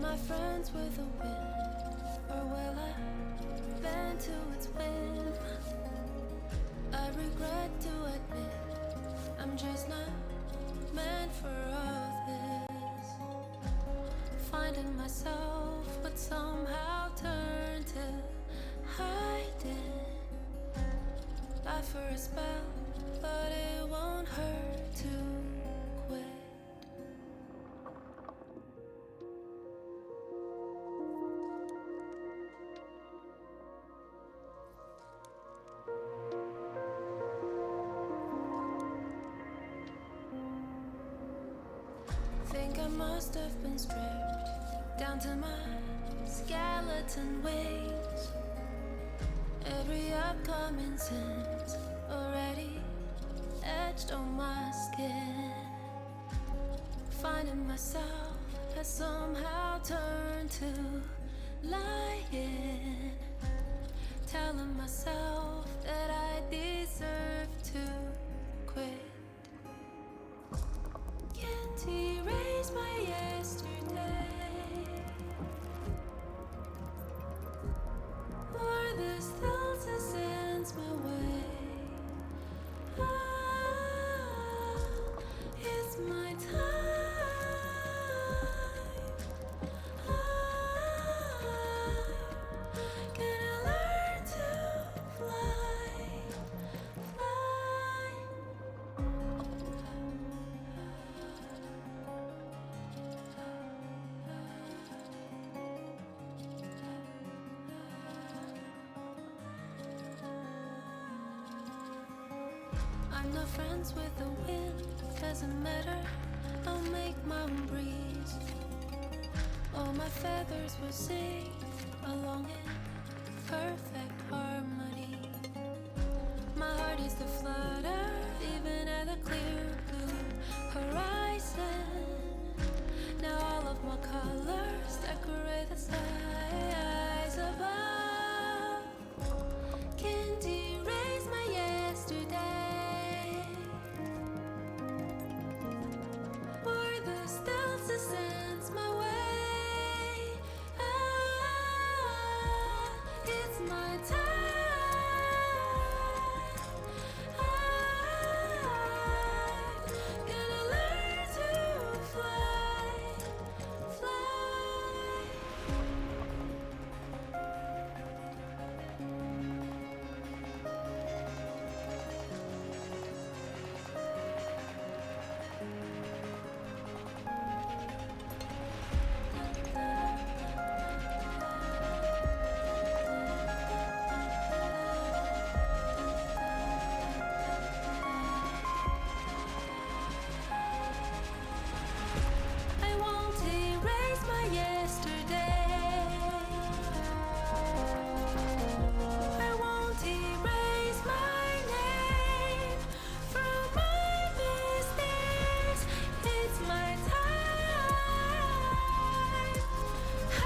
I friends with the wind, or will I bend to its whim? I regret to admit I'm just not meant for all this. Finding myself, but somehow turn to hiding. I for a spell, but it won't hurt to quit. Think I must have been stripped down to my skeleton wings. Every upcoming sin's already etched on my skin. Finding myself has somehow turned to lying. Telling myself that I deserve to quit. Can't erase my yesterday, or the still to sends my way. Ah, it's my time. Gonna learn to fly, fly. I'm not friends with the wind, doesn't matter, I'll make my own breeze. All my feathers will sing along in perfect harmony. My heart is the flutter, even at the clear blue horizon. Now all of my colors decorate the skies above. Can't erase my yesterday, or the still to sends my way. Ah, it's my time. I'm gonna learn to fly, fly. I won't erase my yesterday. I won't erase my name from my mistakes. It's my time. I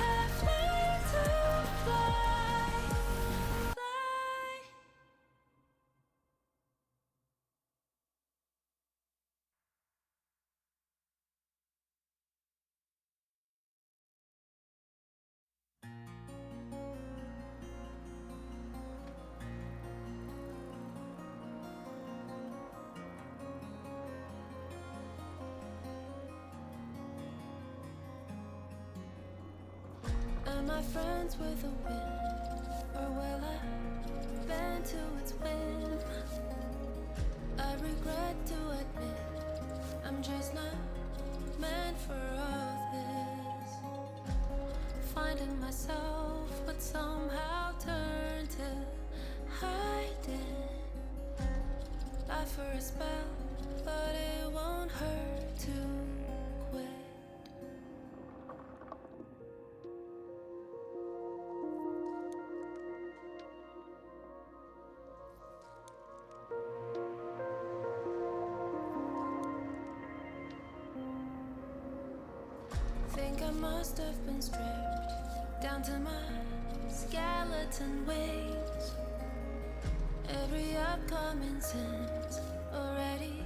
have learned to fly, fly. Am I friends with the wind, or will I bend to its whim? I regret to admit I'm just not meant for all this. Finding myself, but somehow turn to hiding. I for a spell, but it won't hurt to quit. Think I must have been stripped down to my skeleton wings. Every upcoming sin's already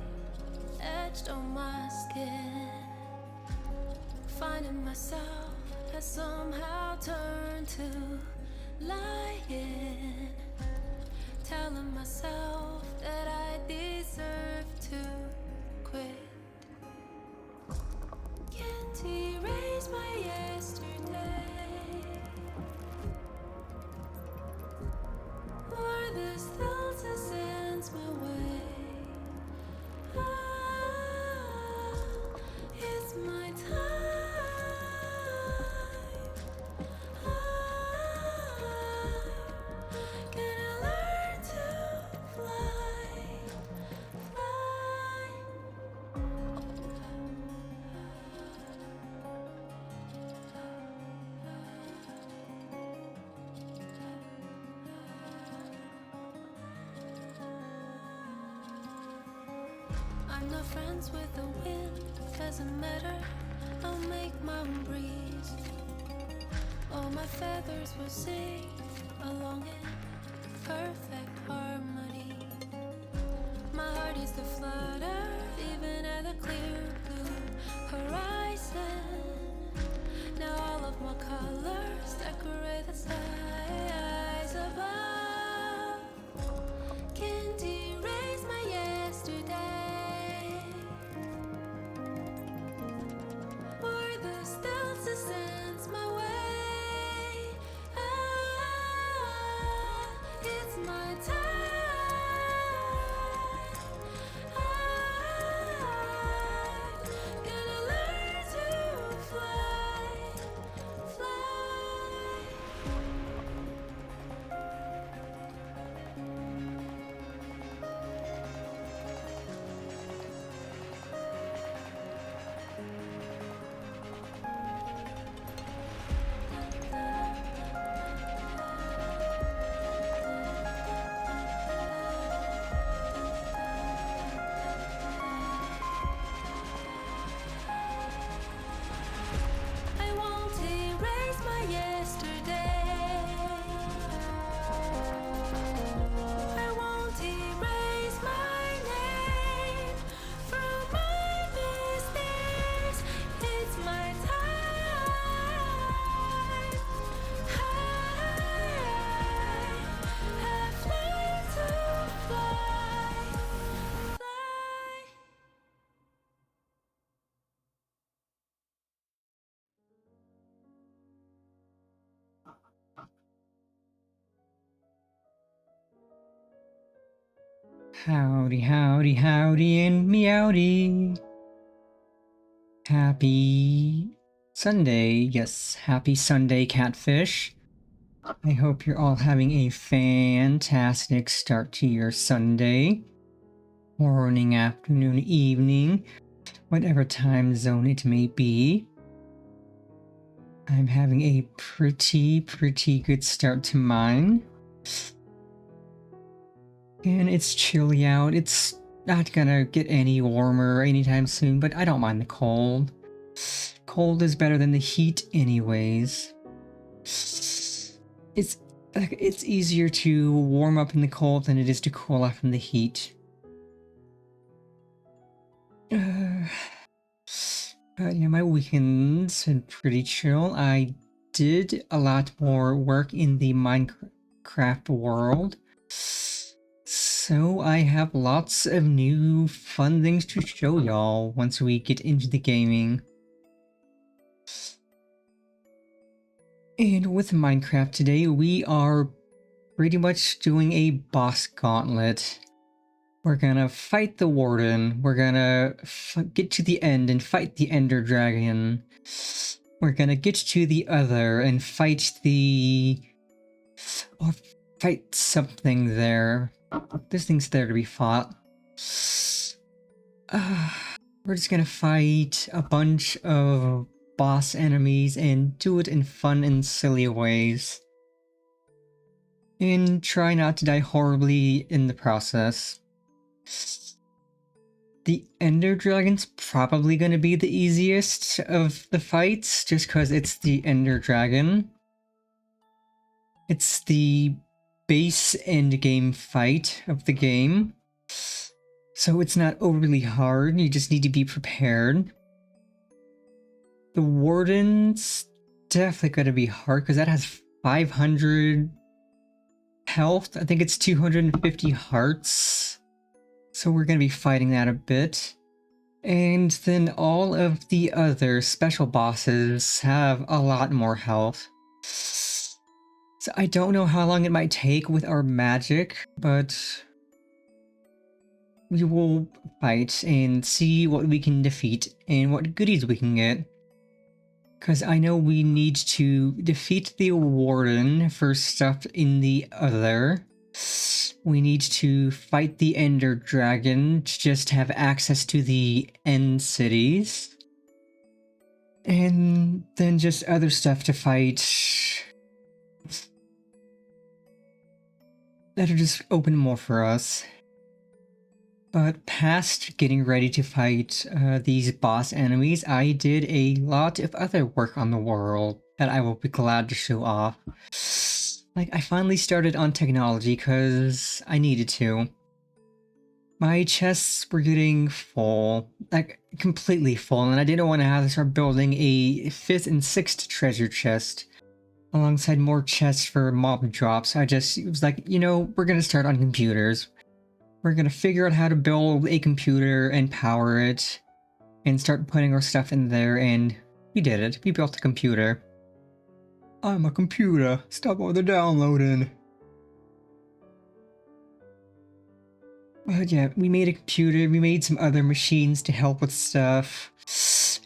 etched on my skin. finding myself has somehow turned to lying, telling myself that I deserve to quit. Can't erase my yesterday, or the still to sends my way. Ah, it's my time. Gonna learn to fly, fly. I'm not friends with the wind, doesn't matter, I'll make my own breeze. All my feathers will sing along in perfect harmony. My heart is the flutter, even at the clear blue horizon. Now all of my colors decorate the skies above. Can't erase my yesterday, or the stealth that sends my way. Ah, it's my time. I'm gonna learn to fly, fly. I won't erase my yesterday. I won't erase my name from my mistakes. It's my time. I have learned to fly, fly. Howdy, howdy, howdy, and meowdy. Happy Sunday. Yes, happy Sunday, Catfish. I hope you're all having a fantastic start to your Sunday. Morning, afternoon, evening, whatever time zone it may be. I'm having a pretty good start to mine. And it's chilly out. It's not gonna get any warmer anytime soon, but I don't mind the cold. Cold is better than the heat anyways. It's easier to warm up in the cold than it is to cool off in the heat. But yeah, my weekend's been pretty chill. I did a lot more work in the Minecraft world. So I have lots of new fun things to show y'all once we get into the gaming. And with Minecraft today, we are pretty much doing a boss gauntlet. We're gonna fight the Warden, we're gonna get to the end and fight the Ender Dragon. We're gonna get to the Other and fight or fight something there. This thing's there to be fought. We're just gonna fight a bunch of boss enemies and do it in fun and silly ways. And try not to die horribly in the process. The Ender Dragon's probably gonna be the easiest of the fights, just because it's the Ender Dragon. It's the base endgame fight of the game, so it's not overly hard, you just need to be prepared. The Warden's definitely gonna be hard because that has 500 health. I think it's 250 hearts. So we're gonna be fighting that a bit. And then all of the other special bosses have a lot more health. So I don't know how long it might take with our magic, but we will fight and see what we can defeat and what goodies we can get. Because I know we need to defeat the Warden for stuff in the other. We need to fight the Ender Dragon to just have access to the End Cities. And then just other stuff to fight that'll just open more for us. But past getting ready to fight these boss enemies, I did a lot of other work on the world that I will be glad to show off. Like, I finally started on technology because I needed to. My chests were getting full, like completely full, and I didn't want to have to start building a 5th and 6th treasure chest alongside more chests for mob drops. It was like, you know, we're gonna start on computers. We're gonna figure out how to build a computer and power it and start putting our stuff in there, and we did it. We built a computer. I'm a computer. Stop all the downloading. But yeah, we made a computer, we made some other machines to help with stuff.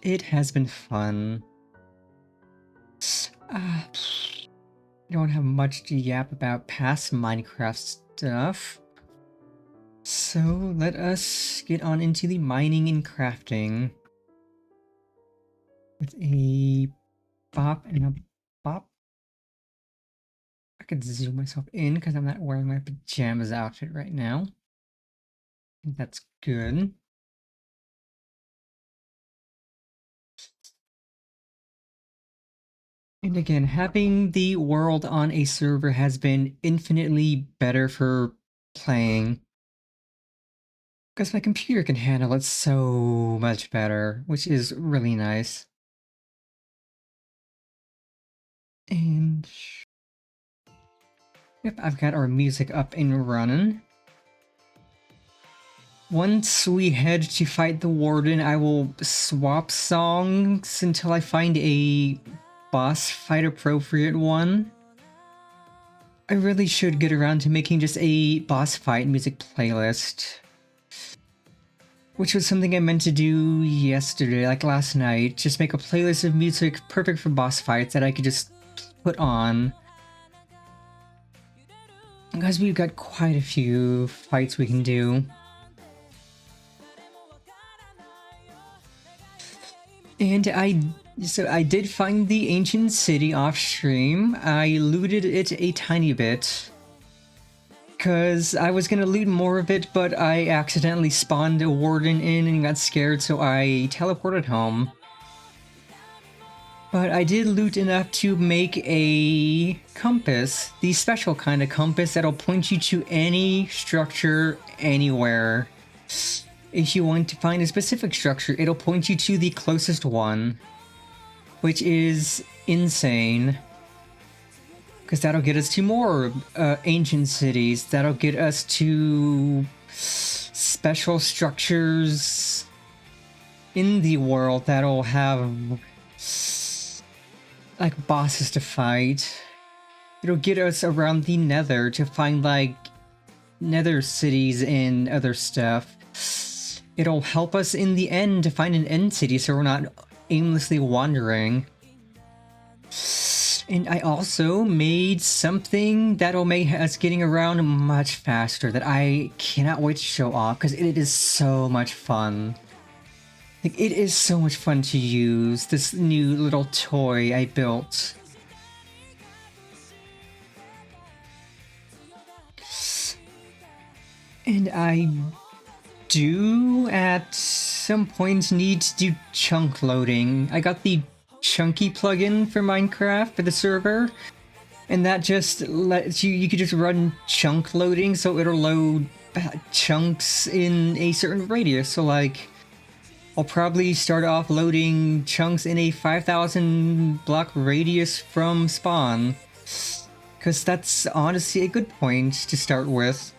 It has been fun. I don't have much to yap about past Minecraft stuff. So let us get on into the mining and crafting. With a bop and a bop. I could zoom myself in because I'm not wearing my pajamas outfit right now. I think that's good. And again, having the world on a server has been infinitely better for playing. Because my computer can handle it so much better, which is really nice. And yep, I've got our music up and running. Once we head to fight the Warden, I will swap songs until I find a boss fight appropriate one. I really should get around to making just a boss fight music playlist. Which was something I meant to do yesterday, like last night. Just make a playlist of music perfect for boss fights that I could just put on. Because we've got quite a few fights we can do. And I did find the ancient city off stream. I looted it a tiny bit. Because I was gonna loot more of it, but I accidentally spawned a Warden in and got scared, so I teleported home. But I did loot enough to make a compass, the special kind of compass that'll point you to any structure anywhere. If you want to find a specific structure, it'll point you to the closest one, which is insane. Because that'll get us to more ancient cities. That'll get us to special structures in the world that'll have like bosses to fight. It'll get us around the Nether to find like Nether cities and other stuff. It'll help us in the end to find an end city so we're not aimlessly wandering. And I also made something that'll make us getting around much faster that I cannot wait to show off because it is so much fun. Like, it is so much fun to use, this new little toy I built. And I do at some point need to do chunk loading. I got the Chunky plugin for Minecraft for the server, and that just lets you could just run chunk loading, so it'll load chunks in a certain radius. So like I'll probably start off loading chunks in a 5,000 block radius from spawn. Because that's honestly a good point to start with.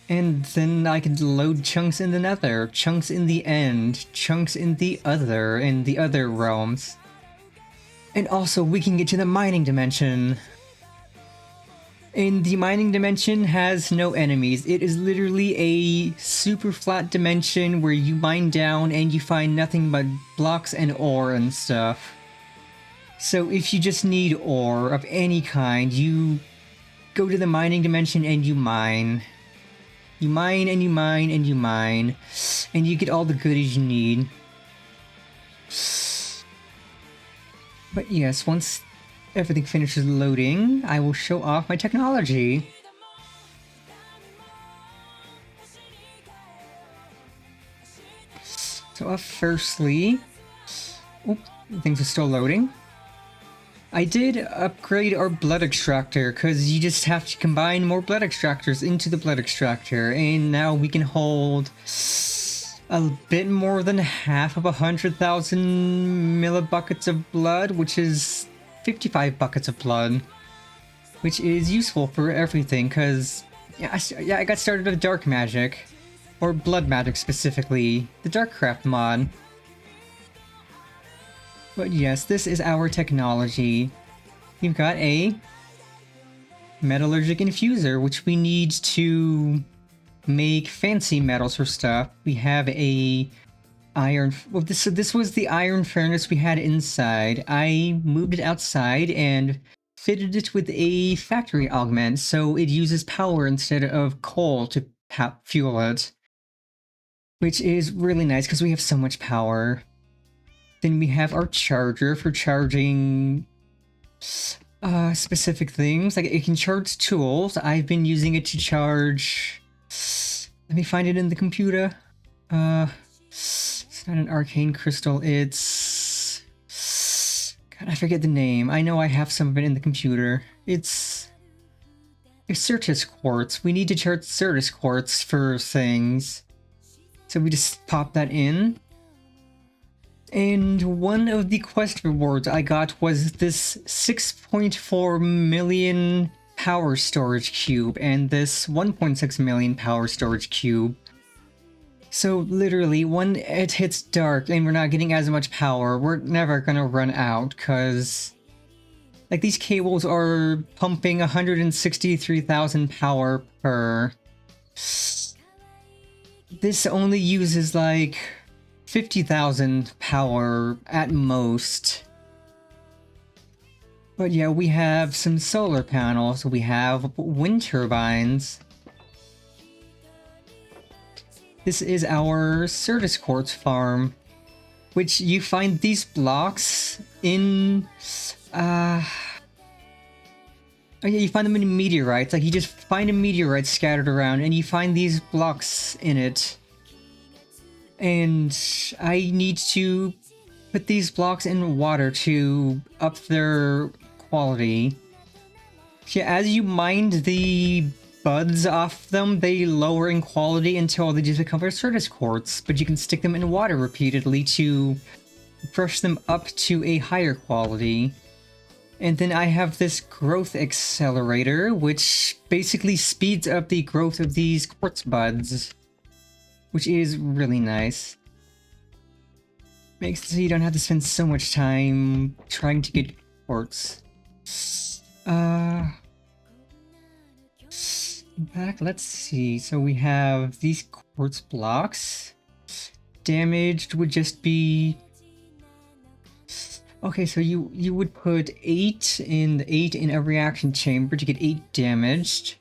And then I could load chunks in the nether, chunks in the end, chunks in the other realms. And also we can get to the mining dimension. And the mining dimension has no enemies. It is literally a super flat dimension where you mine down and you find nothing but blocks and ore and stuff. So if you just need ore of any kind, you go to the mining dimension and you mine. You mine and you mine and you mine, and you get all the goodies you need. But yes, once everything finishes loading, I will show off my technology. So firstly, things are still loading. I did upgrade our blood extractor because you just have to combine more blood extractors into the blood extractor, and now we can hold a bit more than half of 100,000 millibuckets of blood, which is 55 buckets of blood, which is useful for everything because I got started with dark magic, or blood magic specifically, the Darkcraft mod. But yes, this is our technology. We've got a metallurgic infuser, which we need to make fancy metals for stuff. We have a iron... Well, this was the iron furnace we had inside. I moved it outside and fitted it with a factory augment, so it uses power instead of coal to fuel it. Which is really nice, because we have so much power. Then we have our charger for charging specific things. Like, it can charge tools. I've been using it to charge... Let me find it in the computer. It's not an arcane crystal, it's... God, I forget the name. I know I have some of it in the computer. It's Certus Quartz. We need to charge Certus Quartz for things. So we just pop that in. And one of the quest rewards I got was this 6.4 million power storage cube and this 1.6 million power storage cube. So literally, when it hits dark and we're not getting as much power, we're never gonna run out, because like these cables are pumping 163,000 power per. This only uses like 50,000 power at most. But yeah, we have some solar panels, we have wind turbines. This is our Certus Quartz farm, which you find these blocks in... Oh yeah, you find them in meteorites. Like, you just find a meteorite scattered around and you find these blocks in it. And I need to put these blocks in water to up their quality. Yeah, as you mine the buds off them, they lower in quality until they just become Certus Quartz, but you can stick them in water repeatedly to brush them up to a higher quality. And then I have this growth accelerator, which basically speeds up the growth of these quartz buds, which is really nice. Makes it so you don't have to spend so much time trying to get quartz. Back, let's see. So we have these quartz blocks. Damaged would just be... Okay, so you would put 8 in a reaction chamber to get 8 damaged.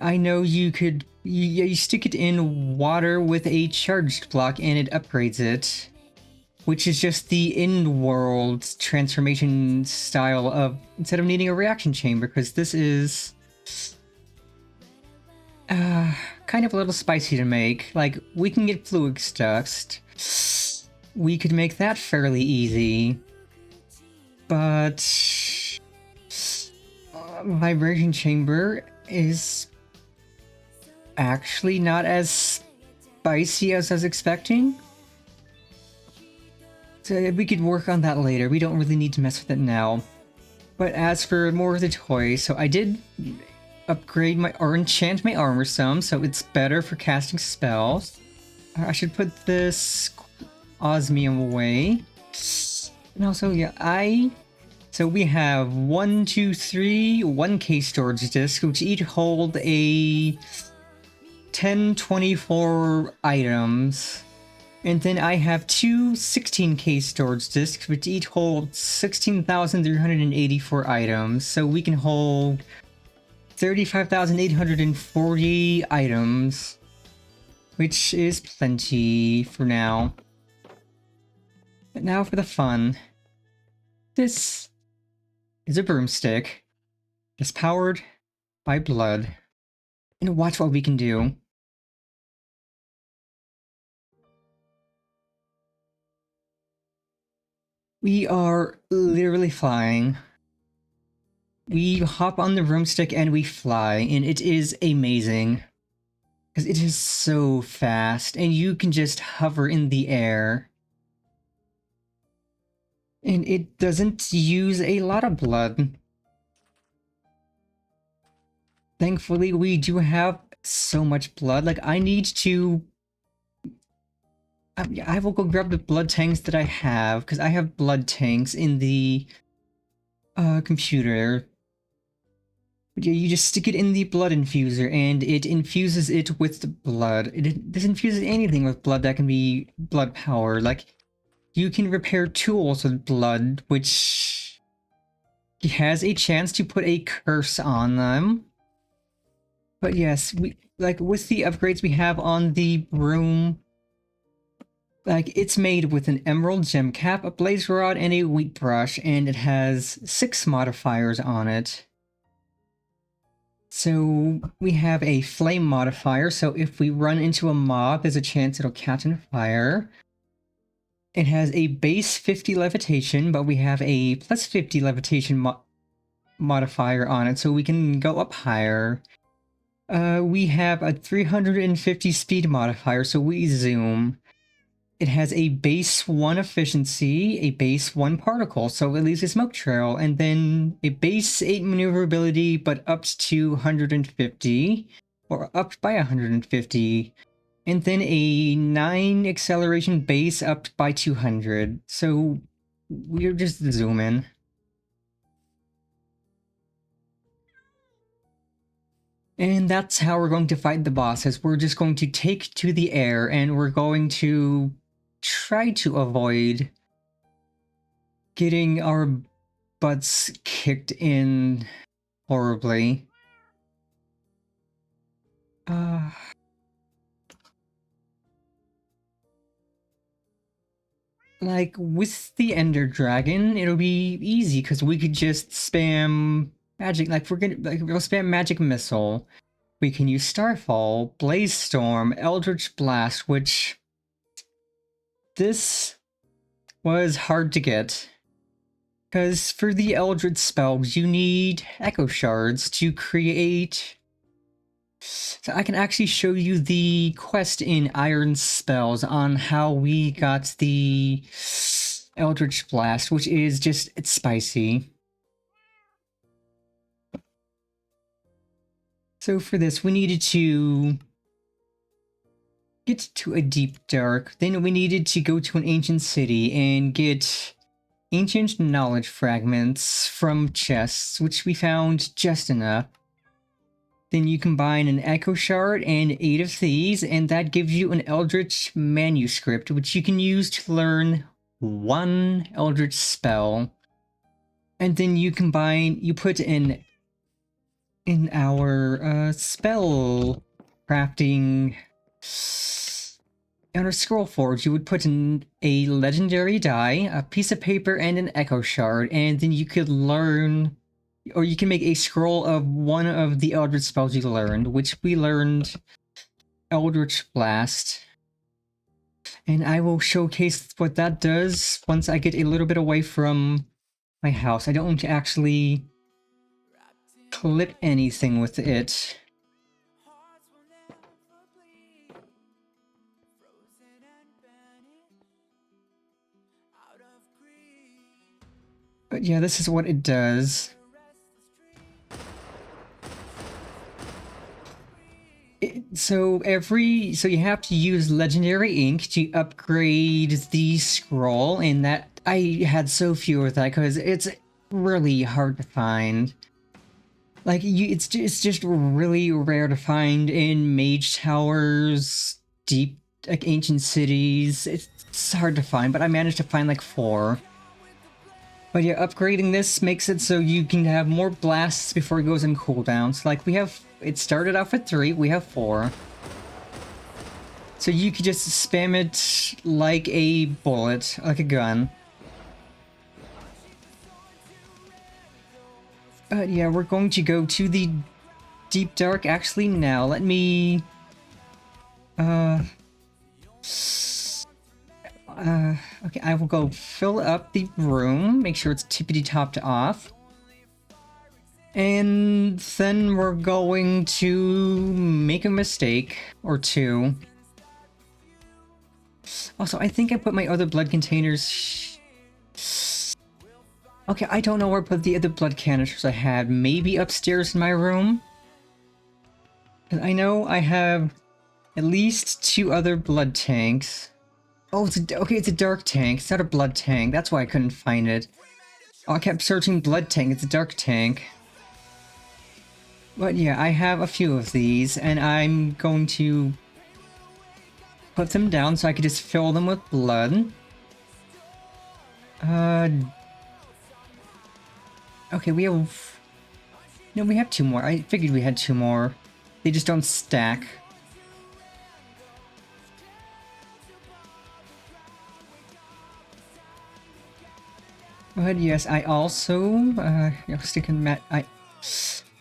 I know you could... You stick it in water with a charged block and it upgrades it. Which is just the in-world transformation style of... Instead of needing a reaction chamber, because this is... kind of a little spicy to make. Like, we can get fluid dust. We could make that fairly easy. But... vibration chamber is... actually not as spicy as I was expecting. So we could work on that later. We don't really need to mess with it now. But as for more of the toys, so I did upgrade my or enchant my armor some, so it's better for casting spells. I should put this osmium away. And also, yeah, so we have 1, 2, 3, 1K storage discs, which each hold a 1024 items. And then I have two 16K storage discs, which each hold 16,384 items. So we can hold 35,840 items, which is plenty for now. But now for the fun. This is a broomstick. It's powered by blood. And watch what we can do. We are literally flying. We hop on the broomstick and we fly, and it is amazing. Because it is so fast, and you can just hover in the air. And it doesn't use a lot of blood. Thankfully, we do have so much blood. Like, I need to... I will go grab the blood tanks that I have, because I have blood tanks in the computer. But yeah, you just stick it in the blood infuser, and it infuses it with the blood. It disinfuses anything with blood that can be blood power. Like, you can repair tools with blood, which has a chance to put a curse on them. But yes, we like with the upgrades we have on the broom. Like, it's made with an emerald gem cap, a blaze rod, and a wheat brush, and it has 6 modifiers on it. So we have a flame modifier, so if we run into a mob, there's a chance it'll catch on fire. It has a base 50 levitation, but we have a plus 50 levitation modifier on it, so we can go up higher. We have a 350 speed modifier, so we zoom. It has a base 1 efficiency, a base 1 particle, so it leaves a smoke trail, and then a base 8 maneuverability, but up to 150, or up by 150, and then a 9 acceleration base up by 200, so we're just zooming. And that's how we're going to fight the bosses. We're just going to take to the air, and we're going to try to avoid getting our butts kicked in horribly. Like, with the Ender Dragon, it'll be easy, because we could just spam magic, we'll spam Magic Missile. We can use Starfall, Blaze Storm, Eldritch Blast, which... this was hard to get. Because for the Eldritch spells, you need Echo Shards to create... So I can actually show you the quest in Iron Spells on how we got the Eldritch Blast, which is just, it's spicy. So for this, we needed to get to a deep dark, then we needed to go to an ancient city and get ancient knowledge fragments from chests, which we found just enough. Then you combine an Echo Shard and 8 of these, and that gives you an Eldritch Manuscript, which you can use to learn 1 Eldritch spell. And then you put in our spell crafting on our scroll forge, you would put in a legendary die, a piece of paper, and an Echo Shard, and then you could learn, or you can make a scroll of one of the Eldritch spells you learned, which we learned Eldritch Blast. And I will showcase what that does once I get a little bit away from my house. I don't want to actually clip anything with it. But yeah, this is what it does. So you have to use legendary ink to upgrade the scroll, and that I had so few of that because it's really hard to find. Like it's just really rare to find in mage towers, deep like ancient cities. It's hard to find, but I managed to find like 4. But yeah, upgrading this makes it so you can have more blasts before it goes on cooldown. So like it started off with 3, we have 4. So you could just spam it like a bullet, like a gun. But yeah, we're going to go to the Deep Dark actually now. Let me... okay, I will go fill up the room, make sure it's tippity-topped off. And then we're going to make a mistake or 2. Also, I think I put my other blood containers... Okay, I don't know where I put the other blood canisters I had. Maybe upstairs in my room? I know I have at least 2 other blood tanks. Oh, it's a dark tank. It's not a blood tank. That's why I couldn't find it. Oh, I kept searching blood tank. It's a dark tank. But yeah, I have a few of these, and I'm going to put them down so I could just fill them with blood. Okay, we have... No, we have 2 more. I figured we had 2 more. They just don't stack. But yes, I also... sticking mat...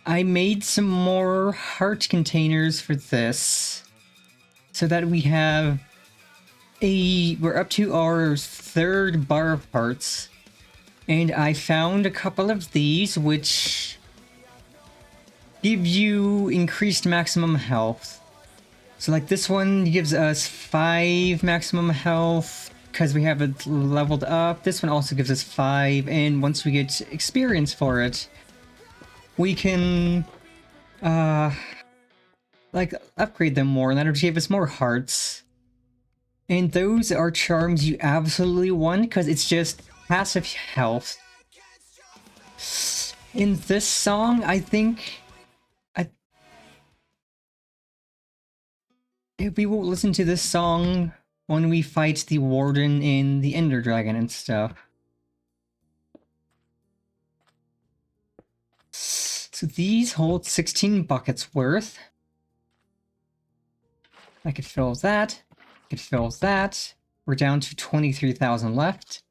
I made some more heart containers for this. So that we have we're up to our 3rd bar of hearts. And I found a couple of these, which give you increased maximum health. So like this one gives us 5 maximum health because we have it leveled up. This one also gives us 5, and once we get experience for it, we can like upgrade them more, and that'll give us more hearts. And those are charms you absolutely want because it's just passive health. In this song, I think we will listen to this song when we fight the Warden and the Ender Dragon and stuff. So these hold 16 buckets worth. I could fill that. I could fill that. We're down to 23,000 left.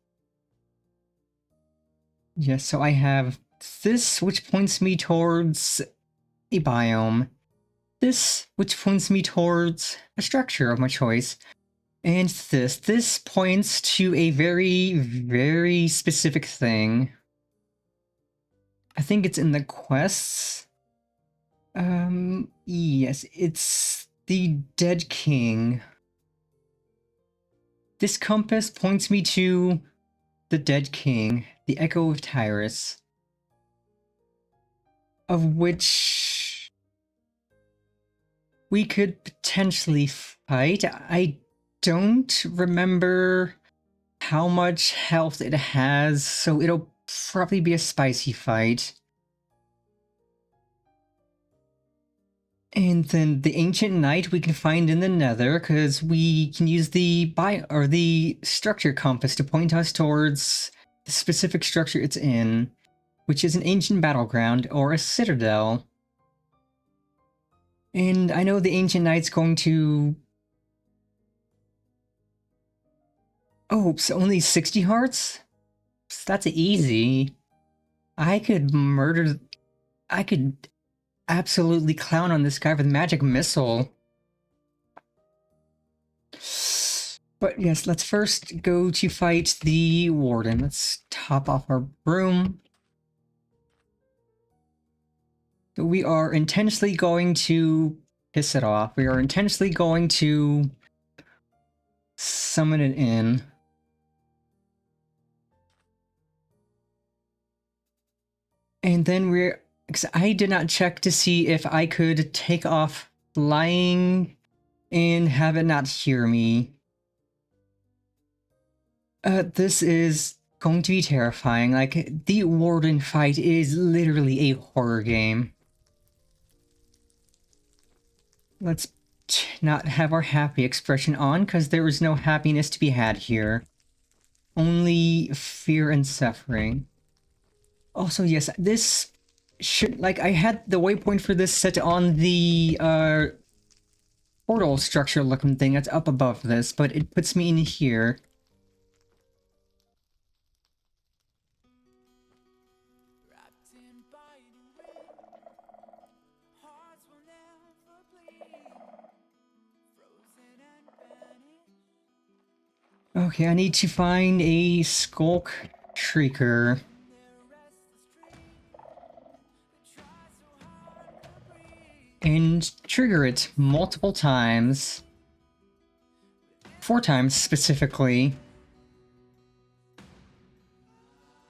Yes, so I have this, which points me towards a biome. This, which points me towards a structure of my choice. And this. This points to a very, very specific thing. I think it's in the quests. Yes, it's the Dead King. This compass points me to the Dead King, the Echo of Tyrus, of which we could potentially fight. I don't remember how much health it has, so it'll probably be a spicy fight. And then the Ancient Knight we can find in the Nether, because we can use the structure compass to point us towards the specific structure it's in, which is an ancient battleground or a citadel. And I know the Ancient Knight's going to... Oh, so only 60 hearts? That's easy. I could absolutely clown on this guy with magic missile. But yes, let's first go to fight the Warden. Let's top off our broom. We are intentionally going to piss it off. We are intentionally going to summon it in. And then we're... 'cause I did not check to see if I could take off flying and have it not hear me. This is going to be terrifying. Like, the Warden fight is literally a horror game. Let's not have our happy expression on, because there is no happiness to be had here. Only fear and suffering. Also, yes, this should... like, I had the waypoint for this set on the, portal structure looking thing that's up above this, but it puts me in here. Okay, I need to find a Skulk Shrieker. And trigger it multiple times. 4 times specifically.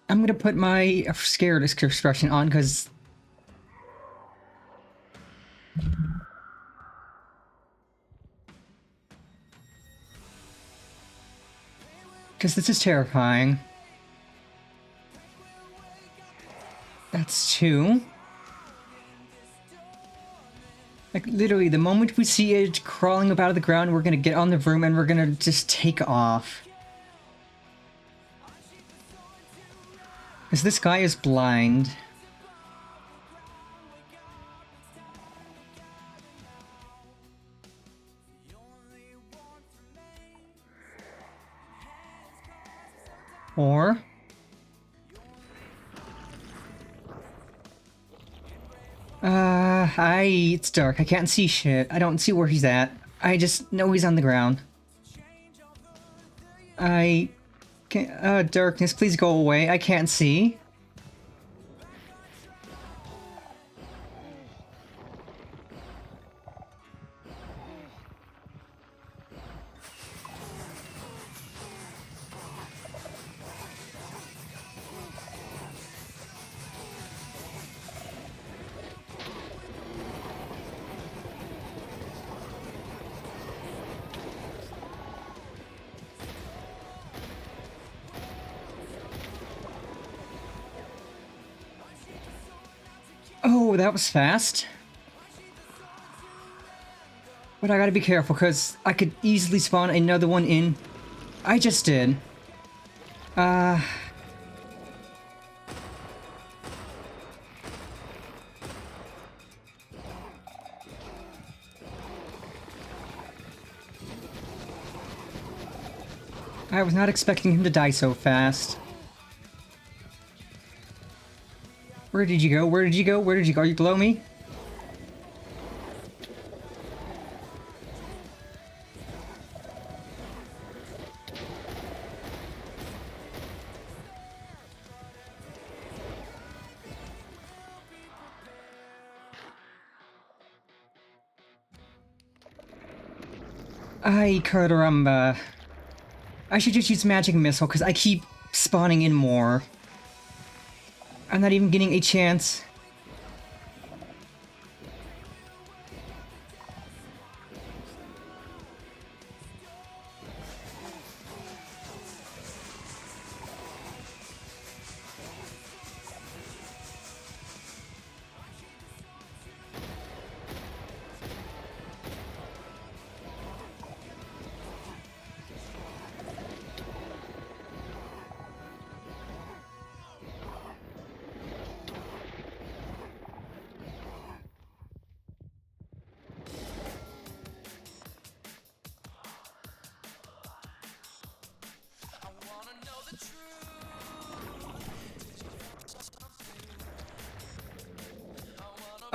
I'm gonna put my scared expression on because... because this is terrifying. That's 2. Like, literally, the moment we see it crawling up out of the ground, we're gonna get on the room and we're gonna just take off. Because this guy is blind. Or... it's dark. I can't see shit. I don't see where he's at. I just know he's on the ground. I can't... darkness, please go away. I can't see. Oh, that was fast. But I gotta be careful, because I could easily spawn another one in. I just did. I was not expecting him to die so fast. Where did you go? Where did you go? Where did you go? Are you below me? Ay, caramba. I should just use Magic Missile, because I keep spawning in more. I'm not even getting a chance.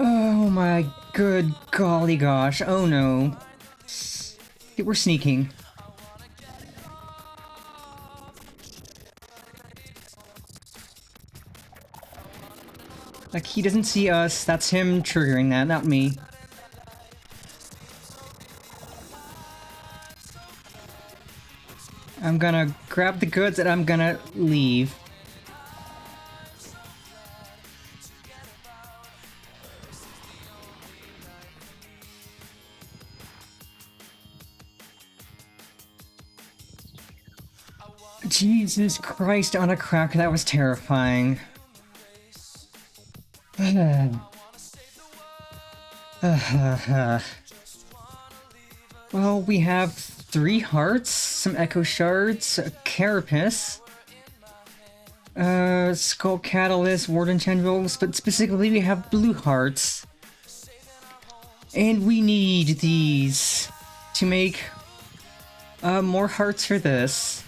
Oh my good golly gosh, oh no. We're sneaking. Like, he doesn't see us, that's him triggering that, not me. I'm gonna grab the goods and I'm gonna leave. Jesus Christ on a crack, that was terrifying. Well, we have 3 hearts, some echo shards, a carapace, skull catalyst, warden tendrils, but specifically we have blue hearts. And we need these to make more hearts for this.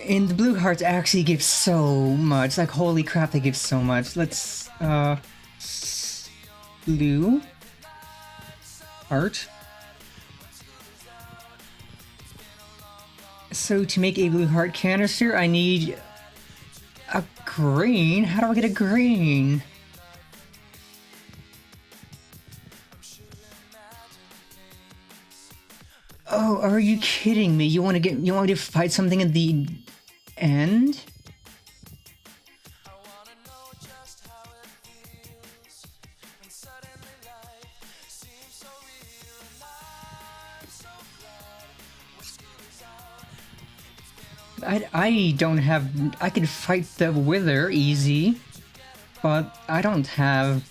And the blue hearts actually give so much. Like, holy crap, they give so much. Let's, blue heart. So to make a blue heart canister, I need a green. How do I get a green? Oh, are you kidding me? You want me to fight something at the end? I don't have... I could fight the Wither easy, but I don't have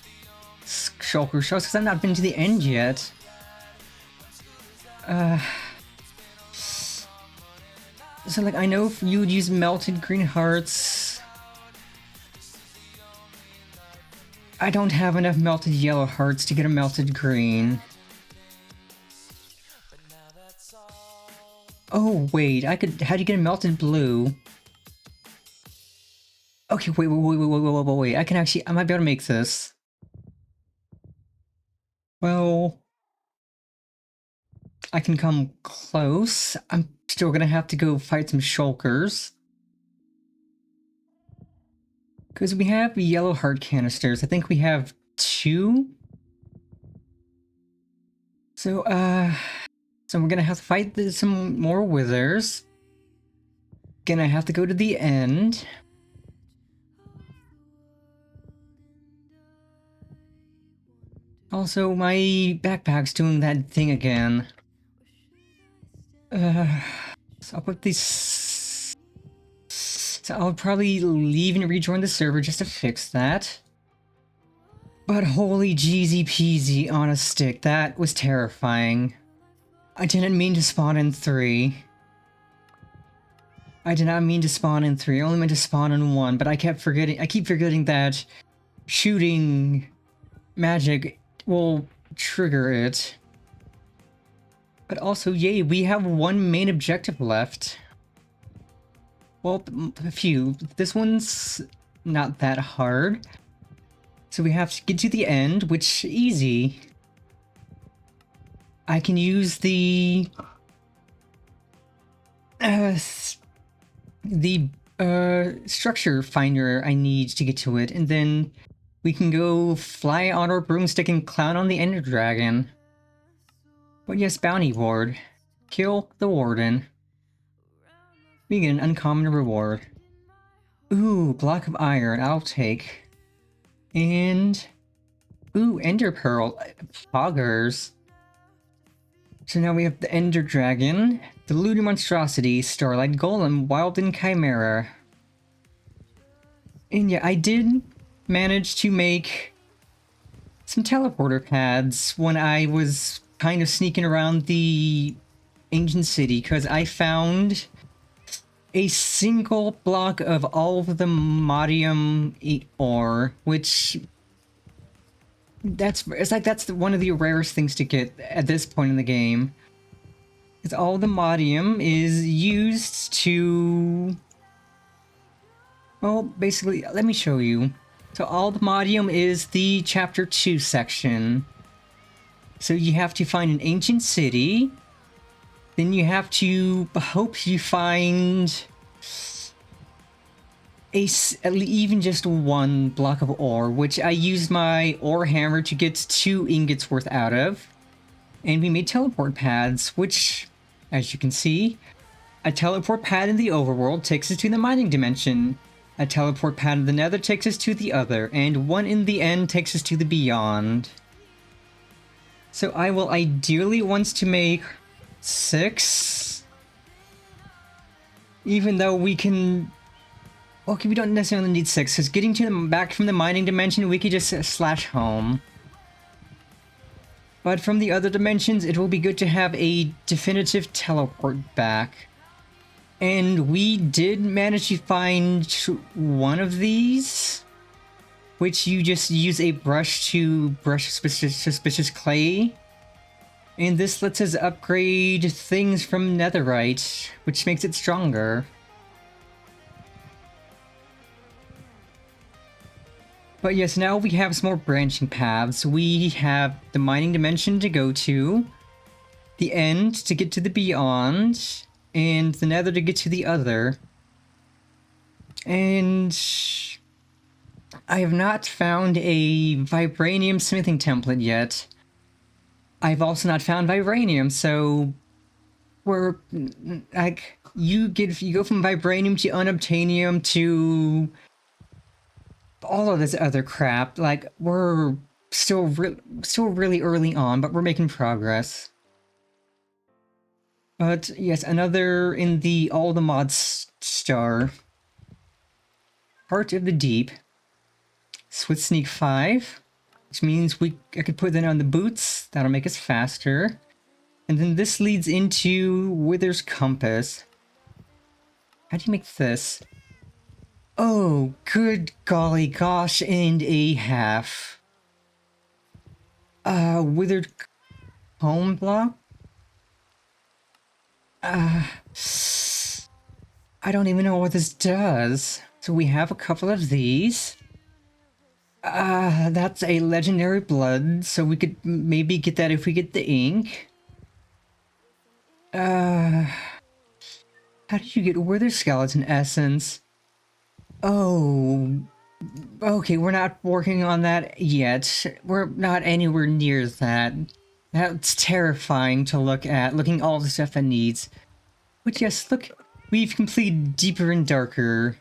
Shulker Shells because I've not been to the end yet. So like, I know if you would use melted green hearts. I don't have enough melted yellow hearts to get a melted green. Oh wait, how do you get a melted blue? Okay, wait, I might be able to make this. Well, I can come close. I'm still gonna have to go fight some shulkers. Because we have yellow heart canisters. I think we have 2. So we're gonna have to fight some more withers. Gonna have to go to the end. Also, my backpack's doing that thing again. So I'll put these... So I'll probably leave and rejoin the server just to fix that. But holy jeezy peasy on a stick, that was terrifying. I didn't mean to spawn in 3. I did not mean to spawn in 3, I only meant to spawn in 1, but I keep forgetting that shooting magic will trigger it. But also, yay, we have 1 main objective left. Well, a few. This one's not that hard. So we have to get to the end, which easy. I can use the structure finder I need to get to it, and then we can go fly on our broomstick and clown on the Ender Dragon. But yes, bounty ward. Kill the warden. We get an uncommon reward. Ooh, block of iron, I'll take. And... ooh, Ender Pearl. Poggers. So now we have the Ender Dragon, the Looting Monstrosity, Starlight Golem, Wilden Chimera. And yeah, I did manage to make some teleporter pads when I was kind of sneaking around the ancient city, because I found a single block of all of the Modium ore, which... that's one of the rarest things to get at this point in the game. Because all the Modium is used to... well, basically, let me show you. So all the Modium is the Chapter 2 section. So you have to find an ancient city. Then you have to hope you find even just 1 block of ore, which I used my ore hammer to get 2 ingots worth out of. And we made teleport pads, which, as you can see, a teleport pad in the overworld takes us to the mining dimension. A teleport pad in the nether takes us to the other, and 1 in the end takes us to the beyond. So I will ideally want to make 6. Even though we can... Okay, we don't necessarily need 6, because getting to the back from the mining dimension, we could just slash home. But from the other dimensions, it will be good to have a definitive teleport back. And we did manage to find one of these, which you just use a brush to brush suspicious clay. And this lets us upgrade things from netherite, which makes it stronger. But yes, now we have some more branching paths. We have the mining dimension to go to, the end to get to the beyond, and the nether to get to the other. And I have not found a vibranium smithing template yet. I've also not found vibranium, so we're like you go from vibranium to unobtainium to all of this other crap. Like we're still really early on, but we're making progress. But yes, another in the all the mods star. Heart of the Deep. Swift Sneak 5. Which means I could put that on the boots. That'll make us faster. And then this leads into Wither's Compass. How do you make this? Oh, good golly gosh and a half. Withered Home Block? I don't even know what this does. So we have a couple of these. That's a legendary blood, so we could maybe get that if we get the ink. How do you get Wither Skeleton Essence? Oh, okay, we're not working on that yet. We're not anywhere near that. That's terrifying to look at, looking at all the stuff it needs. But yes, look, we've completed Deeper and Darker.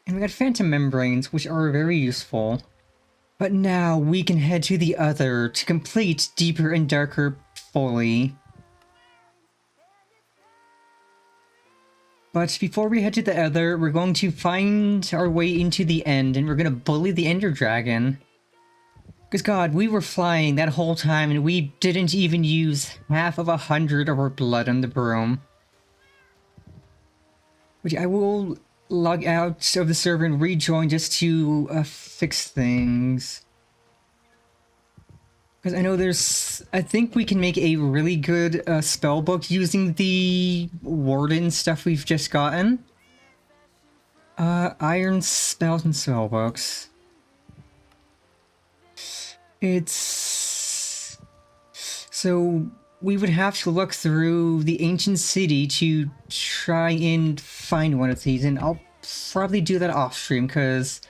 And we got Phantom Membranes, which are very useful. But now we can head to the other to complete Deeper and Darker fully. But before we head to the other, we're going to find our way into the end, and we're going to bully the Ender Dragon. Because god, we were flying that whole time, and we didn't even use half of 100 of our blood on the broom. Which I will log out of the server and rejoin just to fix things. Because I know I think we can make a really good spell book using the Warden stuff we've just gotten. Iron spells and spell books. So we would have to look through the ancient city to try and find one of these, and I'll probably do that off stream because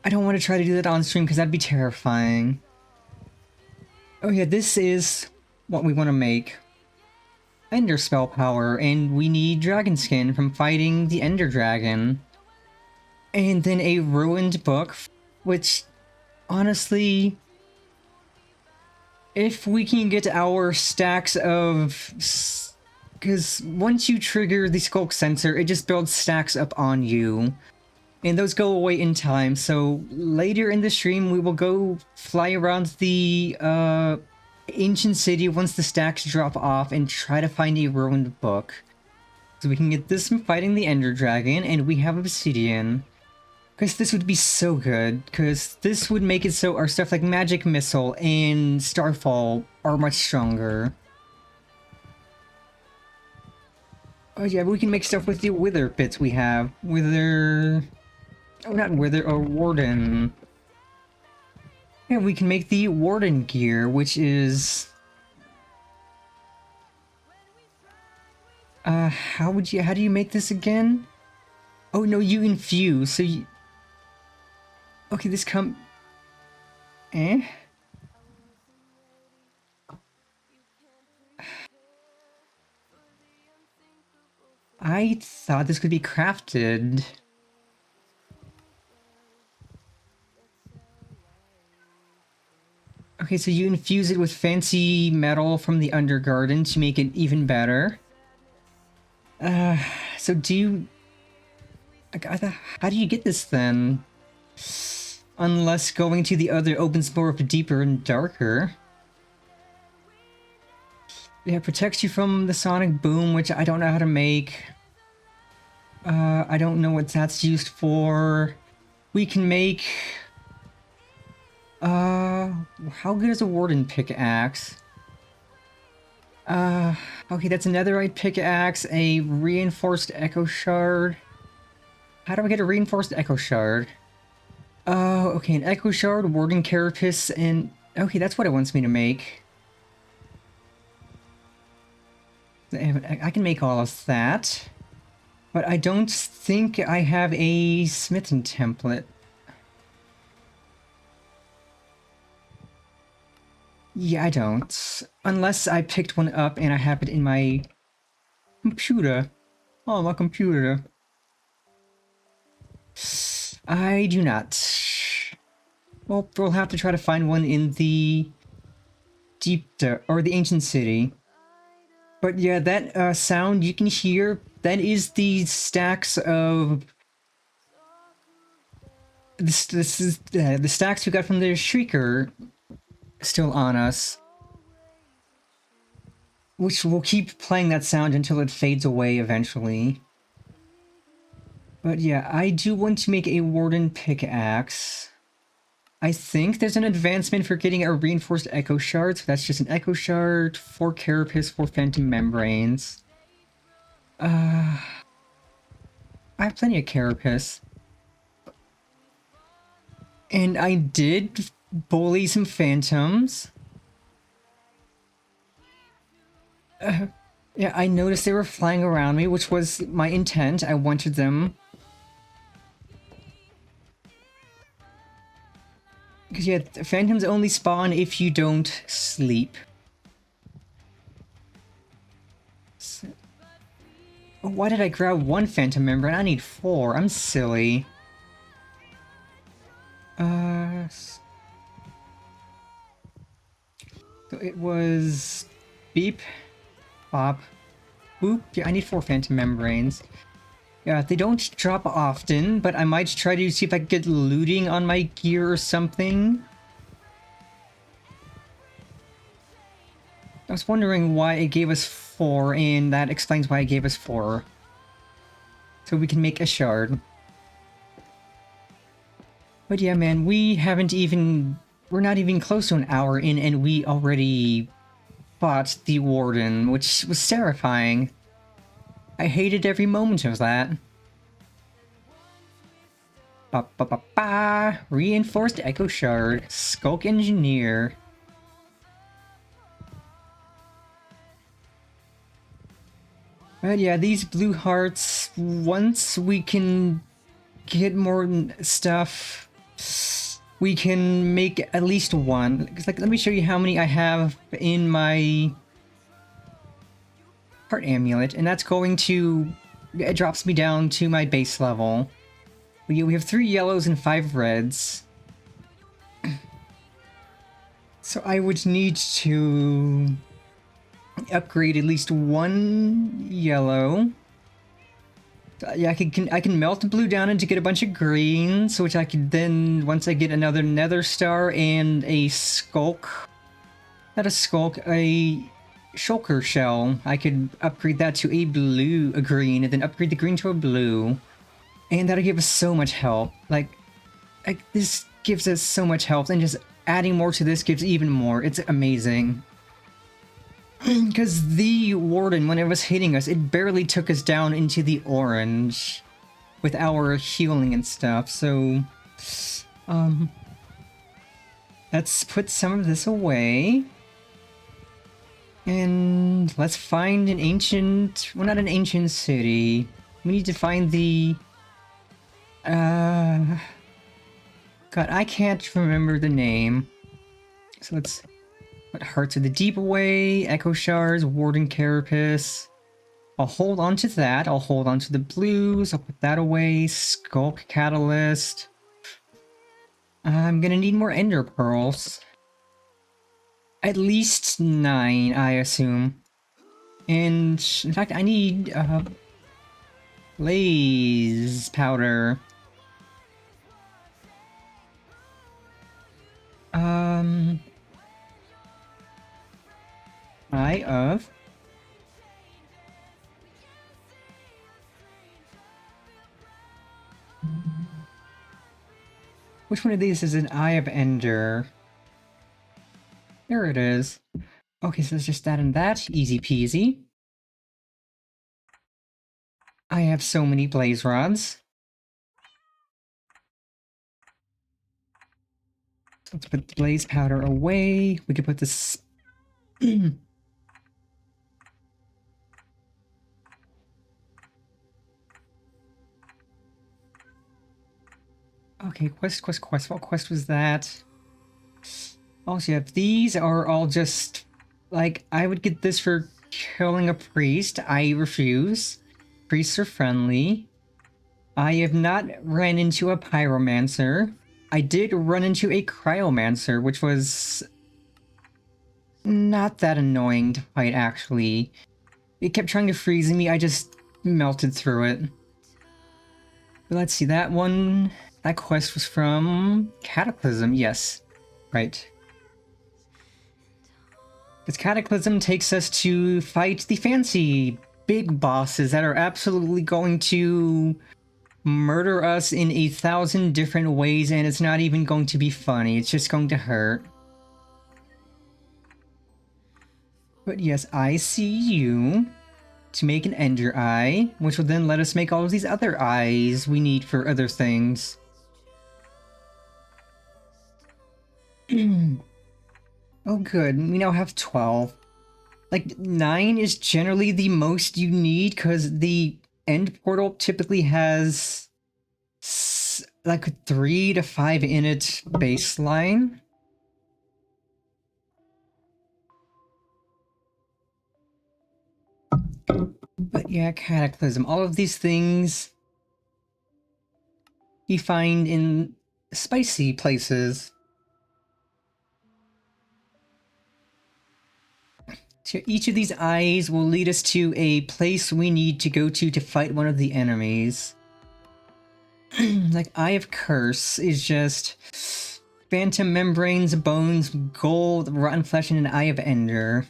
I don't want to try to do that on stream because that'd be terrifying. Oh yeah, this is what we want to make. Ender spell power, and we need dragon skin from fighting the Ender Dragon. And then a ruined book, which honestly, if we can get our stacks of... Because once you trigger the Skulk Sensor, it just builds stacks up on you. And those go away in time, so later in the stream we will go fly around the ancient city once the stacks drop off and try to find a ruined book. So we can get this from fighting the Ender Dragon, and we have obsidian. Because this would be so good, because this would make it so our stuff like Magic Missile and Starfall are much stronger. Oh yeah, we can make stuff with the Wither bits we have. Wither... Oh, not Wither, or Warden. Yeah, we can make the Warden gear, which is... how do you make this again? Oh no, you infuse, so you... Okay, this Eh? I thought this could be crafted. Okay, so you infuse it with fancy metal from the Undergarden to make it even better. So do you... How do you get this then? Unless going to the other opens more up deeper and darker. Yeah, it protects you from the sonic boom, which I don't know how to make. I don't know what that's used for. We can make... how good is a Warden pickaxe? Okay, that's a netherite pickaxe, a reinforced echo shard. How do I get a reinforced echo shard? Okay, an echo shard, Warden carapace, and... Okay, that's what it wants me to make. I can make all of that. But I don't think I have a smithing template. Yeah, I don't. Unless I picked one up and I have it in my computer. Oh, my computer. I do not. Well, we'll have to try to find one in the or the ancient city. But yeah, that sound you can hear, that is the stacks of... This is the stacks we got from the Shrieker still on us. Which will keep playing that sound until it fades away eventually. But yeah, I do want to make a Warden pickaxe. I think there's an advancement for getting a reinforced echo shard, so that's just an echo shard, 4 carapace, 4 phantom membranes. I have plenty of carapace. And I did bully some phantoms. Yeah, I noticed they were flying around me, which was my intent. I wanted them. Because yeah, phantoms only spawn if you don't sleep. So, why did I grab 1 phantom membrane? I need 4. I'm silly. So it was beep, pop, boop. Yeah, I need 4 phantom membranes. Yeah, they don't drop often, but I might try to see if I can get looting on my gear or something. I was wondering why it gave us 4, and that explains why it gave us 4. So we can make a shard. But yeah, man, we haven't even... We're not even close to an hour in, and we already fought the Warden, which was terrifying. I hated every moment of that. Ba ba ba ba! Reinforced Echo Shard. Skulk Engineer. But yeah, these blue hearts, once we can get more stuff, we can make at least one. Like, let me show you how many I have in my heart amulet, and that's going to... It drops me down to my base level. We have 3 yellows and 5 reds. So I would need to upgrade at least 1 yellow. Yeah, I can melt the blue down and to get a bunch of greens, which I could then, once I get another nether star and a skulk, not a skulk, a shulker shell, I could upgrade that to a green, and then upgrade the green to a blue. And that'll give us so much help. Like, this gives us so much help, and just adding more to this gives even more. It's amazing. Because the Warden, when it was hitting us, it barely took us down into the orange with our healing and stuff, so... let's put some of this away. And let's find an ancient... Well, not an ancient city. We need to find the... God, I can't remember the name. So let's... Put Hearts of the Deep away, Echo Shards, Warden Carapace. I'll hold on to that. I'll hold on to the blues. I'll put that away. Skulk Catalyst. I'm gonna need more Ender Pearls. At least 9, I assume. And in fact, I need blaze powder. Eye of. Which one of these is an Eye of Ender? There it is. Okay, so it's just that and that. Easy peasy. I have so many blaze rods. So let's put the blaze powder away. We could put this... Okay, quest. What quest was that? Also, yeah, these are all just... Like, I would get this for killing a priest. I refuse. Priests are friendly. I have not ran into a pyromancer. I did run into a cryomancer, which was not that annoying to fight, actually. It kept trying to freeze me, I just melted through it. But let's see, that one... That quest was from Cataclysm, yes. Right. This Cataclysm takes us to fight the fancy big bosses that are absolutely going to murder us in 1,000 different ways, and it's not even going to be funny, it's just going to hurt. But yes, I see you to make an Ender Eye, which will then let us make all of these other eyes we need for other things. Oh good, we now have 12. Like, 9 is generally the most you need, because the end portal typically has like 3 to 5 in it baseline. But yeah, Cataclysm. All of these things you find in spicy places. So each of these eyes will lead us to a place we need to go to fight one of the enemies. Like, Eye of Curse is just phantom membranes, bones, gold, rotten flesh, and an Eye of Ender.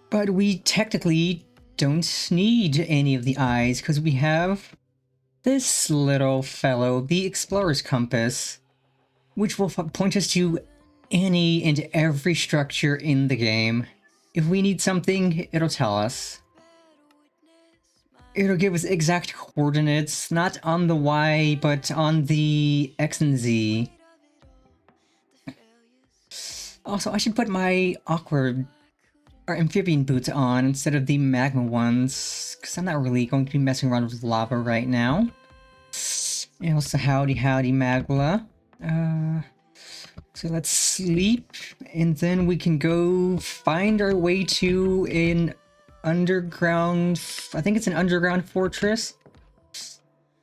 But we technically don't need any of the eyes, because we have this little fellow, the Explorer's Compass, which will point us to any and every structure in the game. If we need something, it'll tell us. It'll give us exact coordinates, not on the Y, but on the X and Z. Also, I should put my awkward or amphibian boots on instead of the magma ones, because I'm not really going to be messing around with lava right now. And also, howdy Magla. So let's sleep, and then we can go find our way to an underground... I think it's an underground fortress.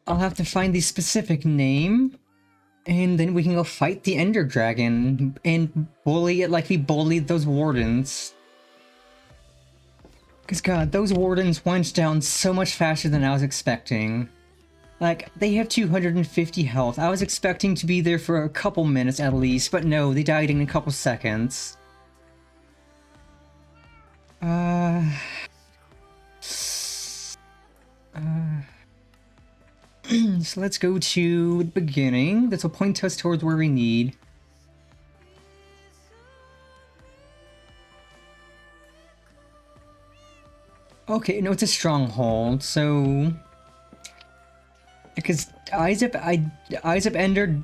I'll have to find the specific name, and then we can go fight the Ender Dragon and bully it like we bullied those wardens. Because god, those wardens went down so much faster than I was expecting. Like, they have 250 health. I was expecting to be there for a couple minutes at least, but no, they died in a couple seconds. So let's go to the beginning. This will point us towards where we need. Okay, no, it's a stronghold, so... Because Eyes of Ender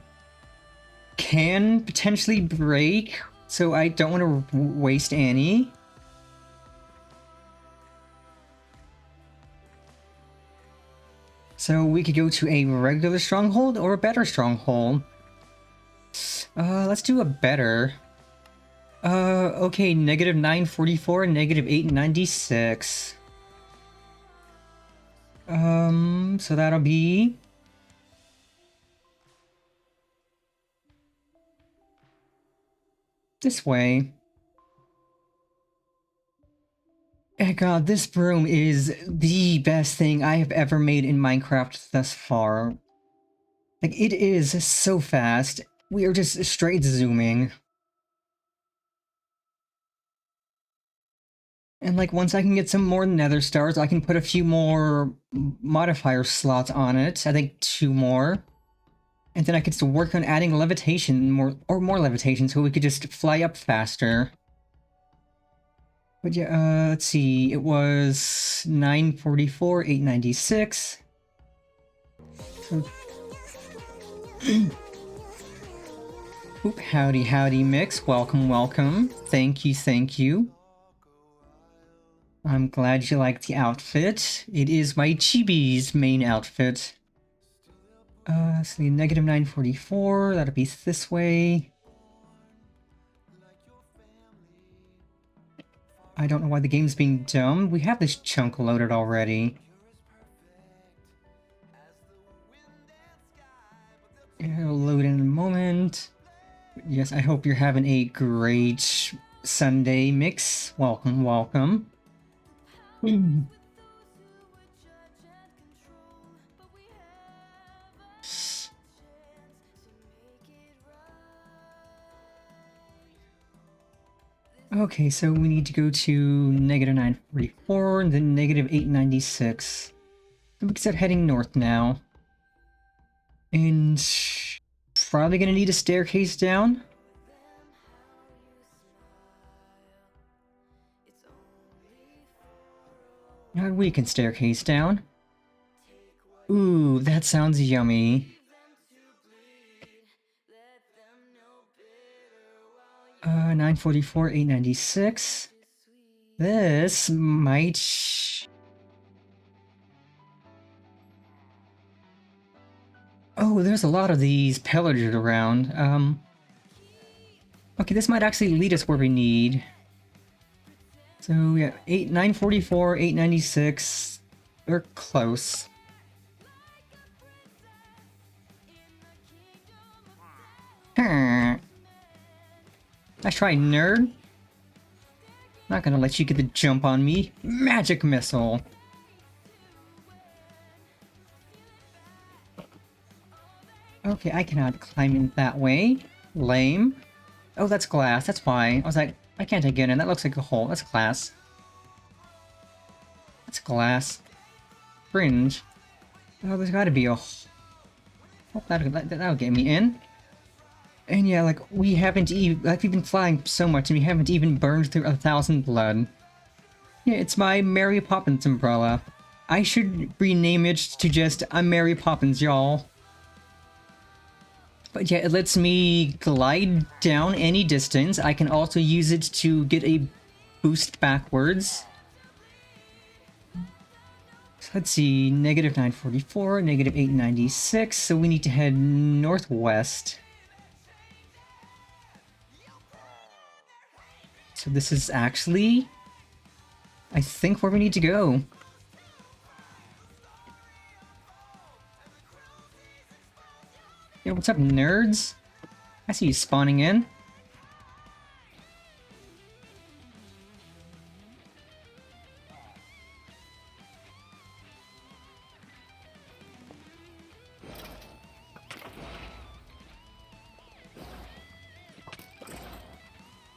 can potentially break, so I don't want to waste any. So we could go to a regular stronghold or a better stronghold. Let's do a better. Okay, negative 944, negative 896. So that'll be... This way. Oh god, this broom is the best thing I have ever made in Minecraft thus far. Like, it is so fast. We are just straight zooming. And like, once I can get some more nether stars, I can put a few more modifier slots on it. I think 2 more. And then I could just work on adding levitation, more levitation, so we could just fly up faster. But yeah, let's see, it was 944, 896. So... Oop, howdy, howdy, Mix. Welcome, welcome. Thank you, thank you. I'm glad you like the outfit. It is my Chibi's main outfit. So the negative 944, that'll be this way. I don't know why the game's being dumb. We have this chunk loaded already. It'll load in a moment. Yes, I hope you're having a great Sunday, Mix. Welcome, welcome. Okay, so we need to go to negative 944 and then negative 896. So we can start heading north now. And probably gonna need a staircase down. We can staircase down. Ooh, that sounds yummy. 944, 896. This might... Oh, there's a lot of these pillagers around. Okay, this might actually lead us where we need. So yeah, 944, 896. We're close. Nice try, nerd. Not gonna let you get the jump on me. Magic missile. Okay, I cannot climb in that way. Lame. Oh, that's glass. That's why. I was like, I can't get in. That looks like a hole. That's glass. That's glass. Fringe. Oh, there's gotta be a... Oh, that'll get me in. And yeah, like, we haven't even... Like, we've been flying so much and we haven't even burned through 1,000 blood. Yeah, it's my Mary Poppins umbrella. I should rename it to just I'm Mary Poppins, y'all. But yeah, it lets me glide down any distance. I can also use it to get a boost backwards. So let's see, negative 944, negative 896, so we need to head northwest. So this is actually, I think, where we need to go. Yeah, what's up, nerds? I see you spawning in.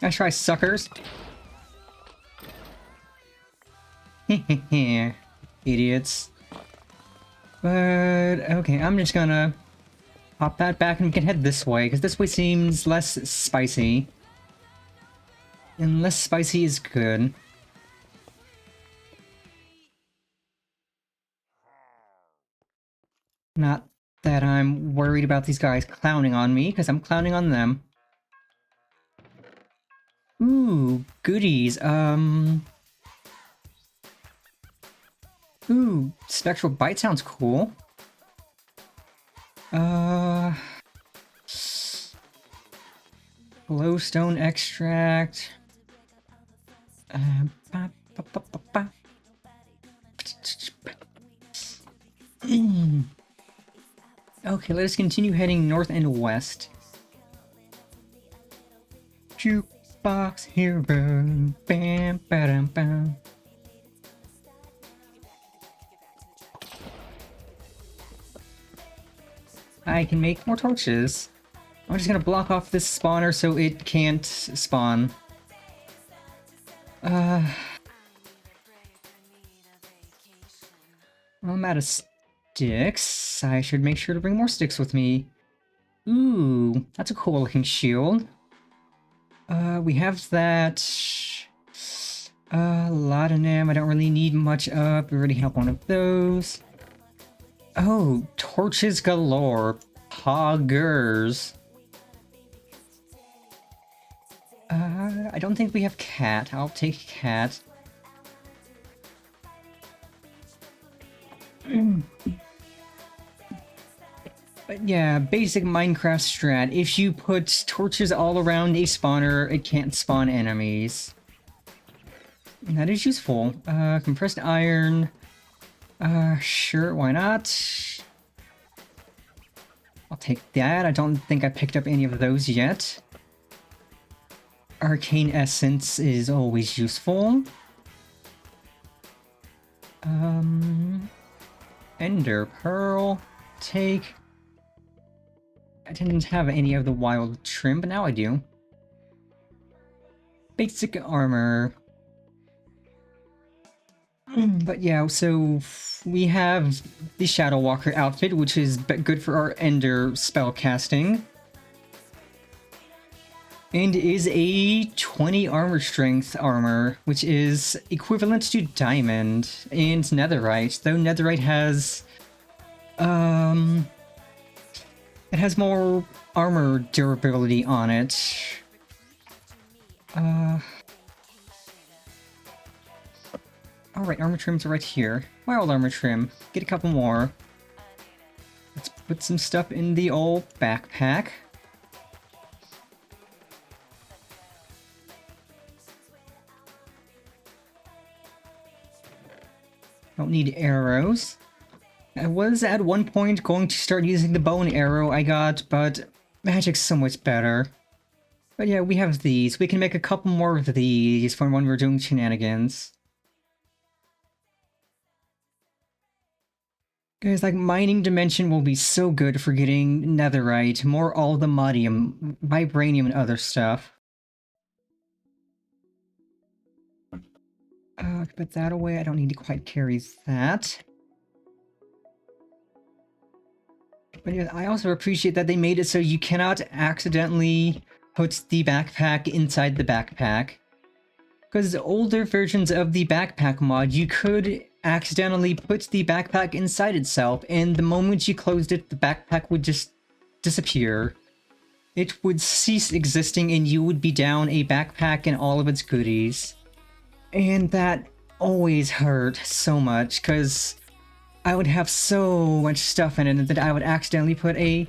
Nice try, suckers. Idiots. But, okay, I'm just gonna pop that back and we can head this way, because this way seems less spicy. And less spicy is good. Not that I'm worried about these guys clowning on me, because I'm clowning on them. Ooh, goodies, Ooh, Spectral Bite sounds cool. Glowstone extract. Okay, let us continue heading north and west. Fox Hero. Bam, bam, bam. I can make more torches. I'm just gonna block off this spawner so it can't spawn. I'm out of sticks. I should make sure to bring more sticks with me. Ooh, that's a cool looking shield. We have that. Laudanum, I don't really need much up. We already have one of those. Oh, torches galore. Poggers. I don't think we have cat. I'll take cat. But yeah, basic Minecraft strat. If you put torches all around a spawner, it can't spawn enemies. And that is useful. Compressed iron. Sure, why not? I'll take that. I don't think I picked up any of those yet. Arcane Essence is always useful. Ender Pearl. Take. I didn't have any of the wild trim, but now I do. Basic armor. But yeah, so we have the Shadow Walker outfit, which is good for our Ender spell casting. And is a 20 armor strength armor, which is equivalent to Diamond and Netherite, though Netherite has... it has more armor durability on it. Alright, armor trims are right here. Wild armor trim. Get a couple more. Let's put some stuff in the old backpack. Don't need arrows. I was at one point going to start using the bow and arrow I got, but magic's so much better. But yeah, we have these. We can make a couple more of these for when we're doing shenanigans. Guys, like, Mining Dimension will be so good for getting netherite, more all the modium, vibranium, and other stuff. Put that away. I don't need to quite carry that. But yeah, I also appreciate that they made it so you cannot accidentally put the backpack inside the backpack. Because older versions of the backpack mod, you could accidentally put the backpack inside itself, and the moment you closed it, the backpack would just disappear. It would cease existing and you would be down a backpack and all of its goodies. And that always hurt so much, because I would have so much stuff in it that I would accidentally put the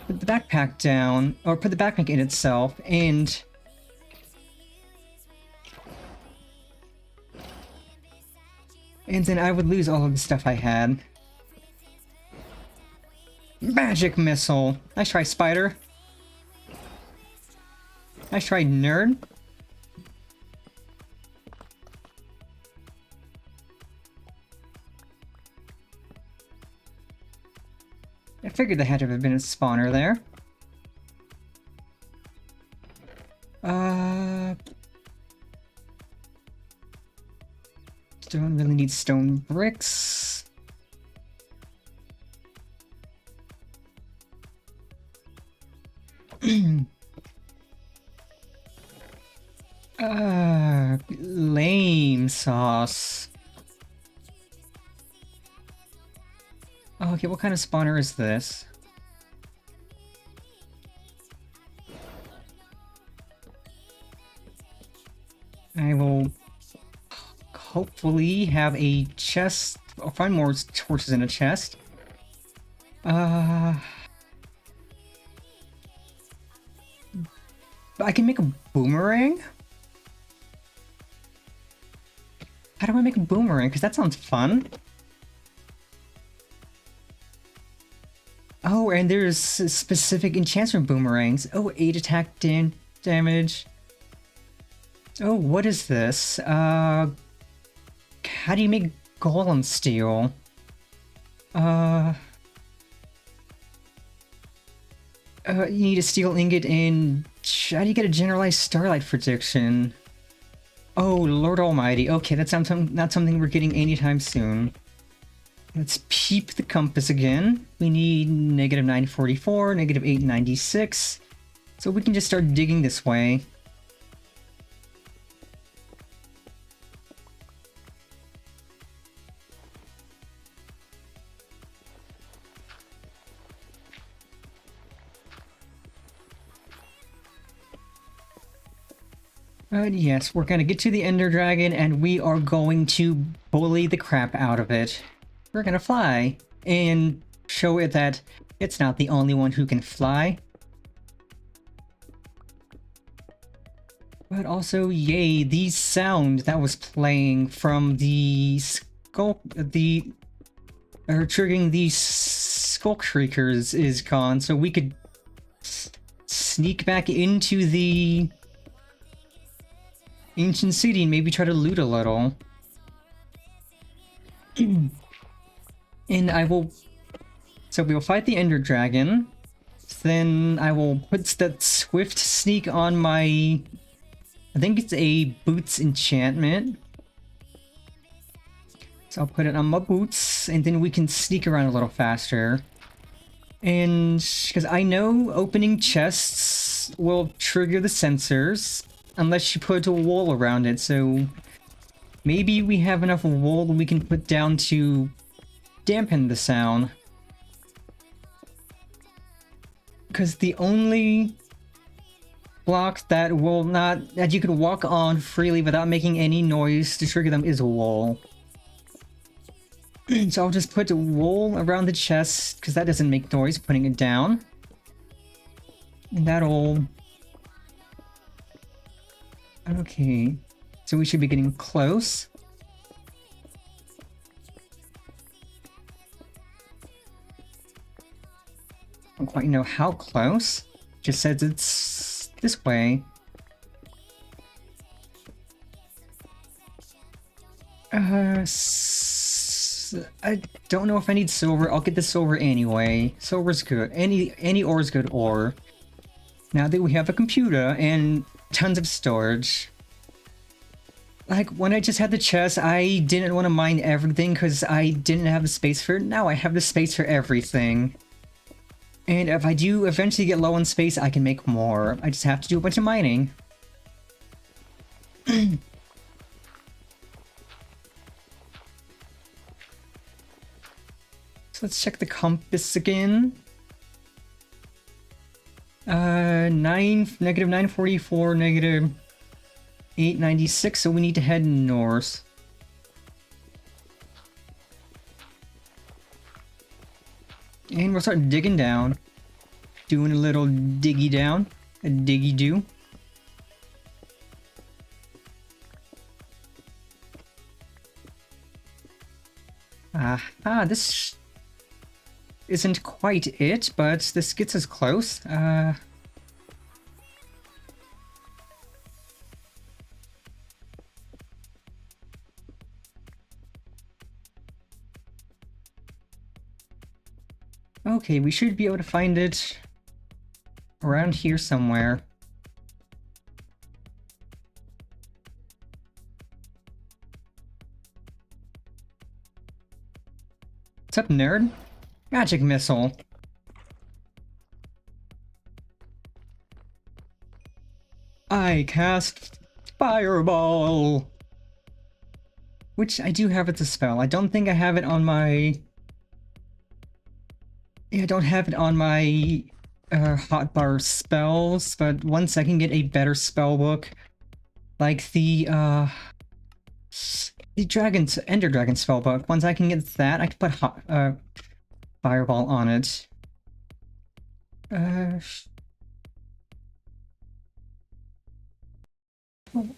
backpack down, or put the backpack in itself, and then I would lose all of the stuff I had. Magic missile! Nice try, spider. Nice try, nerd. I figured there had to have been a spawner there. Don't really need stone bricks. Lame sauce. Oh, okay, what kind of spawner is this? I will hopefully have a chest, or find more torches in a chest. I can make a boomerang? How do I make a boomerang? Because that sounds fun. Oh, and there's specific enchantment boomerangs. Oh, 8 attack damage. Oh, what is this? How do you make golem steel? Uh, you need a steel ingot and how do you get a generalized starlight prediction? Oh, Lord Almighty. Okay, that's not something we're getting anytime soon. Let's peep the compass again. We need negative 944, negative 896. So we can just start digging this way. Yes, we're gonna get to the Ender Dragon and we are going to bully the crap out of it. We're gonna fly and show it that it's not the only one who can fly. But also, yay, the sound that was playing from the triggering these Skulk Shriekers is gone, so we could sneak back into the ancient city and maybe try to loot a little. And I will... So we'll fight the Ender Dragon. Then I will put that Swift Sneak on my... I think it's a Boots enchantment. So I'll put it on my boots, and then we can sneak around a little faster. And... because I know opening chests will trigger the sensors, unless you put a wall around it, so... maybe we have enough wool that we can put down to dampen the sound. Because the only block that will not... that you can walk on freely without making any noise to trigger them is wool. So I'll just put wool around the chest, because that doesn't make noise putting it down. And that'll... okay. So we should be getting close. I don't quite know how close. Just says it's this way. I don't know if I need silver. I'll get the silver anyway. Silver's good. Any ore is good ore. Now that we have a computer and tons of storage. Like, when I just had the chest, I didn't want to mine everything because I didn't have the space for it. Now I have the space for everything. And if I do eventually get low on space, I can make more. I just have to do a bunch of mining. So let's check the compass again. Negative 944, negative 896, so we need to head north. And we'll start digging down. Doing a little diggy down. A diggy do. Aha, this isn't quite it, but this gets us close. Okay, we should be able to find it around here somewhere. What's up, nerd? Magic missile. I cast Fireball! Which I do have as a spell. I don't think I have it on my... yeah, I don't have it on my hotbar spells, but once I can get a better spell book, like the Ender Dragon spellbook, once I can get that, I can put Fireball on it.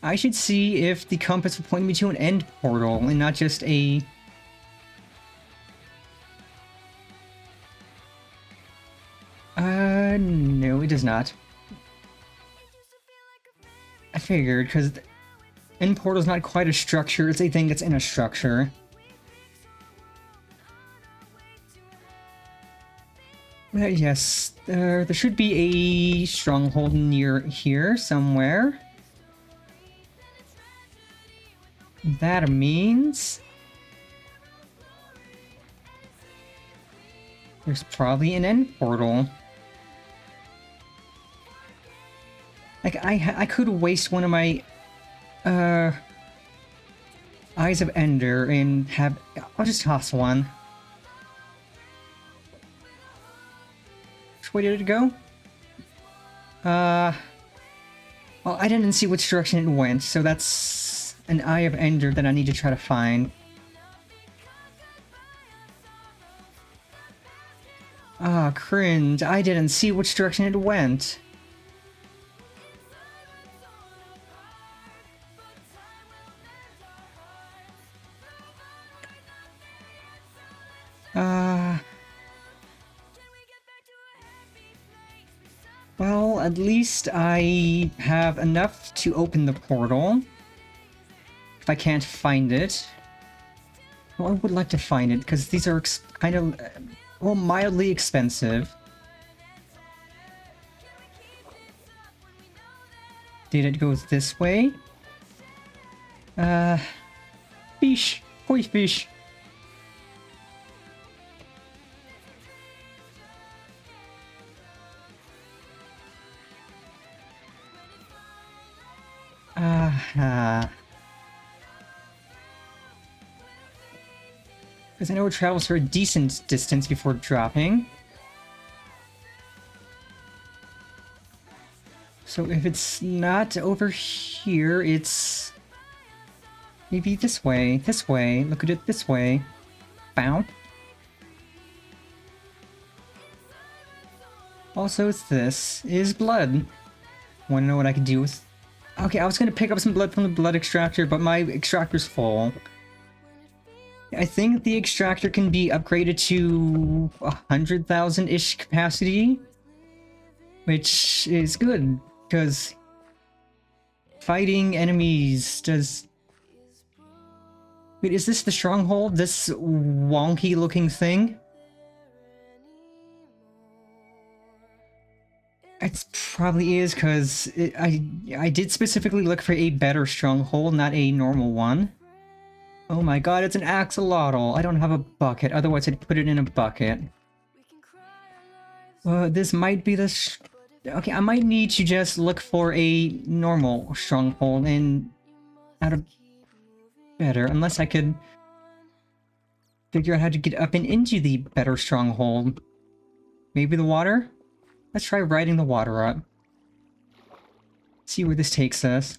I should see if the compass will point me to an end portal and not just a... no, it does not. I figured, because End portal's not quite a structure, it's a thing that's in a structure. Yes, there should be a stronghold near here somewhere. That means there's probably an end portal. Like, I could waste one of my Eyes of Ender and have... I'll just toss one. Which way did it go? Well, I didn't see which direction it went, so that's an Eye of Ender that I need to try to find. Ah, cringe. I didn't see which direction it went. Well, at least I have enough to open the portal. If I can't find it. Well, I would like to find it, because these are kind of, well, mildly expensive. Did it go this way? Fish! Koi fish! Because I know it travels for a decent distance before dropping. So if it's not over here, it's... maybe this way. This way. Look at it this way. Bow. Also, it's this. Is blood. Wanna know what I could do with... Okay, I was gonna pick up some blood from the blood extractor, but my extractor's full. I think the extractor can be upgraded to 100,000-ish capacity, which is good, because fighting enemies does... Wait, is this the stronghold? This wonky-looking thing? It probably is, because I did specifically look for a better stronghold, not a normal one. Oh my god, it's an axolotl! I don't have a bucket, otherwise I'd put it in a bucket. This might be the... Okay, I might need to just look for a normal stronghold and... out of... better, unless I could... figure out how to get up and into the better stronghold. Maybe the water? Let's try riding the water up. See where this takes us.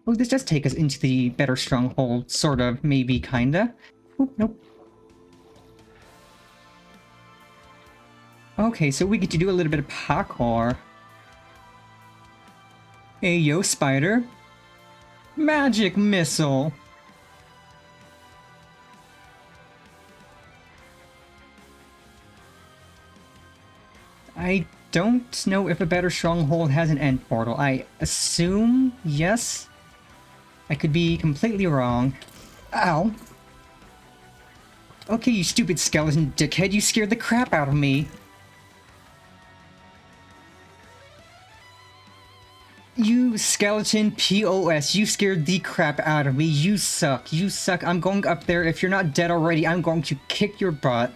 Oh, this does take us into the better stronghold, sort of, maybe, kinda. Oop, nope. Okay, so we get to do a little bit of parkour. Hey, yo, spider. Magic missile! I don't know if a better stronghold has an end portal. I assume yes. I could be completely wrong. Ow. Okay, you stupid skeleton dickhead, you scared the crap out of me. You skeleton POS, you scared the crap out of me. You suck. You suck. I'm going up there. If you're not dead already, I'm going to kick your butt.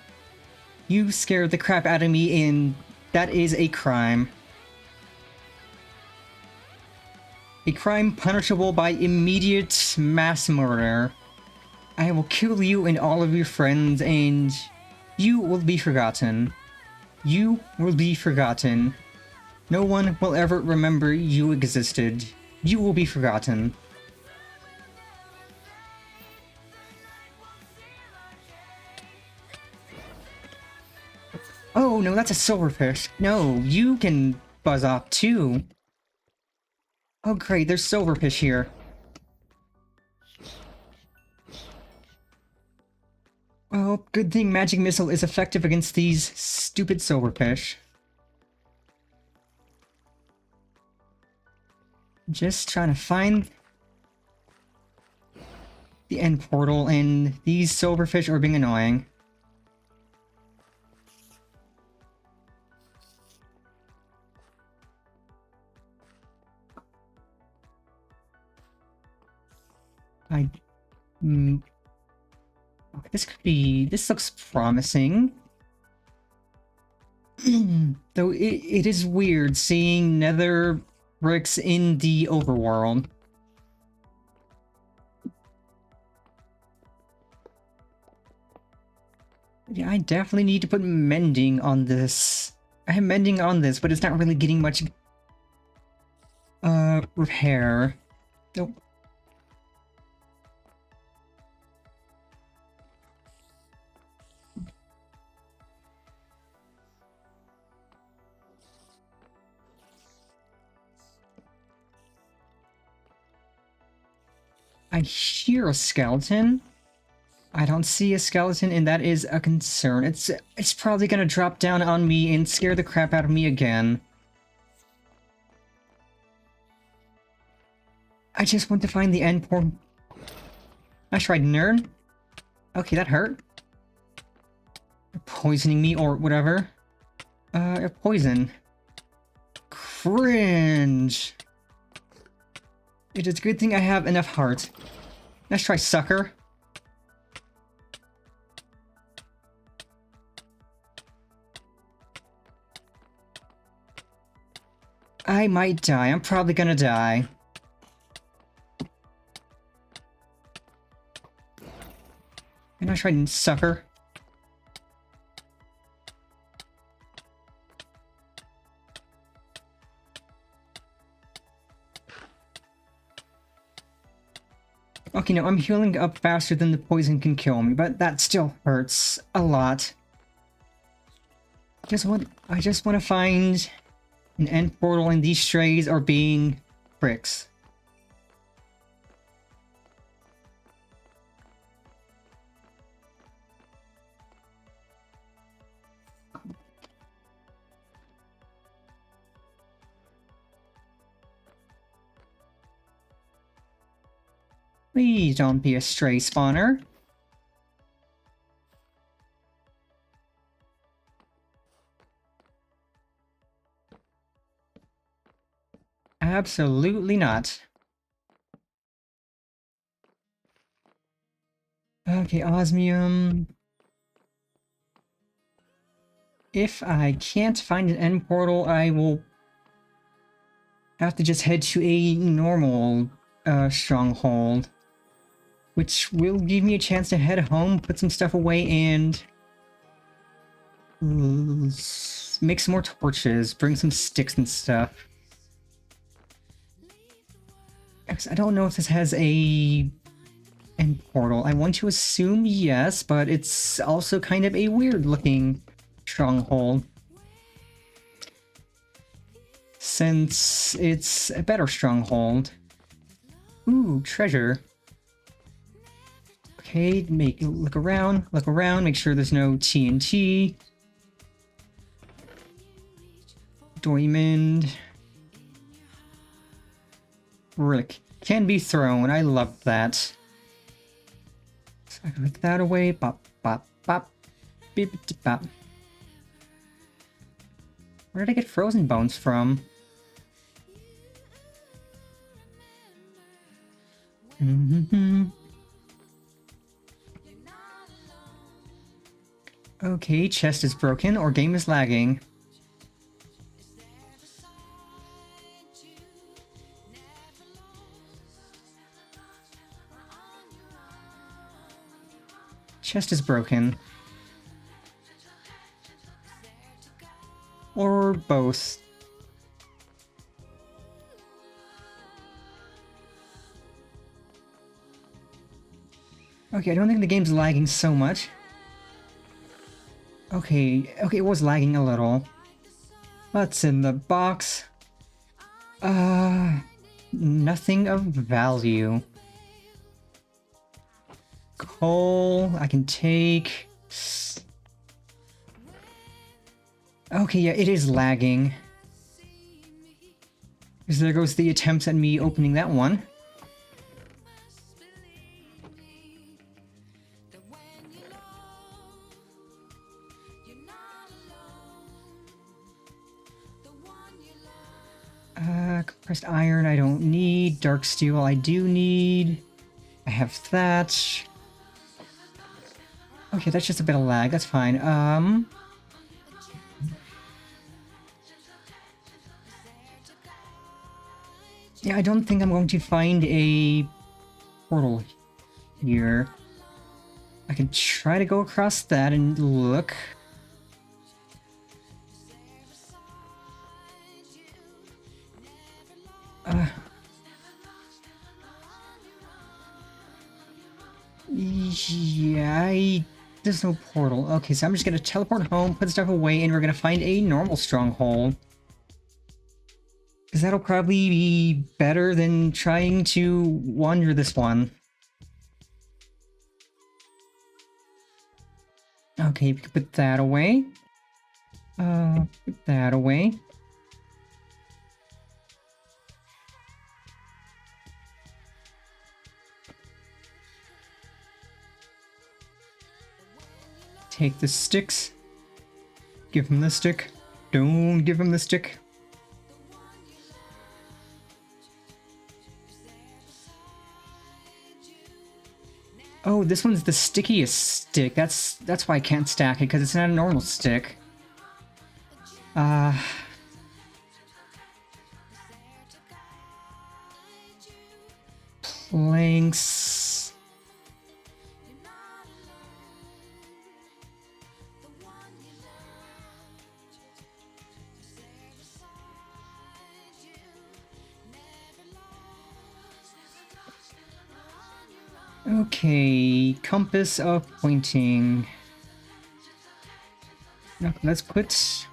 You scared the crap out of me, and that is a crime. A crime punishable by immediate mass murder. I will kill you and all of your friends, and you will be forgotten. You will be forgotten. No one will ever remember you existed. You will be forgotten. Oh no, that's a silverfish. No, you can buzz off too. Oh great, there's silverfish here. Well, good thing Magic Missile is effective against these stupid silverfish. Just trying to find the end portal, and these silverfish are being annoying. Okay, this looks promising. Though it is weird seeing nether bricks in the overworld. Yeah, I definitely need to put mending on this. I have mending on this, but it's not really getting much repair. Nope. I hear a skeleton. I don't see a skeleton, and that is a concern. It's probably gonna drop down on me and scare the crap out of me again. I just want to find the end portal. I tried, nerd. Okay, that hurt. Poisoning me or whatever. Poison. Cringe. It is a good thing I have enough heart. Let's try sucker. I might die. I'm probably gonna die. And I tried sucker. Okay, no, I'm healing up faster than the poison can kill me, but that still hurts a lot. I just want to find an end portal, and these strays are being pricks. Please don't be a stray spawner. Absolutely not. Okay, osmium. If I can't find an end portal, I will have to just head to a normal stronghold, which will give me a chance to head home, put some stuff away, and make some more torches, bring some sticks and stuff. I don't know if this has a end portal. I want to assume yes, but it's also kind of a weird looking stronghold, since it's a better stronghold. Ooh, treasure. Okay, look around, make sure there's no TNT. Diamond. Brick. Can be thrown, I love that. So I can click that away, bop, bop, bop, beep, bop. Where did I get frozen bones from? Okay, chest is broken or game is lagging. Chest is broken. Or both. Okay, I don't think the game's lagging so much. Okay, it was lagging a little. What's in the box? Nothing of value. Coal, I can take. Okay, yeah, it is lagging. Because there goes the attempts at me opening that one. Compressed iron I don't need. Dark steel I do need. I have that. Okay, that's just a bit of lag. That's fine. Yeah, I don't think I'm going to find a portal here. I can try to go across that and look. Yeah, there's no portal. Okay, so I'm just gonna teleport home, put stuff away, and we're gonna find a normal stronghold. Because that'll probably be better than trying to wander this one. Okay, we can put that away. Put that away. Take the sticks. Give him the stick. Don't give him the stick. Oh, this one's the stickiest stick. That's why I can't stack it, because it's not a normal stick. Planks. Okay, compass of pointing. Now, let's put...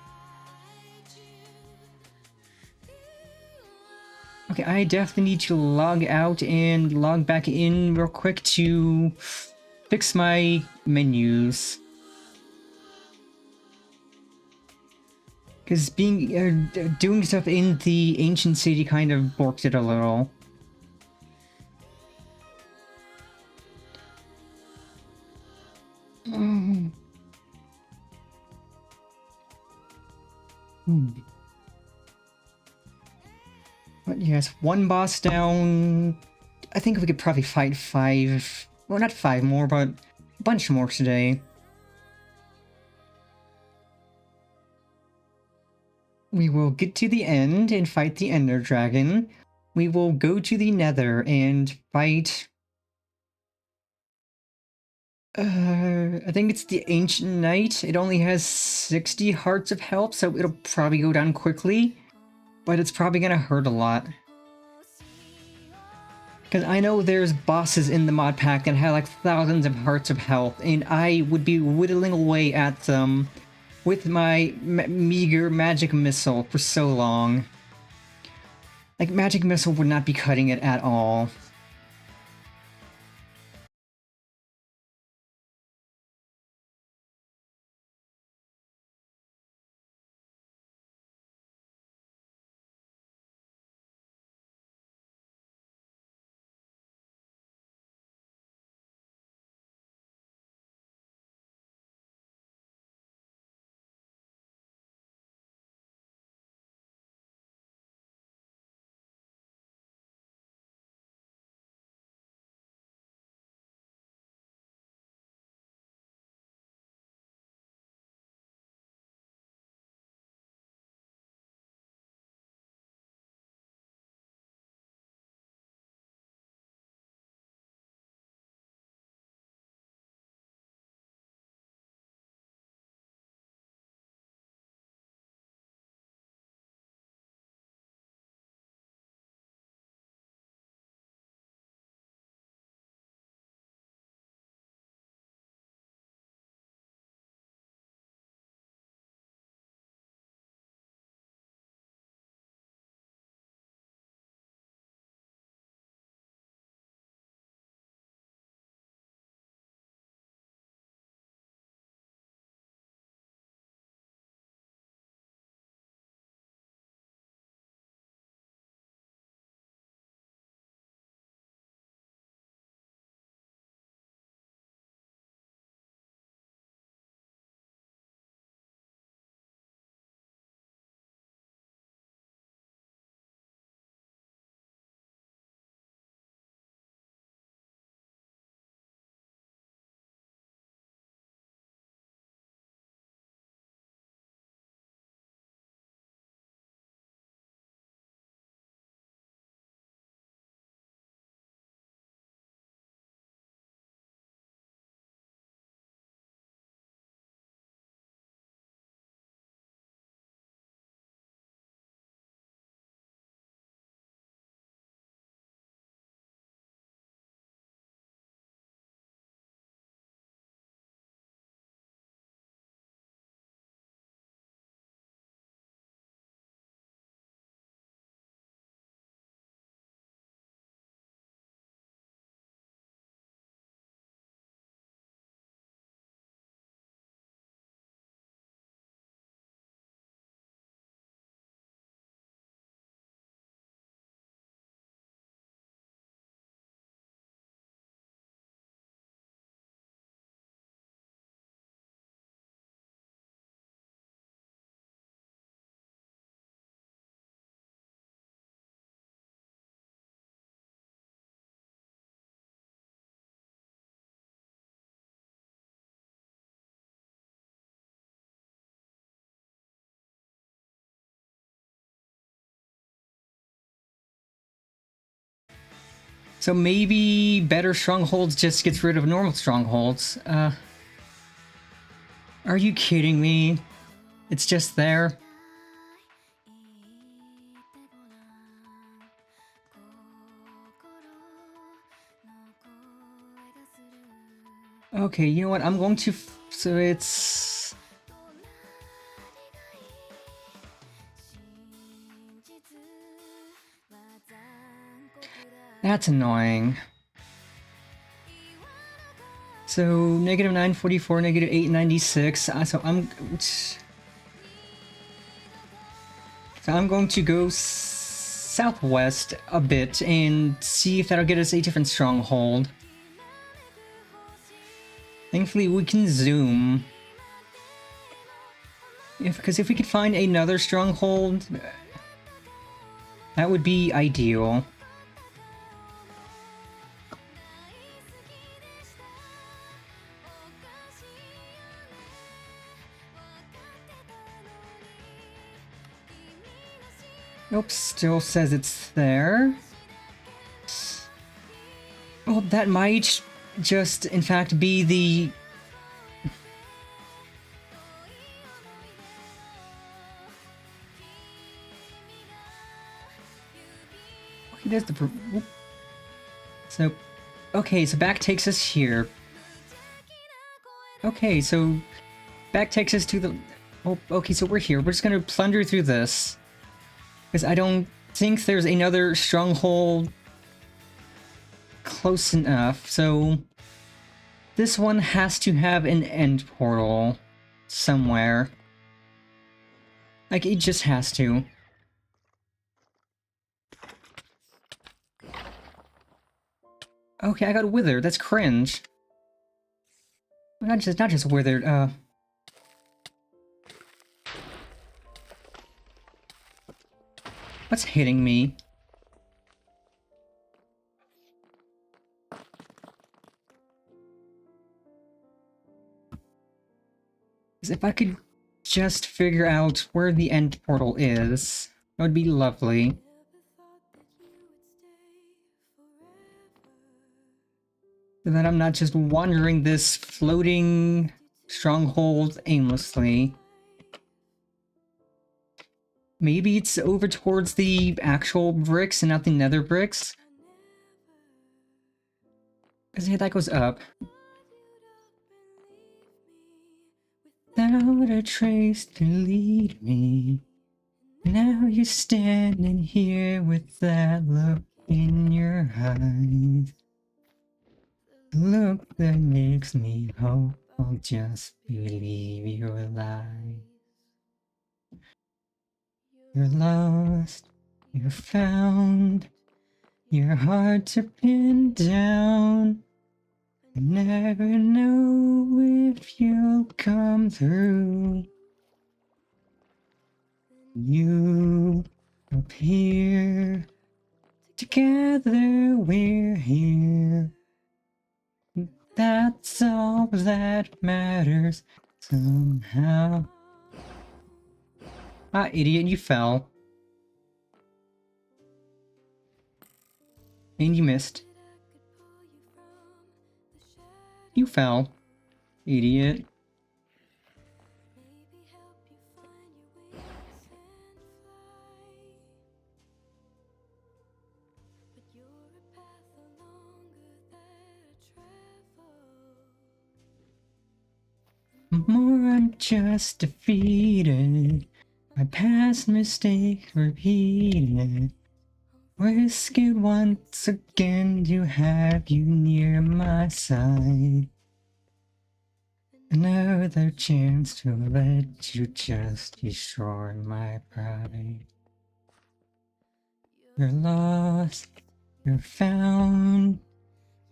Okay, I definitely need to log out and log back in real quick to fix my menus. Because doing stuff in the ancient city kind of borked it a little. But yes, one boss down. I think we could probably fight 5. Well, not 5 more, but a bunch more today. We will get to the end and fight the Ender Dragon. We will go to the Nether and fight... I think it's the Ancient Knight. It only has 60 hearts of health, so it'll probably go down quickly. But it's probably gonna hurt a lot. Because I know there's bosses in the mod pack that have like thousands of hearts of health, and I would be whittling away at them with my meager magic missile for so long. Like, magic missile would not be cutting it at all. So maybe better strongholds just gets rid of normal strongholds. Are you kidding me? It's just there. Okay, you know what? I'm going to... So it's... That's annoying. So, negative 944, negative 896. So I'm going to go southwest a bit and see if that'll get us a different stronghold. Thankfully, we can zoom. Because if we could find another stronghold, that would be ideal. Nope, still says it's there. Well, that might just, in fact, be the... Okay, there's the... So, okay, so back takes us here. Okay, so back takes us to the... Oh, okay, so we're here. We're just gonna plunder through this. Because I don't think there's another stronghold close enough, so this one has to have an end portal somewhere. Like, it just has to. Okay, I got withered. That's cringe. Not just withered, What's hitting me? If I could just figure out where the end portal is, that would be lovely. So that I'm not just wandering this floating stronghold aimlessly. Maybe it's over towards the actual bricks and not the nether bricks? Because yeah, that goes up. Without a trace to lead me. Now you're standing here with that look in your eyes. The look that makes me hope I'll just believe your lies. You're lost, you're found, you're hard to pin down. I never know if you'll come through. You appear, together we're here. That's all that matters somehow. Ah, idiot, you fell. And you missed. You fell. Idiot. More I'm just defeated. My past mistake repeated. Risk it once again to have you near my side. Another chance to let you just destroy my pride. You're lost, you're found,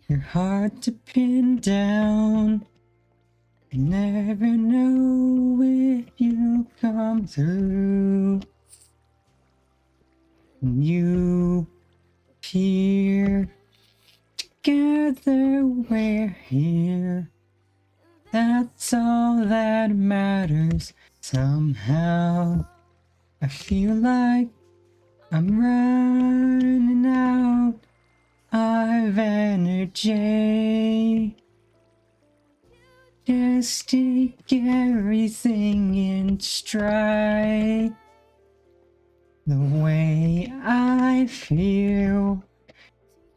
you're hard to pin down. I never know if you'll come through. You appear, together we're here. That's all that matters somehow. I feel like I'm running out I've energy. Just take everything in stride. The way I feel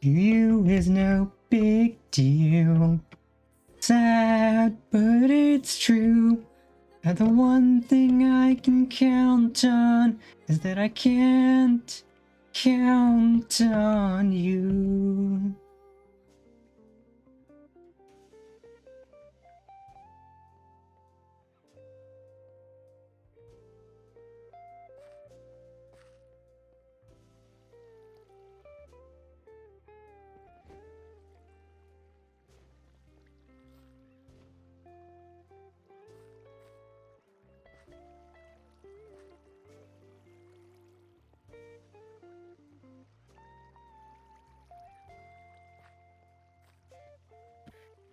to you is no big deal. Sad, but it's true. And the one thing I can count on is that I can't count on you.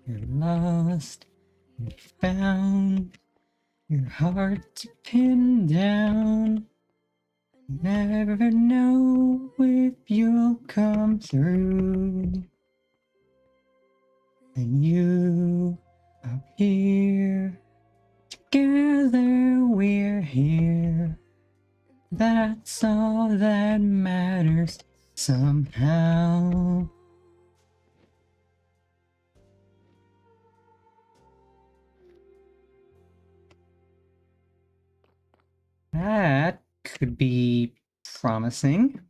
You're lost, you're found, your heart pinned down. Never know if you'll come through. And you up here, together we're here. That's all that matters somehow. That could be promising.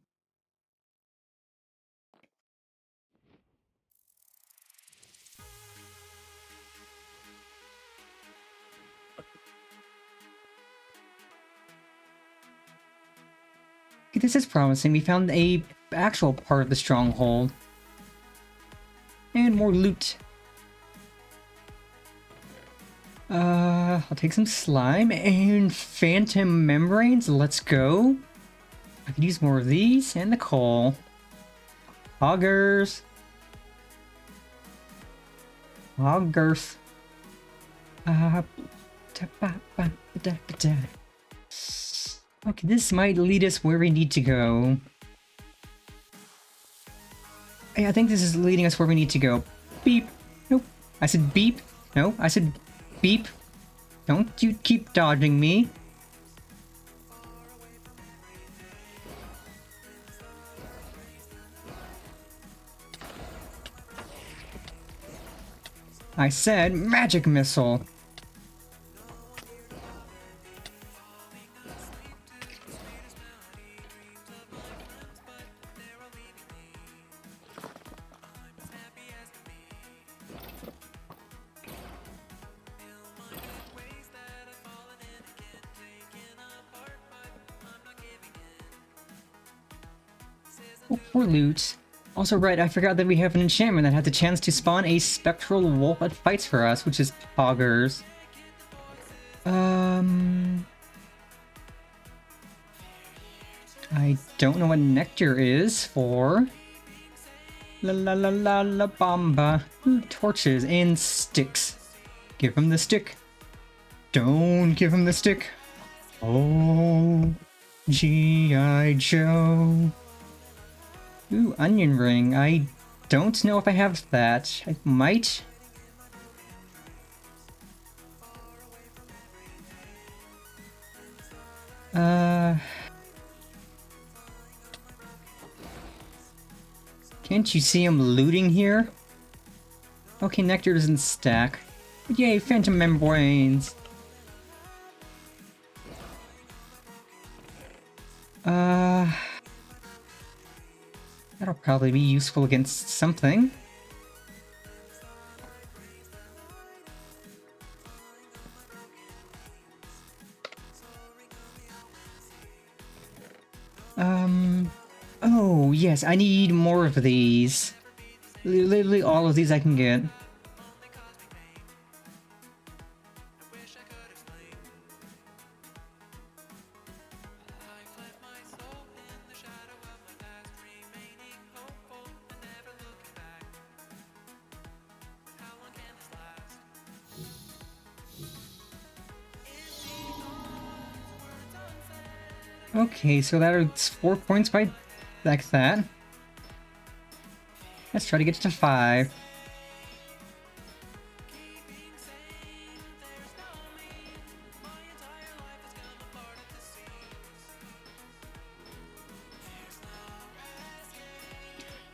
Okay, this is promising. We found a actual part of the stronghold. And more loot. I'll take some slime and phantom membranes. Let's go. I could use more of these and the coal. Hoggers. Hoggers. Okay, this might lead us where we need to go. Hey, I think this is leading us where we need to go. Beep. Nope. I said beep. No, I said beep. Don't you keep dodging me. I said magic missile. Or loot. Also, right, I forgot that we have an enchantment that has a chance to spawn a spectral wolf that fights for us, which is Poggers. I don't know what nectar is for. La la la la la bamba. Ooh, torches and sticks. Give him the stick. Don't give him the stick. Oh, G.I. Joe. Ooh, onion ring. I don't know if I have that. I might. Can't you see him looting here? Okay, nectar doesn't stack. But yay, phantom membranes. That'll probably be useful against something. Oh, yes, I need more of these. Literally all of these I can get. Okay, so that is 4 points by like that. Let's try to get to 5.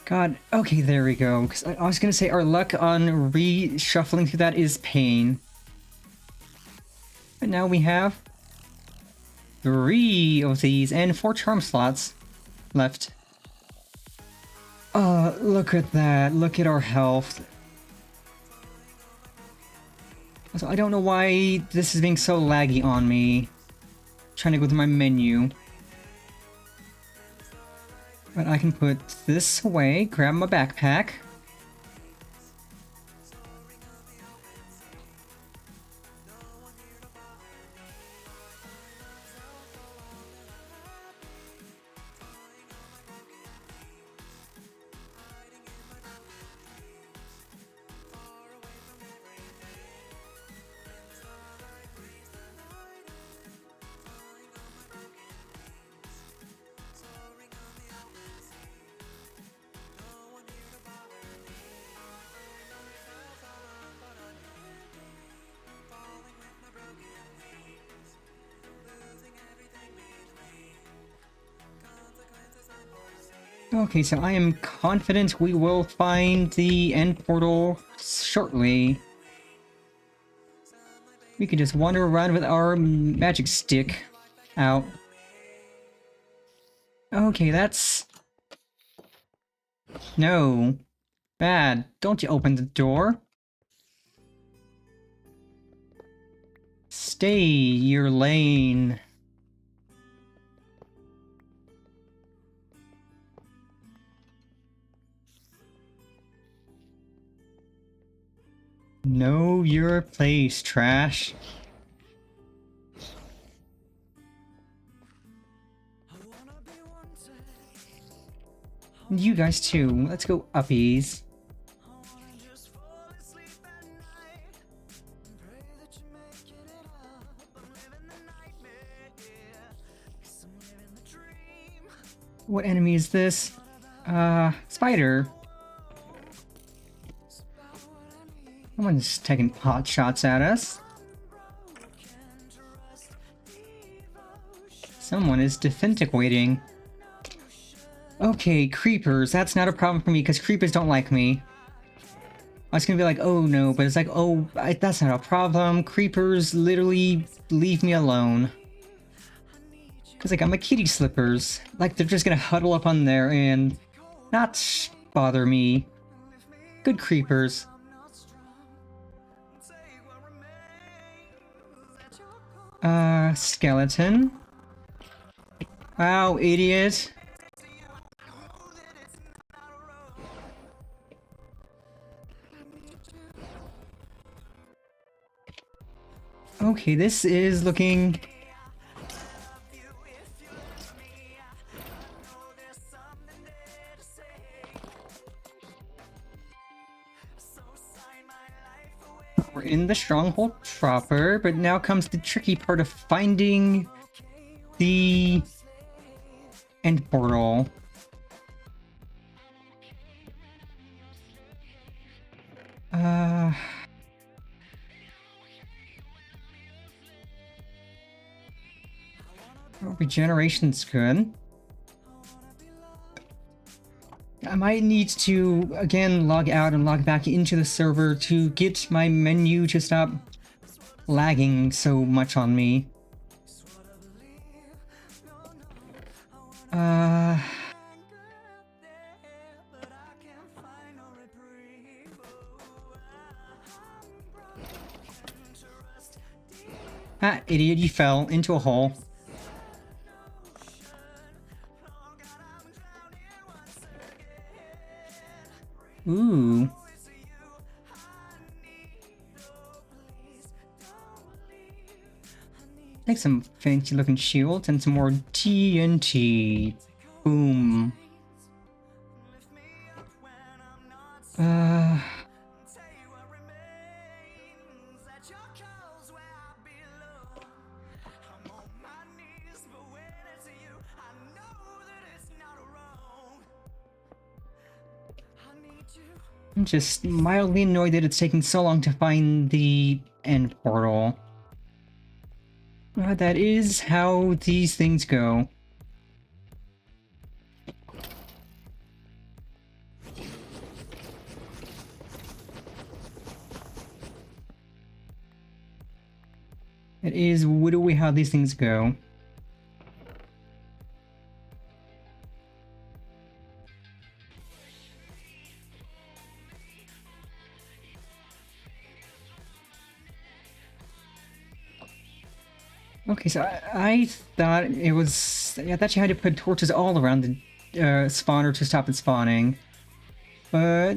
God, okay, there we go. Because I was gonna say our luck on reshuffling through that is pain. But now we have 3 of these and 4 charm slots left. Look at that. Look at our health. So I don't know why this is being so laggy on me. Trying to go through my menu. But I can put this away, grab my backpack. Okay, so I am confident we will find the end portal shortly. We can just wander around with our magic stick out. Okay, that's... No. Bad. Don't you open the door. Stay your lane. Know your place, trash. You guys too. Let's go uppies. What enemy is this? Spider. Someone's taking pot shots at us. Someone is defensivating. Okay, creepers. That's not a problem for me because creepers don't like me. I was gonna be like, oh no, but it's like, oh, that's not a problem. Creepers literally leave me alone. Because like, I'm a kitty slippers. Like, they're just gonna huddle up on there and not bother me. Good creepers. Skeleton. Wow, idiot. Okay, this is looking... We're in the stronghold proper, but now comes the tricky part of finding the end portal. Regeneration's good. I might need to, again, log out and log back into the server to get my menu to stop lagging so much on me. Ah, idiot, you fell into a hole. Ooh. Like some fancy looking shields and some more TNT. Boom. I'm just mildly annoyed that it's taking so long to find the end portal. That is how these things go. It is literally how these things go. Okay, so I thought it was... I thought you had to put torches all around the spawner to stop it spawning. But...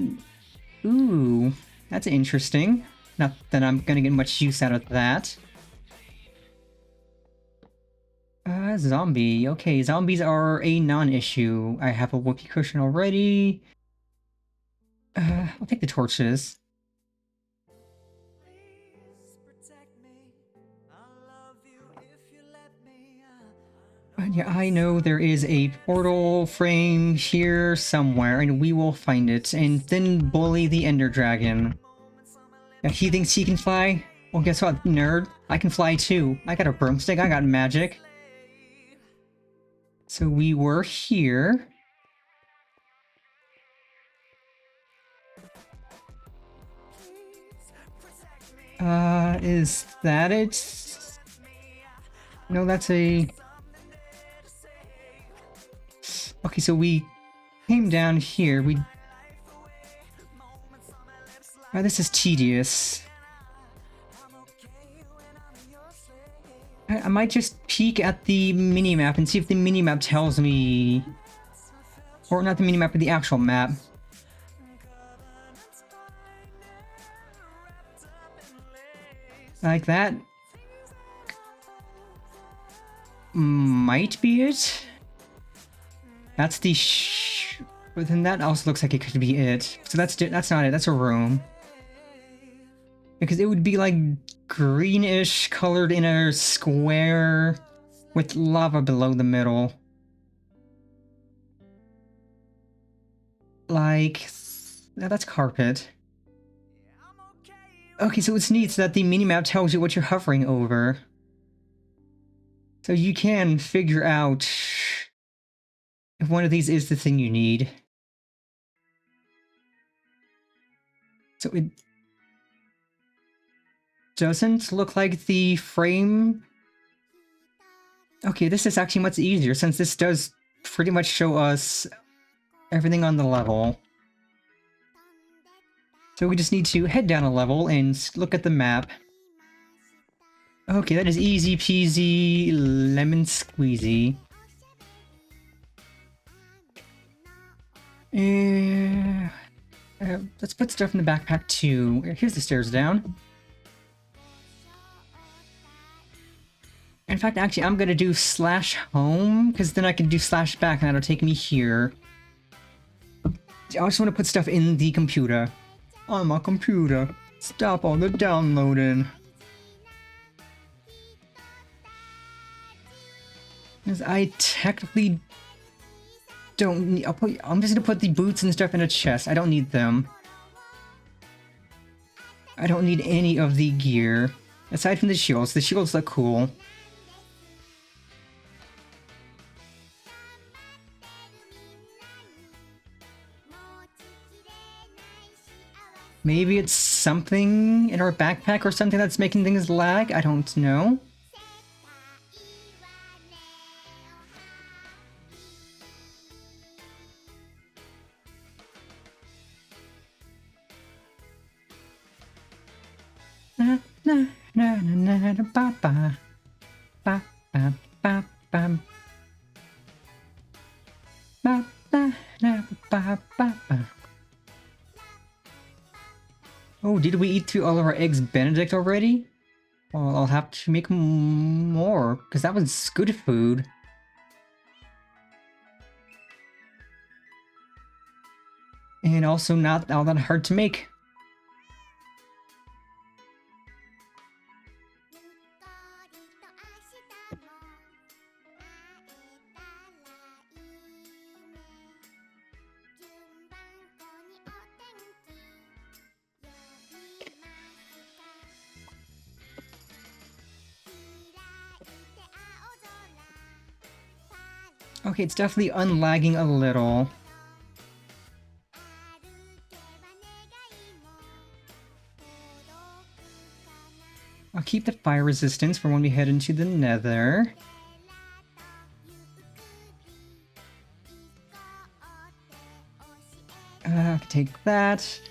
Ooh, that's interesting. Not that I'm gonna get much use out of that. Zombie. Okay, zombies are a non-issue. I have a whoopee cushion already. I'll take the torches. But yeah, I know there is a portal frame here somewhere, and we will find it, and then bully the Ender Dragon. Yeah, he thinks he can fly? Well, guess what, nerd? I can fly too. I got a broomstick, I got magic. So we were here. Is that it? No, that's a... Okay, so we came down here, this is tedious. I might just peek at the minimap and see if the minimap tells me... Or not the minimap, but the actual map. Like that. Might be it. That's the but then that also looks like it could be it. So that's not it, that's a room. Because it would be like greenish colored in a square with lava below the middle. Like, that's carpet. Okay, so it's neat that the minimap tells you what you're hovering over. So you can figure out if one of these is the thing you need. So it doesn't look like the frame... Okay, this is actually much easier since this does pretty much show us everything on the level. So we just need to head down a level and look at the map. Okay, that is easy peasy lemon squeezy. Let's put stuff in the backpack too. Here's the stairs down. In fact, actually, I'm gonna do /home, because then I can do /back and that'll take me here. I just want to put stuff in the computer. On my computer. Stop all the downloading. Because I technically don't need... I'm just gonna put the boots and stuff in a chest. I don't need them. I don't need any of the gear. Aside from the shields. The shields look cool. Maybe it's something in our backpack or something that's making things lag? I don't know. Na na na na na na ba ba ba ba ba ba ba ba na ba ba ba. Oh, did we eat through all of our eggs Benedict already? Well, I'll have to make more, because that was good food. And also not all that hard to make. Okay, it's definitely unlagging a little. I'll keep the fire resistance for when we head into the nether. I can take that.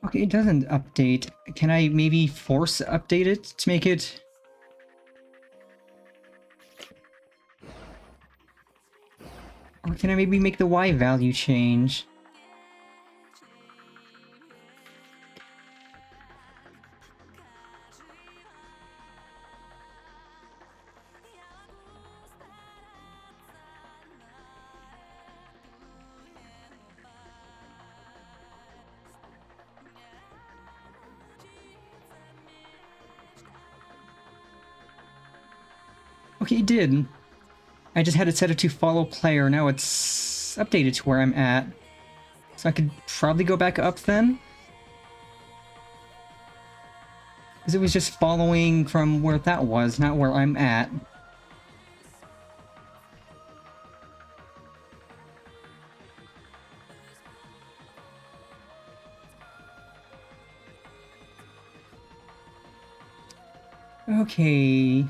Okay, it doesn't update. Can I maybe force update it to make it... Or can I maybe make the Y value change? Okay, it did. I just had it set it to follow player. Now it's updated to where I'm at. So I could probably go back up then? Because it was just following from where that was, not where I'm at. Okay.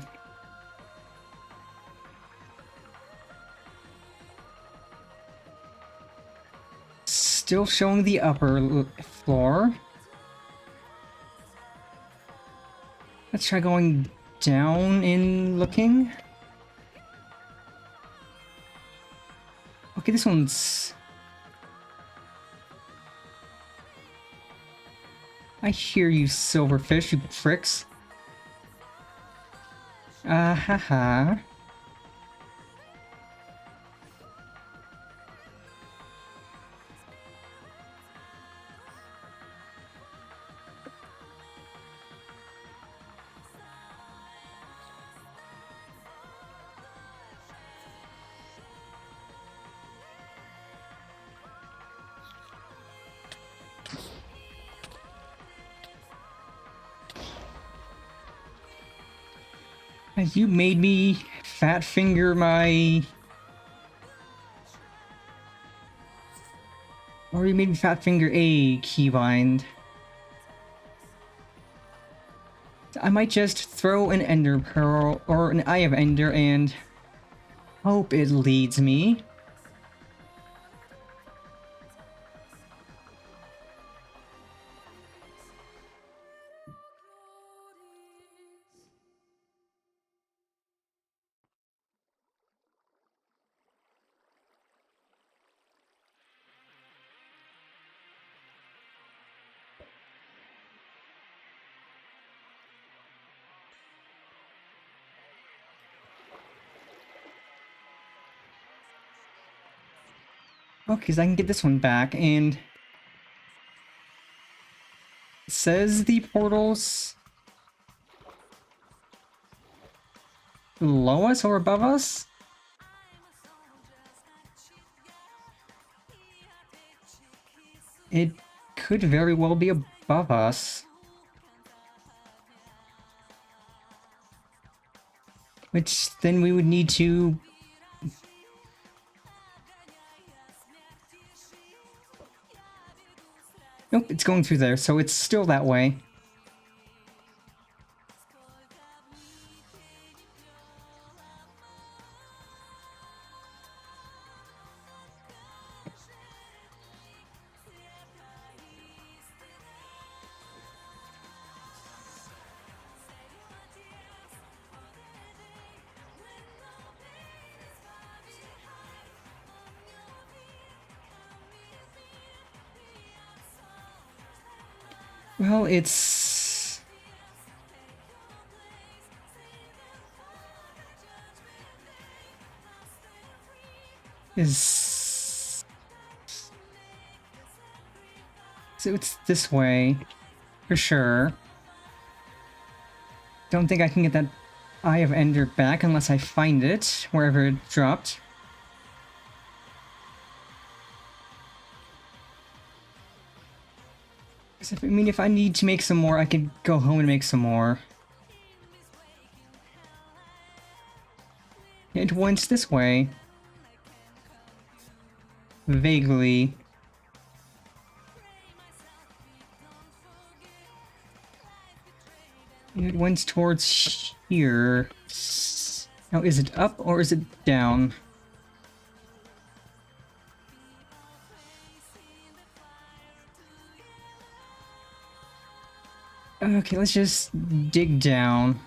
still showing the upper floor. Let's try going down and looking. Okay, this one's... I hear you, silverfish, you pricks. Haha. You made me fat finger my... Or you made me fat finger a keybind. I might just throw an ender pearl or an eye of ender and hope it leads me. Okay, so I can get this one back, and it says the portal's below us or above us? It could very well be above us. Which then we would need to... Nope, it's going through there, so it's still that way. Well, it's... So it's this way, for sure. Don't think I can get that Eye of Ender back unless I find it, wherever it dropped. I mean, if I need to make some more, I could go home and make some more. It went this way. Vaguely. It went towards here. Now, is it up or is it down? Okay, let's just dig down.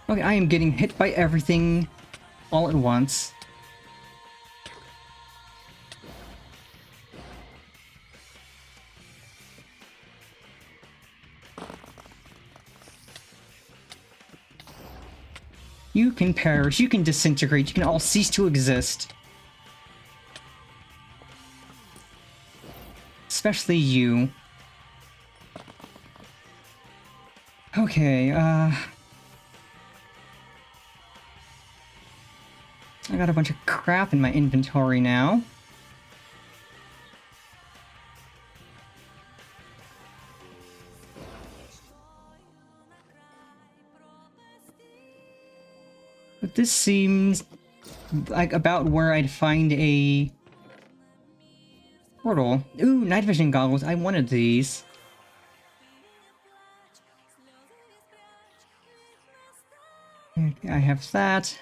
Okay, I am getting hit by everything all at once. You can perish, you can disintegrate, you can all cease to exist. Especially you. Okay, I got a bunch of crap in my inventory now. But this seems like about where I'd find a portal. Ooh, night vision goggles. I wanted these. Okay, I have that.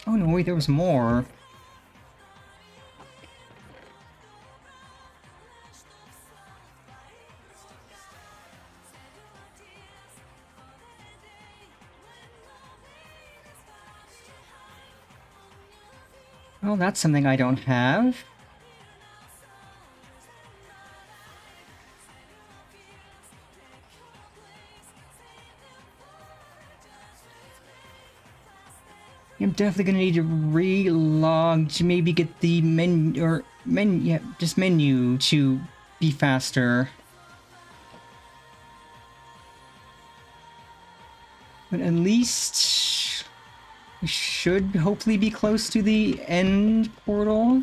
Oh no, wait, there was more. Well, that's something I don't have. I'm definitely gonna need to re-log to maybe get the menu or yeah, just menu to be faster. But at least we should hopefully be close to the end portal.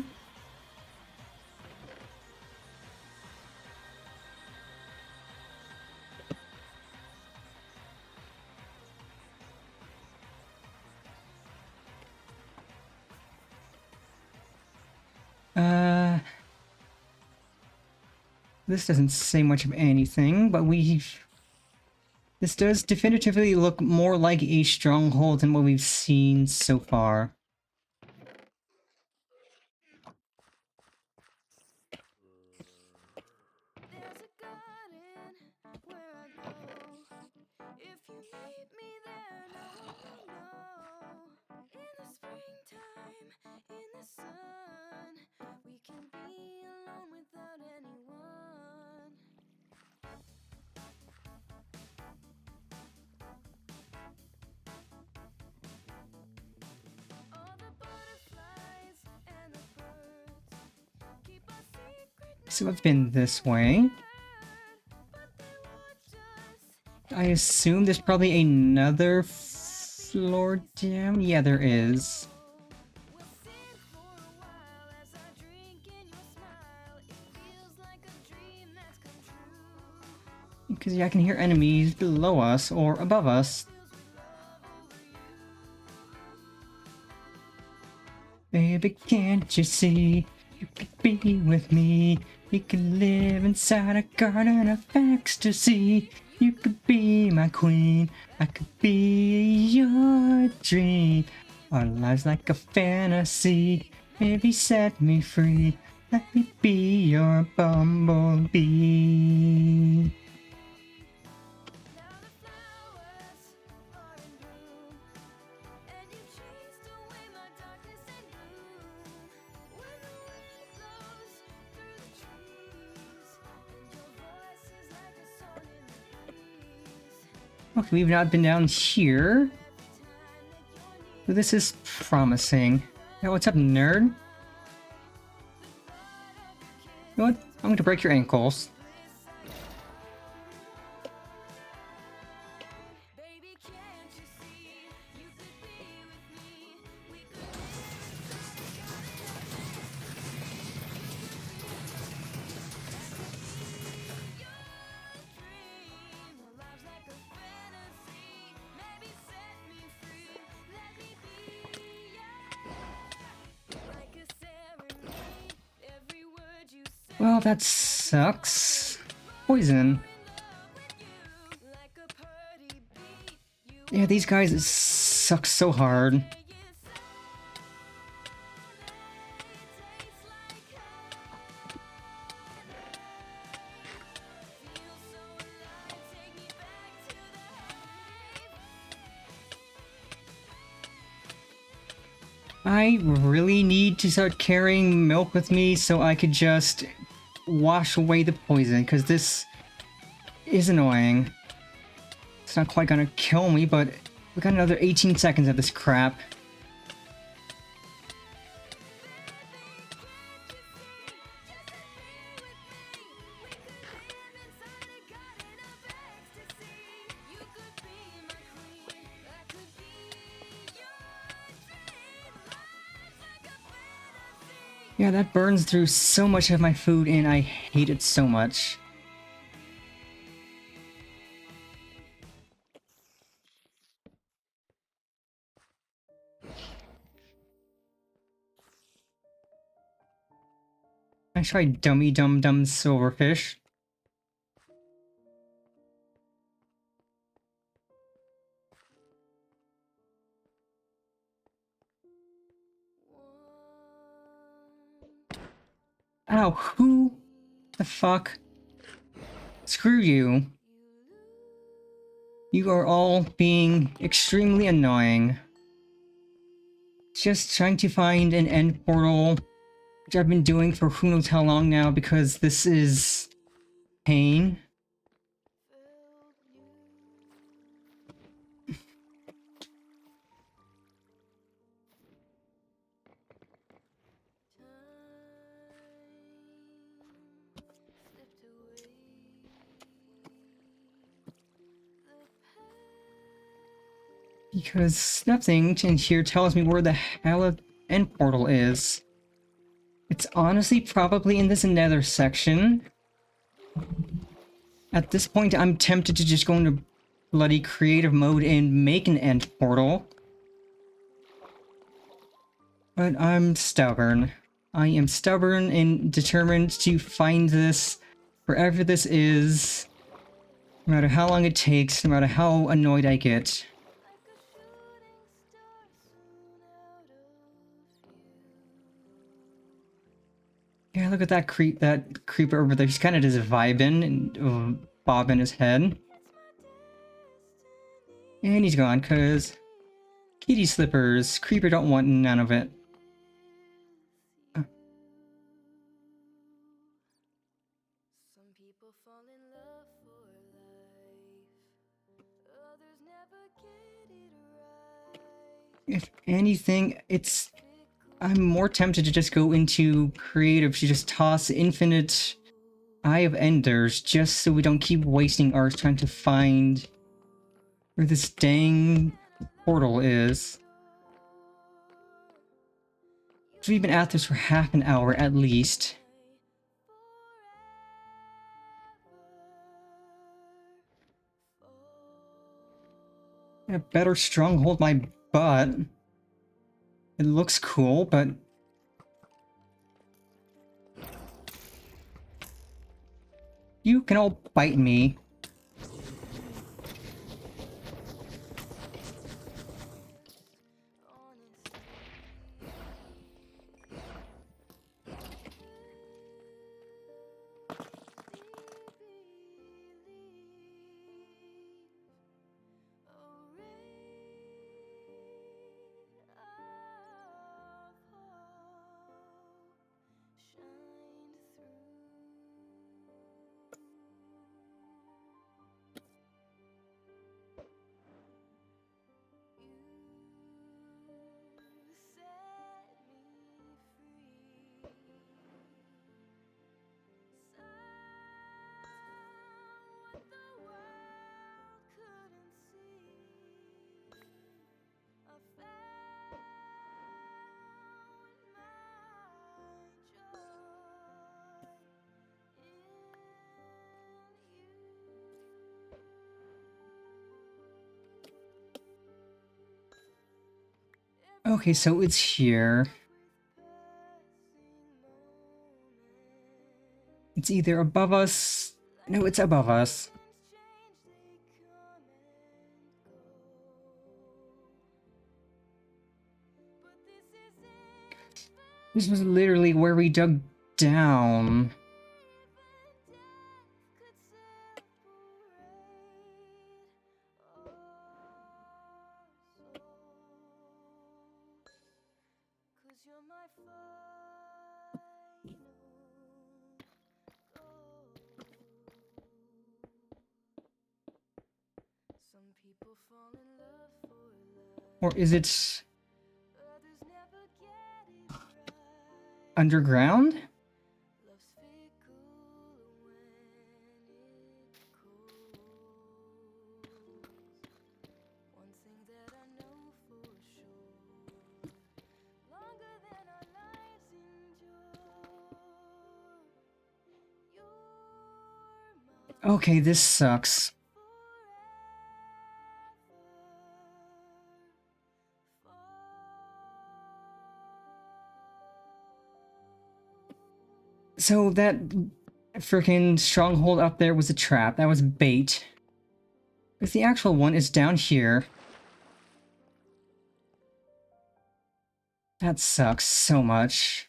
This doesn't say much of anything, but this does definitively look more like a stronghold than what we've seen so far. There's a garden where I go. If you meet me there, no one will know. In the springtime, in the sun, we can be alone without anyone. All the butterflies and the birds keep a secret. So I've been this way. I assume there's probably another floor down. Yeah, there is. We'll sit for a while as I drink in your smile. It feels like a dream that's come true. Because yeah, I can hear enemies below us or above us. Baby, can't you see? You could be with me. We could live inside a garden of ecstasy. You could be my queen. I could be your dream. Our lives like a fantasy. Baby, set me free. Let me be your bumblebee. Now the flowers are in bloom, and you chased away my darkness and gloom. When the wind blows through the trees, and your voice is like a song in the breeze. Okay, we've not been down here. So this is promising. Yo, what's up, nerd? You know what? I'm going to break your ankles. Baby, can't you see? You could be with me. We could dream. Our lives like a fantasy. Maybe set me free. Let me be like a serenade. Every word you say. Well, that sucks. Poison. Like a party beat. You Yeah, these guys suck so hard. I really need to start carrying milk with me so I could just wash away the poison, because this is annoying. It's not quite gonna kill me, but we got another 18 seconds of this crap. Yeah, that burns through so much of my food and I hate it so much. I tried Dummy Dum Dum Silverfish. Ow, who the fuck? Screw you. You are all being extremely annoying. Just trying to find an end portal, which I've been doing for who knows how long now because this is pain. Because nothing in here tells me where the hell an end portal is. It's honestly probably in this nether section. At this point, I'm tempted to just go into bloody creative mode and make an end portal. But I'm stubborn. I am stubborn and determined to find this wherever this is. No matter how long it takes, no matter how annoyed I get. Yeah, look at that creeper over there. He's kind of just vibing and bobbing his head. And he's gone, cause kitty slippers. Creeper don't want none of it. Some people fall in love for life, others never get it right. If anything, I'm more tempted to just go into creative, to just toss infinite Eye of Enders, just so we don't keep wasting ours trying to find where this dang portal is. We've been at this for half an hour at least. A better stronghold my butt. It looks cool, but... You can all bite me. Okay, so it's here. It's either above us... No, it's above us. This was literally where we dug down. Or is it underground? Okay, this sucks. So that freaking stronghold up there was a trap. That was bait. Because the actual one is down here. That sucks so much.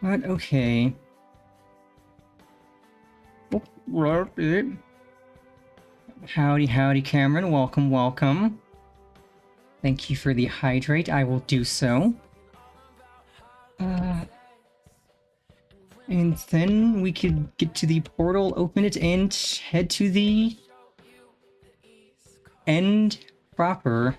But okay. Howdy, howdy, Cameron. Welcome, welcome. Thank you for the hydrate. I will do so. And then we could get to the portal, open it, and head to the end proper.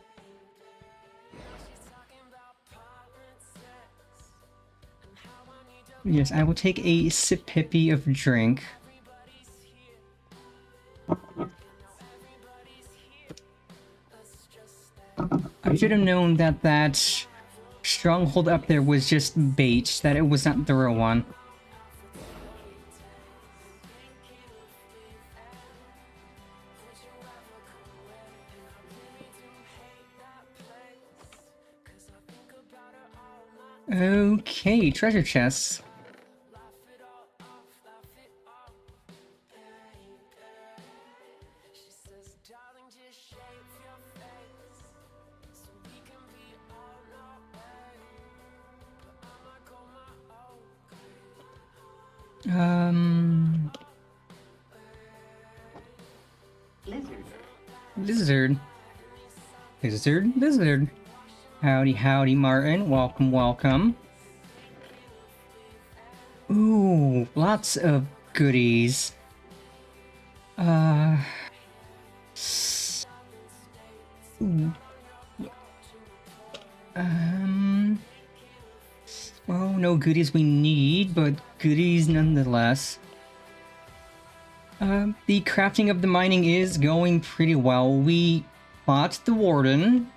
Yes, I will take a sip hippie of drink. I should have known that that stronghold up there was just bait, that it was not the real one. Okay, treasure chests. Lizard. Lizard. Howdy, howdy, Martin. Welcome, welcome. Ooh, lots of goodies. Ooh. Well, no goodies we need, but goodies nonetheless. The crafting of the mining is going pretty well. We fought the Warden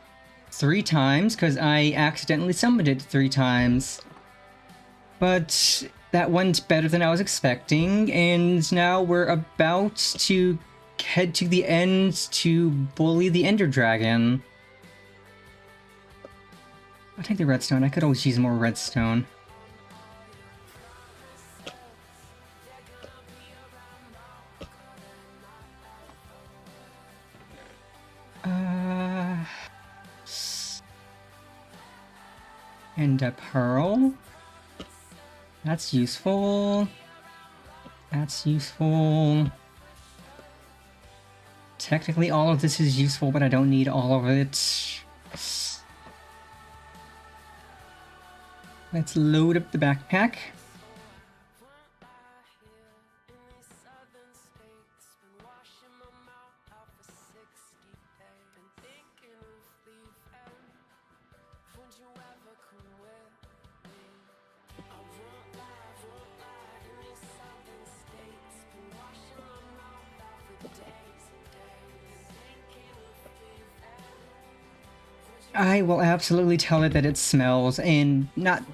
3 times, because I accidentally summoned it 3 times. But that went better than I was expecting, and now we're about to head to the end to bully the Ender Dragon. I'll take the redstone. I could always use more redstone. And a pearl. That's useful. That's useful. Technically, all of this is useful, but I don't need all of it. Let's load up the backpack. I will absolutely tell it that it smells, and not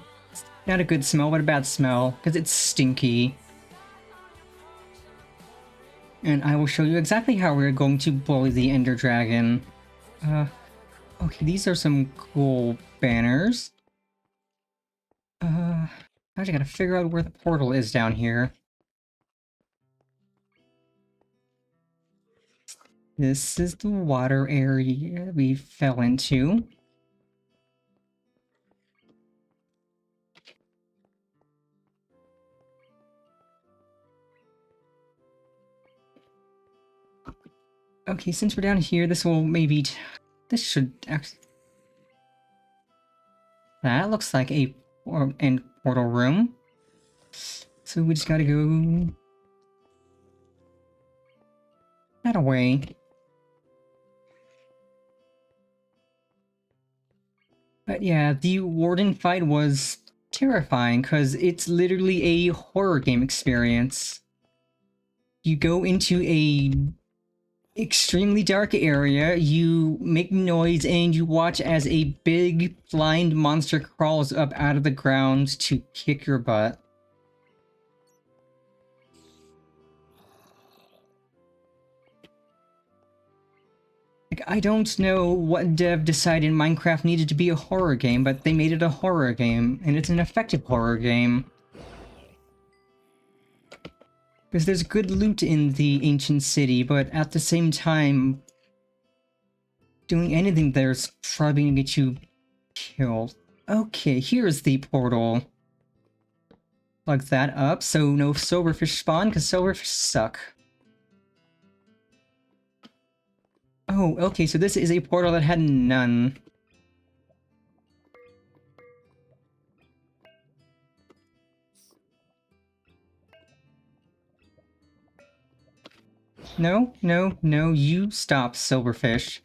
a good smell, but a bad smell, because it's stinky. And I will show you exactly how we're going to bully the Ender Dragon. Okay, these are some cool banners. I just gotta figure out where the portal is down here. This is the water area we fell into. Okay, since we're down here, this will maybe... This should actually... That looks like a end portal room. So we just gotta go... that away. But yeah, the Warden fight was terrifying, because it's literally a horror game experience. You go into a extremely dark area. You make noise and you watch as a big blind monster crawls up out of the ground to kick your butt. Like, I don't know what dev decided Minecraft needed to be a horror game, but they made it a horror game, and it's an effective horror game. Because there's good loot in the ancient city, but at the same time, doing anything there's probably gonna get you killed. Okay, here's the portal. Plug that up so no silverfish spawn, because silverfish suck. Oh, okay, so this is a portal that had none. No, no, no, you stop, silverfish.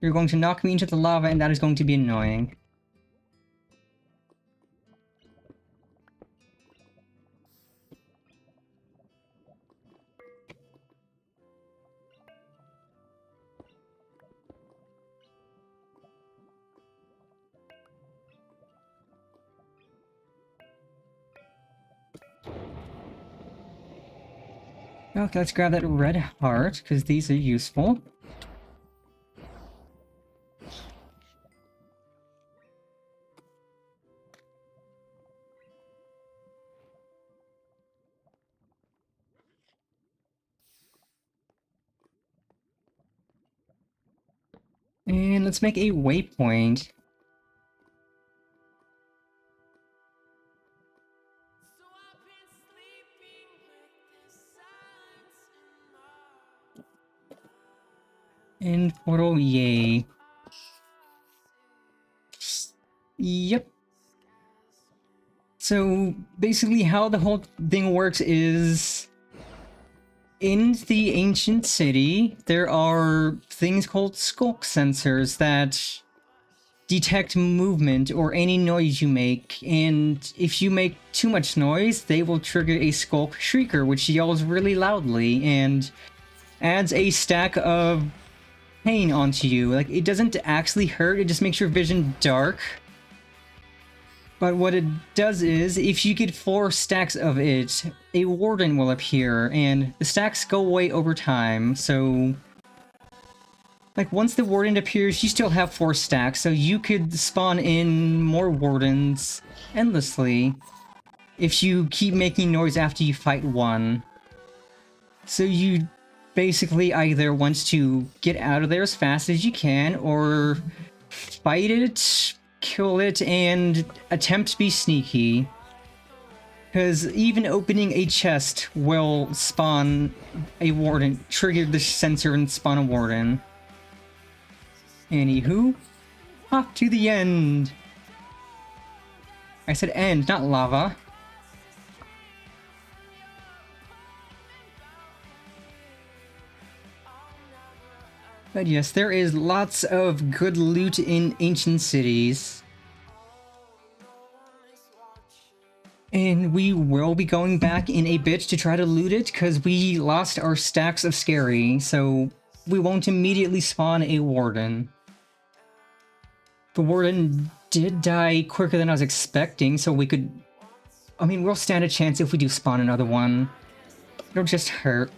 You're going to knock me into the lava and that is going to be annoying. Okay, let's grab that red heart, because these are useful. And let's make a waypoint. And portal, yay. Yep. So basically how the whole thing works is in the ancient city, there are things called skulk sensors that detect movement or any noise you make, and if you make too much noise, they will trigger a skulk shrieker, which yells really loudly and adds a stack of pain onto you. Like, it doesn't actually hurt, it just makes your vision dark. But what it does is, if you get 4 stacks of it, a warden will appear, and the stacks go away over time, so... Like, once the warden appears, you still have 4 stacks, so you could spawn in more wardens endlessly if you keep making noise after you fight one. So you basically either want to get out of there as fast as you can, or fight it, kill it, and attempt to be sneaky. Because even opening a chest will spawn a warden, trigger the sensor and spawn a warden. Anywho, off to the end. I said end, not lava. But yes, there is lots of good loot in ancient cities. And we will be going back in a bit to try to loot it, because we lost our stacks of scary, so we won't immediately spawn a warden. The warden did die quicker than I was expecting, so we could... I mean, we'll stand a chance if we do spawn another one. It'll just hurt.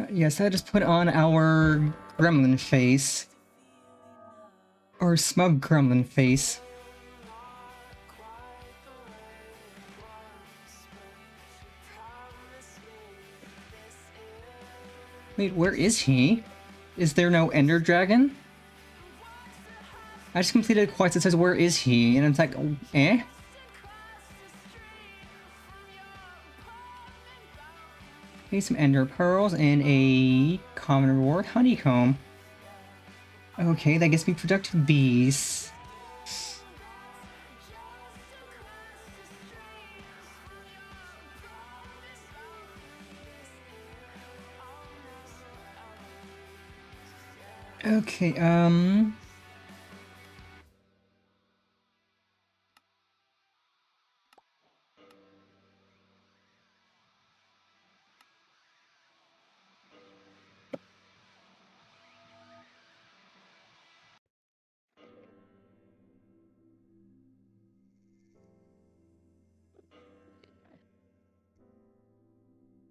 Yes, I just put on our gremlin face. Or smug gremlin face. Wait, where is he? Is there no Ender Dragon? I just completed a quest that says, where is he? And it's like, eh? Okay, some Ender Pearls and a common reward, Honeycomb. Okay, that gets me productive bees. Okay,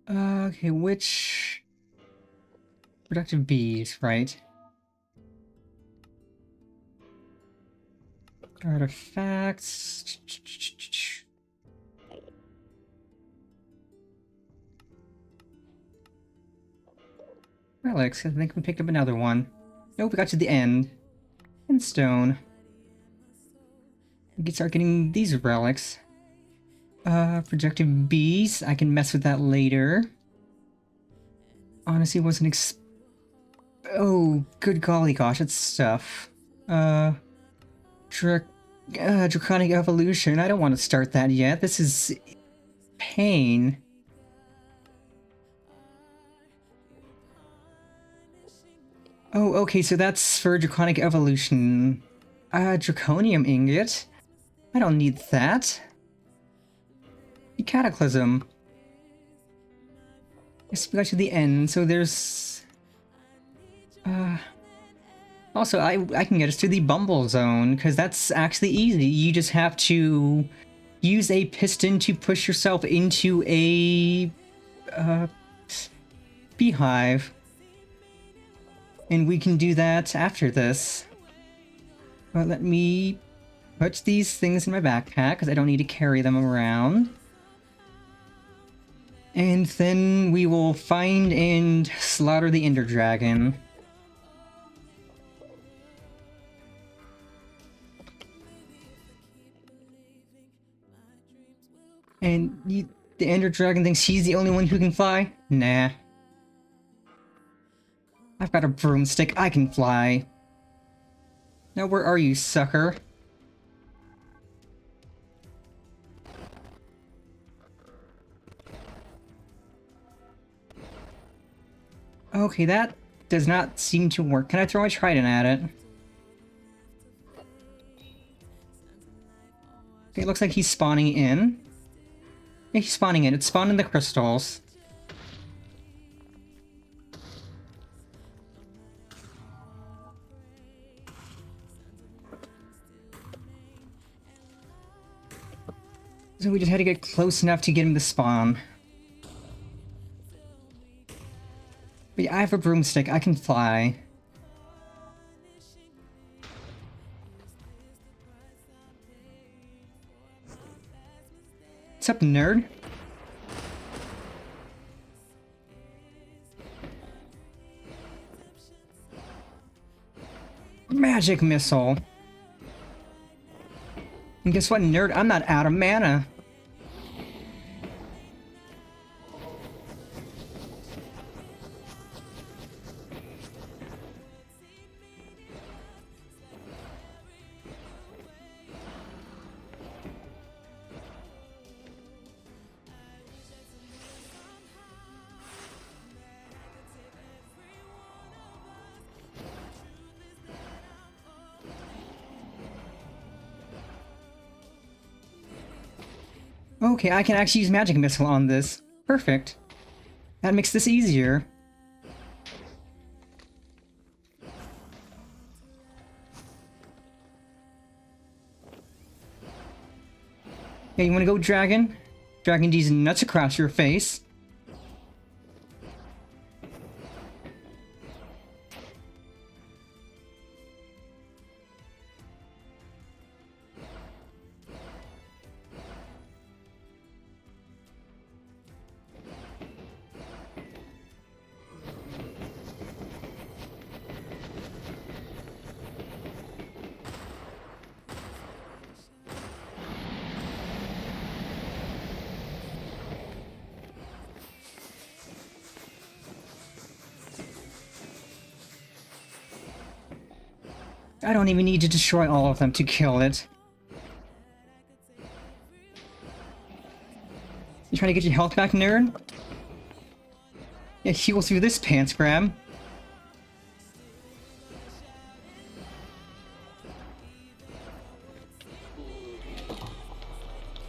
okay, which productive bees, right? Artifacts. Relics. I think we picked up another one. Nope, we got to the end. And stone. We can start getting these relics. Projective bees. I can mess with that later. Honestly, wasn't oh, good golly gosh, it's stuff. Draconic Evolution. I don't want to start that yet. This is pain. Oh, okay, so that's for Draconic Evolution. Draconium Ingot. I don't need that. Cataclysm. Yes, we got to the end, so there's... Also, I can get us to the Bumble Zone, because that's actually easy. You just have to use a piston to push yourself into a... beehive. And we can do that after this. But let me put these things in my backpack, because I don't need to carry them around. And then we will find and slaughter the Ender Dragon. And the Ender Dragon thinks he's the only one who can fly? Nah. I've got a broomstick, I can fly. Now where are you, sucker? Okay, that does not seem to work. Can I throw my trident at it? Okay, it looks like he's spawning in. Yeah, he's spawning in. It's spawning the crystals. So we just had to get close enough to get him to spawn. But yeah, I have a broomstick. I can fly. What's up, nerd? Magic missile. And guess what, nerd? I'm not out of mana. Okay, I can actually use Magic Missile on this. Perfect. That makes this easier. Yeah, you wanna go, Dragon? Dragon D's nuts across your face. I don't even need to destroy all of them to kill it. You trying to get your health back, nerd? Yeah, heal through this pants grab.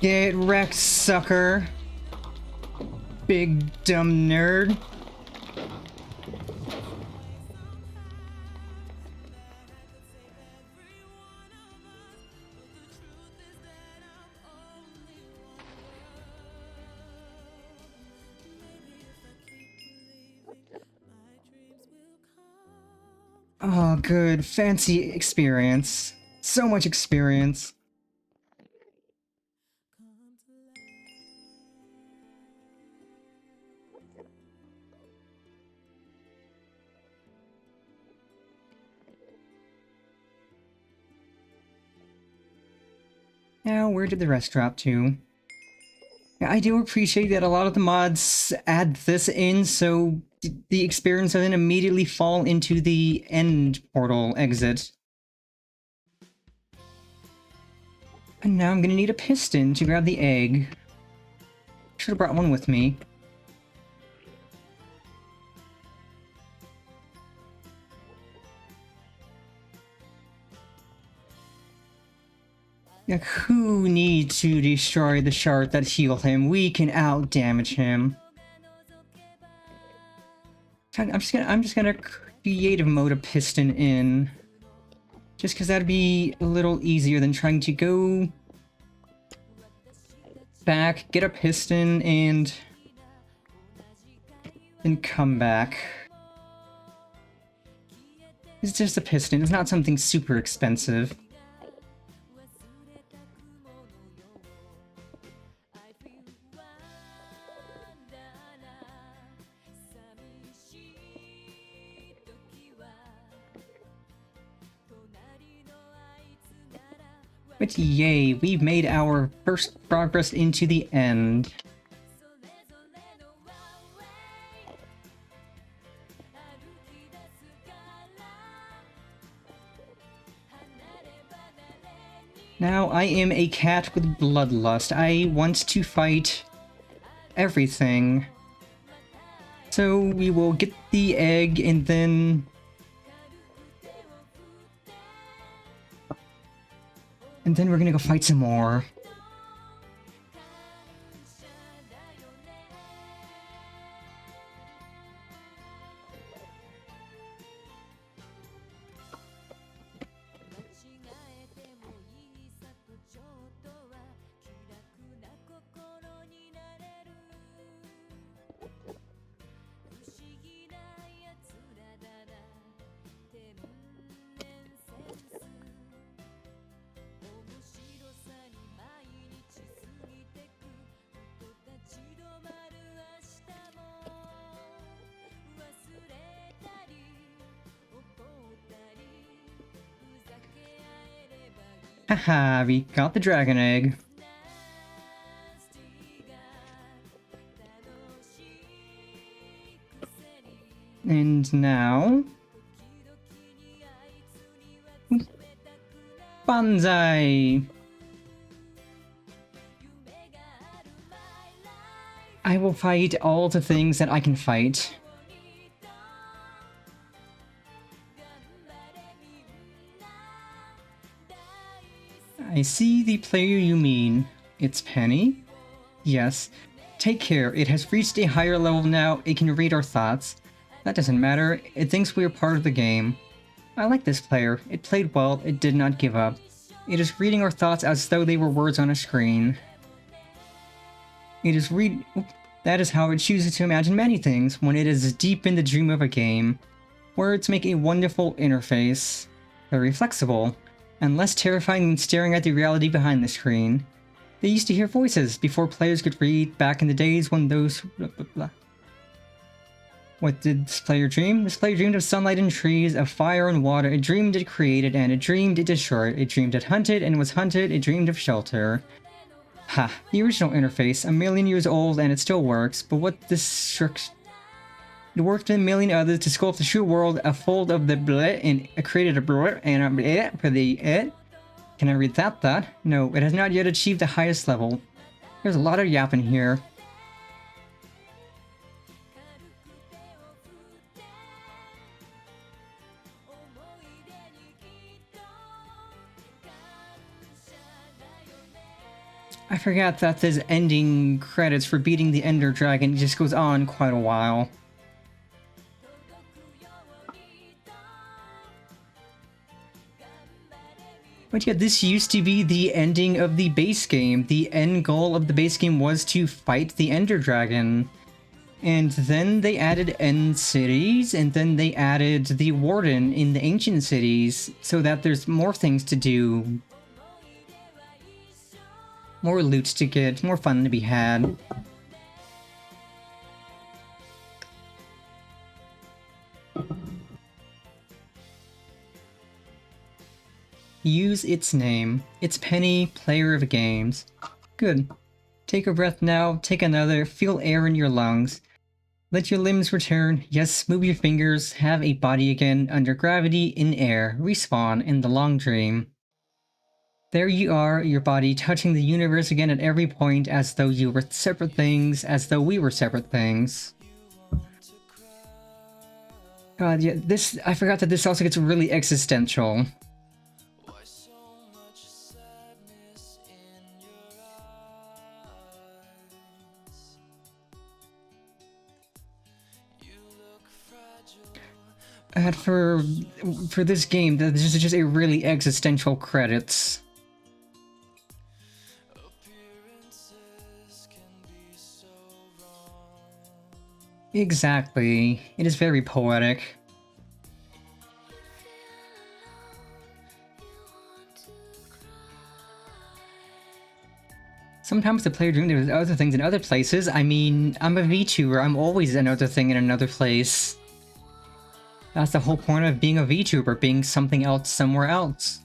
Get wrecked, sucker. Big dumb nerd. Oh, good. Fancy experience. So much experience. Now, where did the rest drop to? Yeah, I do appreciate that a lot of the mods add this in, so the experience doesn't immediately fall into the end portal exit. And now I'm gonna need a piston to grab the egg. Should have brought one with me. Like, who needs to destroy the shard that healed him? We can out-damage him. I'm just gonna creative mode a piston in. Just because that'd be a little easier than trying to go back, get a piston, and then come back. It's just a piston, it's not something super expensive. But yay, we've made our first progress into the end. Now I am a cat with bloodlust. I want to fight everything. So we will get the egg and then... we're gonna go fight some more. Haha, we got the dragon egg. And now... Banzai! I will fight all the things that I can fight. I see the player you mean. It's Penny? Yes. Take care, it has reached a higher level now, it can read our thoughts. That doesn't matter, it thinks we are part of the game. I like this player, it played well, it did not give up. It is reading our thoughts as though they were words on a screen. That is how it chooses to imagine many things when it is deep in the dream of a game. Words make a wonderful interface. Very flexible, and less terrifying than staring at the reality behind the screen. They used to hear voices before players could read, back in the days when those... What did this player dream? This player dreamed of sunlight and trees, of fire and water. It dreamed it created, and it dreamed it destroyed. It dreamed it hunted and was hunted. It dreamed of shelter. Ha, the original interface, a million years old and it still works, but what this it worked in a million others to sculpt the true world, a fold of the bleh, and it created a bleh and a bleh for the it. Can I read that thought? No, it has not yet achieved the highest level. There's a lot of yapping here. I forgot that there's ending credits for beating the Ender Dragon. It just goes on quite a while. But yeah, this used to be the ending of the base game. The end goal of the base game was to fight the Ender Dragon. And then they added End Cities, and then they added the Warden in the Ancient Cities, so that there's more things to do. More loot to get, more fun to be had. Use its name. It's Penny, player of games. Good. Take a breath now, take another, feel air in your lungs. Let your limbs return, yes, move your fingers, have a body again, under gravity, in air, respawn in the long dream. There you are, your body touching the universe again at every point, as though you were separate things, as though we were separate things. God, yeah, I forgot that this also gets really existential. And for this game, this is just a really existential credits. Exactly. It is very poetic. Sometimes the player dreams there's other things in other places. I mean, I'm a VTuber. I'm always another thing in another place. That's the whole point of being a VTuber, being something else somewhere else.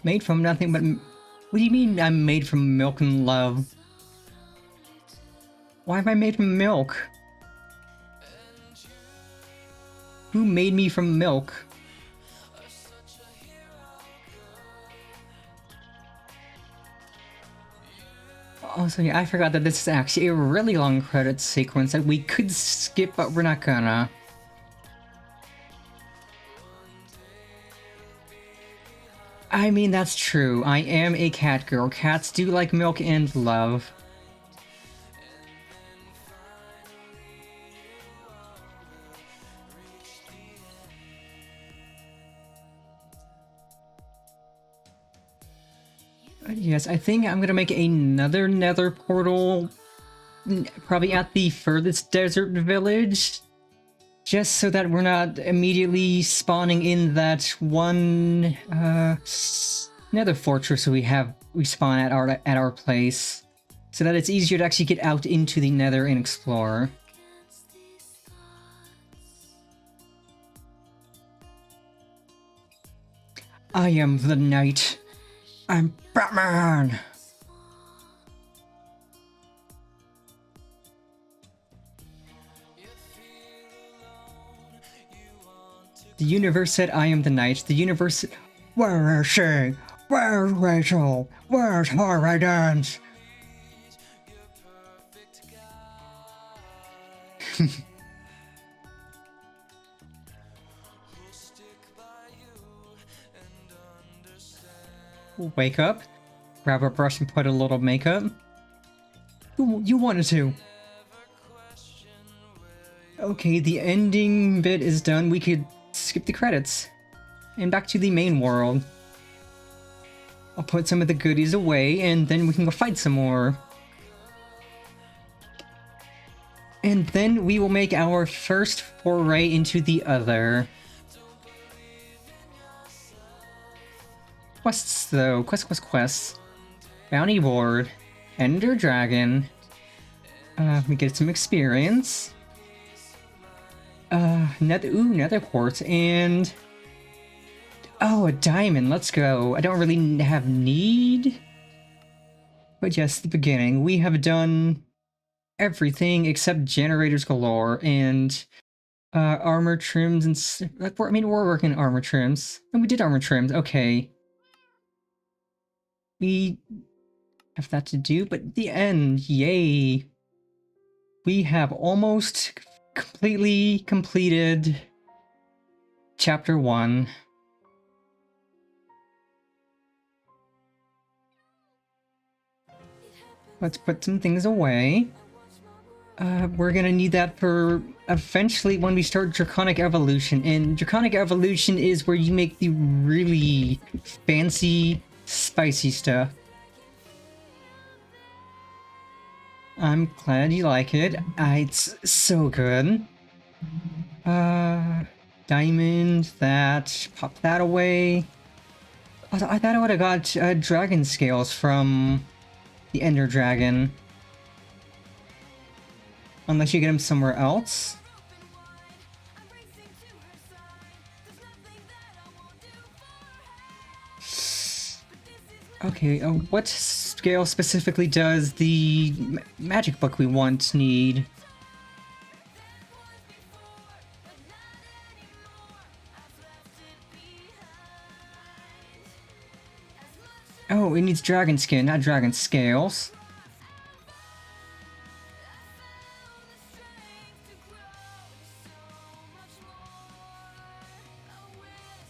Made from nothing but... What do you mean I'm made from milk and love? Why am I made from milk? Who made me from milk? Also, yeah, I forgot that this is actually a really long credits sequence that we could skip, but we're not gonna. I mean, that's true. I am a cat girl. Cats do like milk and love. Yes, I think I'm gonna make another nether portal, probably at the furthest desert village, just so that we're not immediately spawning in that one nether fortress we spawn at our place, so that it's easier to actually get out into the nether and explore. I am the knight. I'm Batman! The universe said I am the knight. The universe... Where is she? Where's Rachel? Where's Horadance? Wake up, grab a brush and put a little makeup. You wanted to. Okay, the ending bit is done. We could skip the credits. And back to the main world. I'll put some of the goodies away, and then we can go fight some more. And then we will make our first foray into the other. Quests, though. Quests. Bounty board. Ender Dragon. We get some experience. Nether quartz, and... Oh, a diamond, let's go. I don't really have need. But yes, the beginning. We have done everything except generators galore, and... armor trims, and... we're working armor trims. And we did armor trims, okay. We have that to do, but the end, yay! We have almost completely completed chapter 1. Let's put some things away. We're gonna need that for eventually when we start Draconic Evolution. And Draconic Evolution is where you make the really fancy, spicy stuff. I'm glad you like it. It's so good. Diamond, that. Pop that away. I thought I would have got dragon scales from the Ender Dragon. Unless you get them somewhere else. Okay, what scale specifically does the magic book we want need? Oh, it needs dragon skin, not dragon scales.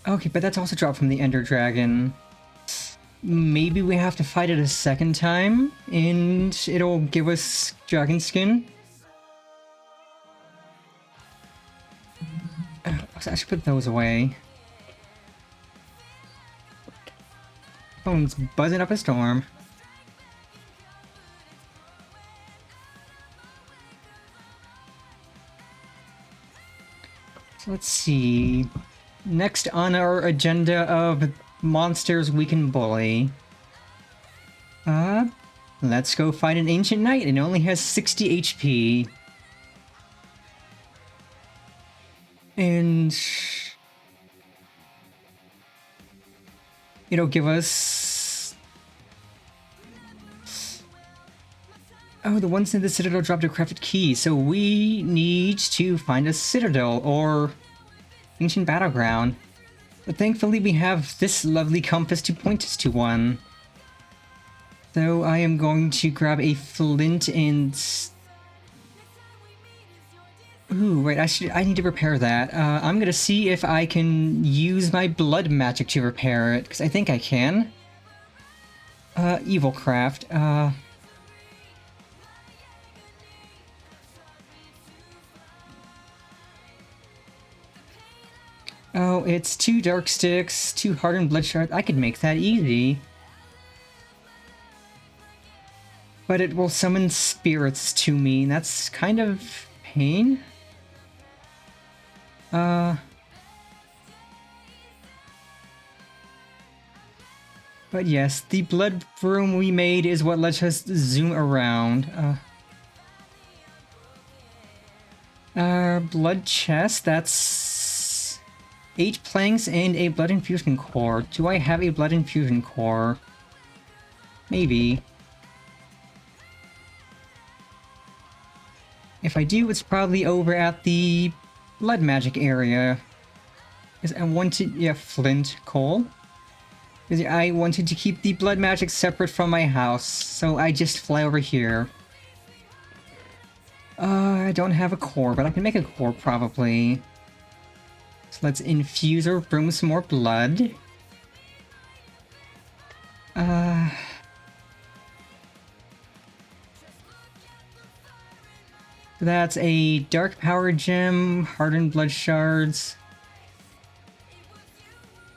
Okay, but that's also dropped from the Ender Dragon. Maybe we have to fight it a second time, and it'll give us dragon skin? I should put those away. Phone's buzzing up a storm. So let's see. Next on our agenda of monsters we can bully. Let's go fight an Ancient Knight. It only has 60 HP. And it'll give us... Oh, the ones in the Citadel dropped a crafted key, so we need to find a Citadel or Ancient Battleground. But thankfully we have this lovely compass to point us to one. So I am going to grab a flint and... Ooh, right, I need to repair that. I'm gonna see if I can use my blood magic to repair it, because I think I can. Evil craft, Oh, it's 2 dark sticks, 2 hardened blood shards. I could make that easy. But it will summon spirits to me, and that's kind of pain. But yes, the blood room we made is what lets us zoom around. Blood chest, that's 8 planks and a blood infusion core. Do I have a blood infusion core? Maybe. If I do, it's probably over at the blood magic area. Because I wanted, yeah, flint coal. Because I wanted to keep the blood magic separate from my house, so I just fly over here. I don't have a core, but I can make a core probably. So let's infuse our room with some more blood. That's a dark power gem, hardened blood shards.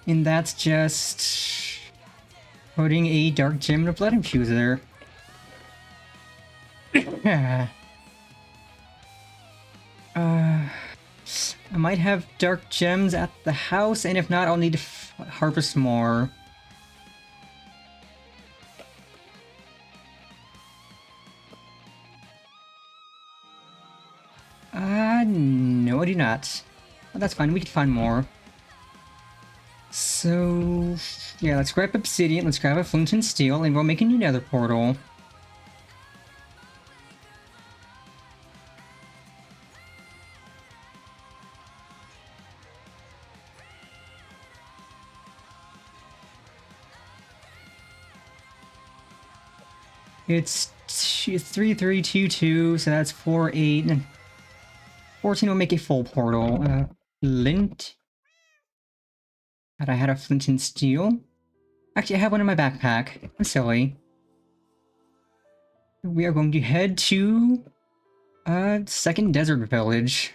And that's just putting a dark gem in a blood infuser. I might have dark gems at the house, and if not, I'll need to harvest more. No I do not. Well, that's fine, we can find more. So, yeah, let's grab obsidian, let's grab a flint and steel, and we'll make a new nether portal. It's 3322, so that's 48. 14 will make a full portal. Flint. God, I had a flint and steel. Actually, I have one in my backpack. I'm silly. We are going to head to second desert village.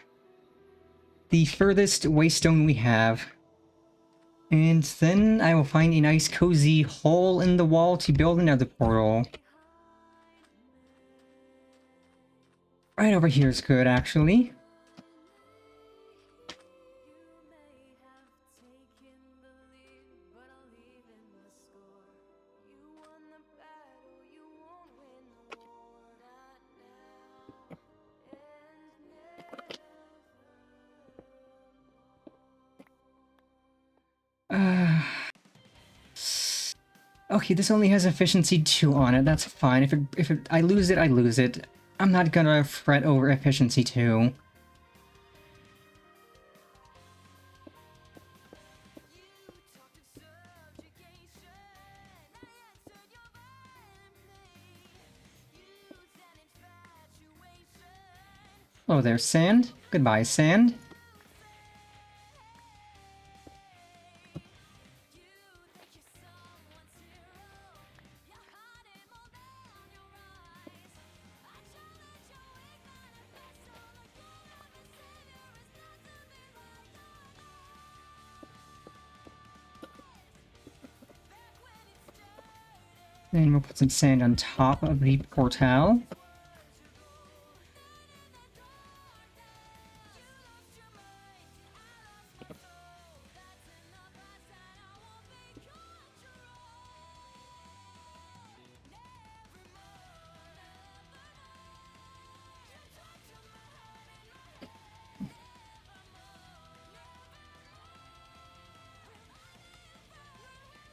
The furthest waystone we have. And then I will find a nice cozy hole in the wall to build another portal. Right over here is good, actually. Okay, this only has efficiency 2 on it. That's fine. If I lose it, I lose it. I'm not gonna fret over efficiency 2. Oh, there's sand. Goodbye, sand. Then we'll put some sand on top of the portal.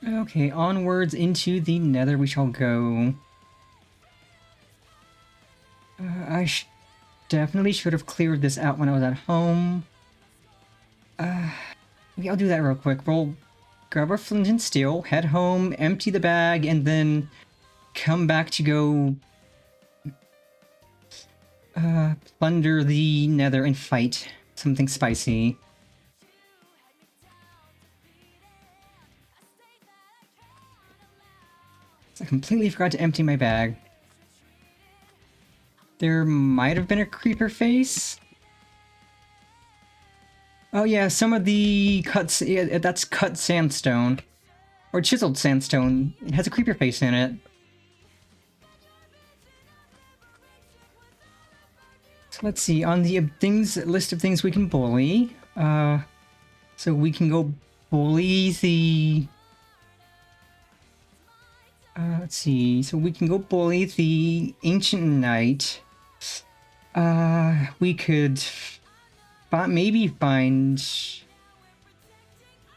Okay, onwards into the nether we shall go. I definitely should have cleared this out when I was at home. Okay, I'll do that real quick. We'll grab our flint and steel, head home, empty the bag, and then come back to go plunder the nether and fight something spicy. I completely forgot to empty my bag. There might have been a creeper face. Oh yeah, some of the cuts, yeah, that's cut sandstone. Or chiseled sandstone. It has a creeper face in it. So let's see, on the list of things we can bully, so we can go bully the... let's see, so we can go bully the Ancient Knight. We could maybe find... So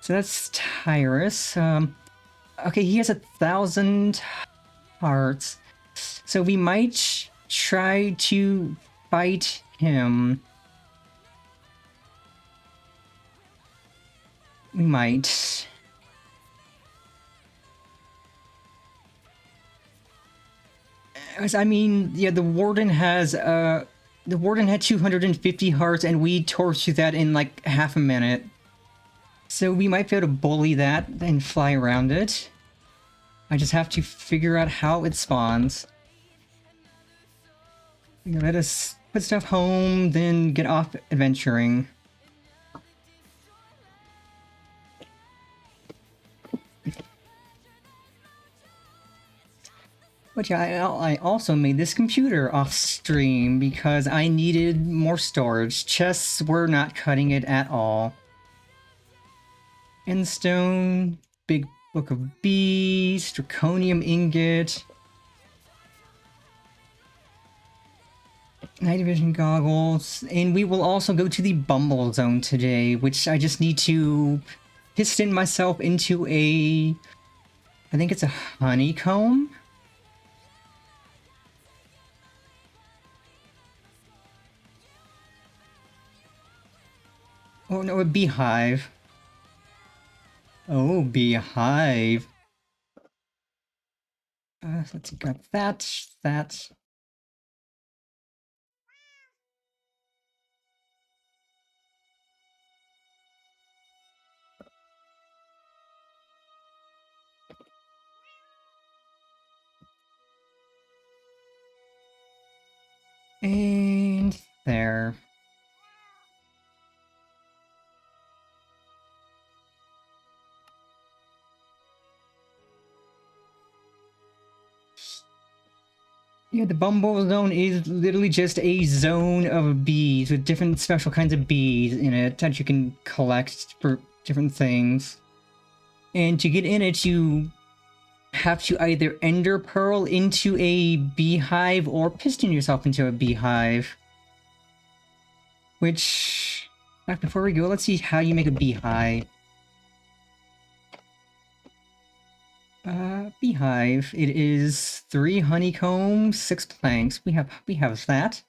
that's Tyrus. Okay, he has 1,000 hearts. So we might try to fight him. We might. I mean, yeah, the Warden has, the Warden had 250 hearts and we tore through that in like half a minute. So we might be able to bully that and fly around it. I just have to figure out how it spawns. Let us put stuff home, then get off adventuring. But yeah, I also made this computer off stream because I needed more storage. Chests were not cutting it at all. Endstone, big book of bees, draconium ingot, night vision goggles, and we will also go to the Bumble Zone today, which I just need to piston myself into a... I think it's a honeycomb? Oh no, a beehive. Oh, beehive. Let's see, got that. And there. Yeah, the Bumble Zone is literally just a zone of bees with different special kinds of bees in it that you can collect for different things. And to get in it, you have to either ender pearl into a beehive or piston yourself into a beehive. Which, before we go, let's see how you make a beehive. Beehive. It is 3 honeycombs, 6 planks. We have that.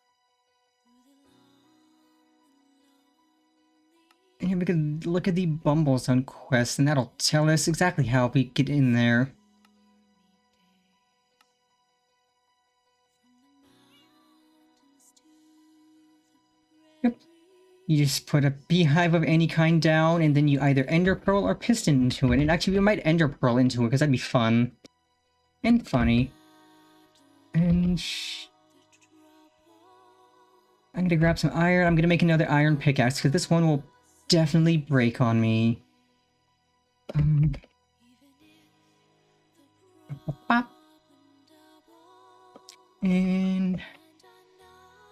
And we can look at the Bumblezone quest, and that'll tell us exactly how we get in there. Yep. You just put a beehive of any kind down, and then you either ender pearl or piston into it. And actually, we might ender pearl into it, because that'd be fun. And funny. And I'm gonna grab some iron. I'm gonna make another iron pickaxe, because this one will definitely break on me. And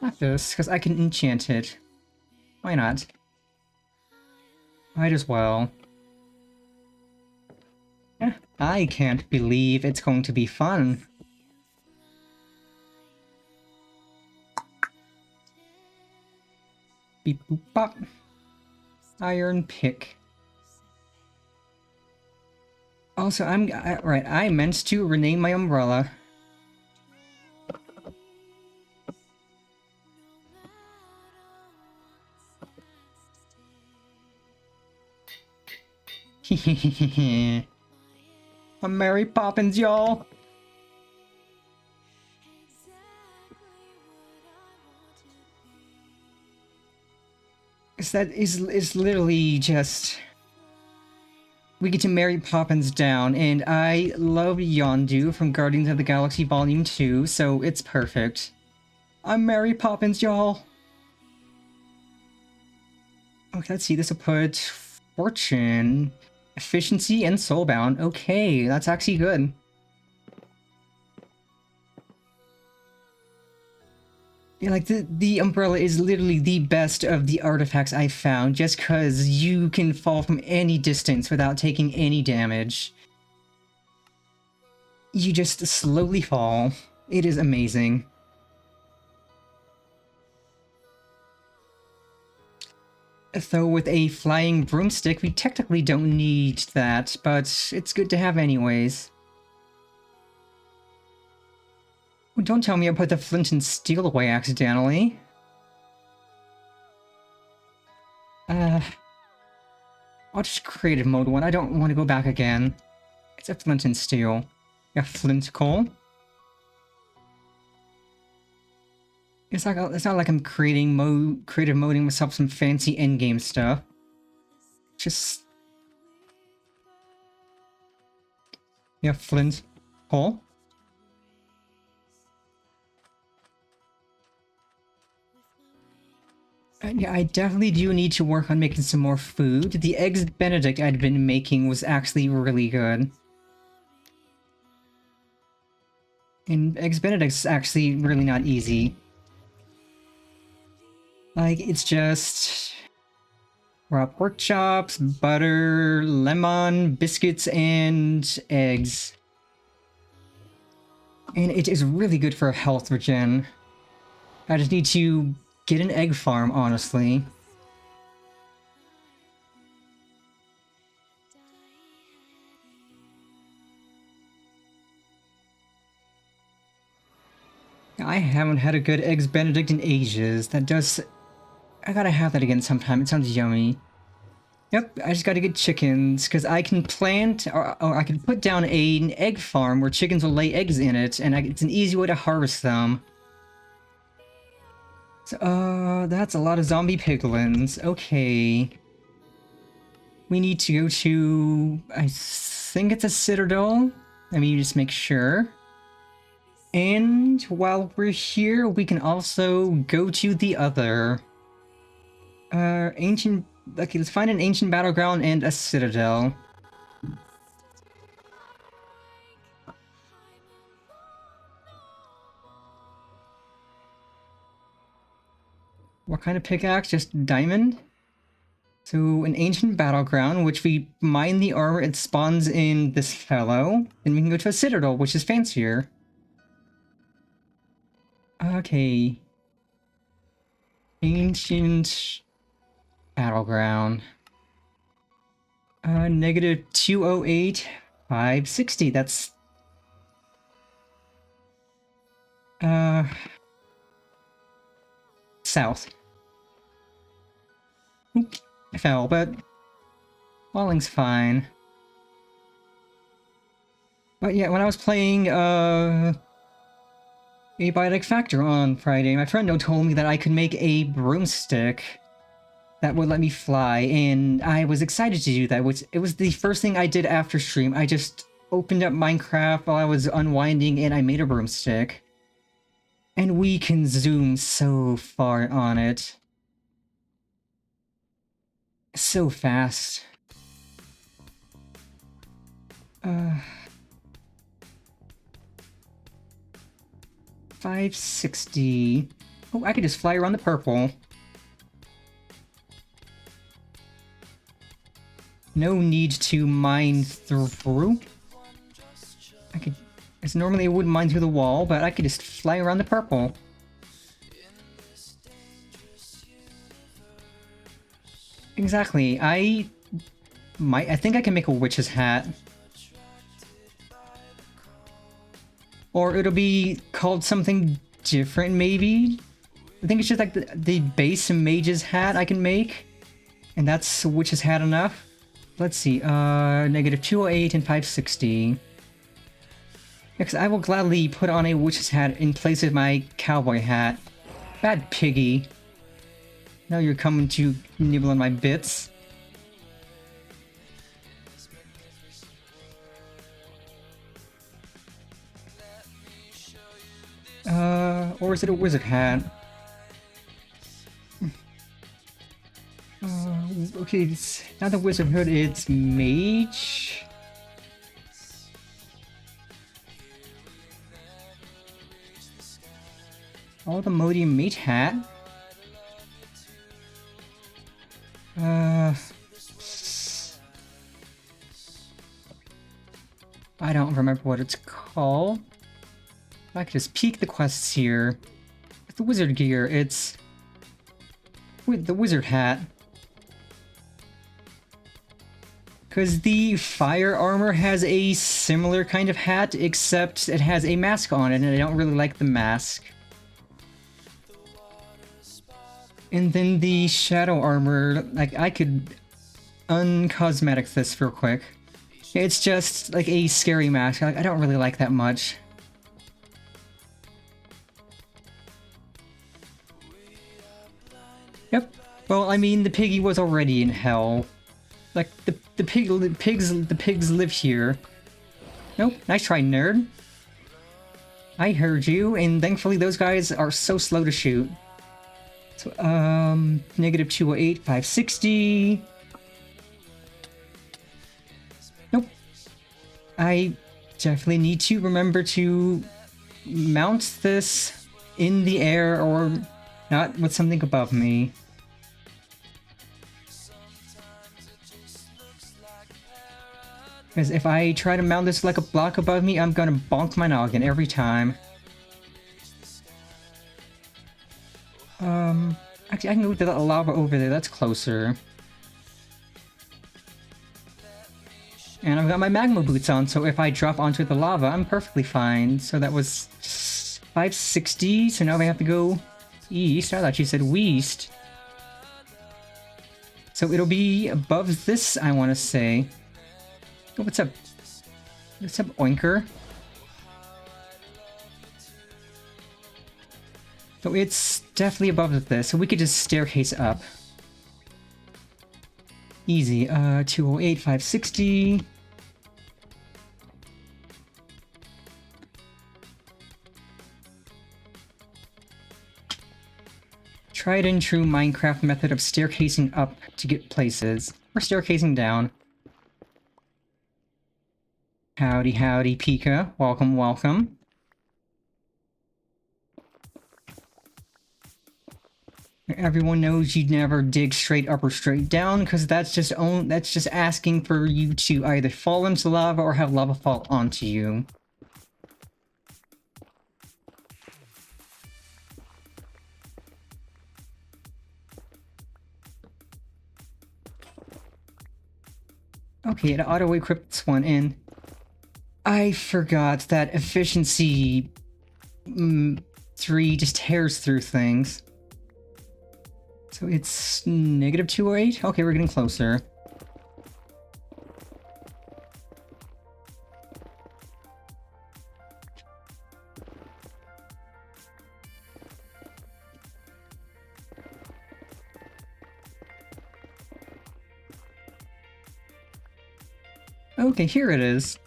not this, because I can enchant it. Why not? Might as well. I can't believe it's going to be fun. Beep boop bop. Iron pick. Also, right, I meant to rename my umbrella. I'm Mary Poppins, y'all. That is literally just... We get to Mary Poppins down, and I love Yondu from Guardians of the Galaxy Volume 2, so it's perfect. I'm Mary Poppins, y'all! Okay, let's see, this will put Fortune, Efficiency, and Soulbound. Okay, that's actually good. Yeah, like, the umbrella is literally the best of the artifacts I've found, just because you can fall from any distance without taking any damage. You just slowly fall. It is amazing. Though with a flying broomstick, we technically don't need that, but it's good to have anyways. Don't tell me I put the flint and steel away accidentally. I'll just creative mode one. I don't want to go back again. It's a flint and steel. Yeah, flint coal. It's not like I'm creative moding myself some fancy endgame stuff. Just... Yeah, flint coal. Yeah, I definitely do need to work on making some more food. The Eggs Benedict I'd been making was actually really good. And Eggs Benedict's actually really not easy. Like, it's just... raw pork chops, butter, lemon, biscuits, and eggs. And it is really good for health regen. I just need to get an egg farm, honestly. I haven't had a good Eggs Benedict in ages. That does... I gotta have that again sometime. It sounds yummy. Yep, I just gotta get chickens, because I can plant, or I can put down an egg farm where chickens will lay eggs in it, and it's an easy way to harvest them. So, that's a lot of zombie piglins. Okay. We need to go to... I think it's a citadel. Let me just make sure. And while we're here, we can also go to the other ancient. Okay, let's find an ancient battleground and a citadel. What kind of pickaxe? Just diamond? So an ancient battleground, which we mine the armor, it spawns in this fellow. Then we can go to a citadel, which is fancier. Okay. Ancient battleground. Negative 208, 560. That's south. Oop, I fell, but falling's fine. But yeah, when I was playing a Biotic Factor on Friday, my friend told me that I could make a broomstick that would let me fly, and I was excited to do that. It was the first thing I did after stream. I just opened up Minecraft while I was unwinding, and I made a broomstick. And we can zoom so far on it. So fast. 560. Oh, I could just fly around the purple. No need to mine through. I could, as normally I would mine through the wall, but I could just fly around the purple. Exactly. I think I can make a witch's hat. Or it'll be called something different, maybe? I think it's just like the base mage's hat I can make. And that's witch's hat enough. Let's see, negative 208 and 560. Because I will gladly put on a witch's hat in place of my cowboy hat. Bad piggy. Now you're coming to nibble on my bits. Or is it a wizard hat? Okay, it's not the wizard hood, it's mage. All the Modium mage hat. I don't remember what it's called. I could just peek the quests here. With the wizard gear, it's with the wizard hat. Because the fire armor has a similar kind of hat, except it has a mask on it, and I don't really like the mask. And then the shadow armor, like, I could uncosmetic this real quick. It's just like a scary mask, like, I don't really like that much. Yep. Well, I mean, the piggy was already in hell. Like, the pigs live here. Nope, nice try, nerd. I heard you, and thankfully those guys are so slow to shoot. So, negative 208, 560. Nope. I definitely need to remember to mount this in the air or not with something above me. Because if I try to mount this like a block above me, I'm gonna bonk my noggin every time. Actually, I can go to that lava over there, that's closer. And I've got my magma boots on, so if I drop onto the lava, I'm perfectly fine. So that was 560, so now we have to go east. I thought you said west. So it'll be above this, I want to say. Oh, what's up? What's up, Oinker? So it's definitely above this, so we could just staircase up. Easy. 208, 560. tried and true Minecraft method of staircasing up to get places. Or staircasing down. Howdy, howdy, Pika. Welcome, welcome. Everyone knows you never dig straight up or straight down, because that's just asking for you to either fall into lava or have lava fall onto you. Okay, it auto-equipped one in. I forgot that efficiency 3 just tears through things. So it's -208? Okay, we're getting closer. Okay, here it is.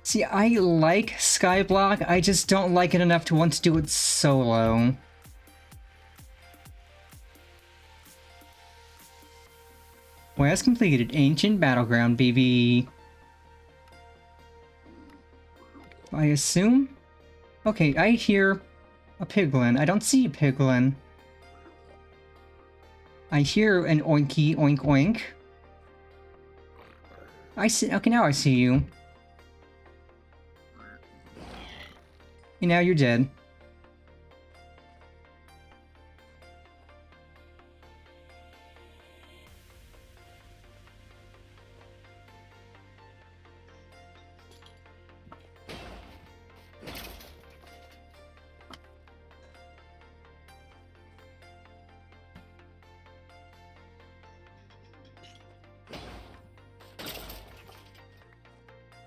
See, I like Skyblock, I just don't like it enough to want to do it solo. Quest completed. Ancient Battleground, baby. I assume? Okay, I hear a piglin. I don't see a piglin. I hear an oinky oink oink. I see. Okay, now I see you. And now you're dead.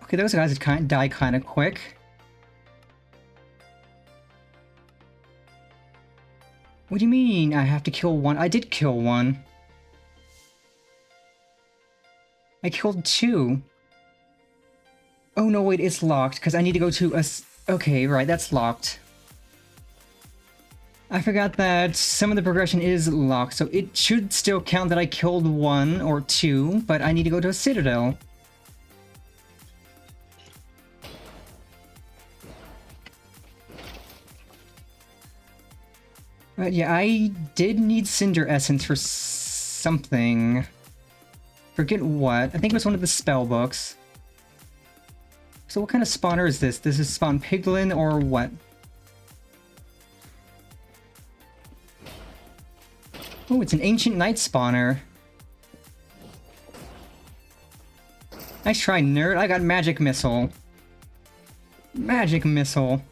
Okay, those guys die kind of quick. What do you mean I have to kill one? I did kill one. I killed 2. Oh no, wait, it's locked, because I need to go to a... Okay, right, that's locked. I forgot that some of the progression is locked, so it should still count that I killed 1 or 2, but I need to go to a citadel. But yeah, I did need Cinder Essence for something. Forget what. I think it was one of the spell books. So what kind of spawner is this? Does this spawn piglin or what? Oh, it's an Ancient Knight spawner. Nice try, nerd. I got Magic Missile. Magic Missile.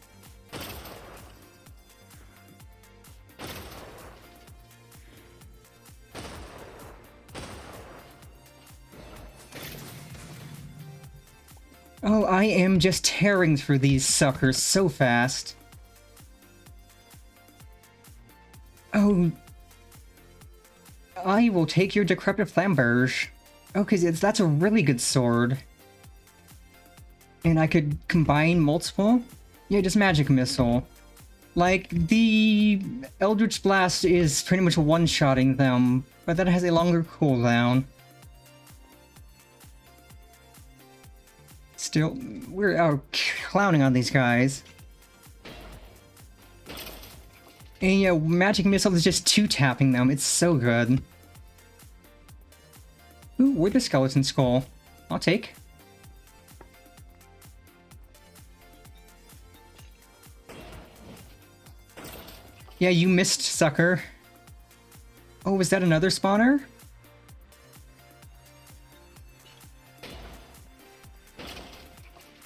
Oh, I am just tearing through these suckers so fast. Oh. I will take your Decrepit Flamberge. Okay, that's a really good sword. And I could combine multiple? Yeah, just Magic Missile. Like, the Eldritch Blast is pretty much one-shotting them, but that has a longer cooldown. Still, we're out clowning on these guys. And yeah, Magic Missile is just 2-tapping them. It's so good. Ooh, Wither Skeleton Skull. I'll take. Yeah, you missed, sucker. Oh, was that another spawner?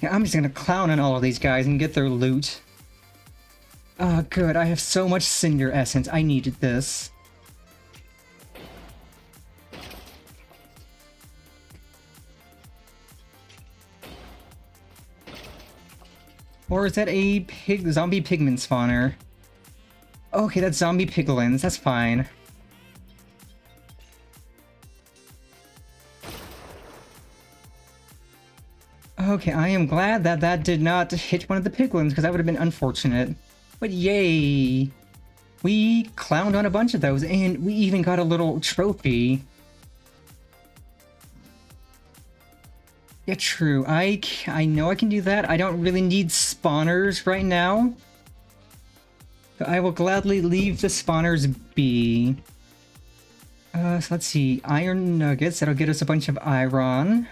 Yeah, I'm just gonna clown on all of these guys and get their loot. Ah, good. I have so much Cinder Essence. I needed this. Or is that a zombie pigman spawner? Okay, that's zombie piglins. That's fine. Okay, I am glad that that did not hit one of the piglins, because that would have been unfortunate. But yay! We clowned on a bunch of those, and we even got a little trophy. Yeah, true. I know I can do that. I don't really need spawners right now. But I will gladly leave the spawners be. So let's see. Iron nuggets. That'll get us a bunch of iron.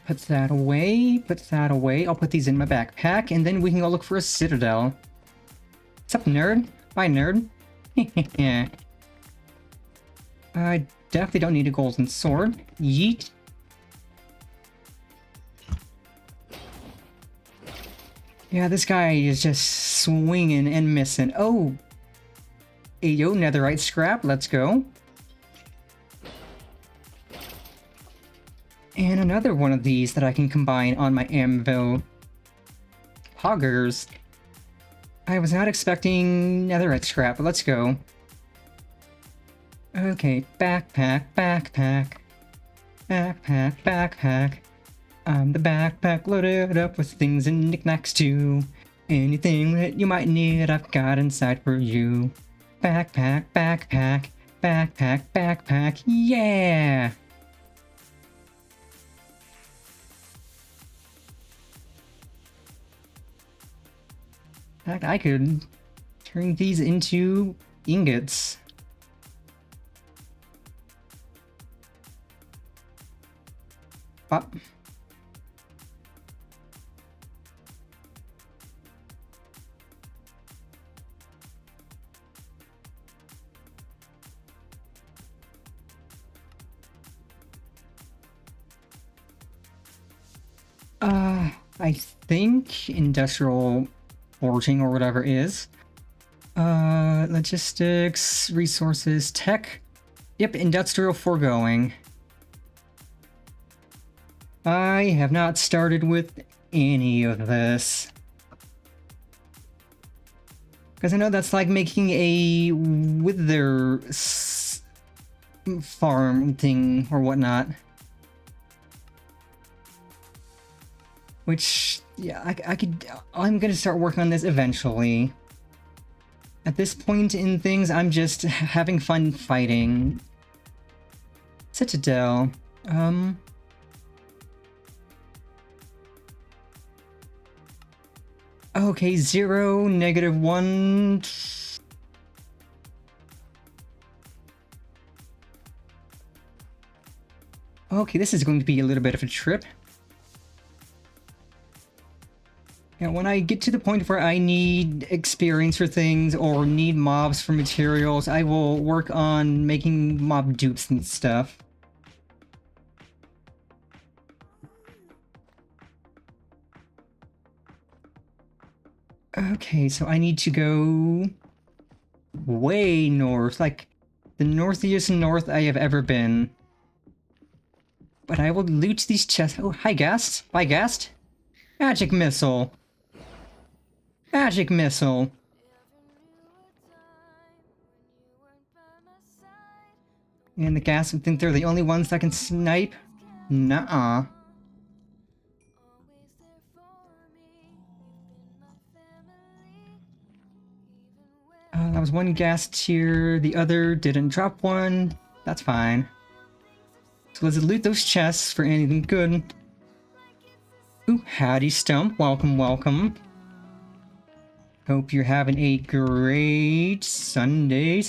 Put that away. Put that away. I'll put these in my backpack, and then we can go look for a citadel. What's up, nerd? Bye, nerd. Yeah. I definitely don't need a golden sword. Yeet. Yeah, this guy is just swinging and missing. Oh! Ayo, netherite scrap. Let's go. And another one of these that I can combine on my anvil. Poggers. I was not expecting netherite scrap, but let's go. Okay, backpack, backpack. Backpack, backpack. I'm the backpack loaded up with things and knickknacks too. Anything that you might need, I've got inside for you. Backpack, backpack. Backpack, backpack. Yeah! In fact, I could turn these into ingots. Pop. I think industrial forging or whatever is. Logistics, resources, tech. Yep, industrial foregoing. I have not started with any of this. Because I know that's like making a wither farm thing or whatnot. Which, yeah, I'm gonna start working on this eventually. At this point in things, I'm just having fun fighting. Citadel. Okay, 0, -1. Okay, this is going to be a little bit of a trip. Yeah, when I get to the point where I need experience for things or need mobs for materials, I will work on making mob dupes and stuff. Okay, so I need to go way north, like the northiest north I have ever been. But I will loot these chests. Oh, hi, Ghast. Bye, Ghast. Magic missile. Magic missile. And the gas would think they're the only ones that can snipe? Nuh-uh. That was one gas tier, the other didn't drop one. That's fine. So let's loot those chests for anything good. Ooh, howdy Stump, welcome, welcome. Hope you're having a great Sunday.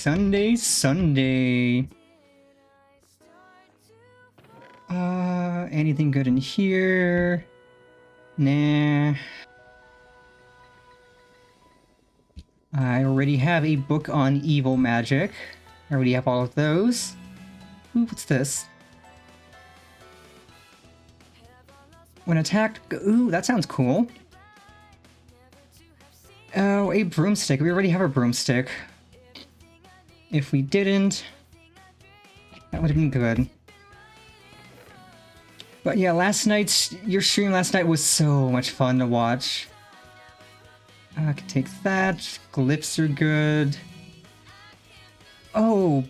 Anything good in here? Nah. I already have a book on evil magic. I already have all of those. Ooh, what's this? When attacked... Ooh, that sounds cool. Oh, a broomstick. We already have a broomstick. If we didn't, that would have been good. But yeah, your stream last night was so much fun to watch. I can take that. Glyphs are good. Oh,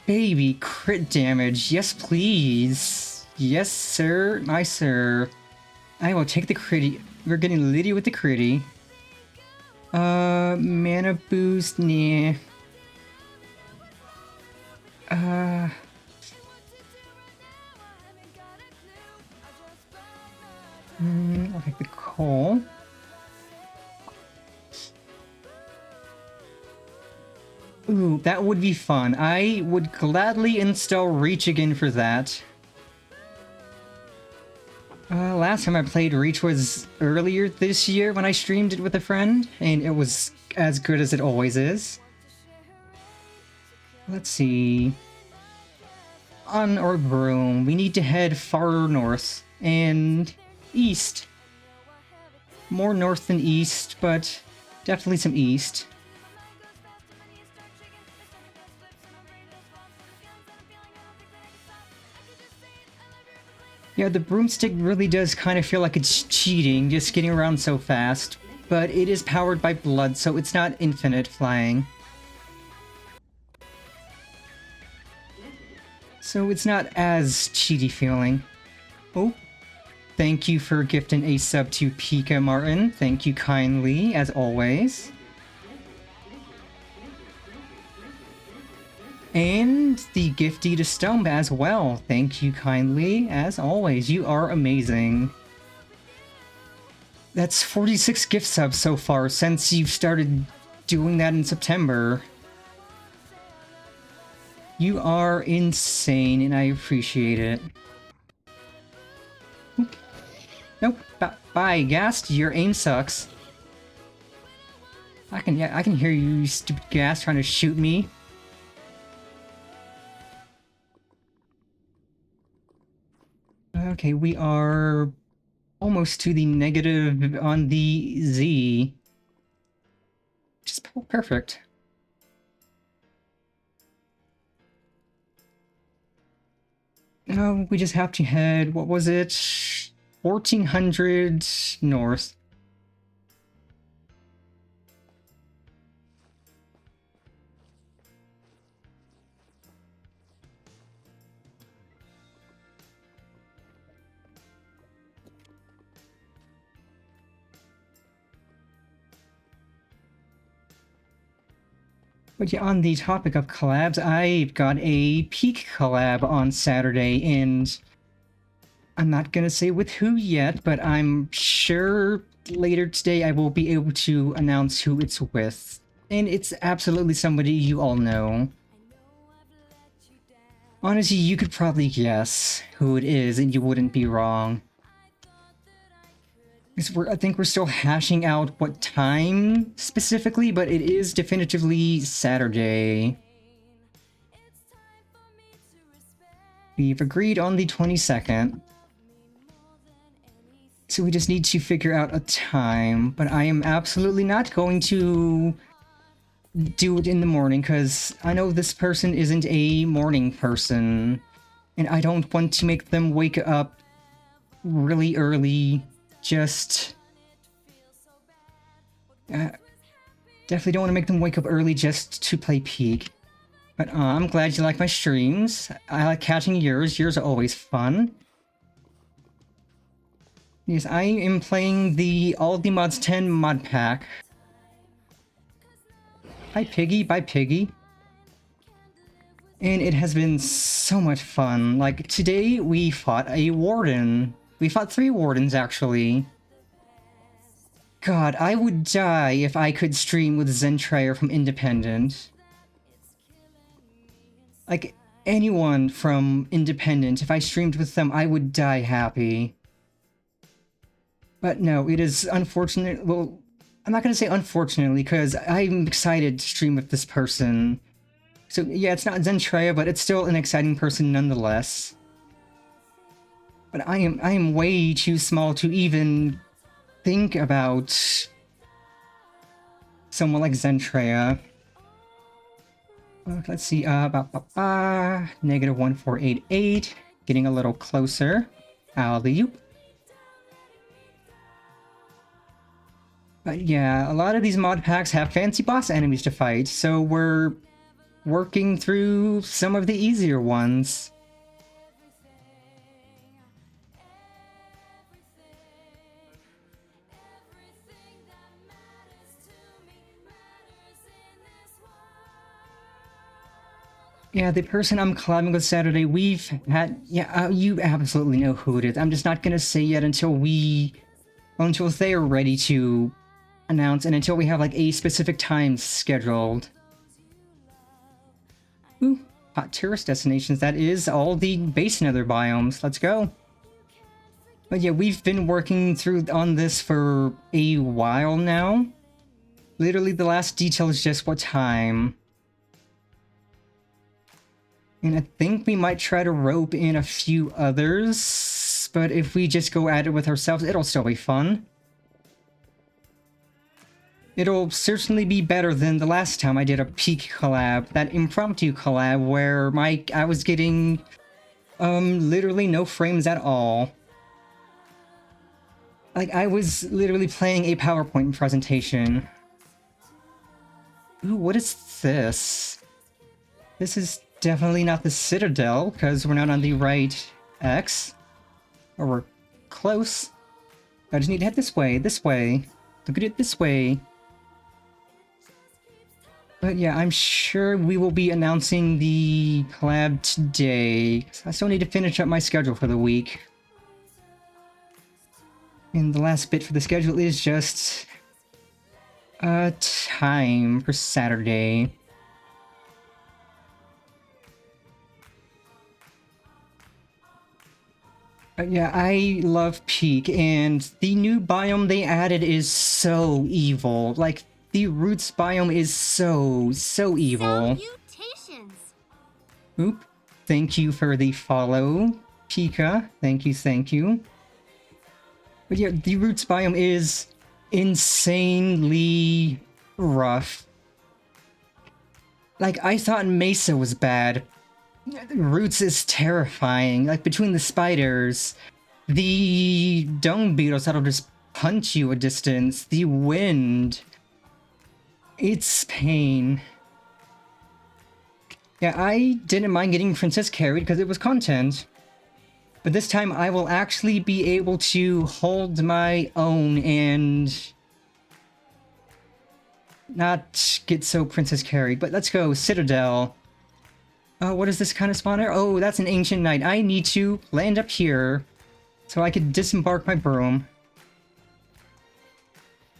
Baby, crit damage. Yes, please. Yes, sir. My sir. I will take the critty. We're getting litty with the critty. Mana boost, nah. I'll take the coal. Ooh, that would be fun. I would gladly install Reach again for that. Last time I played Reach was earlier this year when I streamed it with a friend, and it was as good as it always is. Let's see. On our broom, we need to head far north and east. More north than east, but definitely some east. Yeah, the broomstick really does kind of feel like it's cheating, just getting around so fast. But it is powered by blood, so it's not infinite flying. So it's not as cheaty feeling. Oh, thank you for gifting a sub to Pika Martin. Thank you kindly, as always. And the gifty to Stump as well. Thank you kindly, as always. You are amazing. That's 46 gift subs so far since you've started doing that in September. You are insane, and I appreciate it. Oop. Nope. Bye, Ghast. Your aim sucks. I can hear you stupid Ghast trying to shoot me. Okay, we are almost to the negative on the Z. Just perfect. No, we just have to head, what was it? 1400 north. But yeah, on the topic of collabs, I've got a Peak collab on Saturday, and I'm not gonna say with who yet, but I'm sure later today I will be able to announce who it's with. And it's absolutely somebody you all know. Honestly, you could probably guess who it is, and you wouldn't be wrong. I think we're still hashing out what time specifically, but it is definitively Saturday. We've agreed on the 22nd. So we just need to figure out a time, but I am absolutely not going to do it in the morning, because I know this person isn't a morning person, and I don't want to make them wake up really early. Just definitely don't want to make them wake up early just to play Peak. But I'm glad you like my streams. I like catching yours. Yours are always fun. Yes, I am playing the All the Mods 10 mod pack. Hi Piggy, bye Piggy. And it has been so much fun. Like, today we fought a warden. We fought 3 wardens, actually. God, I would die if I could stream with Zentreya from Independent. Like, anyone from Independent, if I streamed with them, I would die happy. But no, it is unfortunate. Well, I'm not gonna say unfortunately, because I'm excited to stream with this person. So yeah, it's not Zentreya, but it's still an exciting person nonetheless. But I am way too small to even think about someone like Zentreya. Let's see, negative 1488, getting a little closer. Alley-oop. But yeah, a lot of these mod packs have fancy boss enemies to fight, so we're working through some of the easier ones. Yeah, the person I'm collabing with Saturday, we've had... Yeah, you absolutely know who it is. I'm just not gonna say yet until they are ready to announce, and until we have, like, a specific time scheduled. Ooh, hot tourist destinations. That is all the base nether biomes. Let's go. But yeah, we've been working on this for a while now. Literally, the last detail is just what time. And I think we might try to rope in a few others, but if we just go at it with ourselves, it'll still be fun. It'll certainly be better than the last time I did a peak collab, that impromptu collab where I was getting, literally no frames at all. Like, I was literally playing a PowerPoint presentation. Ooh, what is this? This is definitely not the Citadel, because we're not on the right X. Or we're close. I just need to head this way, this way. Look at it this way. But yeah, I'm sure we will be announcing the collab today. I still need to finish up my schedule for the week. And the last bit for the schedule is just... time for Saturday. Yeah, I love Peak, and the new biome they added is so evil. Like, the Roots biome is so evil. Salutations! Oop. Thank you for the follow, Pika. Thank you. But yeah, the Roots biome is insanely rough. Like, I thought Mesa was bad. Roots is terrifying. Like, between the spiders, the dung beetles that'll just punch you a distance, the wind. It's pain. Yeah, I didn't mind getting Princess carried because it was content. But this time I will actually be able to hold my own and not get so Princess carried. But let's go, Citadel. What is this kind of spawner? Oh, that's an Ancient Knight. I need to land up here so I could disembark my broom.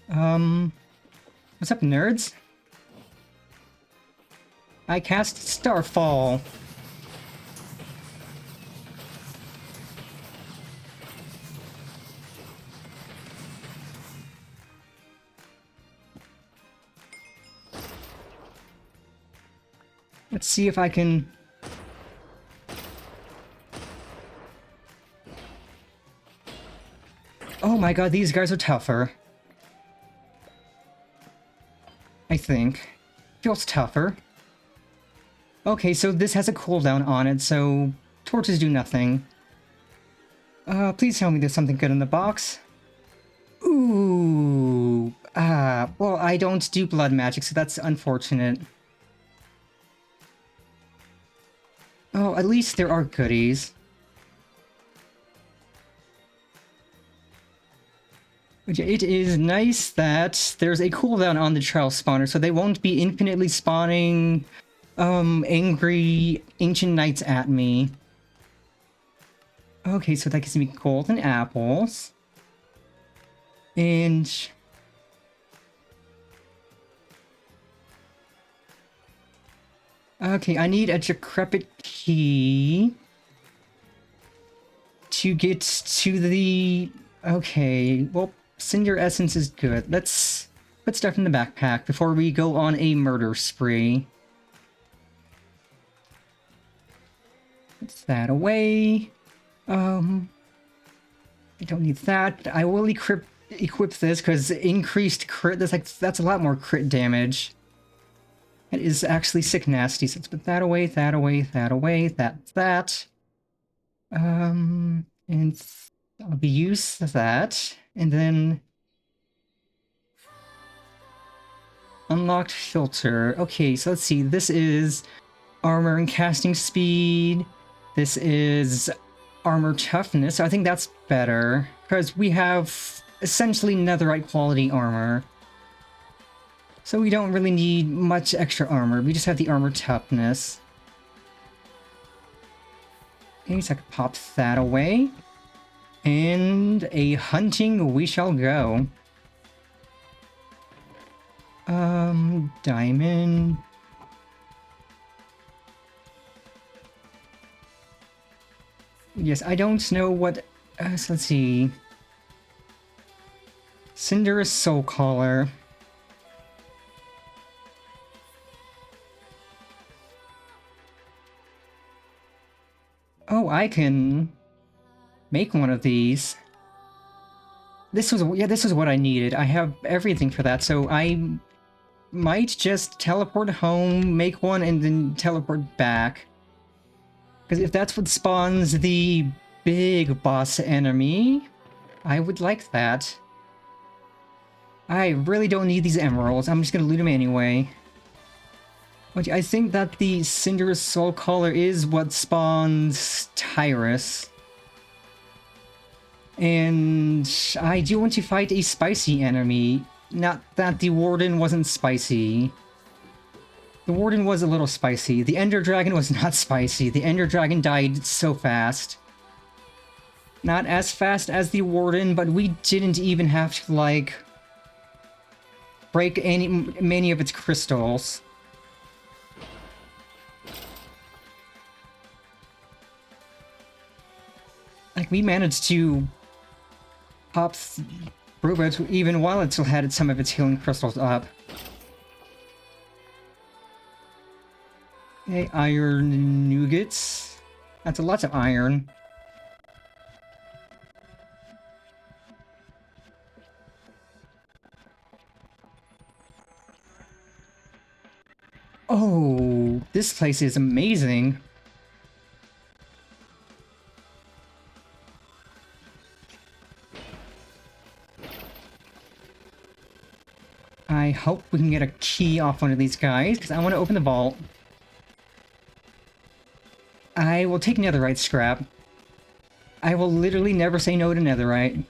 What's up, nerds? I cast Starfall. Let's see if I can... Oh my god, these guys are tougher. I think. Feels tougher. Okay, so this has a cooldown on it, so torches do nothing. Please tell me there's something good in the box. Ooh. Well, I don't do blood magic, so that's unfortunate. Oh, at least there are goodies. It is nice that there's a cooldown on the trial spawner, so they won't be infinitely spawning angry Ancient Knights at me. Okay, so that gives me golden apples. And... okay, I need a decrepit key to get to the... okay, well, Cinder Essence is good. Let's put stuff in the backpack before we go on a murder spree. Put that away. I don't need that. I will equip this because increased crit, that's a lot more crit damage. It is actually sick nasty, so let's put that away, that away, that away, that. And I'll be use that, and then... Unlocked filter. Okay, so let's see. This is armor and casting speed. This is armor toughness. I think that's better because we have essentially netherite quality armor. So we don't really need much extra armor. We just have the armor toughness. Okay, so I can pop that away. And a hunting we shall go. Diamond. Yes, I don't know what... so let's see. Cinder's Soul Caller. Oh, I can make one of these. This was what I needed. I have everything for that, so I might just teleport home, make one, and then teleport back. Because if that's what spawns the big boss enemy, I would like that. I really don't need these emeralds. I'm just gonna loot them anyway. But I think that the Cinder's Soul Caller is what spawns Tyrus. And I do want to fight a spicy enemy. Not that the Warden wasn't spicy. The Warden was a little spicy. The Ender Dragon was not spicy. The Ender Dragon died so fast. Not as fast as the Warden, but we didn't even have to, like, break many of its crystals. Like, we managed to pop through it even while it still had some of its healing crystals up. Okay, iron nougats. That's a lot of iron. Oh, this place is amazing. I hope we can get a key off one of these guys, because I want to open the vault. I will take netherite scrap. I will literally never say no to netherite.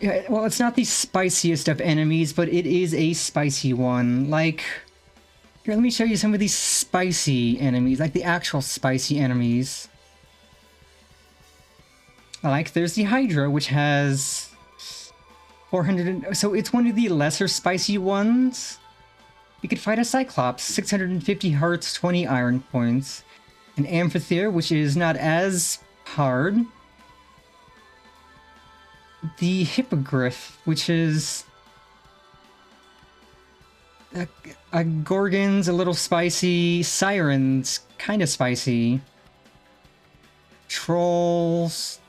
Yeah, well, it's not the spiciest of enemies, but it is a spicy one. Like, here, let me show you some of these spicy enemies, like the actual spicy enemies. Like, there's the Hydra, which has 400... So it's one of the lesser spicy ones. You could fight a Cyclops, 650 hearts, 20 iron points. An Amphitheater, which is not as hard. The Hippogriff, which is... a Gorgon's a little spicy. Sirens, kind of spicy. Trolls...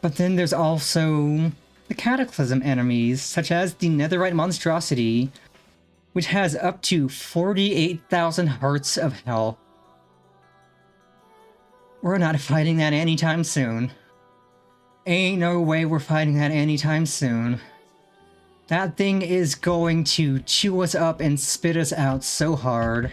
But then there's also the Cataclysm enemies, such as the Netherite Monstrosity, which has up to 48,000 hearts of hell. We're not fighting that anytime soon. Ain't no way we're fighting that anytime soon. That thing is going to chew us up and spit us out so hard.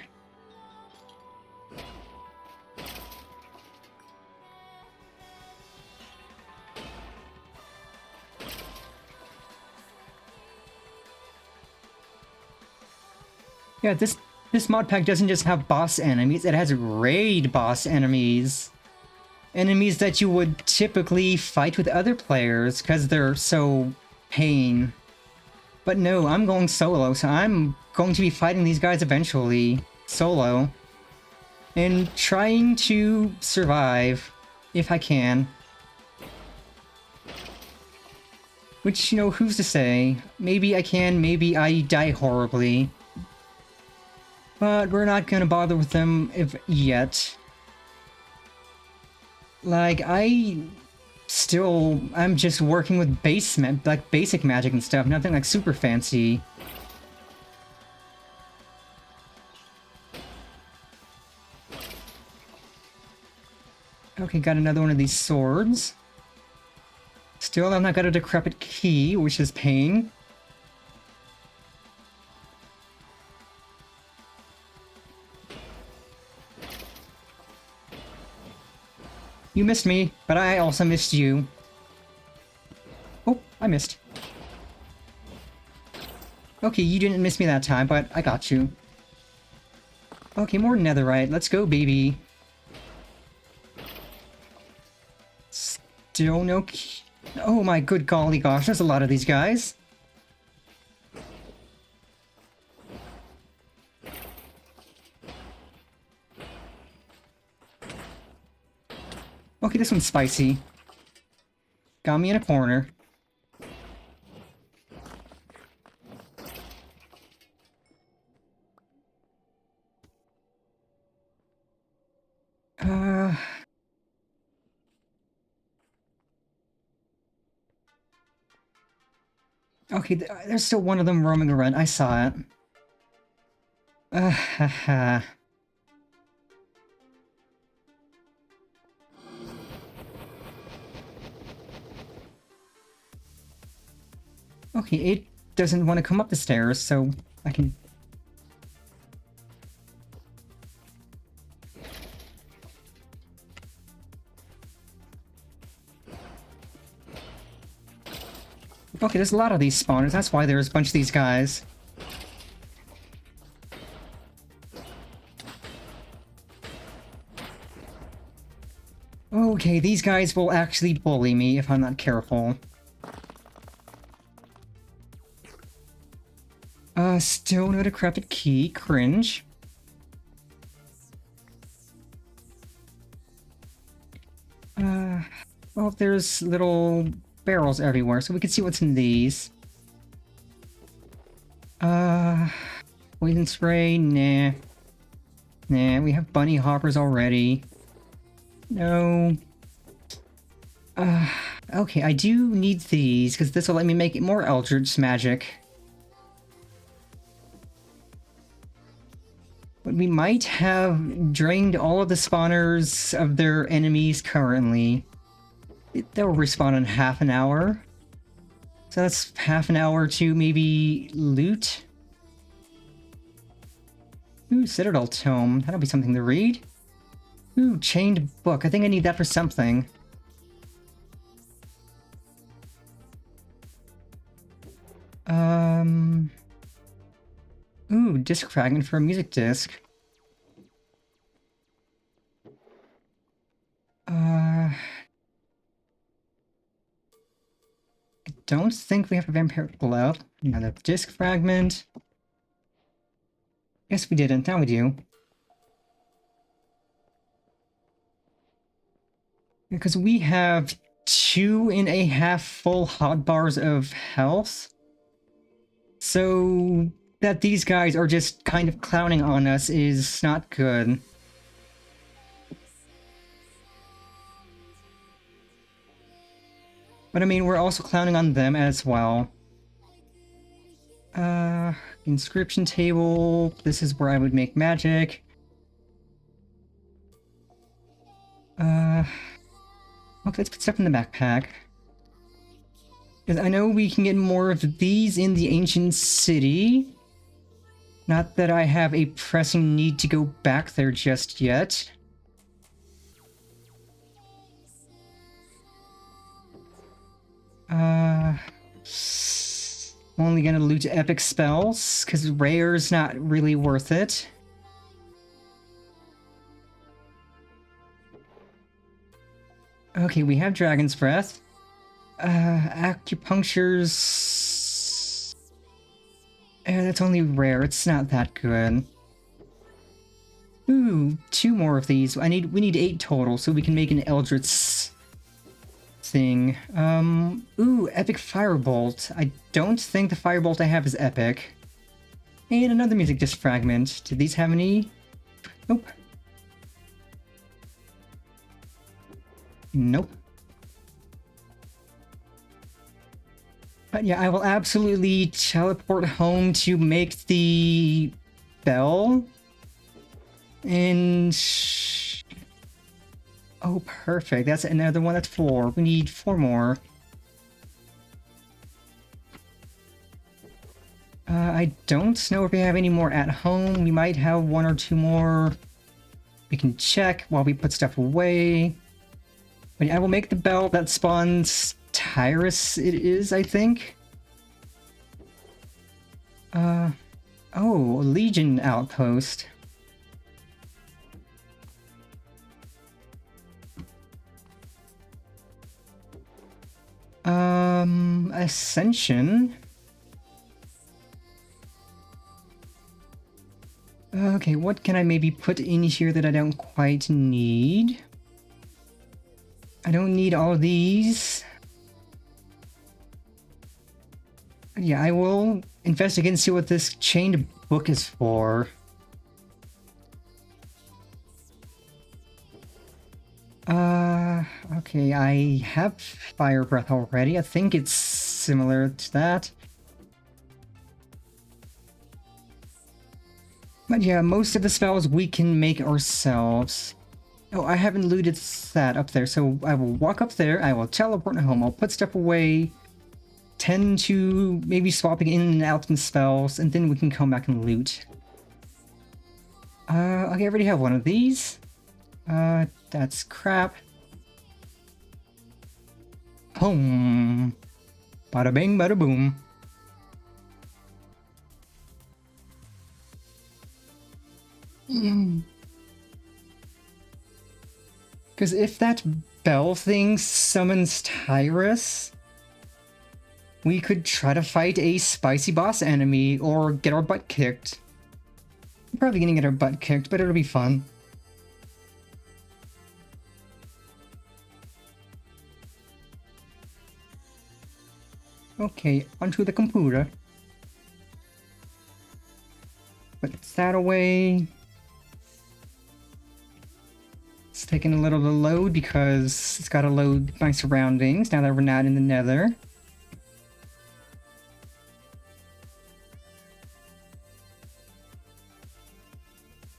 Yeah, this mod pack doesn't just have boss enemies, it has raid boss enemies. Enemies that you would typically fight with other players because they're so pain. But no, I'm going solo, so I'm going to be fighting these guys eventually, solo. And trying to survive, if I can. Which, you know, who's to say? Maybe I can, maybe I die horribly. But we're not gonna bother with them yet. Like, I'm just working with basic magic and stuff, nothing like super fancy. Okay, got another one of these swords. Let's Still, I've not got a decrepit key, which is pain. You missed me, but I also missed you. Oh, I missed. Okay, you didn't miss me that time, but I got you. Okay, more netherite. Let's go, baby. Still no key. Oh my good golly gosh, there's a lot of these guys. Okay, this one's spicy. Got me in a corner. Okay, there's still one of them roaming around. I saw it. Haha. Okay, it doesn't want to come up the stairs, so I can... Okay, there's a lot of these spawners, that's why there's a bunch of these guys. Okay, these guys will actually bully me if I'm not careful. Still no decrepit key. Cringe. Well, there's little barrels everywhere, so we can see what's in these. Poison spray? Nah. Nah, we have bunny hoppers already. No. Okay, I do need these, because this will let me make it more Eldritch magic. But we might have drained all of the spawners of their enemies currently. They'll respawn in half an hour. So that's half an hour to maybe loot. Ooh, Citadel Tome. That'll be something to read. Ooh, Chained Book. I think I need that for something. Ooh, disc fragment for a music disc. I don't think we have a vampiric glove. Another disc fragment. Guess we didn't. Now we do. Because we have 2.5 full hot bars of health. So that these guys are just kind of clowning on us is not good. But I mean, we're also clowning on them as well. Inscription table. This is where I would make magic. Okay, let's put stuff in the backpack. Because I know we can get more of these in the ancient city. Not that I have a pressing need to go back there just yet. I'm only gonna loot epic spells, because rare's not really worth it. Okay, we have Dragon's Breath. Acupuncture's... that's only rare, it's not that good. Ooh, 2 more of these. We need 8 total, so we can make an Eldritch thing. Ooh, Epic Firebolt. I don't think the Firebolt I have is epic. And another music disc fragment. Do these have any? Nope. Nope. But yeah, I will absolutely teleport home to make the bell. And... oh, perfect. That's another one. That's 4. We need 4 more. I don't know if we have any more at home. We might have one or two more. We can check while we put stuff away. But yeah, I will make the bell that spawns Tyrus, it is, I think. Oh, Legion Outpost. Ascension. Okay, what can I maybe put in here that I don't quite need? I don't need all of these. Yeah, I will investigate and see what this chained book is for. Okay, I have Fire Breath already. I think it's similar to that. But yeah, most of the spells we can make ourselves. Oh, I haven't looted that up there, so I will walk up there, I will teleport home, I'll put stuff away, tend to maybe swapping in and out some spells, and then we can come back and loot. Okay, I already have one of these. That's crap. Home. Bada bing, bada boom. Because if that bell thing summons Tyrus, we could try to fight a spicy boss enemy or get our butt kicked. We're probably gonna get our butt kicked, but it'll be fun. Okay, onto the computer. Put that away. It's taking a little to load because it's got to load my surroundings now that we're not in the nether.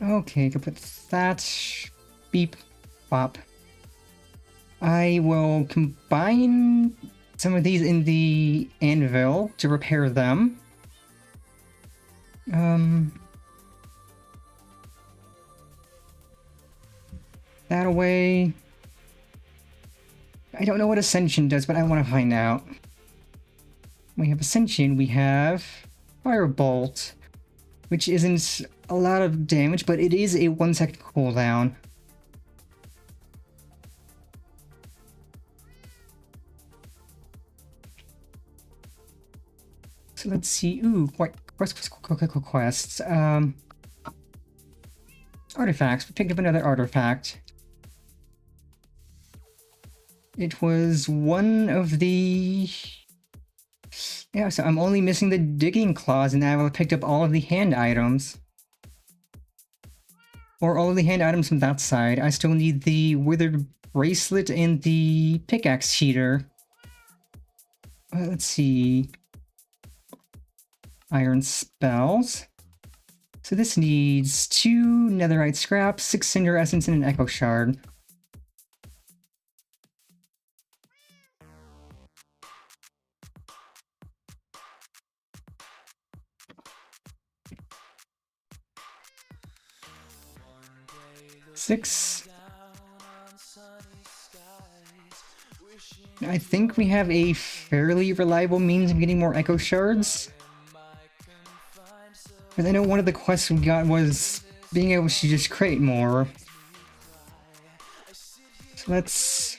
Okay, can put that. Beep. Bop. I will combine some of these in the anvil to repair them. That away. I don't know what Ascension does, but I want to find out. We have Ascension, we have Firebolt, which isn't a lot of damage, but it is a 1-second cooldown. So let's see. Ooh, quests. Artifacts. We picked up another artifact. It was one of the... Yeah, so I'm only missing the digging claws, and I will have picked up all of the hand items. Or all of the hand items from that side. I still need the withered bracelet and the pickaxe heater. Let's see. Iron spells. So this needs 2 netherite scraps, 6 cinder essence, and an echo shard. Six. I think we have a fairly reliable means of getting more echo shards. Because I know one of the quests we got was being able to just create more. So let's...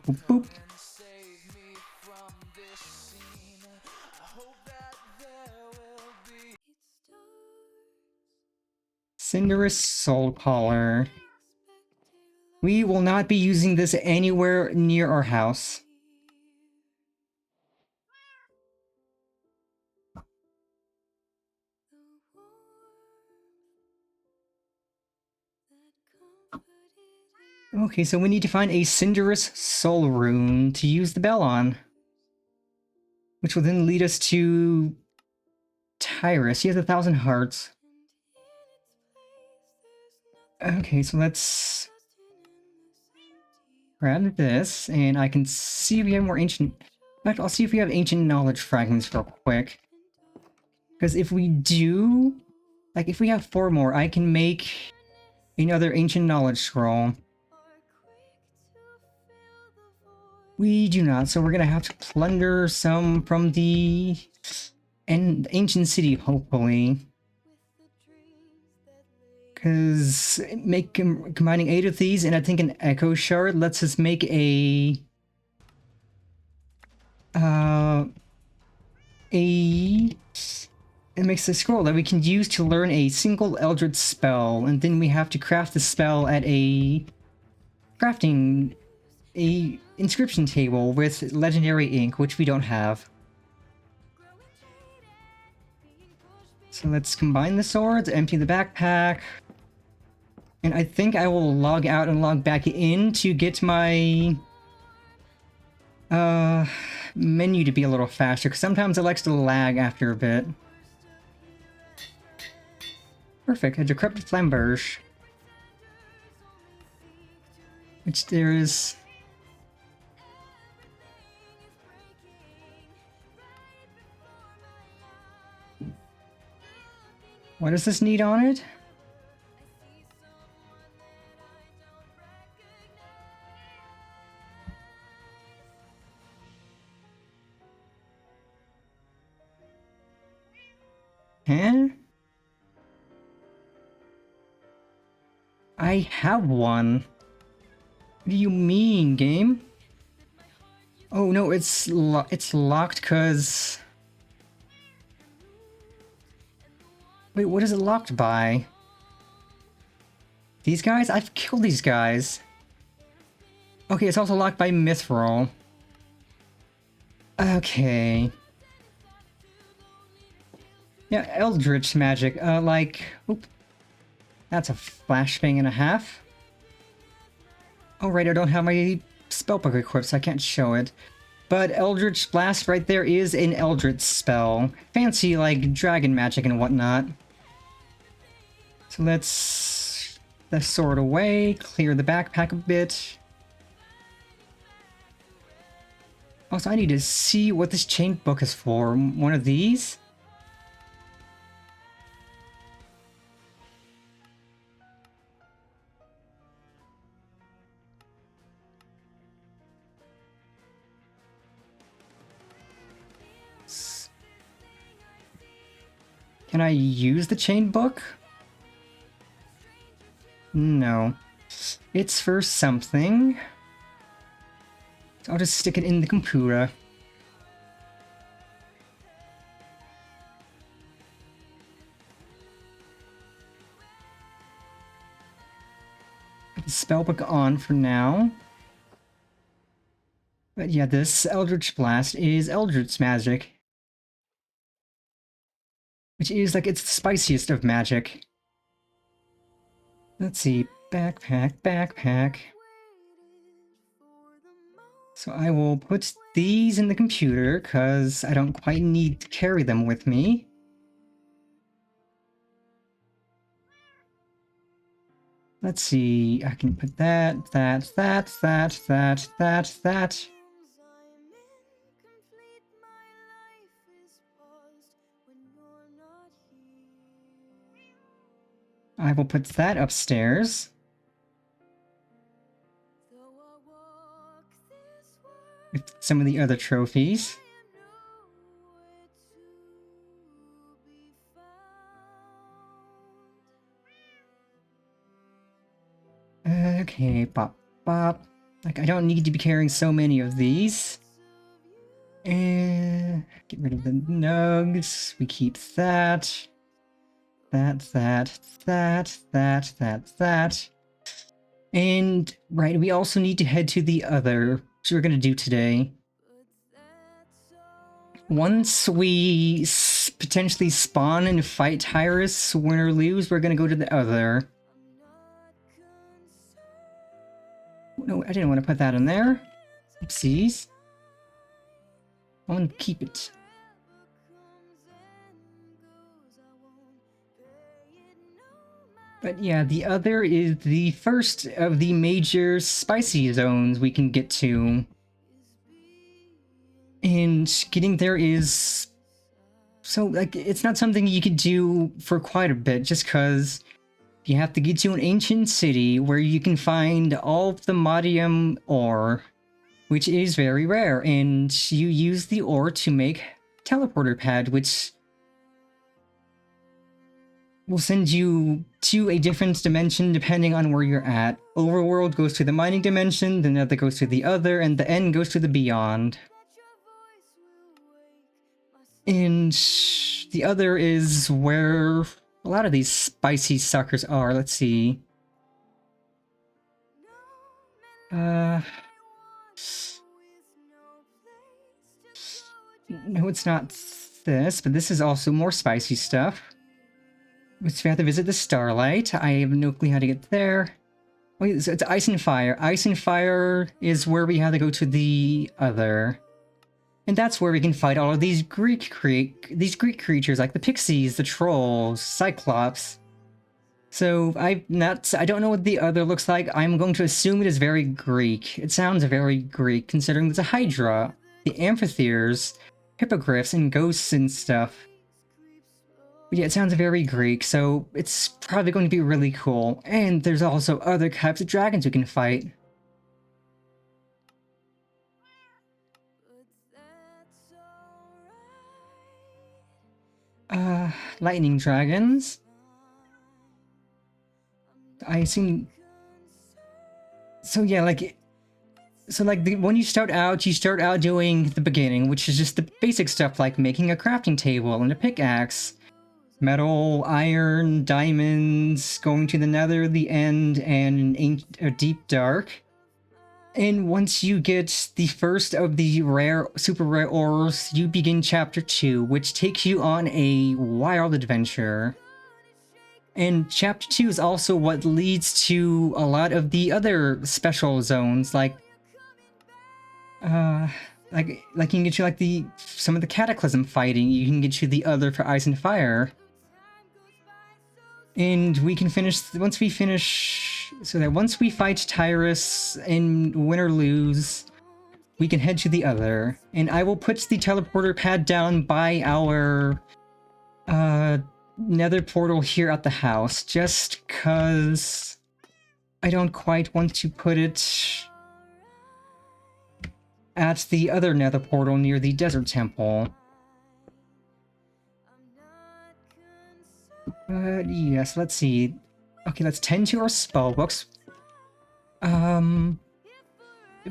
Boop, boop. Cinderous Soul Collar. We will not be using this anywhere near our house. Okay, so we need to find a Cinderous Soul Rune to use the bell on. Which will then lead us to Tyrus. He has 1,000 hearts. Okay, so let's grab this, and I can see we have more ancient... fact, I'll see if we have ancient knowledge fragments real quick. Because if we do, like if we have 4 more, I can make another ancient knowledge scroll. We do not, so we're gonna have to plunder some from the ancient city, hopefully. Because combining 8 of these and I think an echo shard lets us make a it makes a scroll that we can use to learn a single Eldritch spell, and then we have to craft the spell at a inscription table with legendary ink, which we don't have. So let's combine the swords, empty the backpack, and I think I will log out and log back in to get my menu to be a little faster, because sometimes it likes to lag after a bit. Perfect, a decrepit flamberge. Which there is... What does this need on it? Huh? I have one. What do you mean, game? Oh no, it's locked because... Wait, what is it locked by? These guys? I've killed these guys. Okay, it's also locked by Mithril. Okay. Yeah, Eldritch magic. Oop. That's a flashbang and a half. Oh right, I don't have my spellbook equipped, so I can't show it. But Eldritch Blast right there is an Eldritch spell. Fancy, like, dragon magic and whatnot. So let's... the sword away, clear the backpack a bit. Also, I need to see what this chained book is for. One of these? Can I use the chain book? No. It's for something. So I'll just stick it in the computer. Put the spellbook on for now. But yeah, this Eldritch Blast is Eldritch magic. Which is, like, it's the spiciest of magic. Let's see. Backpack. So I will put these in the computer, because I don't quite need to carry them with me. Let's see. I can put that. I will put that upstairs. With some of the other trophies. Okay, bop. Like, I don't need to be carrying so many of these. And get rid of the nugs. We keep that. That. And, right, we also need to head to the other, which we're gonna do today. Once we potentially spawn and fight Tyrus, win or lose, we're gonna go to the other. No, I didn't want to put that in there. Oopsies. I want to keep it. But yeah, the other is the first of the major spicy zones we can get to. And getting there is... So, like, it's not something you could do for quite a bit, just because you have to get to an ancient city where you can find all of the Modium ore, which is very rare, and you use the ore to make teleporter pad, which will send you to a different dimension depending on where you're at. Overworld goes to the mining dimension, the Nether goes to the other, and the end goes to the beyond. And the other is where a lot of these spicy suckers are. Let's see. No, it's not this, but this is also more spicy stuff. Which we have to visit the Starlight. I have no clue how to get there. Wait, so it's Ice and Fire. Ice and Fire is where we have to go to the other. And that's where we can fight all of these Greek creatures like the Pixies, the Trolls, Cyclops. So I don't know what the other looks like. I'm going to assume it is very Greek. It sounds very Greek considering there's a Hydra, the Amphitheaters, Hippogriffs, and ghosts and stuff. But yeah, it sounds very Greek, so it's probably going to be really cool. And there's also other types of dragons we can fight. Lightning dragons. I assume... So yeah, when you start out doing the beginning, which is just the basic stuff like making a crafting table and a pickaxe. Metal, iron, diamonds, going to the Nether, the end, and a deep dark. And once you get the first of the super rare ores, you begin chapter 2, which takes you on a wild adventure. And chapter 2 is also what leads to a lot of the other special zones, like you can get you some of the Cataclysm fighting. You can get you the other for Ice and Fire. And we can once we fight Tyrus and win or lose, we can head to the other. And I will put the teleporter pad down by our Nether portal here at the house, just cause I don't quite want to put it at the other Nether portal near the Desert Temple. But yes, let's see. Okay, let's tend to our spell books.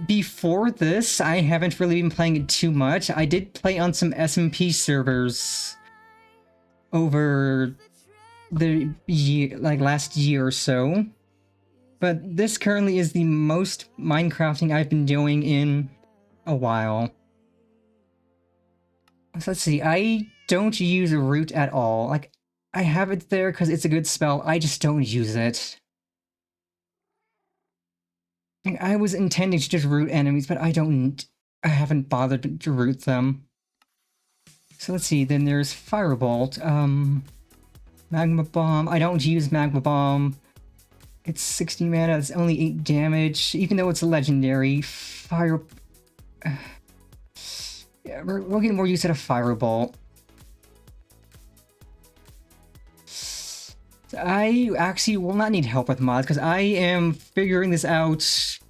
Before this, I haven't really been playing it too much. I did play on some SMP servers over the last year or so. But this currently is the most Minecrafting I've been doing in a while. So let's see, I don't use Root at all. I have it there because it's a good spell, I just don't use it. I was intending to just root enemies, but I haven't bothered to root them. So let's see, then there's Firebolt, Magma Bomb. I don't use Magma Bomb. It's 60 mana, it's only 8 damage, even though it's a legendary. Yeah, we'll get more use out of Firebolt. I actually will not need help with mods, because I am figuring this out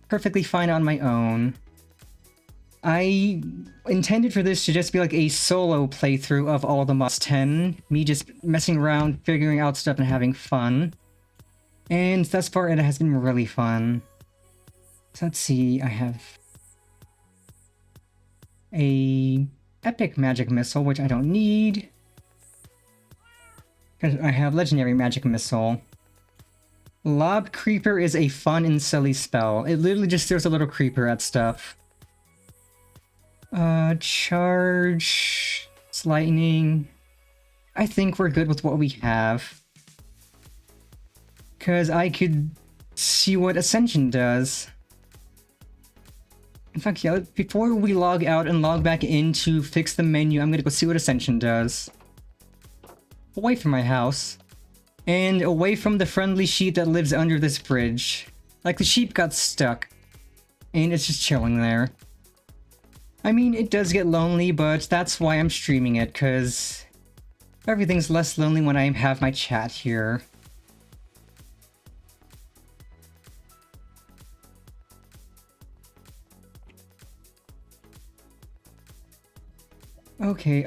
perfectly fine on my own. I intended for this to just be like a solo playthrough of all the mods 10, me just messing around, figuring out stuff and having fun. And thus far it has been really fun. So let's see, I have a epic magic missile, which I don't need. Because I have legendary magic missile. Lob Creeper is a fun and silly spell. It literally just throws a little creeper at stuff. Charge. It's lightning. I think we're good with what we have. Because I could see what Ascension does. In fact, yeah, before we log out and log back in to fix the menu, I'm gonna go see what Ascension does. Away from my house. And away from the friendly sheep that lives under this bridge. Like, the sheep got stuck. And it's just chilling there. I mean, it does get lonely, but that's why I'm streaming it, because everything's less lonely when I have my chat here. Okay,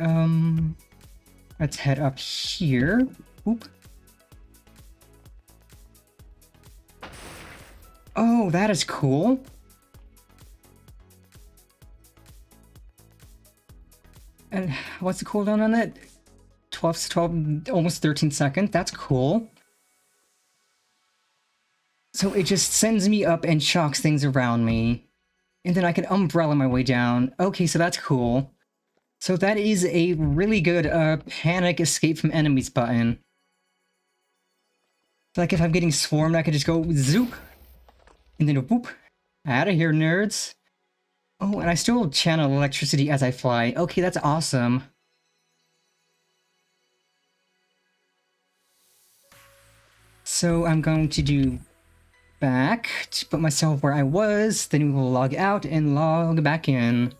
let's head up here. Oop. Oh, that is cool. And what's the cooldown on that? 12, almost 13 seconds. That's cool. So it just sends me up and shocks things around me. And then I can umbrella my way down. Okay, so that's cool. So that is a really good panic escape from enemies button. Like if I'm getting swarmed, I could just go zoop. And then whoop. Out of here, nerds. Oh, and I still channel electricity as I fly. Okay, that's awesome. So I'm going to do back to put myself where I was, then we will log out and log back in.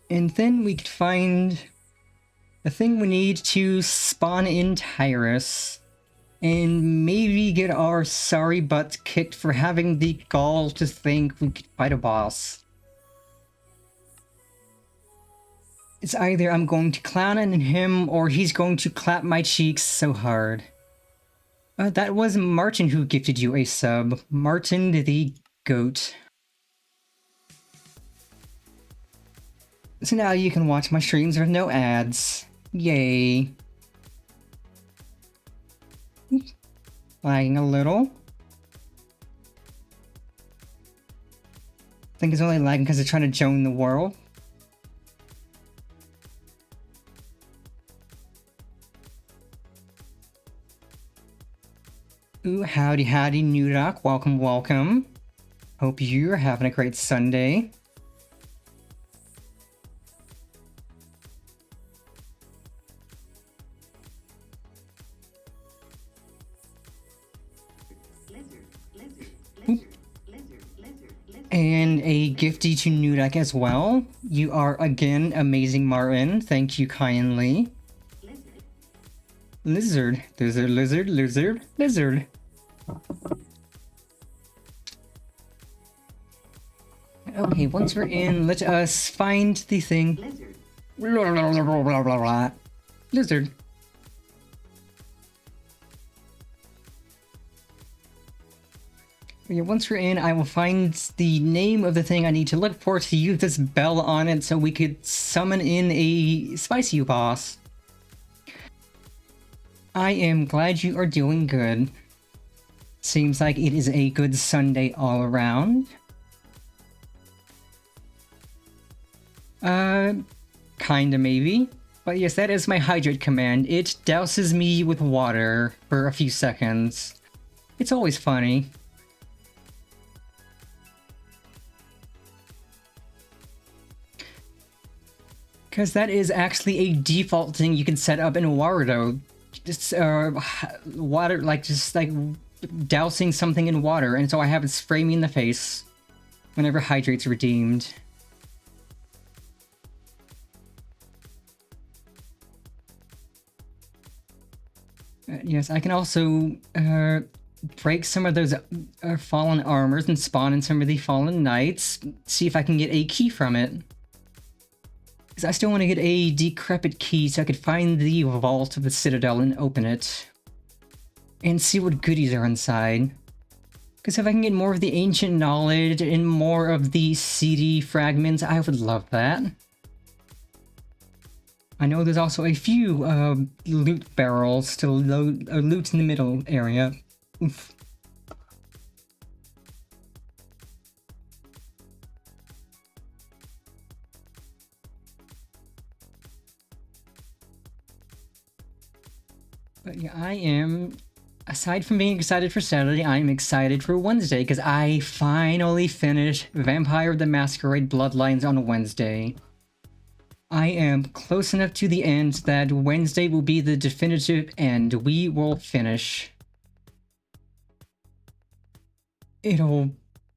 And then we could find the thing we need to spawn in Tyrus. And maybe get our sorry butts kicked for having the gall to think we could fight a boss. It's either I'm going to clown on him or he's going to clap my cheeks so hard. That was Martin who gifted you a sub. Martin the Goat. So now you can watch my streams with no ads. Yay. Oops. Lagging a little. I think it's only lagging because it's trying to join the world. Ooh, howdy howdy, Nudok. Welcome, welcome. Hope you're having a great Sunday. And a gifty to Nudok as well. You are again amazing, Martin. Thank you kindly. Lizard. Lizard, lizard, lizard, lizard. Okay, once we're in, let us find the thing. Lizard. Blah, blah, blah, blah, blah, blah, blah. Lizard. Okay, once we're in, I will find the name of the thing I need to look for to use this bell on it so we could summon in a spicy boss. I am glad you are doing good. Seems like it is a good Sunday all around. Kinda maybe. But yes, that is my hydrate command. It douses me with water for a few seconds. It's always funny. Because that is actually a default thing you can set up in Warudo. Just, water, just dousing something in water, and so I have it spray me in the face whenever hydrate's redeemed. Yes, I can also break some of those fallen armors and spawn in some of the fallen knights, see if I can get a key from it. Because I still want to get a decrepit key so I could find the vault of the Citadel and open it. And see what goodies are inside. Because if I can get more of the ancient knowledge and more of the CD fragments, I would love that. I know there's also a few loot barrels to loot in the middle area. Oof. But yeah, I am, aside from being excited for Saturday, I'm excited for Wednesday, because I finally finished Vampire the Masquerade Bloodlines on Wednesday. I am close enough to the end that Wednesday will be the definitive end. We will finish.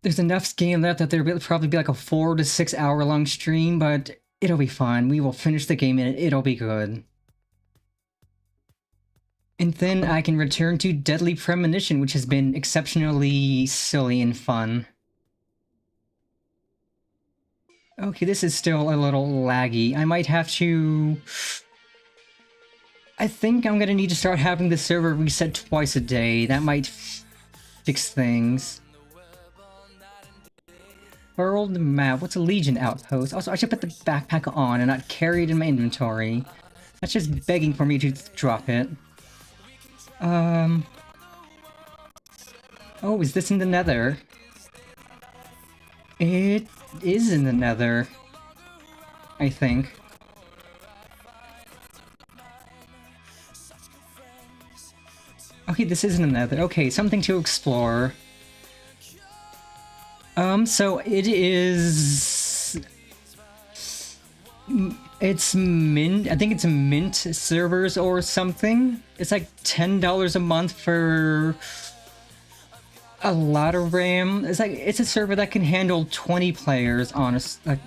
there's enough game left that there will probably be like a 4 to 6 hour long stream, but it'll be fun. We will finish the game and it'll be good. And then I can return to Deadly Premonition, which has been exceptionally silly and fun. Okay, this is still a little laggy. I might have to... I think I'm gonna need to start having the server reset twice a day. That might fix things. World map. What's a Legion outpost? Also, I should put the backpack on and not carry it in my inventory. That's just begging for me to drop it. Oh, is this in the Nether? It is in the Nether, I think. Okay, this is in the Nether. Okay, something to explore. So it is... It's mint. I think it's mint servers or something. It's like $10 a month for a lot of RAM. It's a server that can handle 20 players, honestly.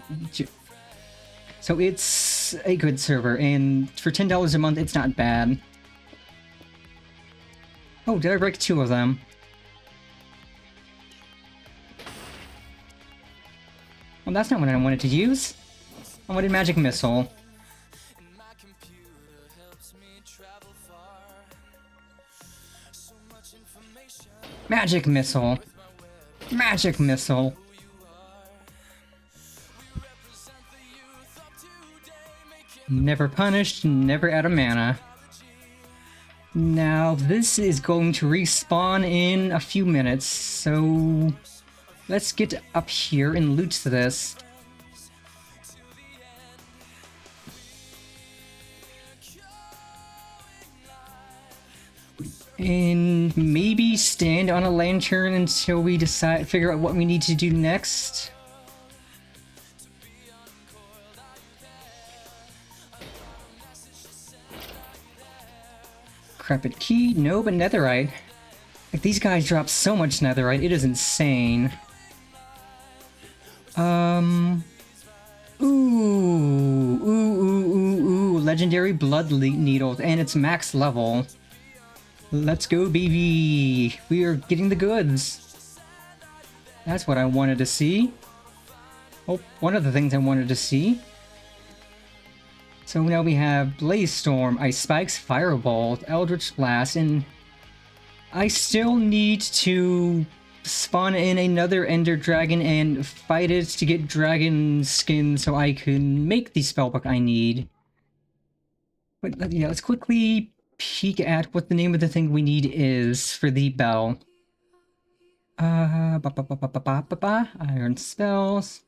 So it's a good server, and for $10 a month, it's not bad. Oh, did I break 2 of them? Well, that's not what I wanted to use. I wanted Magic Missile. Magic Missile. Magic Missile. Never punished, never out of mana. Now, this is going to respawn in a few minutes, so... Let's get up here and loot this. And maybe stand on a lantern until we figure out what we need to do next. Decrepit key, no, but netherite. Like, these guys drop so much netherite, it is insane. Legendary blood needles, and it's max level. Let's go, baby! We are getting the goods. That's what I wanted to see. Oh, one of the things I wanted to see. So now we have Blaze Storm, Ice Spikes, Firebolt, Eldritch Blast, and I still need to spawn in another Ender Dragon and fight it to get dragon skin so I can make the spellbook I need. But yeah, let's quickly peek at what the name of the thing we need is for the bell. Iron spells.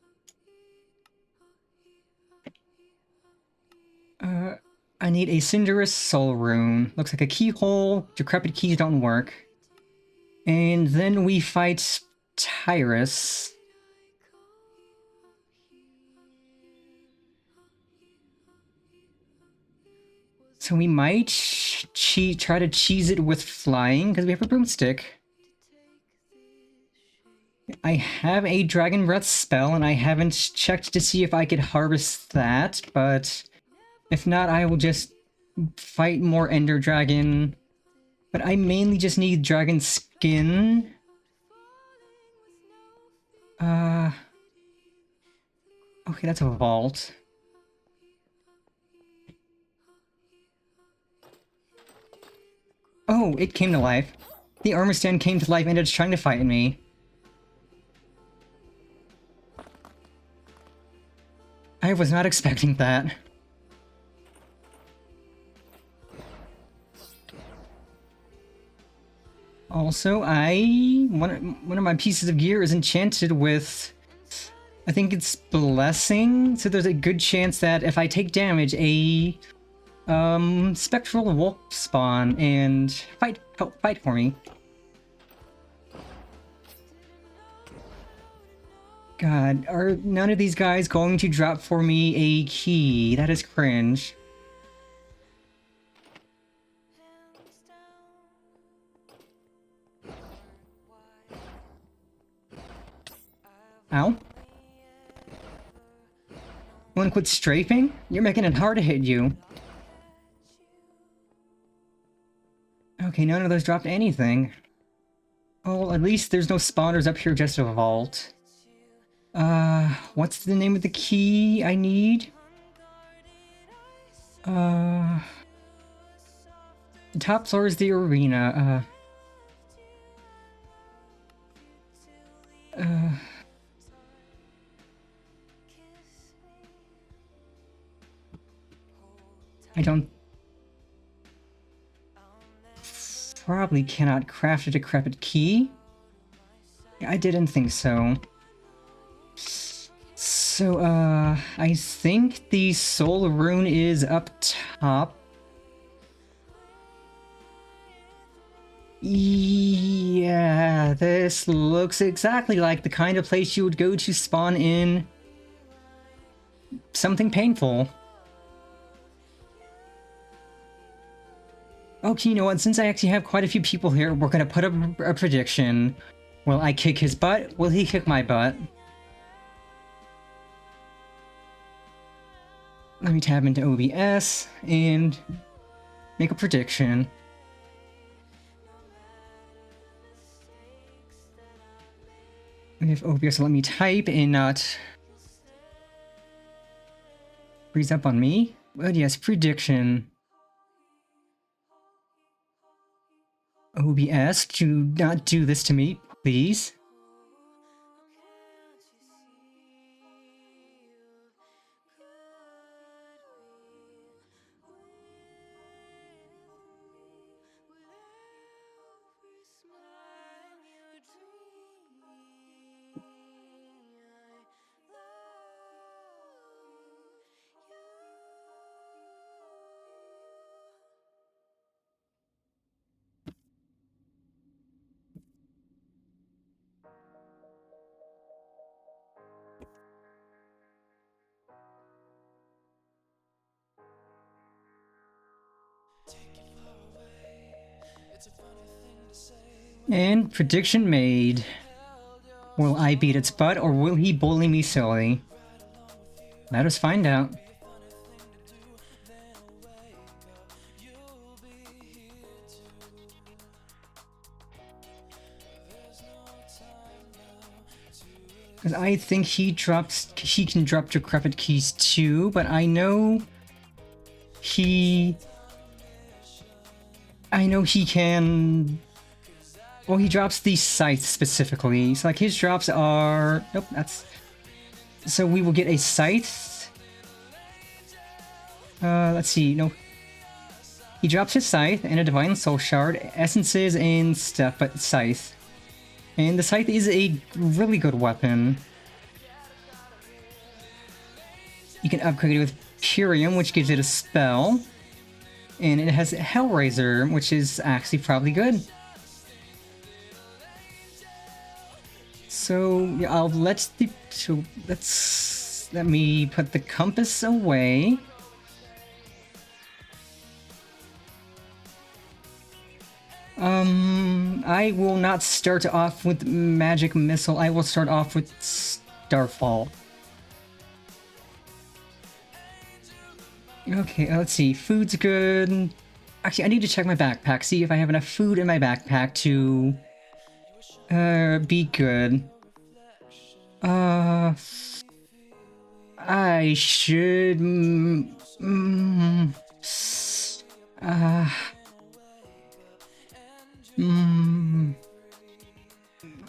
I need a Cinderous Soul Rune. Looks like a keyhole. Decrepit keys don't work. And then we fight Tyrus. So we might try to cheese it with flying, because we have a broomstick. I have a Dragon Breath spell, and I haven't checked to see if I could harvest that, but if not, I will just fight more Ender Dragon. But I mainly just need dragon skin. Okay, that's a vault. Oh, it came to life. The armor stand came to life and it's trying to fight me. I was not expecting that. Also, one of my pieces of gear is enchanted with, I think it's Blessing, so there's a good chance that if I take damage, a Spectral Wolf spawn and help fight for me. God, are none of these guys going to drop for me a key? That is cringe. Ow. Wanna quit strafing? You're making it hard to hit you. Okay, none of those dropped anything. Oh, well, at least there's no spawners up here, just a vault. What's the name of the key I need? The top floor is the arena, I don't... Probably cannot craft a decrepit key. I didn't think so. So, I think the soul rune is up top. Yeah, this looks exactly like the kind of place you would go to spawn in something painful. Okay, you know what? Since I actually have quite a few people here, we're gonna put up a prediction. Will I kick his butt? Will he kick my butt? Let me tab into OBS and make a prediction. If OBS will let me type and not freeze up on me. But yes, prediction. OBS, do not do this to me, please. And prediction made. Will I beat its butt, or will he bully me silly? Let us find out. Because I think he can drop decrepit keys too, but I know he can... Well, he drops these scythes specifically. So, like, his drops are... Nope, that's... So we will get a scythe. Let's see, no. He drops his scythe and a divine soul shard, essences and stuff, but scythe. And the scythe is a really good weapon. You can upgrade it with Purium, which gives it a spell. And it has Hellraiser, which is actually probably good. So yeah, let me put the compass away. I will not start off with Magic Missile. I will start off with Starfall. Okay, let's see. Food's good. Actually, I need to check my backpack, see if I have enough food in my backpack to be good. I should...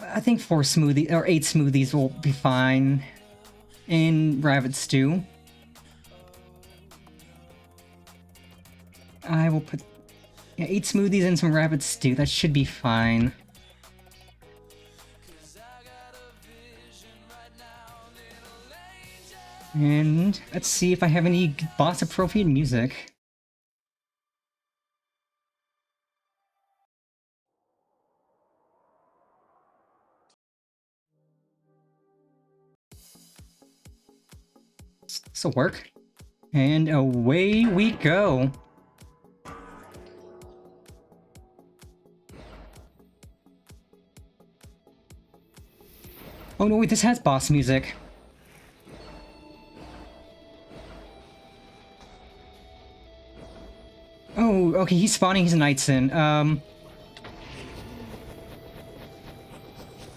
I think 4 smoothies, or 8 smoothies will be fine. And rabbit stew. I will put 8 smoothies and some rabbit stew. That should be fine. And let's see if I have any boss-appropriate music. This'll work. And away we go. Oh no, wait, this has boss music. Oh, okay, he's spawning his knights in.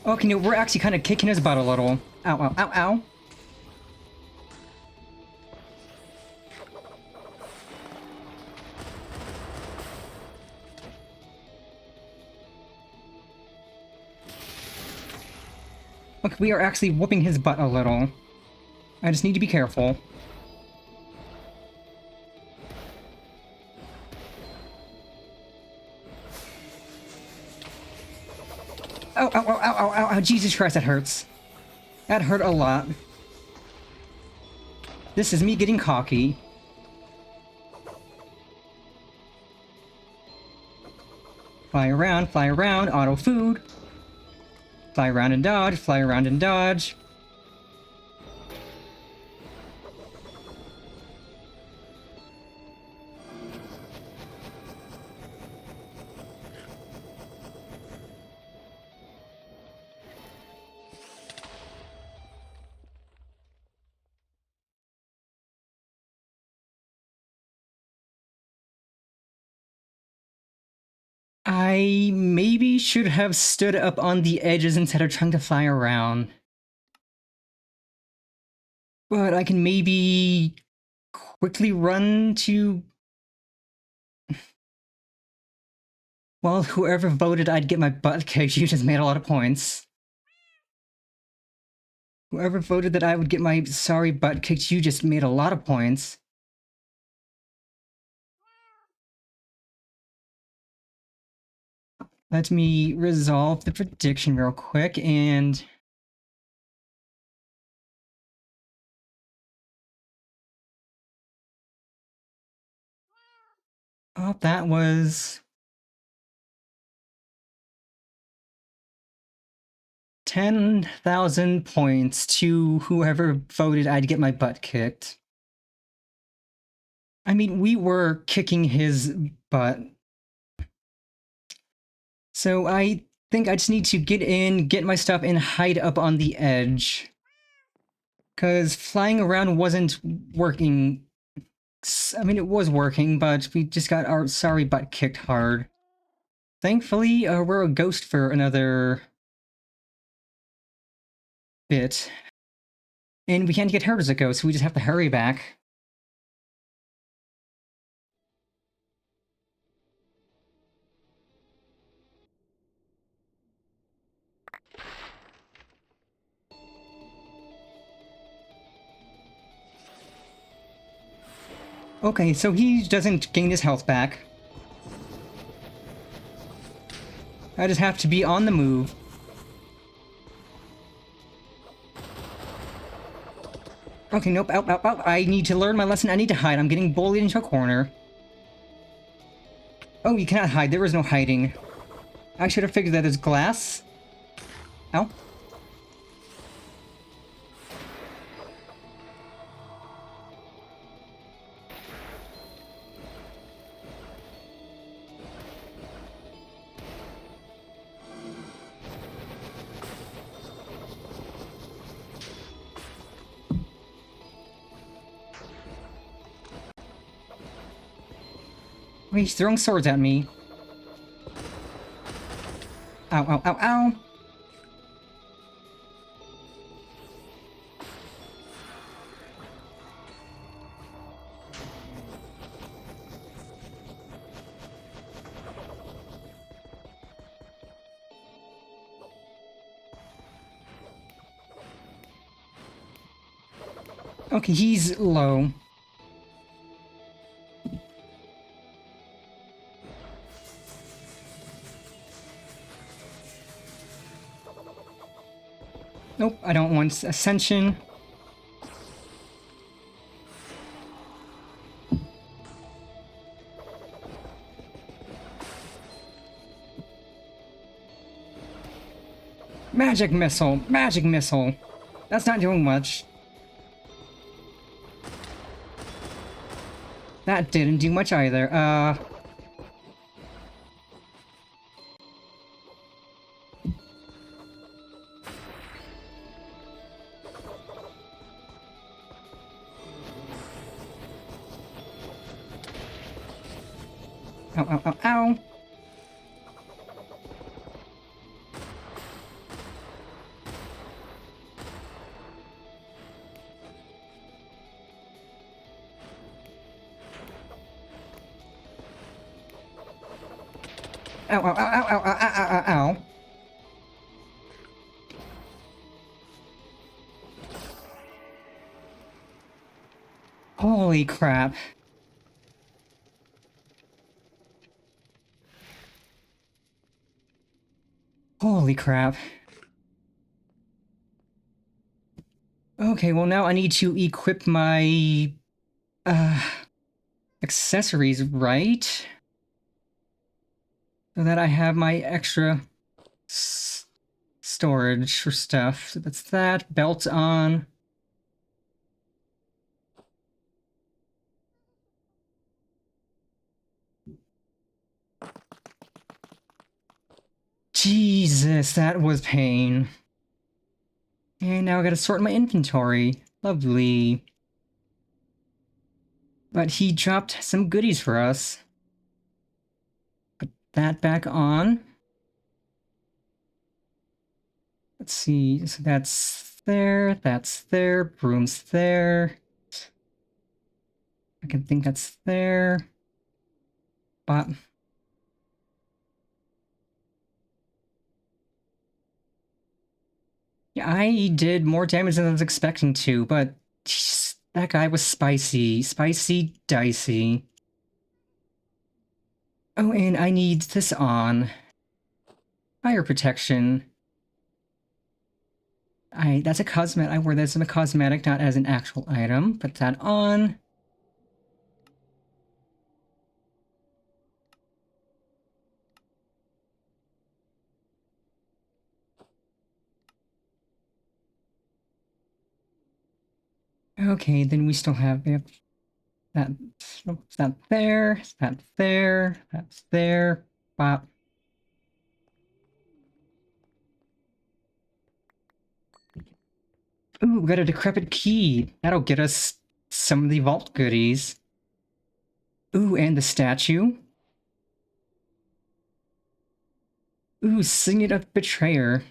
Okay, no, we're actually kind of kicking his butt a little. Ow, ow, ow, ow. Okay, we are actually whooping his butt a little. I just need to be careful. Oh, ow, ow, ow, ow, ow, ow, Jesus Christ, that hurts. That hurt a lot. This is me getting cocky. Fly around, auto food. Fly around and dodge, fly around and dodge. I maybe should have stood up on the edges instead of trying to fly around. But I can maybe quickly run to... Well, whoever voted I'd get my butt kicked, you just made a lot of points. Whoever voted that I would get my sorry butt kicked, you just made a lot of points. Let me resolve the prediction real quick, and... Oh, that was... 10,000 points to whoever voted I'd get my butt kicked. I mean, we were kicking his butt. So I think I just need to get in, get my stuff, and hide up on the edge. Because flying around wasn't working. I mean, it was working, but we just got our sorry butt kicked hard. Thankfully, we're a ghost for another bit. And we can't get hurt as a ghost, so we just have to hurry back. Okay, so he doesn't gain his health back. I just have to be on the move. Okay, nope, out, out, out. I need to learn my lesson. I need to hide. I'm getting bullied into a corner. Oh, you cannot hide. There is no hiding. I should have figured that as glass. Ow. He's throwing swords at me. Ow, ow, ow, ow. Okay, he's low. Nope, I don't want Ascension. Magic Missile! Magic Missile! That's not doing much. That didn't do much either. Ow, ow, ow, ow. Ow, ow, ow, ow, ow, ow, ow, ow, ow. Holy crap. Holy crap. Okay, well now I need to equip my accessories, right? So that I have my extra storage for stuff. So that's that. Belt on. Jesus, that was pain. And now I gotta sort my inventory. Lovely. But he dropped some goodies for us. Put that back on. Let's see, so that's there, broom's there. I can think that's there. But yeah, I did more damage than I was expecting to, but geez, that guy was spicy. Spicy, dicey. Oh, and I need this on. Fire protection. That's a cosmetic. I wear this as a cosmetic, not as an actual item. Put that on. Okay, then we still have that. That there. That there. That's there. Bop. Ooh, we got a decrepit key. That'll get us some of the vault goodies. Ooh, and the statue. Ooh, Signet of Betrayer.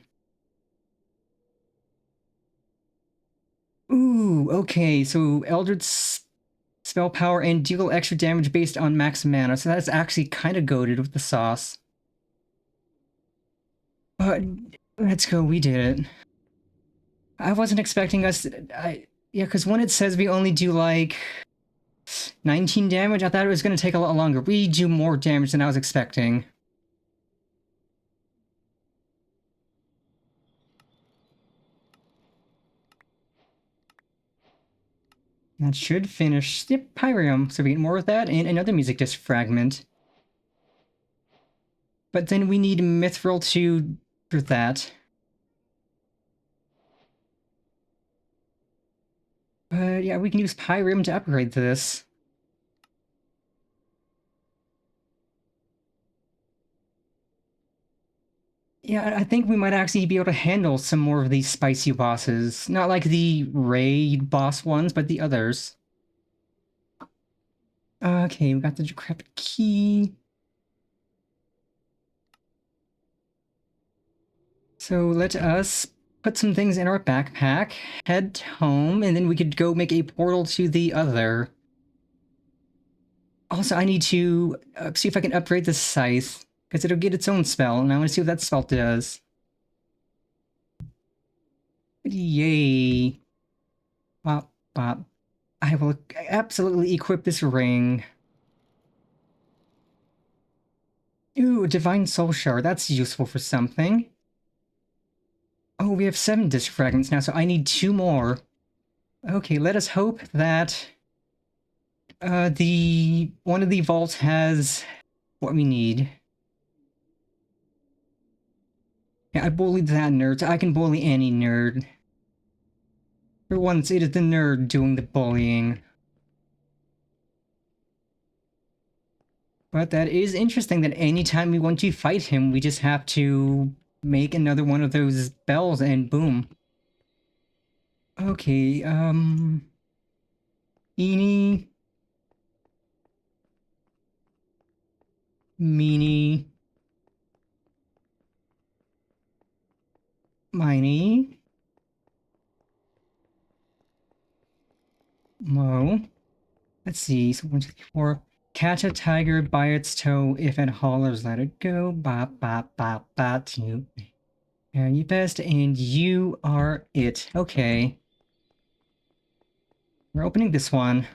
Ooh, okay, so Eldritch spell power and deal extra damage based on max mana, so that's actually kind of goated with the sauce. But let's go, we did it. I wasn't expecting us to, yeah, because when it says we only do like 19 damage, I thought it was going to take a lot longer. We do more damage than I was expecting. That should finish the Pyrium, so we get more of that and another music disc fragment. But then we need Mithril to for that. But yeah, we can use Pyrium to upgrade this. Yeah, I think we might actually be able to handle some more of these spicy bosses. Not like the raid boss ones, but the others. Okay, we got the decrepit key. So let us put some things in our backpack, head home, and then we could go make a portal to the other. Also, I need to see if I can upgrade the scythe, because it'll get its own spell, and I want to see what that spell does. Yay. Bop, bop. I will absolutely equip this ring. Ooh, Divine Soul Shard. That's useful for something. Oh, we have 7 disc fragments now, so I need 2 more. Okay, let us hope that the one of the vaults has what we need. Yeah, I bullied that nerd. I can bully any nerd. For once, it is the nerd doing the bullying. But that is interesting that anytime we want to fight him, we just have to make another one of those bells and boom. Okay, Eenie. Meanie. Miney. Mo. Let's see. So 1, 2, 3, 4. Catch a tiger by its toe. If it hollers, let it go. Bop, bop, bop, bop. You. Very best, and you are it. Okay. We're opening this one.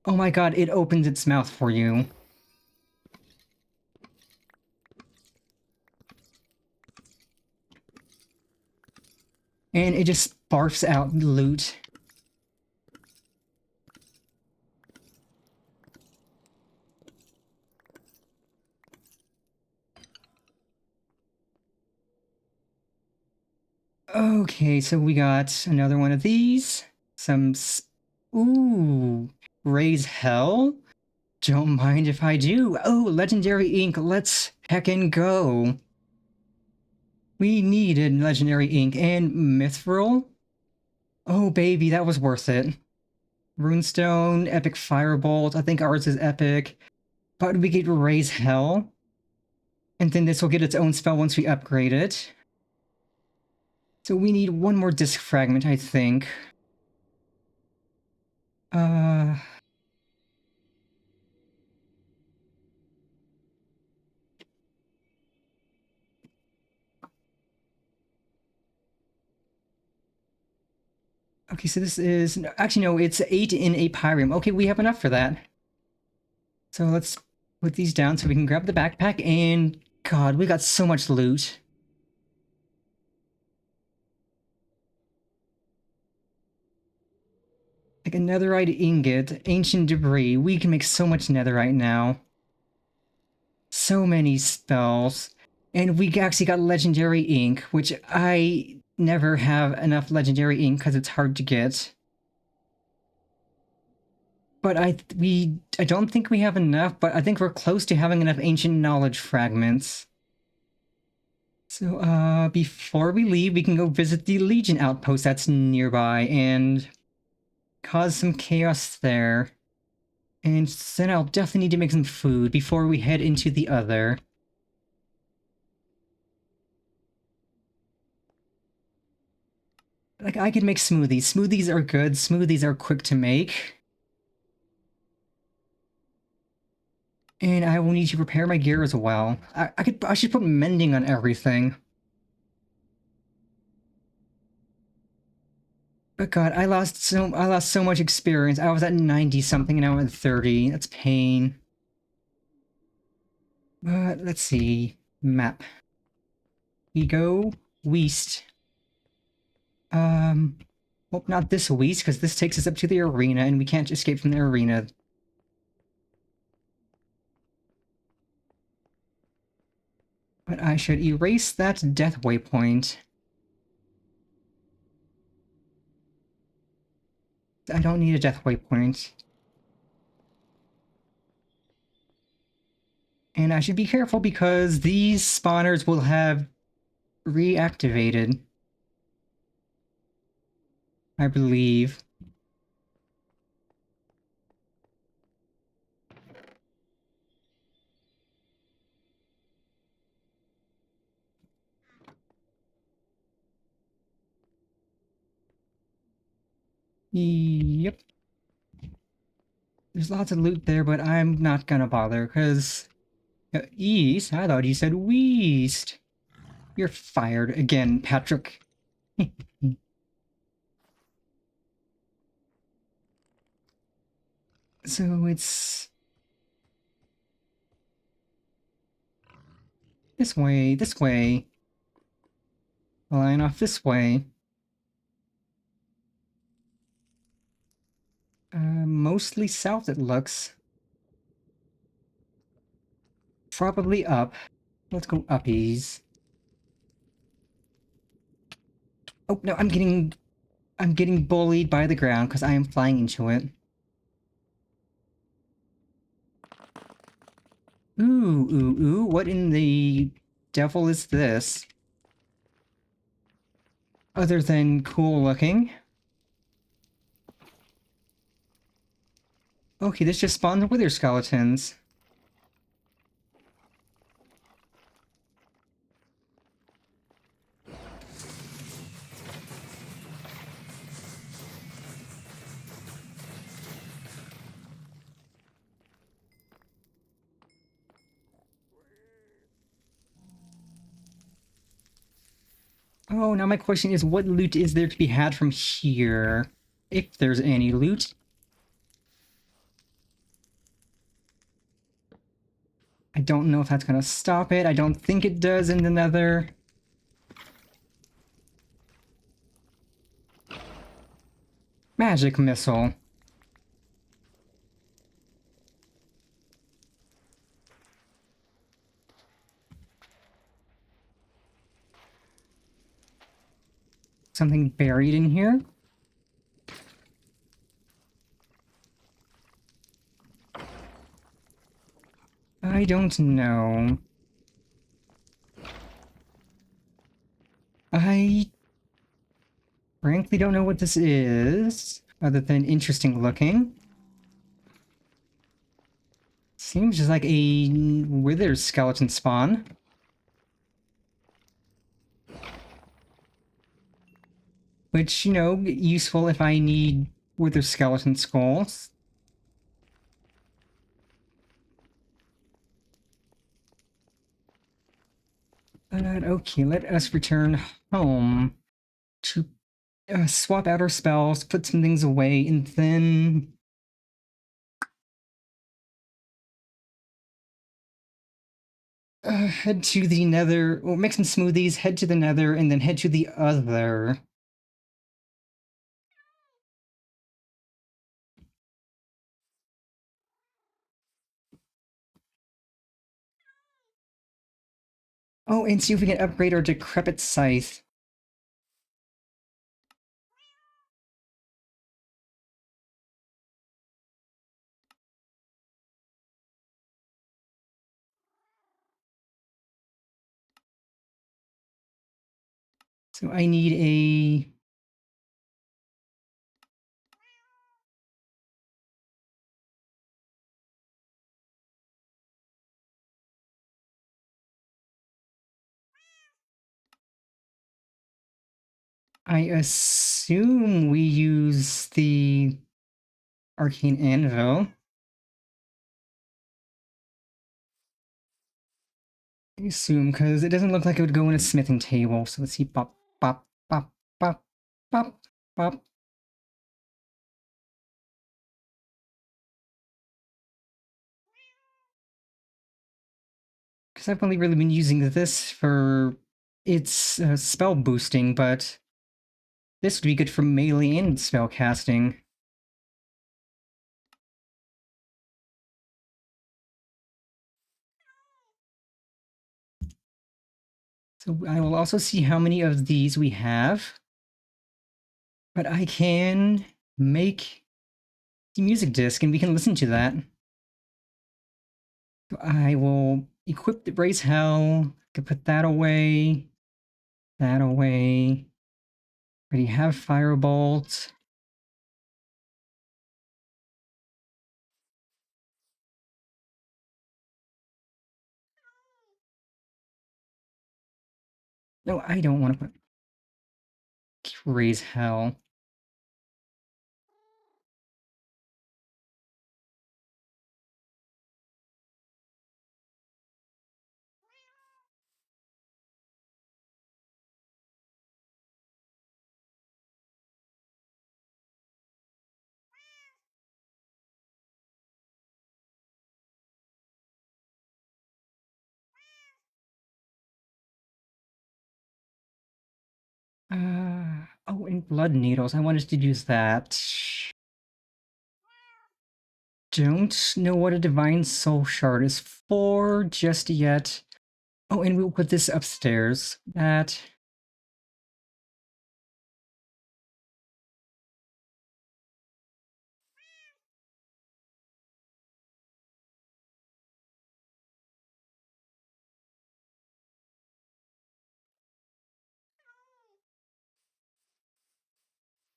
Oh my god, it opens its mouth for you. And it just barfs out loot. Okay, so we got another one of these. Ooh, raise hell? Don't mind if I do. Oh, legendary ink, let's heckin' go. We needed legendary ink and mithril. Oh baby, that was worth it. Runestone, epic firebolt. I think ours is epic. But we get raise hell. And then this will get its own spell once we upgrade it. So we need one more disc fragment, I think. Okay, so this is... Actually, no, it's 8 in a Pyrium. Okay, we have enough for that. So let's put these down so we can grab the backpack, and... God, we got so much loot. Like a netherite ingot, ancient debris. We can make so much netherite now. So many spells. And we actually got legendary ink, which I never have enough legendary ink because it's hard to get. But I don't think we have enough, but I think we're close to having enough ancient knowledge fragments. So, before we leave, we can go visit the Legion outpost that's nearby and cause some chaos there. And then I'll definitely need to make some food before we head into the other. Like, I could make smoothies. Smoothies are good. Smoothies are quick to make. And I will need to repair my gear as well. I should put mending on everything. But God, I lost so much experience. I was at 90 something and now I'm at 30. That's pain. But let's see. Map. We go west. Well, not this west, because this takes us up to the arena and we can't escape from the arena. But I should erase that death waypoint. I don't need a death waypoint. And I should be careful because these spawners will have reactivated. I believe. Yep. There's lots of loot there, but I'm not gonna bother, because... East? I thought you said west. You're fired again, Patrick. So it's... This way, this way. Line off this way. Mostly south, it looks. Probably up. Let's go uppies. Oh, no, I'm getting bullied by the ground because I am flying into it. Ooh, what in the devil is this? Other than cool looking. Okay, this just spawned the wither skeletons. Oh, now my question is, what loot is there to be had from here? If there's any loot. I don't know if that's gonna stop it. I don't think it does in the nether. Magic missile. Something buried in here? I don't know. I frankly don't know what this is, other than interesting looking. Seems just like a wither skeleton spawn. Which, you know, useful if I need wither skeleton skulls. But okay, let us return home to swap out our spells, put some things away, and then head to the nether, or make some smoothies, head to the nether, and then head to the other. Oh, and see if we can upgrade our decrepit scythe. So I need a... I assume we use the arcane anvil. I assume, because it doesn't look like it would go in a smithing table. So let's see. Pop, pop, pop, pop, pop, pop. Because I've only really been using this for its spell boosting, but this would be good for melee and spell casting. So I will also see how many of these we have. But I can make the music disc and we can listen to that. So I will equip the Brace Hell. I can put that away. That away. Already have Firebolt. No, I don't want to put Raise Hell. Oh, and Blood Needles. I wanted to use that. Don't know what a Divine Soul Shard is for just yet. Oh, and we'll put this upstairs. That...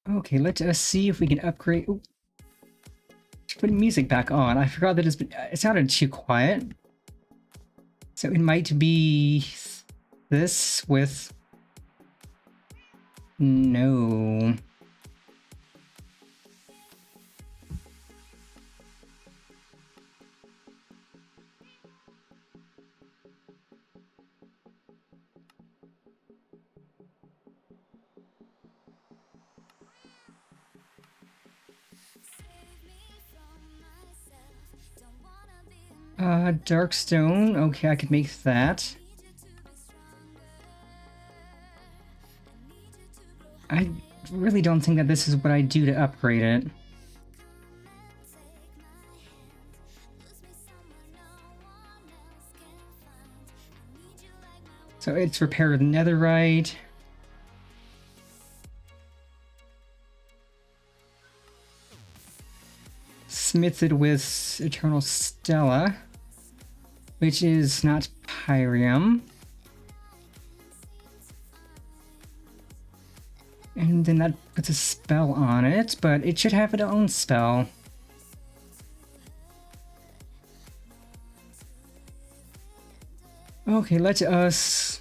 Okay, let us see if we can upgrade... Ooh. put music back on. I forgot that it sounded too quiet. So it might be this with... No. Darkstone. Okay, I could make that. I really don't think that this is what I do to upgrade it. So it's repaired with netherite. Smithed with Eternal Stella, which is not Pyrium. And then that puts a spell on it, but it should have its own spell. Okay, let us...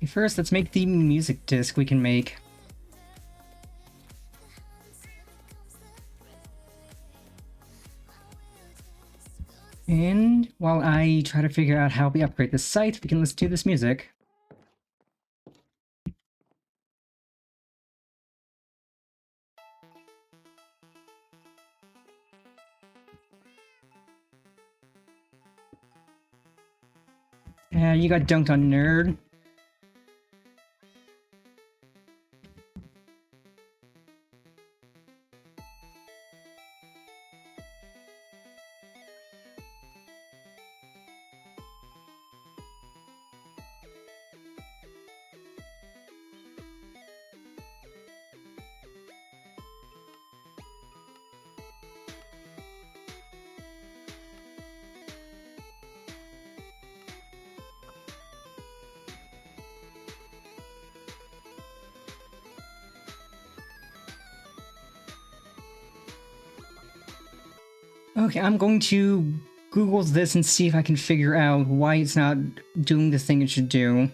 First, let's make the music disc we can make. And while I try to figure out how we upgrade the site, we can listen to this music. You got dunked on, nerd. Okay, I'm going to Google this and see if I can figure out why it's not doing the thing it should do.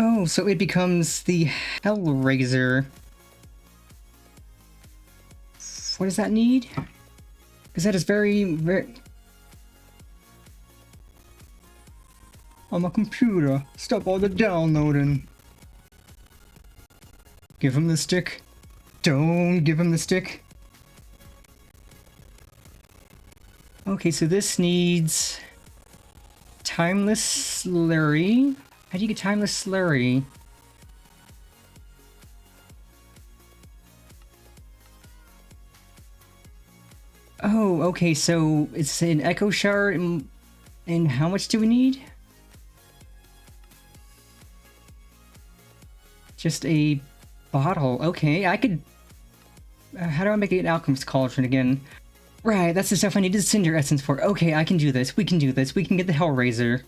Oh, so it becomes the Hellraiser. What does that need? Because that is very... on my computer. Stop all the downloading. Give him the stick. Don't give him the stick. Okay, so this needs Timeless Slurry. How do you get Timeless Slurry? Oh, okay, so it's an Echo Shard, and how much do we need? Just a bottle. Okay, I could... how do I make an Alchemist Cauldron again? Right, that's the stuff I needed Cinder Essence for. Okay, I can do this. We can do this. We can get the Hellraiser.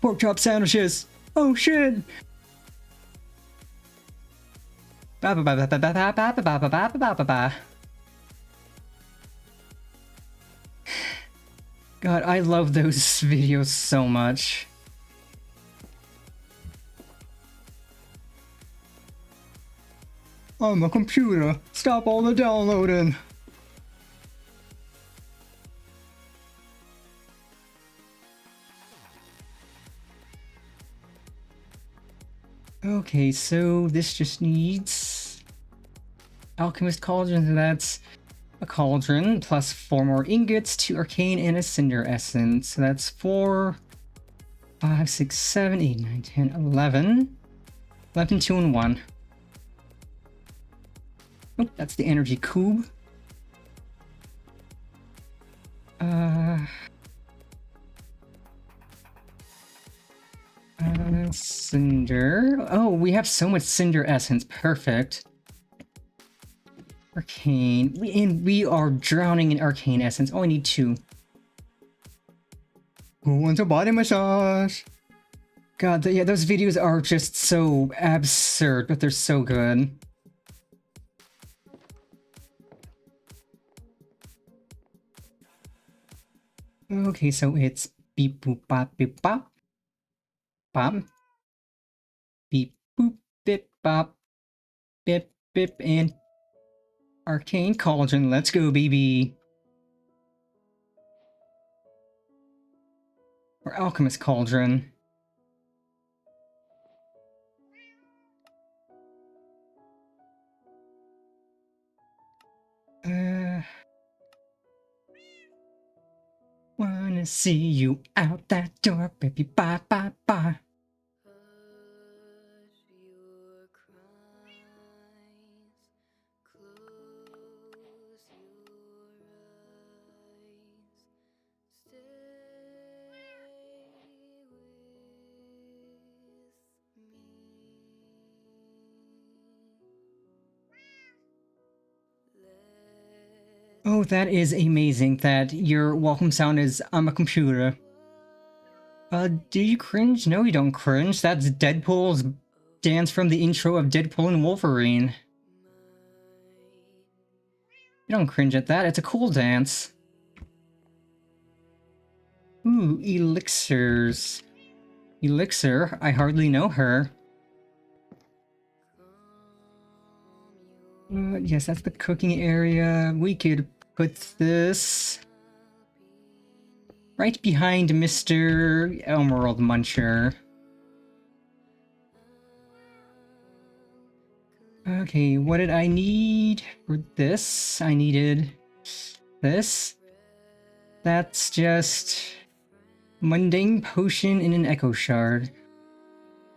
Pork chop sandwiches! Oh shit! Ba ba ba ba ba ba ba ba ba ba ba ba ba ba. God, I love those videos so much. On my computer. Stop all the downloading. Okay, so this just needs Alchemist Cauldron, so that's a cauldron plus 4 more ingots, 2 arcane, and a cinder essence. So that's 4, 5, 6, 7, 8, 9, 10, 11. 11, 2, and 1. Oh, that's the energy cube. Cinder. Oh, we have so much cinder essence. Perfect. Arcane. We are drowning in arcane essence. Oh, I need 2. Who wants a body massage? God, yeah, those videos are just so absurd, but they're so good. Okay, so it's beep boop bop beep bop. Bop. Beep boop bip bop. Bip bip and Arcane Cauldron. Let's go, baby. Or Alchemist Cauldron. Wanna see you out that door, baby, bye, bye, bye. Hush your cries, close your eyes, stay with me. Oh, that is amazing that your welcome sound is on my computer. Do you cringe? No, you don't cringe. That's Deadpool's dance from the intro of Deadpool and Wolverine. You don't cringe at that, it's a cool dance. Ooh, elixirs. Elixir, I hardly know her. Yes, that's the cooking area. We could put this right behind Mr. Emerald Muncher. Okay, what did I need for this? I needed this. That's just mundane potion in an echo shard.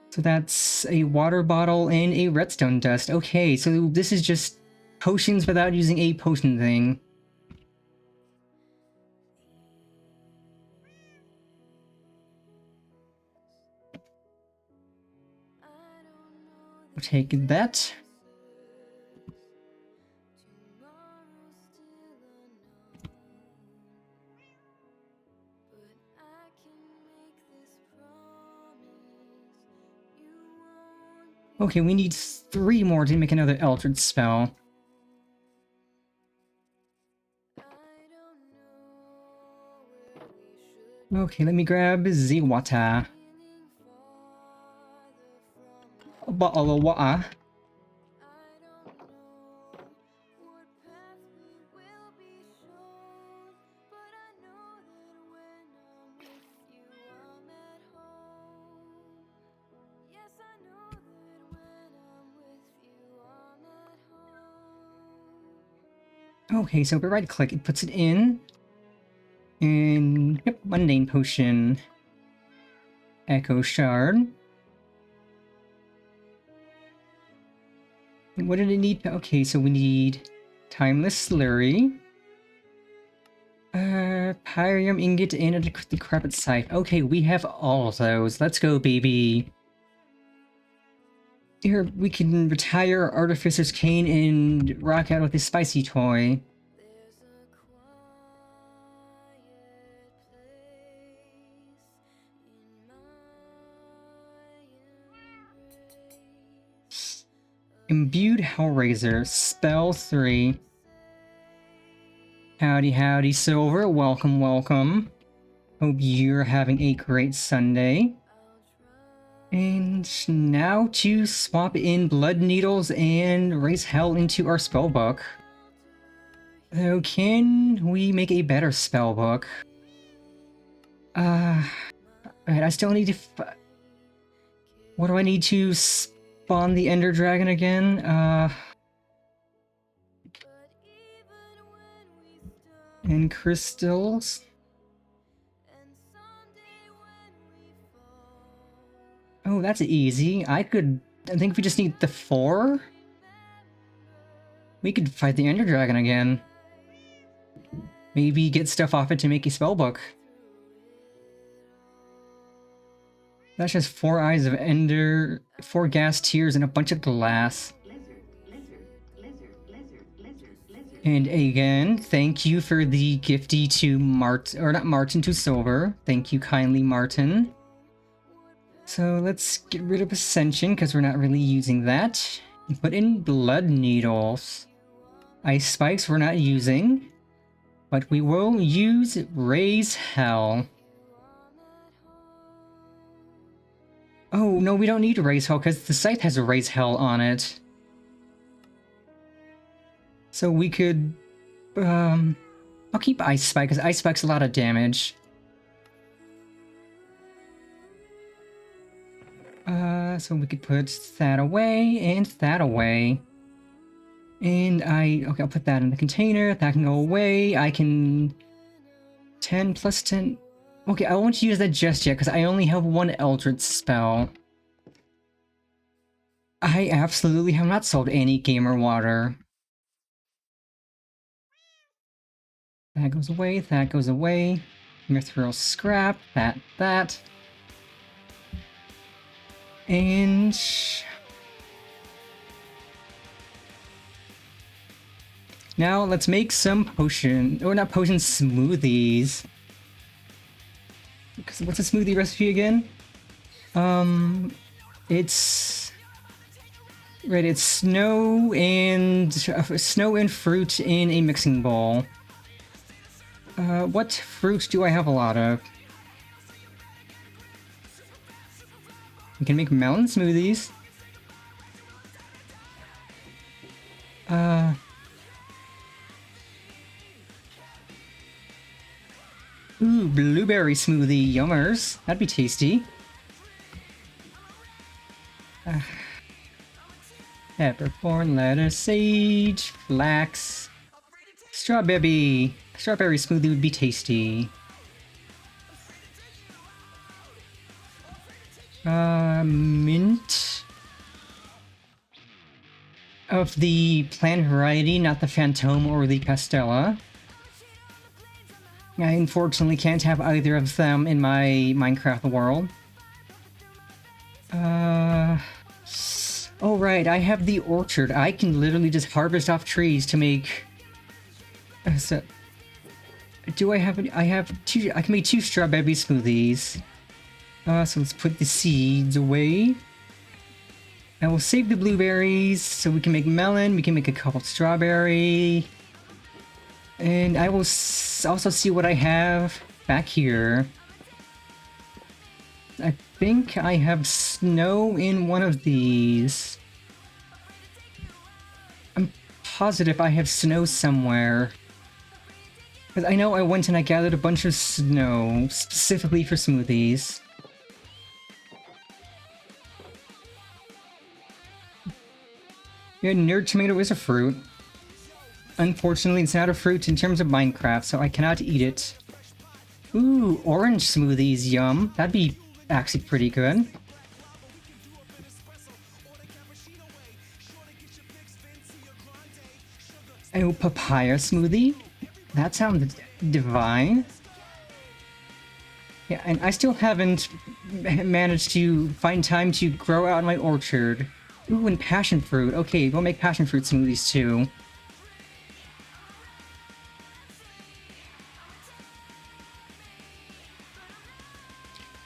So that's a water bottle and a redstone dust. Okay, so this is just potions without using a potion thing. I'll take that. Okay, we need 3 more to make another Eldritch spell. Okay, let me grab the water. A bottle of water. Okay, so we right click, it puts it in. And yep, mundane potion. Echo shard. What did it need? Okay, so we need timeless slurry. Pyrium ingot and a decrepit scythe. Okay, we have all of those. Let's go, baby. Here, we can retire Artificer's Cane and rock out with a spicy toy. There's a quiet place in my embrace. Imbued Hellraiser, spell 3. Howdy, howdy, Silver. Welcome, welcome. Hope you're having a great Sunday. And now to swap in Blood Needles and raise hell into our spellbook. So can we make a better spellbook? Alright, I still need to... What do I need to spawn the Ender Dragon again? And crystals. Oh, that's easy. I think we just need the 4. We could fight the Ender Dragon again. Maybe get stuff off it to make a spellbook. That's just 4 eyes of Ender, 4 gas tears, and a bunch of glass. And again, thank you for the gifty to Martin, or not Martin, to Silver. Thank you kindly, Martin. So let's get rid of Ascension, because we're not really using that. And put in Blood Needles. Ice Spikes we're not using. But we will use Raise Hell. Oh, no, we don't need Raise Hell, because the scythe has a Raise Hell on it. So we could, I'll keep Ice Spike, because Ice Spike's a lot of damage. So we could put that away, and that away. And okay, I'll put that in the container, that can go away, I can... 10 plus 10... Okay, I won't use that just yet, because I only have 1 Eldritch spell. I absolutely have not sold any Gamer Water. That goes away, that goes away. Mithril scrap, that. And... now let's make some potion, or not potion, smoothies. What's a smoothie recipe again? It's... right, it's snow and fruit in a mixing bowl. What fruit do I have a lot of? We can make melon smoothies. Ooh, blueberry smoothie, yummers. That'd be tasty. Peppercorn, lettuce, sage, flax, strawberry. Strawberry smoothie would be tasty. Mint. Of the plant variety, not the Phantom or the Pastella. I unfortunately can't have either of them in my Minecraft world. Oh right, I have the orchard. I can literally just harvest off trees to make... so... do I have... I have 2... I can make 2 strawberry smoothies. So let's put the seeds away. And we'll save the blueberries so we can make melon, we can make a couple strawberry. And I will also see what I have back here. I think I have snow in one of these. I'm positive I have snow somewhere. Because I know I went and I gathered a bunch of snow, specifically for smoothies. Yeah, nerd tomato is a fruit. Unfortunately, it's not a fruit in terms of Minecraft, so I cannot eat it. Ooh, orange smoothies, yum. That'd be actually pretty good. Oh, papaya smoothie? That sounds divine. Yeah, and I still haven't managed to find time to grow out my orchard. Ooh, and passion fruit. Okay, we'll make passion fruit smoothies too.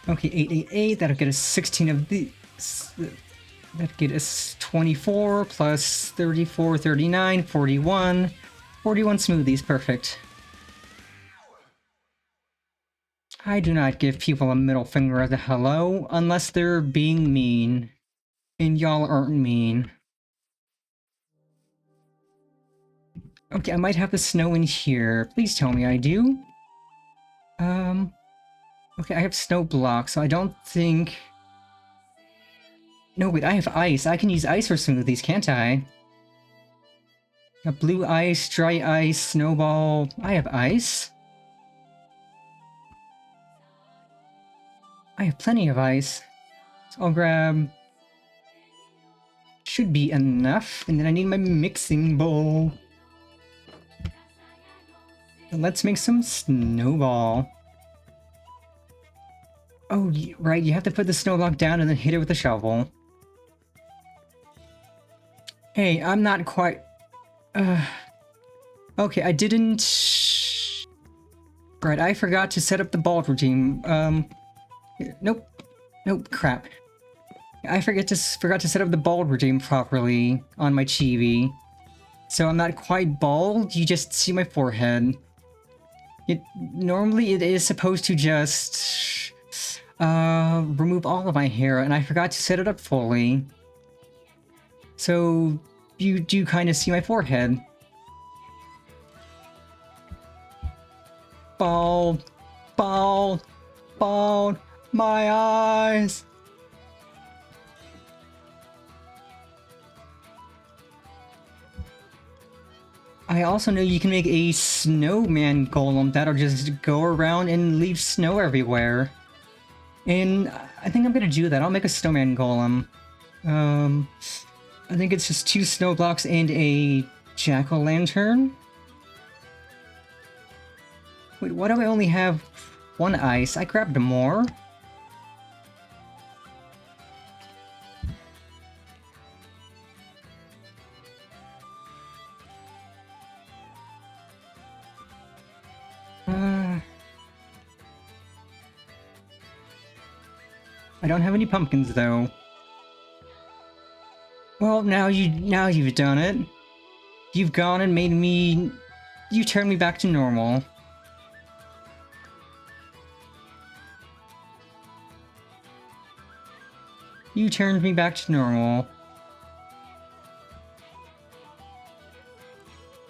Okay, 888, that'll get us 16 of these. That'll get us 24 plus 34, 39, 41. 41 smoothies, perfect. I do not give people a middle finger as a hello, unless they're being mean. And y'all aren't mean. Okay, I might have the snow in here. Please tell me I do. Okay, I have snow blocks, so I don't think... No, wait, I have ice. I can use ice for smoothies, can't I? Got blue ice, dry ice, snowball... I have ice. I have plenty of ice. So I'll grab... Should be enough, and then I need my mixing bowl. And let's make some snowball. Oh, right, you have to put the snow block down and then hit it with a shovel. Hey, I'm not quite... Okay, I didn't... Right, I forgot to set up the bald regime. Nope. Nope, crap. I forgot to set up the bald regime properly on my chibi. So I'm not quite bald, you just see my forehead. Normally it is supposed to just... remove all of my hair, and I forgot to set it up fully. So, you do kind of see my forehead. Bald, bald, bald, my eyes! I also know you can make a snowman golem that'll just go around and leave snow everywhere. And I think I'm gonna do that. I'll make a snowman golem. I think it's just 2 snow blocks and a jack-o'-lantern. Wait, why do I only have 1 ice? I grabbed more. I don't have any pumpkins though. Well, now you've done it. You've gone and made me... You turned me back to normal. You turned me back to normal.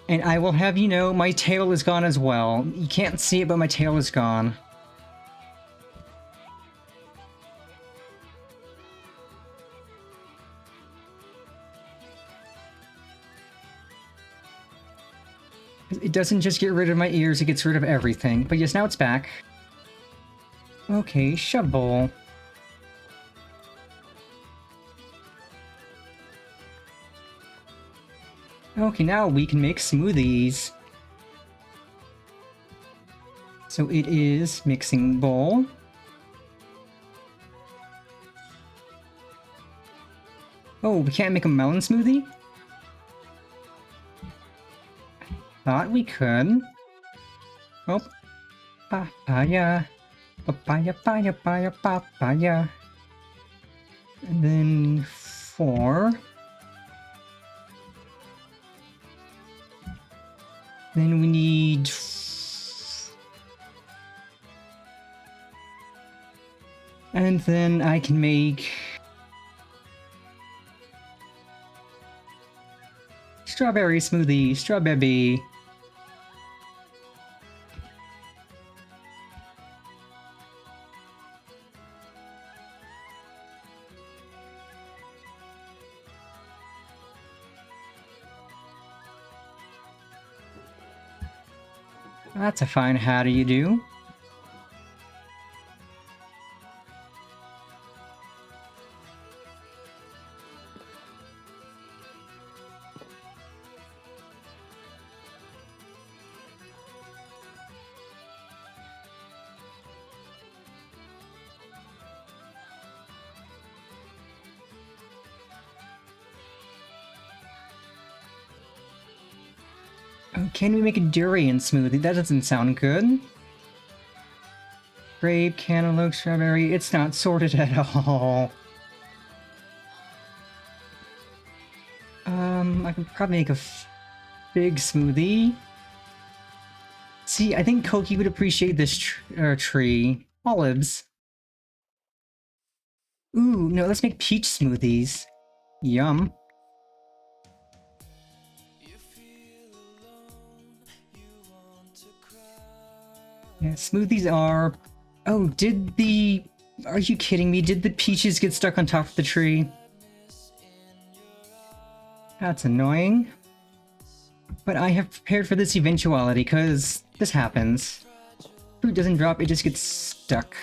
And I will have you know, my tail is gone as well. You can't see it, but my tail is gone. It doesn't just get rid of my ears, it gets rid of everything. But yes, now it's back. Okay, shovel. Okay, now we can make smoothies. So it is mixing bowl. Oh, we can't make a melon smoothie? Thought we could. Oh, papaya. Papaya, papaya, papaya, papaya. And then 4. Then we need... And then I can make... Strawberry smoothie, strawberry. That's a fine how do you do. Oh, can we make a durian smoothie? That doesn't sound good. Grape, cantaloupe, strawberry. It's not sorted at all. I could probably make a fig smoothie. See, I think Koki would appreciate this tree. Olives. Ooh, no, let's make peach smoothies. Yum. Yeah, smoothies are... Oh, did the... Are you kidding me? Did the peaches get stuck on top of the tree? That's annoying. But I have prepared for this eventuality, because this happens. Fruit doesn't drop, it just gets stuck.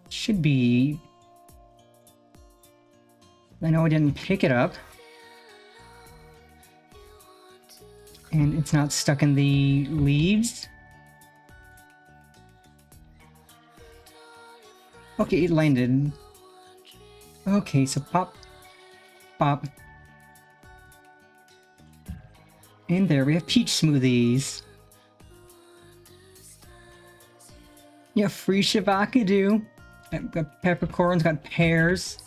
Should be... I know I didn't pick it up. And it's not stuck in the leaves. Okay, it landed. Okay, so pop. Pop. And there we have peach smoothies. Yeah, free Shavakadu. Got peppercorns, got pears.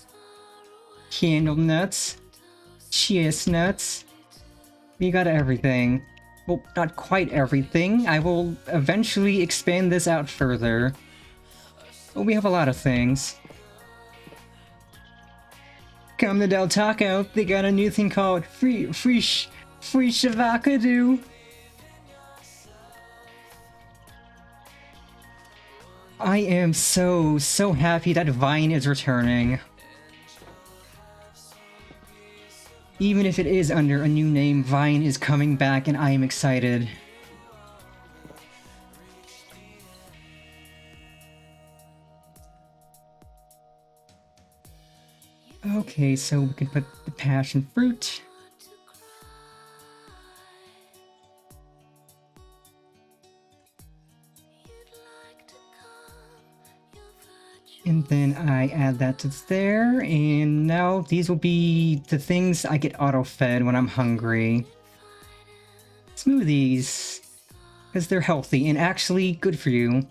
Candle nuts. Chestnuts. We got everything. Well, not quite everything. I will eventually expand this out further. But we have a lot of things. Come to Del Taco, they got a new thing called Free Shavakadu. I am so happy that Vine is returning. Even if it is under a new name, Vine is coming back and I am excited. Okay, so we can put the passion fruit. And then I add that to there, and now these will be the things I get auto-fed when I'm hungry. Smoothies, because they're healthy and actually good for you.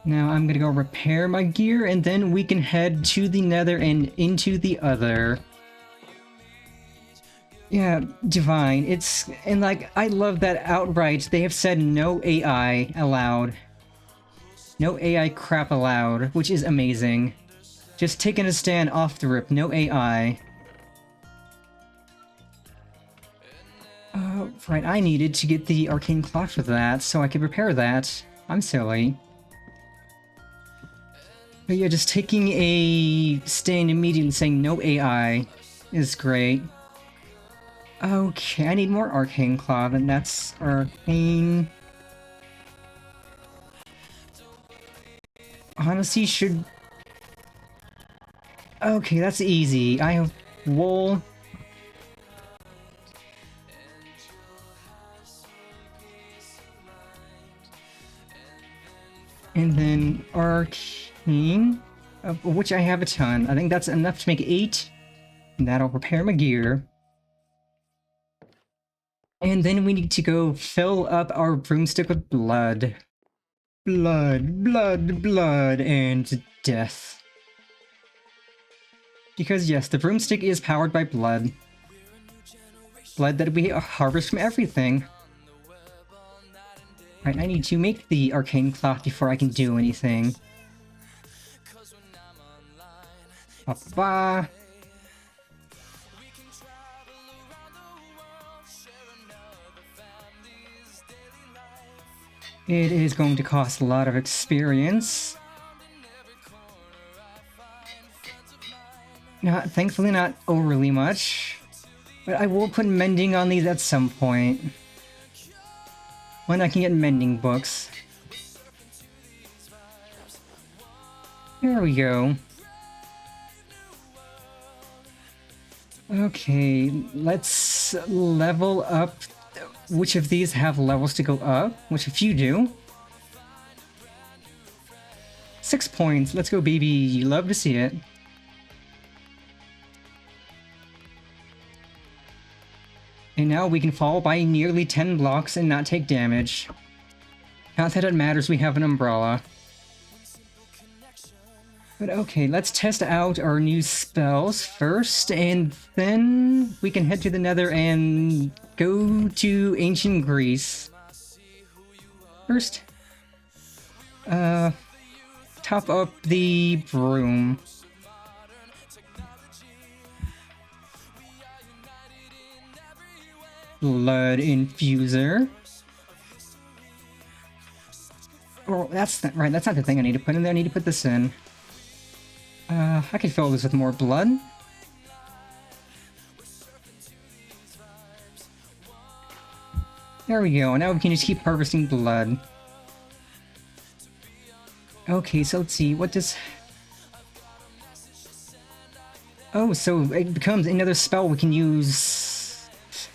Now I'm gonna go repair my gear, and then we can head to the nether and into the other. Yeah, Divine, and like, I love that outright they have said no AI allowed. No AI crap allowed, which is amazing. Just taking a stand off the rip, no AI. Right, I needed to get the arcane clock for that, so I could repair that. I'm silly. But yeah, just taking a stand immediately saying no AI is great. Okay, I need more arcane cloth, and that's arcane. Honestly, should... Okay, that's easy. I have wool. And then arcane, of which I have a ton. I think that's enough to make 8. And that'll repair my gear. And then we need to go fill up our broomstick with blood. Blood, blood, blood, and death. Because yes, the broomstick is powered by blood. Blood that we harvest from everything. Right, I need to make the arcane cloth before I can do anything. Ba-ba. It is going to cost a lot of experience. Thankfully not overly much. But I will put mending on these at some point. When I can get mending books. There we go. Okay, let's level up. Which of these have levels to go up? Which a few do. 6 points. Let's go, baby. You love to see it. And now we can fall by nearly 10 blocks and not take damage. Not that it matters, we have an umbrella. But okay, let's test out our new spells first, and then we can head to the Nether and go to ancient Greece. First, top up the broom. Blood infuser. Oh, that's not right. That's not the thing I need to put in there. I need to put this in. I can fill this with more blood. There we go. Now we can just keep harvesting blood. Okay, so let's see. What does... Oh, so it becomes another spell we can use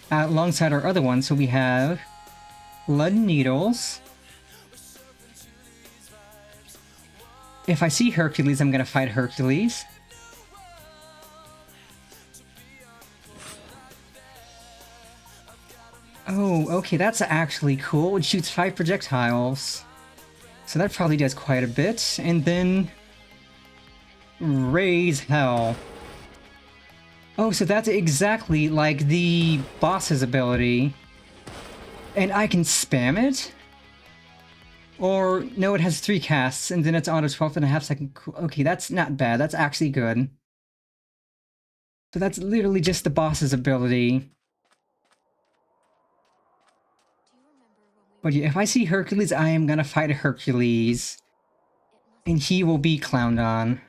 alongside our other one. So we have blood needles. If I see Hercules, I'm gonna fight Hercules. Oh, okay, that's actually cool. It shoots 5 projectiles. So that probably does quite a bit. And then... Raise Hell. Oh, so that's exactly like the boss's ability. And I can spam it? Or, no, it has 3 casts, and then it's auto 12.5 second. Okay, that's not bad. That's actually good. So that's literally just the boss's ability. But yeah, if I see Hercules, I am gonna fight Hercules. And he will be clowned on.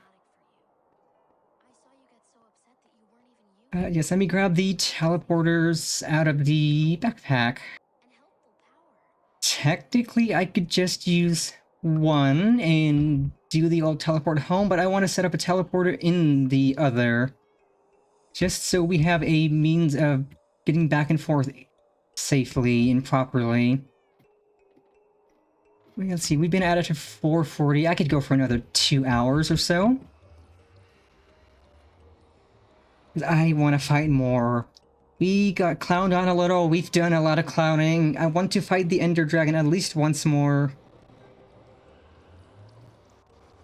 Yes, let me grab the teleporters out of the backpack. Technically, I could just use one and do the old teleport home, but I want to set up a teleporter in the other. Just so we have a means of getting back and forth safely and properly. Let's see, we've been at it to 4:40. I could go for another 2 hours or so. I want to fight more. We got clowned on a little. We've done a lot of clowning. I want to fight the Ender Dragon at least once more.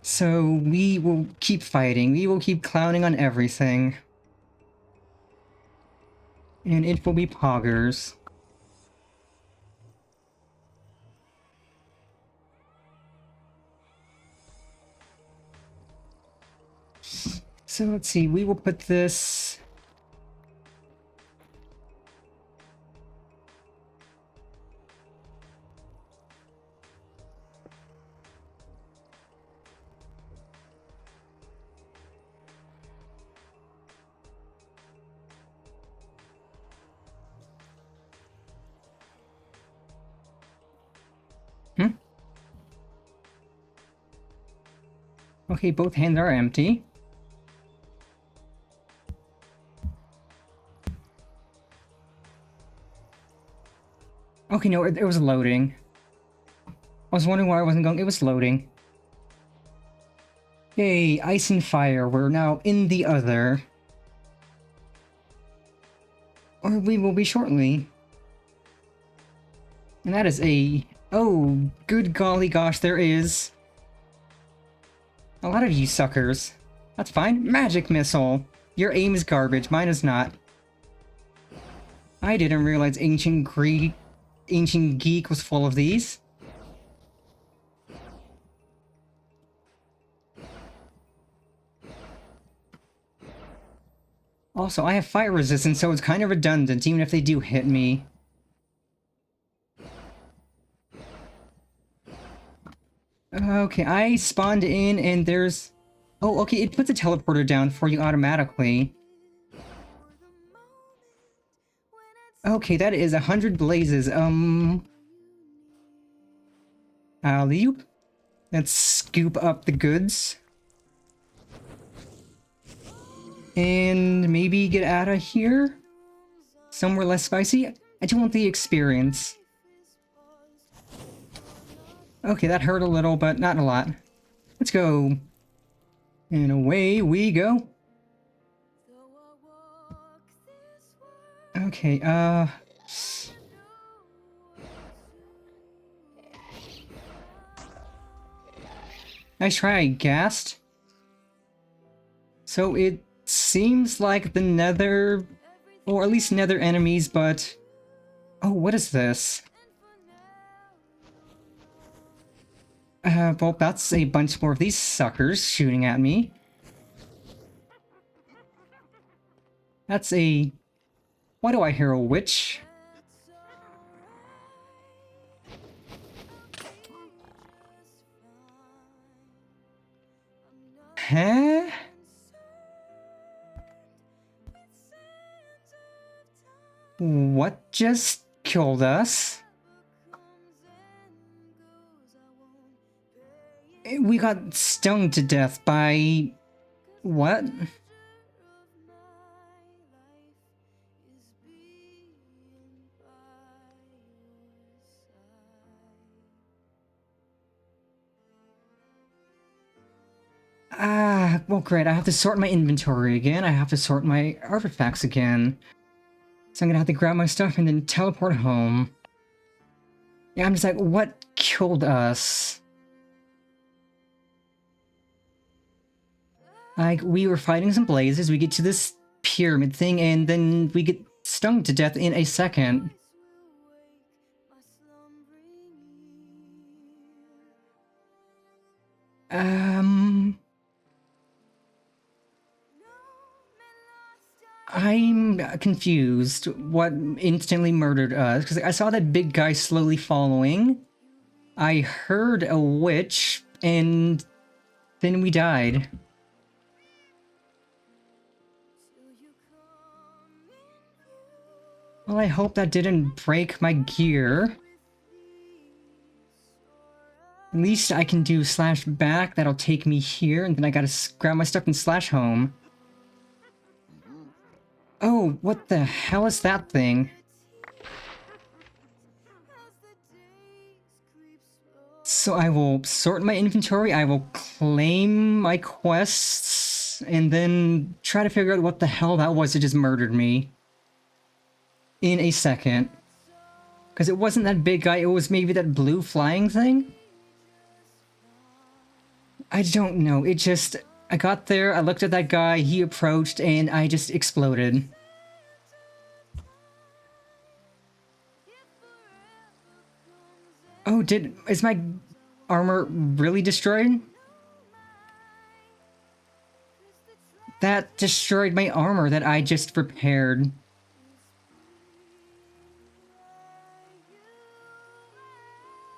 So we will keep fighting. We will keep clowning on everything. And it will be poggers. So let's see, we will put this... Okay, both hands are empty. Okay, no, it was loading. I was wondering why I wasn't going. It was loading. Yay, ice and fire. We're now in the other. Or we will be shortly. And that is a... Oh, good golly gosh, there is. A lot of you suckers. That's fine. Magic missile. Your aim is garbage. Mine is not. I didn't realize Ancient Geek was full of these. Also, I have fire resistance, so it's kind of redundant, even if they do hit me. Okay, I spawned in and there's... Oh, okay, it puts a teleporter down for you automatically. Okay, that is 100 blazes. Alley-oop. Let's scoop up the goods. And maybe get out of here? Somewhere less spicy? I just want the experience. Okay, that hurt a little, but not a lot. Let's go. And away we go. Okay, nice try, gassed. So it seems like the nether, or at least nether enemies, but... Oh, what is this? Well, that's a bunch more of these suckers shooting at me. That's a... Why do I hear a witch? Huh? What just killed us? We got stung to death by... What? Ah, well great, I have to sort my inventory again, I have to sort my artifacts again. So I'm gonna have to grab my stuff and then teleport home. Yeah, I'm just like, what killed us? Like, we were fighting some blazes, we get to this pyramid thing, and then we get stung to death in a second. I'm confused what instantly murdered us, because I saw that big guy slowly following. I heard a witch, and then we died. Well, I hope that didn't break my gear. At least I can do slash back, that'll take me here, and then I gotta grab my stuff and slash home. Oh, what the hell is that thing? So I will sort my inventory, I will claim my quests, and then try to figure out what the hell that was that just murdered me. In a second. Because it wasn't that big guy, it was maybe that blue flying thing? I don't know, it just... I got there, I looked at that guy, he approached, and I just exploded. Oh, is my armor really destroyed? That destroyed my armor that I just repaired.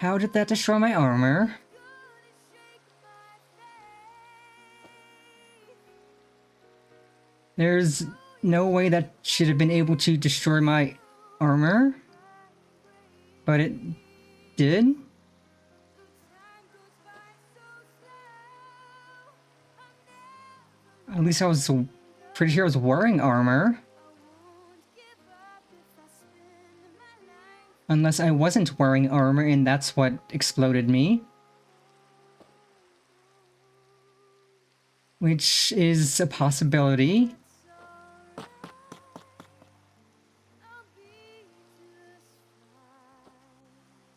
How did that destroy my armor? There's no way that should have been able to destroy my armor. But it did? At least I was pretty sure I was wearing armor. Unless I wasn't wearing armor and that's what exploded me. Which is a possibility.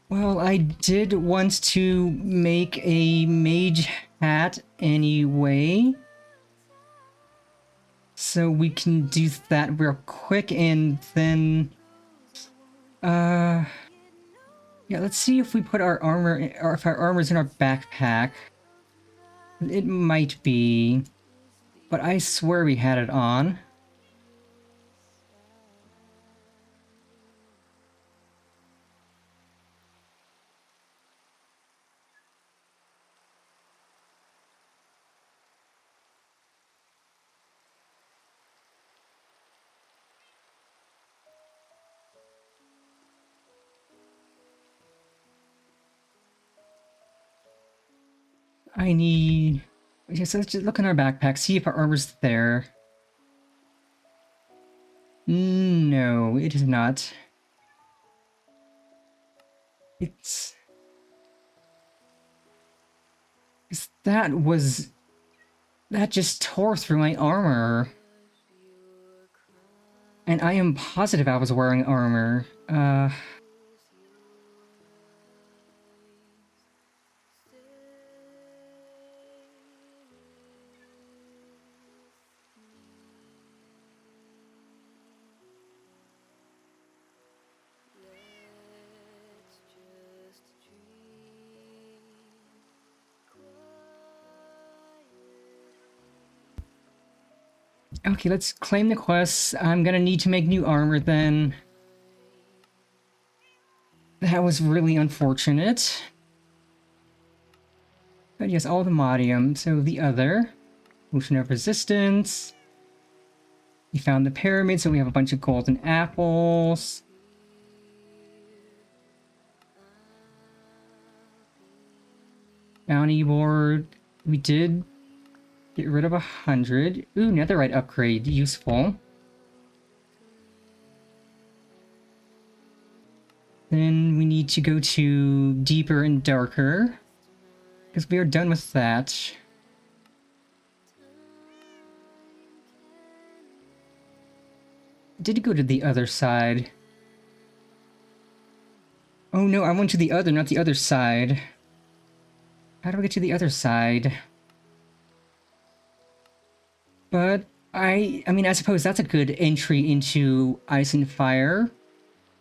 Well, I did want to make a mage hat anyway. So we can do that real quick and then... Yeah, let's see if we put our armor, or if our armor's in our backpack. It might be, but I swear we had it on. I need... Yes, let's just look in our backpack, see if our armor's there. No, it is not. It's... That was... That just tore through my armor. And I am positive I was wearing armor. Okay, let's claim the quests. I'm gonna need to make new armor then. That was really unfortunate. But yes, all the modium. So the other. Ocean of Resistance. We found the pyramid, so we have a bunch of golden apples. Bounty board. We did get rid of 100. Ooh, netherite upgrade. Useful. Then we need to go to deeper and darker. Because we are done with that. Did go to the other side. Oh no, I went to the other, not the other side. How do I get to the other side? But I mean, I suppose that's a good entry into Ice and Fire.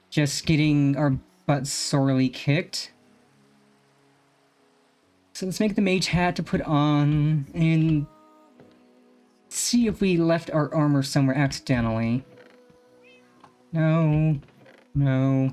Just getting our butts sorely kicked. So let's make the mage hat to put on and see if we left our armor somewhere accidentally. No. No.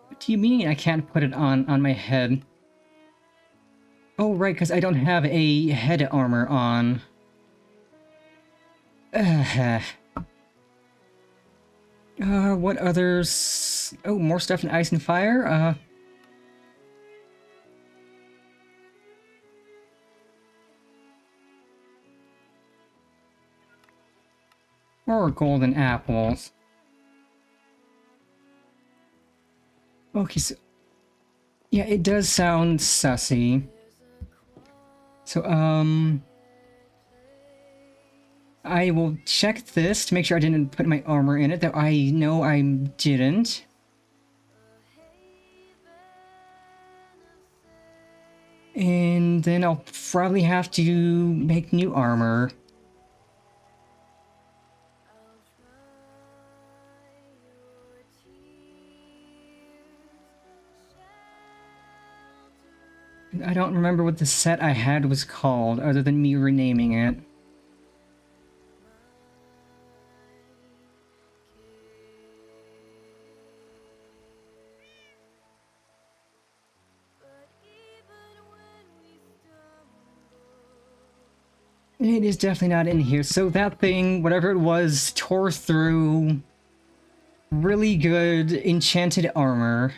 What do you mean I can't put it on my head? Oh, right, because I don't have a head armor on. What others? Oh, more stuff in Ice and Fire? Or golden apples. Okay, so... Yeah, it does sound sussy. So, I will check this to make sure I didn't put my armor in it, though I know I didn't. And then I'll probably have to make new armor. I don't remember what the set I had was called, other than me renaming it. It is definitely not in here. So that thing, whatever it was, tore through really good enchanted armor.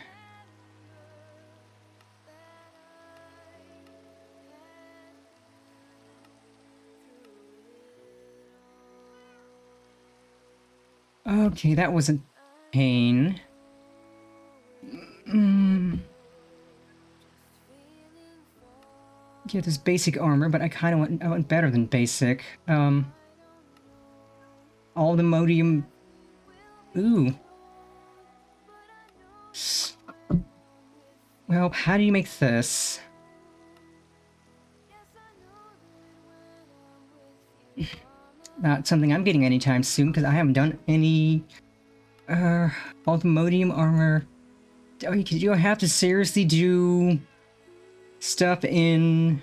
Okay, that was a pain. Yeah, there's basic armor, but I want better than basic. All the modium. Ooh. Well, how do you make this? Not something I'm getting anytime soon, because I haven't done any... all the modium armor... Oh, you have to seriously do... stuff in...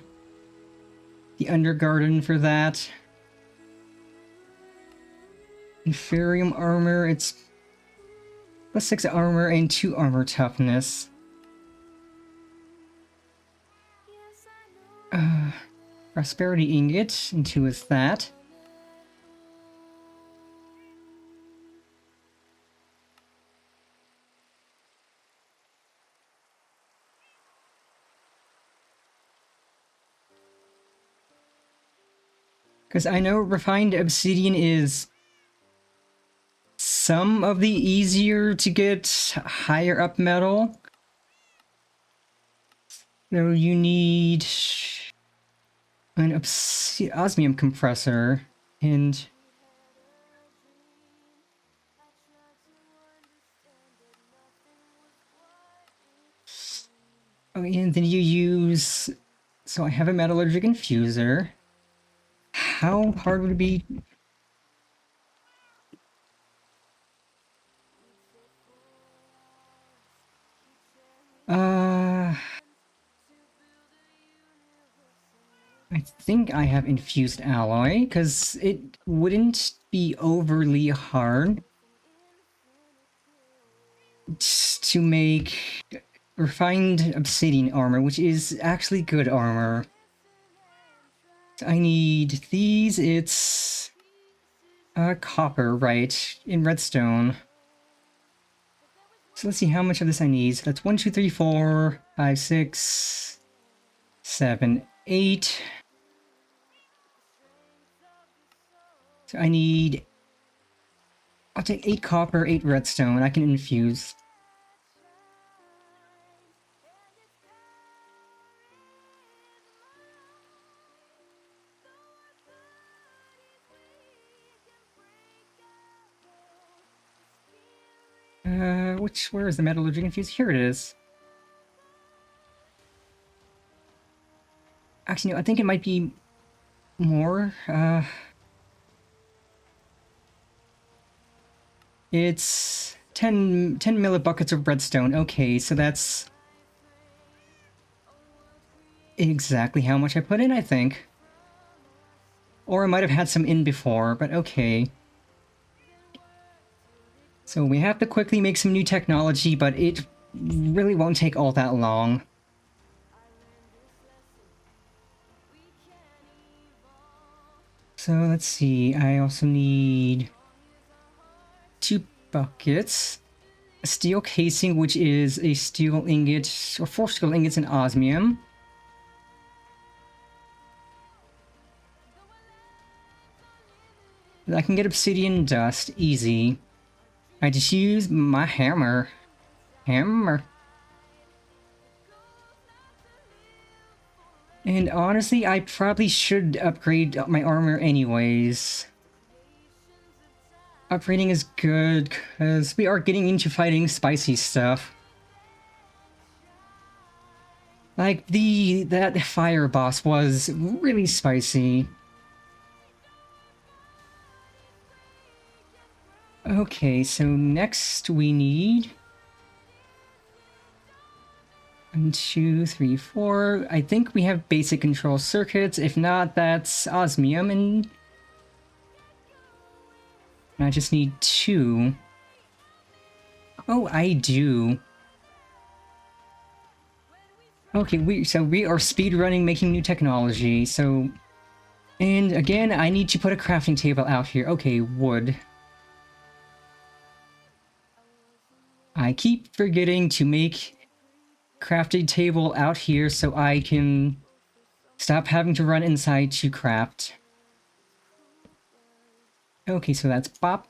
the Undergarden for that? Inferium armor, it's +6 armor and 2 armor toughness. Prosperity ingot, and 2 is that. Because I know refined obsidian is some of the easier to get higher up metal. So you need an osmium compressor and and then you use, so I have a metallurgic infuser. How hard would it be? I think I have infused alloy, because it wouldn't be overly hard to make refined obsidian armor, which is actually good armor. I need these, it's copper, right, in redstone. So let's see how much of this I need. So that's 1, 2, 3, 4, 5, 6, 7, 8. So I need... I'll take 8 copper, 8 redstone. I can infuse. Where is the metallurgic infuse? Here it is. Actually, no, I think it might be more. It's 10 millibuckets of redstone. Okay, so that's exactly how much I put in, I think. Or I might have had some in before, but okay. So we have to quickly make some new technology, but it really won't take all that long. So let's see, I also need 2 buckets, a steel casing, which is a steel ingot, or 4 steel ingots in osmium. I can get obsidian dust, easy. I just use my hammer. And honestly, I probably should upgrade my armor anyways. Upgrading is good, because we are getting into fighting spicy stuff. Like, that fire boss was really spicy. Okay, so next we need... 1, 2, 3, 4. I think we have basic control circuits. If not, that's osmium, and I just need 2. Oh, I do. Okay, we are speedrunning, making new technology, so... And again, I need to put a crafting table out here. Okay, wood. I keep forgetting to make crafting table out here so I can stop having to run inside to craft. Okay, so that's bop.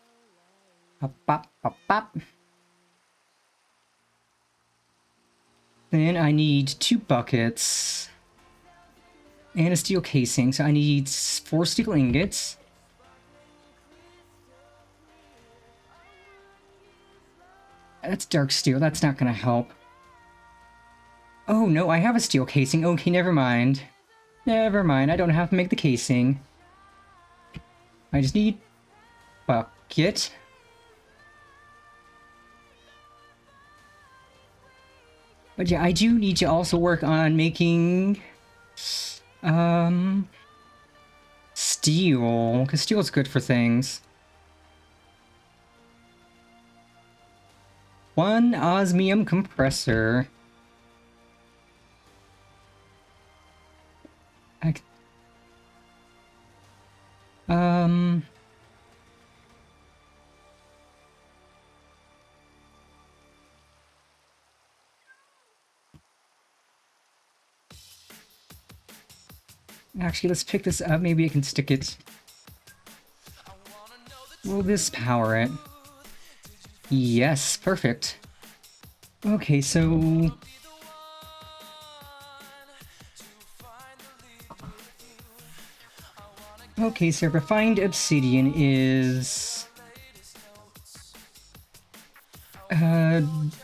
Bop, bop, bop, bop. Then I need 2 buckets. And a steel casing, so I need 4 steel ingots. That's dark steel, that's not gonna help. Oh no, I have a steel casing. Okay, never mind. Never mind, I don't have to make the casing. I just need bucket. But yeah, I do need to also work on making steel, because steel is good for things. one osmium compressor. Um... Actually, let's pick this up. Maybe I can stick it. Will this power it? Yes, perfect. Okay, so... Okay, so refined obsidian is...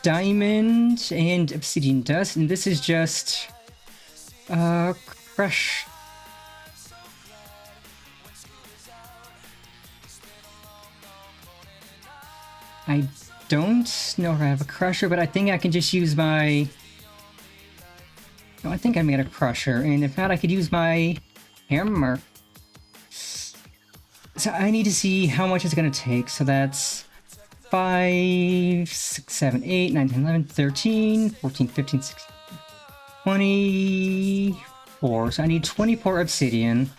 diamond and obsidian dust, and this is just... crush... I don't know if I have a crusher, but I think I can just use my... No, I think I made a crusher, and if not, I could use my hammer. So I need to see how much it's going to take, so that's 5, 6, 7, 8, 9, 10, 11, 13, 14, 15, 16, 24. So I need 24 obsidian.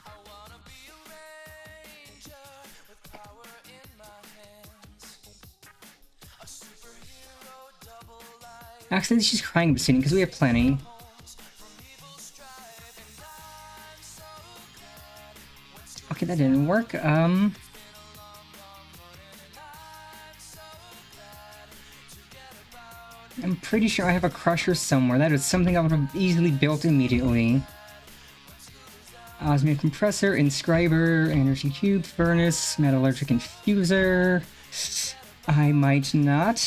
Actually, she's crying obsidian because we have plenty. Okay, that didn't work. I'm pretty sure I have a crusher somewhere. That is something I would have easily built immediately. Osmium compressor, inscriber, energy cube, furnace, metallurgic infuser. I might not.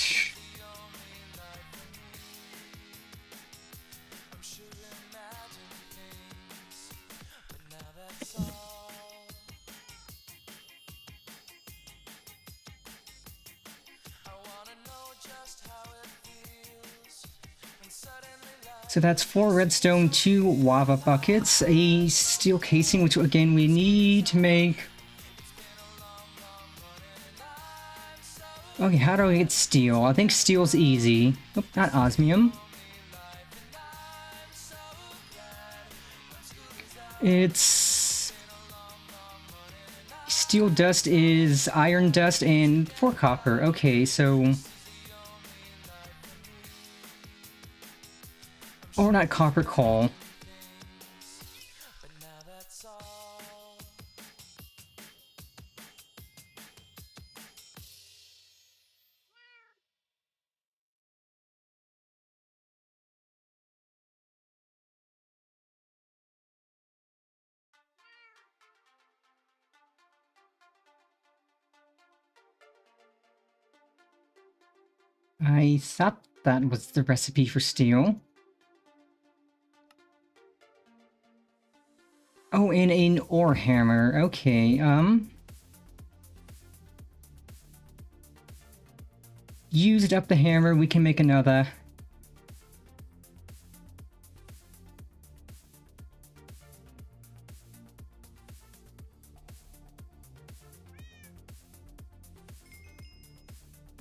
So that's 4 redstone, 2 lava buckets, a steel casing, which again we need to make. Okay, how do I get steel? I think steel's easy. Oh, not osmium. It's... Steel dust is iron dust and 4 copper. Okay, so... Or not copper coal. I thought that was the recipe for steel. Oh, and an ore hammer. Okay, used up the hammer, we can make another.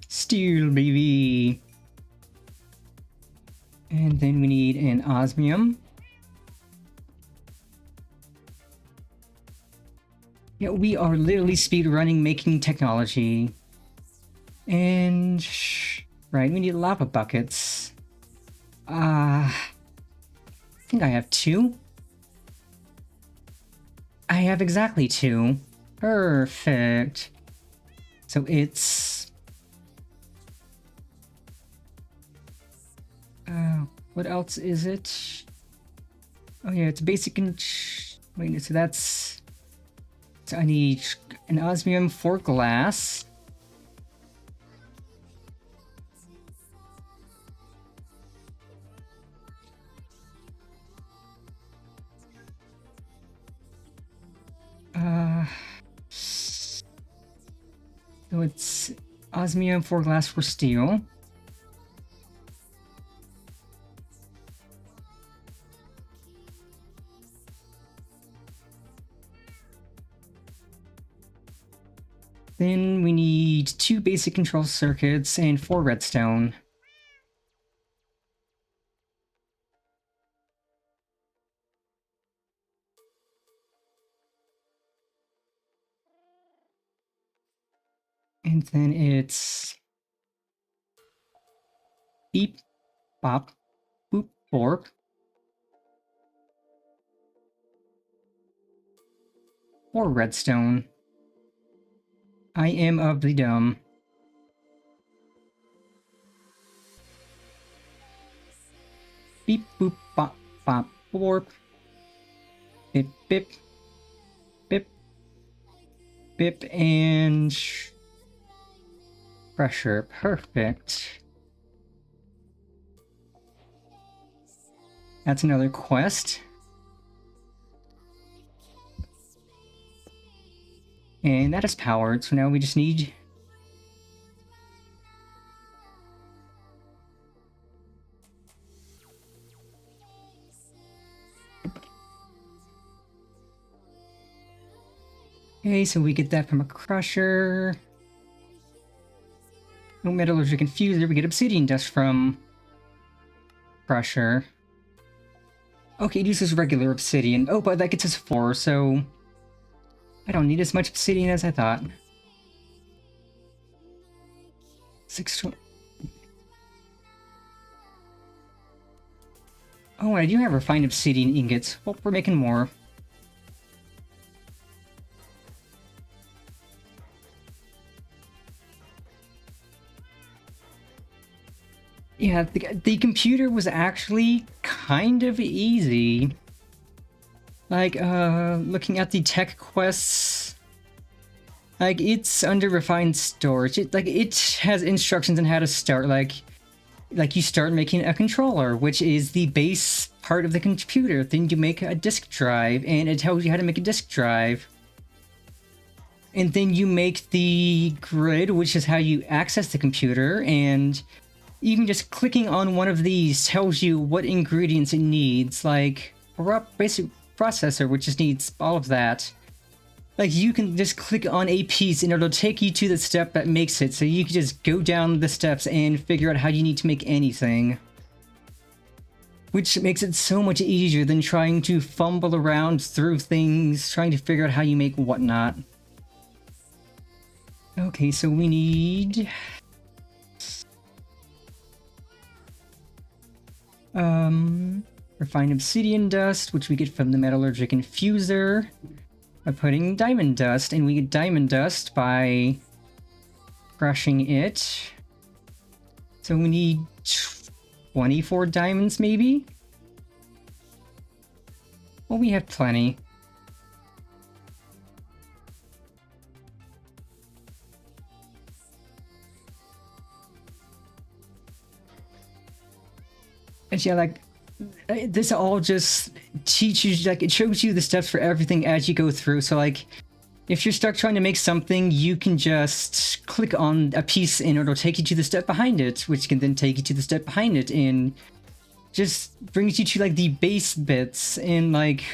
Steel, baby! And then we need an osmium. Yeah, we are literally speedrunning making technology. And... Right, we need lava buckets. I think I have 2. I have exactly 2. Perfect. So it's... what else is it? Oh yeah, it's basic and... Wait, so that's... So I need an osmium for glass. So it's osmium for glass for steel. Then we need 2 basic control circuits and 4 redstone. And then it's beep, bop, boop, borp. Or redstone. I am of the dumb. Beep, boop, bop, bop, borp. Bip, bip. Bip. Bip, and pressure. Perfect. That's another quest. And that is powered, so now we just need... Okay, so we get that from a crusher. No metallurgic infuser, we get obsidian dust from crusher. Okay, it uses regular obsidian. Oh, but that gets us 4, so I don't need as much obsidian as I thought. 620. Oh, I do have refined obsidian ingots. Well, we're making more. Yeah, the computer was actually kind of easy. Like, looking at the tech quests, like, it's under refined storage. It has instructions on how to start, like you start making a controller, which is the base part of the computer. Then you make a disk drive, and it tells you how to make a disk drive. And then you make the grid, which is how you access the computer, and even just clicking on one of these tells you what ingredients it needs, like a basic processor, which just needs all of that. Like, you can just click on a piece and it'll take you to the step that makes it, so you can just go down the steps and figure out how you need to make anything. Which makes it so much easier than trying to fumble around through things, trying to figure out how you make whatnot. Okay, so we need... refined obsidian dust, which we get from the metallurgic infuser by putting diamond dust, and we get diamond dust by crushing it. So we need 24 diamonds, maybe? Well, we have plenty. And yeah, like, this all just teaches, like, it shows you the steps for everything as you go through. So, like, if you're stuck trying to make something, you can just click on a piece and it'll take you to the step behind it, which can then take you to the step behind it, and just brings you to, like, the base bits. And, like,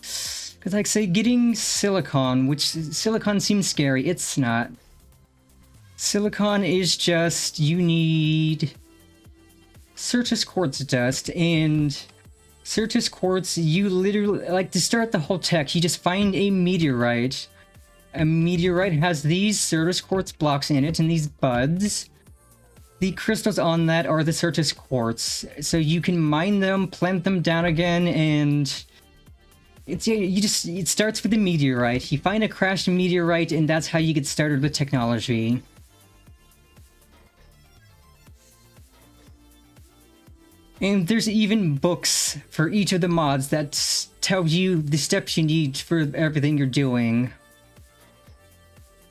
because, like, say, getting silicon, which silicon seems scary. It's not. Silicon is just, you need Certus quartz dust, and Certus quartz, you literally, like, to start the whole tech, you just find a meteorite. A meteorite has these Certus quartz blocks in it and these buds. The crystals on that are the Certus quartz, so you can mine them, plant them down again, and it's, it starts with the meteorite. You find a crashed meteorite, and that's how you get started with technology. And there's even books for each of the mods that tell you the steps you need for everything you're doing.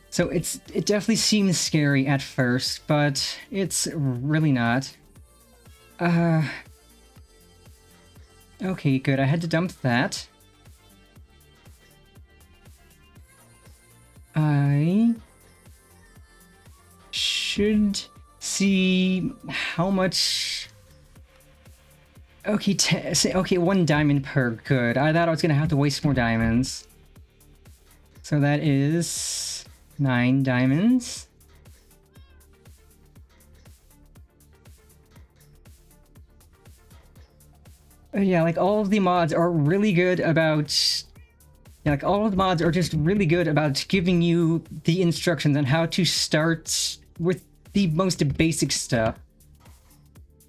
So it definitely seems scary at first, but it's really not. Okay, good. I had to dump that. I should see how much... Okay, okay, 1 diamond per. Good. I thought I was gonna have to waste more diamonds. So that is 9 diamonds. Yeah, like, all of the mods are really good about Yeah, like all of the mods are just really good about giving you the instructions on how to start with the most basic stuff.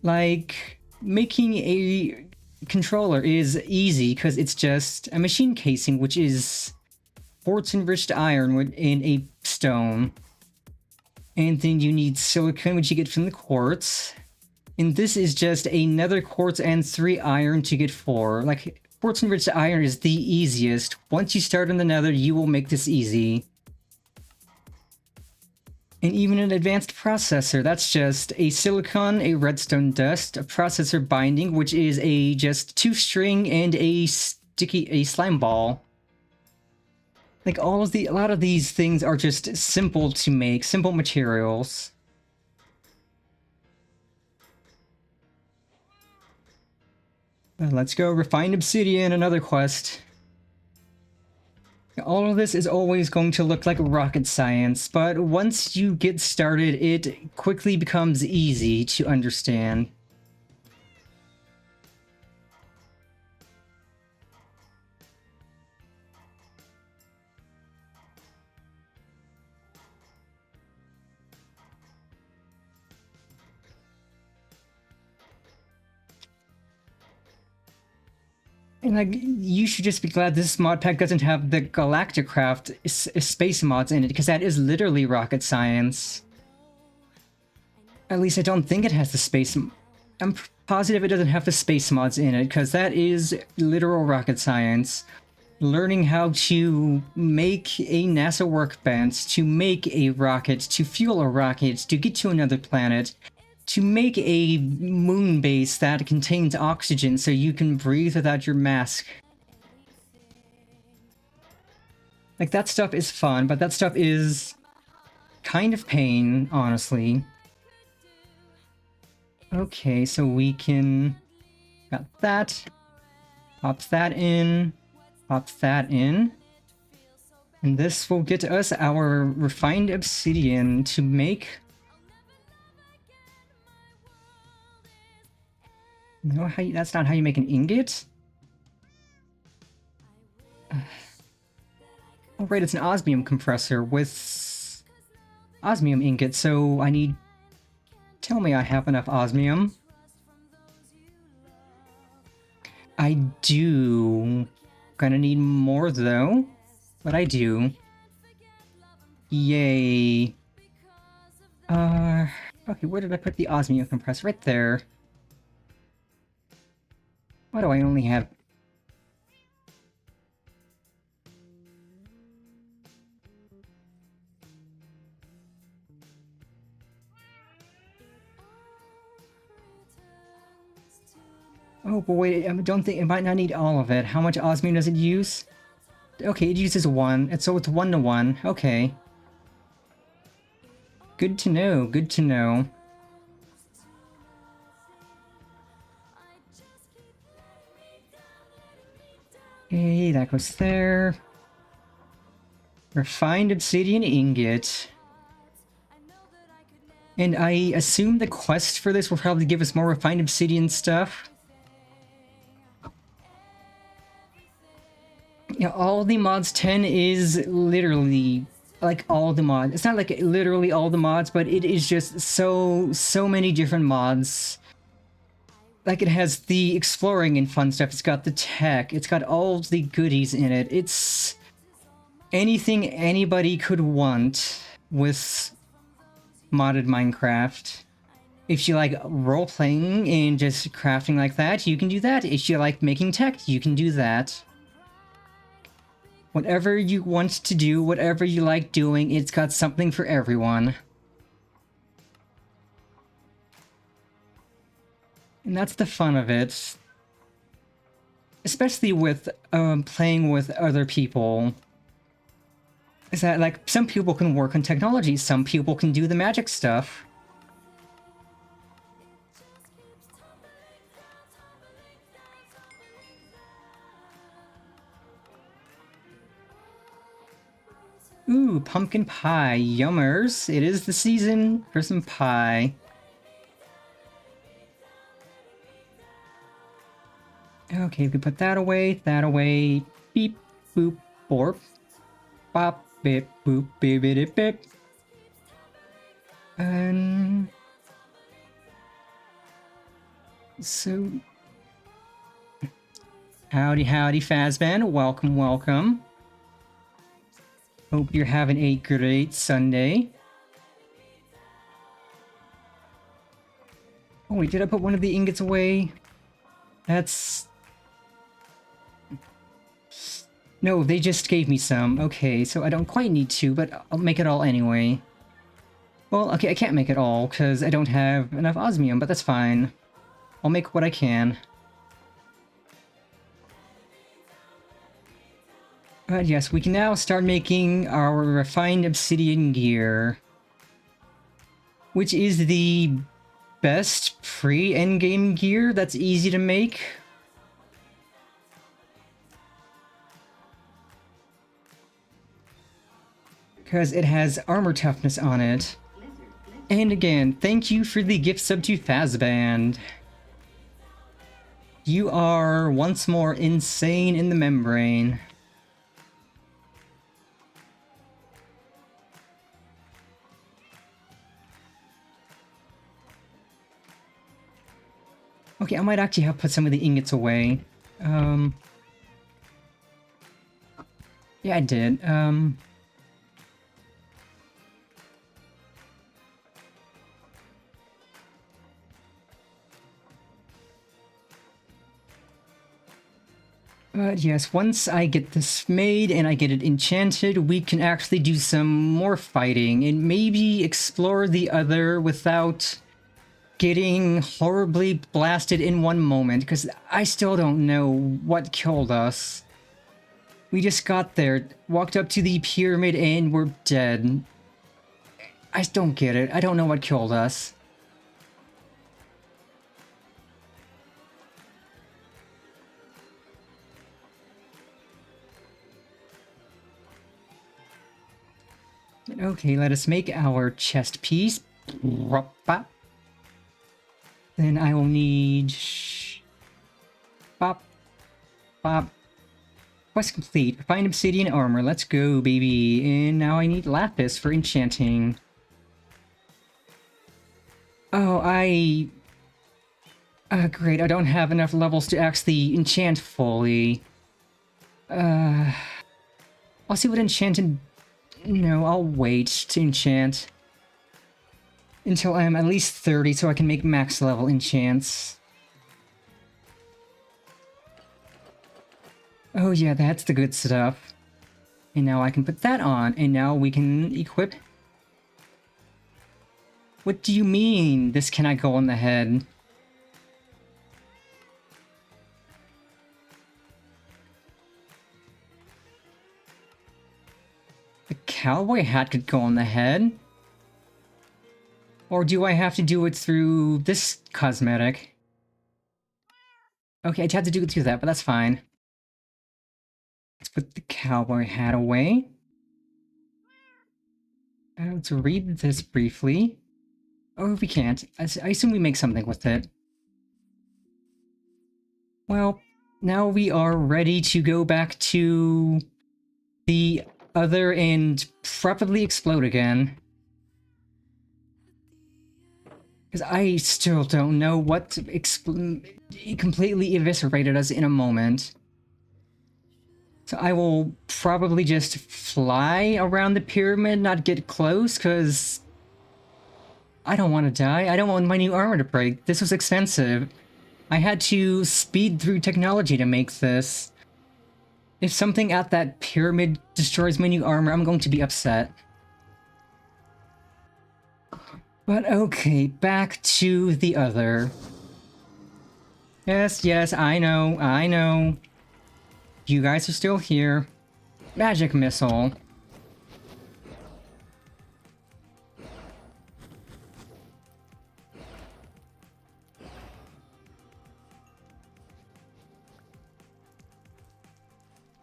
Like, making a controller is easy because it's just a machine casing, which is quartz enriched iron in a stone. And then you need silicon, which you get from the quartz. And this is just another quartz and 3 iron to get 4. Like, quartz enriched iron is the easiest. Once you start on the nether, you will make this easy. And even an advanced processor, that's just a silicon, a redstone dust, a processor binding, which is a just 2-string and a slime ball. Like a lot of these things are just simple to make, simple materials. Let's go refined obsidian, another quest. All of this is always going to look like rocket science, but once you get started, it quickly becomes easy to understand. And like, you should just be glad this mod pack doesn't have the Galacticraft space mods in it, because that is literally rocket science. At least I don't think it has the space... I'm positive it doesn't have the space mods in it, because that is literal rocket science. Learning how to make a NASA workbench, to make a rocket, to fuel a rocket, to get to another planet, to make a moon base that contains oxygen so you can breathe without your mask. Like, that stuff is fun, but that stuff is kind of pain, honestly. Okay, so we can... got that. Pop that in. Pop that in. And this will get us our refined obsidian to make... No, that's not how you make an ingot? Oh right, it's an osmium compressor with osmium ingot, so I need... Tell me I have enough osmium. I do. Gonna need more though, but I do. Yay. Okay, where did I put the osmium compressor? Right there. Why do I only have... Oh, but wait, I don't think... It might not need all of it. How much osmium does it use? Okay, it uses 1, so it's 1 to 1. Okay. Good to know, good to know. Okay, that goes there. Refined obsidian ingot. And I assume the quest for this will probably give us more refined obsidian stuff. Yeah, all the mods 10 is literally like all the mods. It's not like literally all the mods, but it is just so many different mods. Like, it has the exploring and fun stuff, it's got the tech, it's got all the goodies in it. It's anything anybody could want with modded Minecraft. If you like role-playing and just crafting like that, you can do that. If you like making tech, you can do that. Whatever you want to do, whatever you like doing, it's got something for everyone. And that's the fun of it. Especially with playing with other people. Is that, like, some people can work on technology, some people can do the magic stuff. Ooh, pumpkin pie, yummers. It is the season for some pie. Okay, we can put that away, beep, boop, borp. Bop, bip, boop, bip, bip, bip. And... So... Howdy, howdy, Fazban. Welcome, welcome. Hope you're having a great Sunday. Oh wait, did I put one of the ingots away? That's... No, they just gave me some. Okay, so I don't quite need to, but I'll make it all anyway. Well, okay, I can't make it all, because I don't have enough osmium, but that's fine. I'll make what I can. But yes, we can now start making our refined obsidian gear. Which is the best pre-endgame gear that's easy to make. Because it has armor toughness on it. And again, thank you for the gift sub to Fazband. You are once more insane in the membrane. Okay, I might actually have put some of the ingots away. Yeah, I did. But yes, once I get this made and I get it enchanted, we can actually do some more fighting and maybe explore the other without getting horribly blasted in one moment, because I still don't know what killed us. We just got there, walked up to the pyramid, and we're dead. I just don't get it. I don't know what killed us. Okay, let us make our chest piece. Then I will need... Bop. Bop. Quest complete. Refined obsidian armor. Let's go, baby. And now I need lapis for enchanting. Oh, great. I don't have enough levels to actually enchant fully. I'll see what enchanted... No, I'll wait to enchant. Until I'm at least 30 so I can make max level enchants. Oh yeah, that's the good stuff. And now I can put that on, and now we can equip... What do you mean, this cannot go on the head? The cowboy hat could go on the head? Or do I have to do it through this cosmetic? Okay, I'd have to do it through that, but that's fine. Let's put the cowboy hat away. Let's read this briefly. Oh, we can't. I assume we make something with it. Well, now we are ready to go back to the other and probably explode again. Because I still don't know what completely eviscerated us in a moment. So I will probably just fly around the pyramid, not get close, because I don't want to die. I don't want my new armor to break. This was expensive. I had to speed through technology to make this. If something at that pyramid destroys my new armor, I'm going to be upset. But okay, back to the other. Yes, yes, I know. You guys are still here. Magic missile.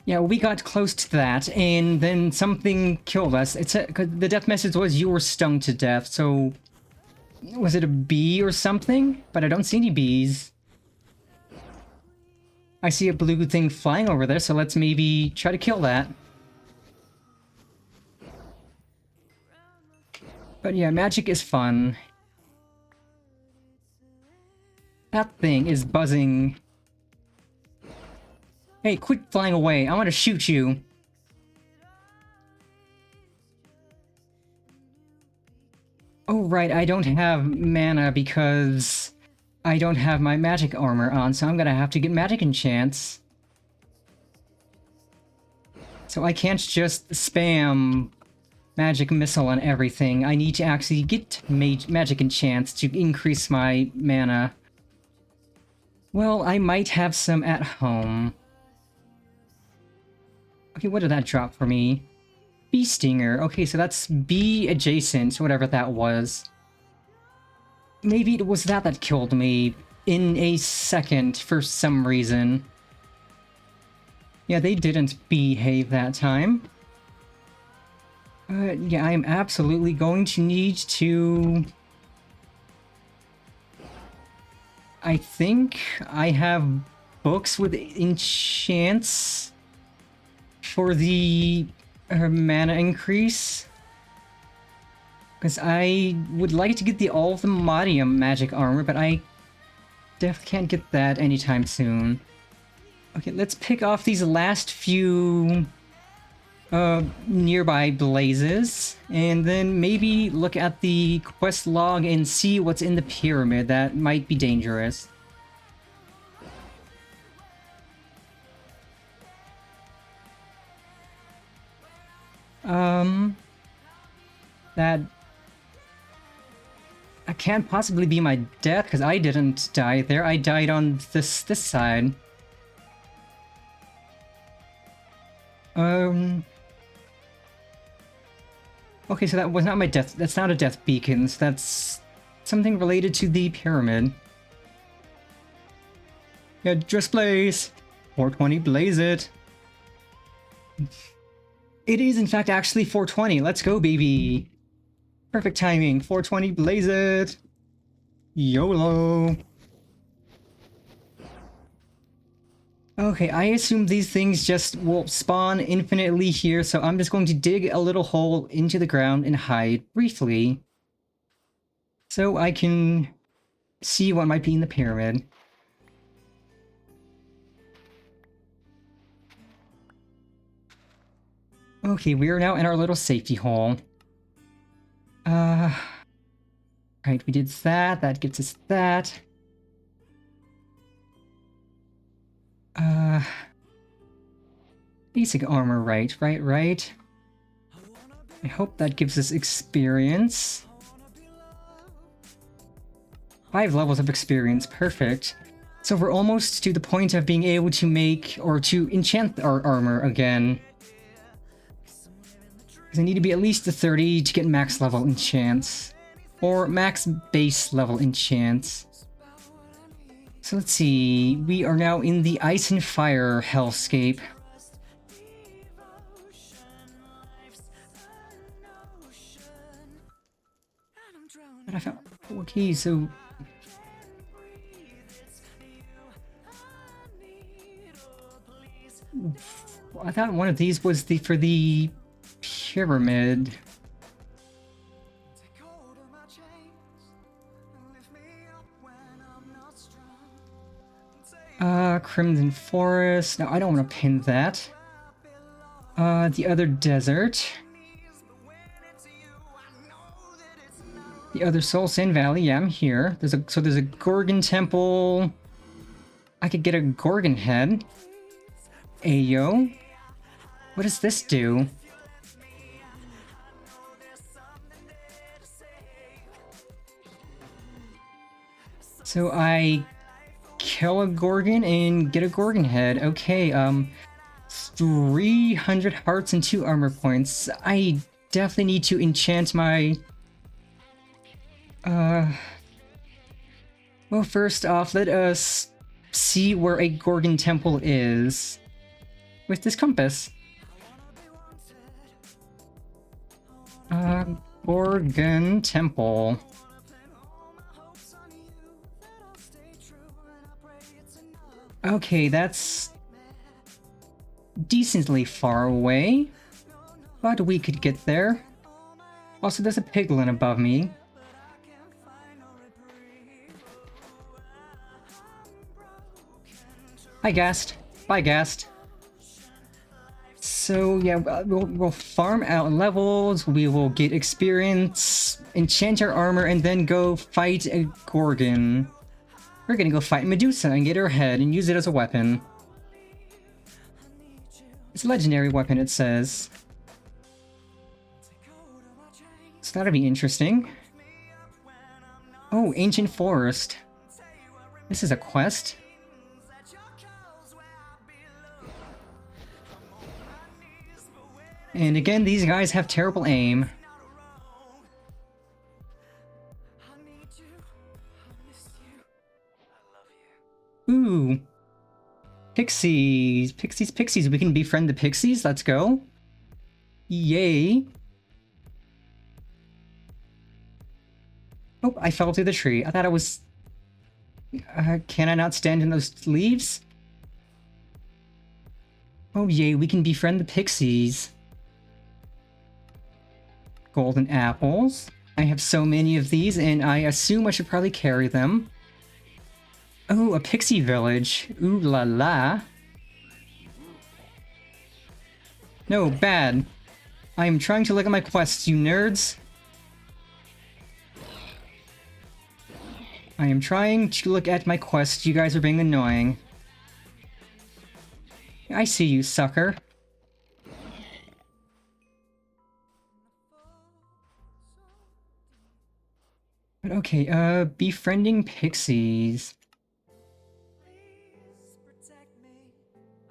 Yeah, we got close to that, and then something killed us. The death message was you were stung to death, so... Was it a bee or something? But I don't see any bees. I see a blue thing flying over there, so let's maybe try to kill that. But yeah, magic is fun. That thing is buzzing. Hey, quit flying away. I want to shoot you. Oh, right, I don't have mana because I don't have my magic armor on, so I'm gonna have to get magic enchants. So I can't just spam magic missile on everything. I need to actually get magic enchants to increase my mana. Well, I might have some at home. Okay, what did that drop for me? Bee Stinger. Okay, so that's bee adjacent, whatever that was. Maybe it was that killed me in a second for some reason. Yeah, they didn't behave that time. Yeah, I'm absolutely going to need to... I think I have books with enchants for the mana increase. Because I would like to get the All of the Modium magic armor, but I definitely can't get that anytime soon. Okay, let's pick off these last few nearby blazes, and then maybe look at the quest log and see what's in the pyramid. That might be dangerous. That can't possibly be my death, because I didn't die there. I died on this side. Okay, so that was not my death. That's not a death beacon. So that's something related to the pyramid. Yeah, just blaze. 420, blaze it. It is, in fact, actually 420. Let's go, baby. Perfect timing. 420, blaze it. YOLO. Okay, I assume these things just will spawn infinitely here, so I'm just going to dig a little hole into the ground and hide briefly. So I can see what might be in the pyramid. Okay, we are now in our little safety hole. Right, we did that. That gets us that. Basic armor, right. I hope that gives us experience. 5 levels of experience, perfect. So we're almost to the point of being able to make, or to enchant our armor again. Because I need to be at least a 30 to get max level enchants. Or max base level enchants. So let's see, we are now in the Ice and Fire hellscape. But I found... Okay, so... I thought one of these was for the pyramid. Crimson Forest. No, I don't want to pin that. The other desert. The other Soul Sand Valley. Yeah, I'm here. There's a Gorgon Temple. I could get a Gorgon head. Ayo. What does this do? So I kill a Gorgon and get a Gorgon head. Okay, 300 hearts and 2 armor points. I definitely need to enchant my... Well, first off, let us see where a Gorgon temple is with this compass. Gorgon temple. Okay, that's decently far away, but we could get there. Also, there's a piglin above me. Hi, Gast. Bye, Gast. So yeah, we'll farm out levels, we will get experience, enchant our armor, and then go fight a Gorgon. We're gonna go fight Medusa and get her head and use it as a weapon. It's a legendary weapon, it says. So that'll be interesting. Oh, Ancient Forest. This is a quest? And again, these guys have terrible aim. Ooh. Pixies. Pixies, pixies. We can befriend the pixies. Let's go. Yay. Oh, I fell through the tree. I thought I was... can I not stand in those leaves? Oh yay, we can befriend the pixies. Golden apples. I have so many of these, and I assume I should probably carry them. Oh, a pixie village. Ooh la la. No, bad. I am trying to look at my quests, you nerds. I am trying to look at my quest. You guys are being annoying. I see you, sucker. But okay, befriending pixies.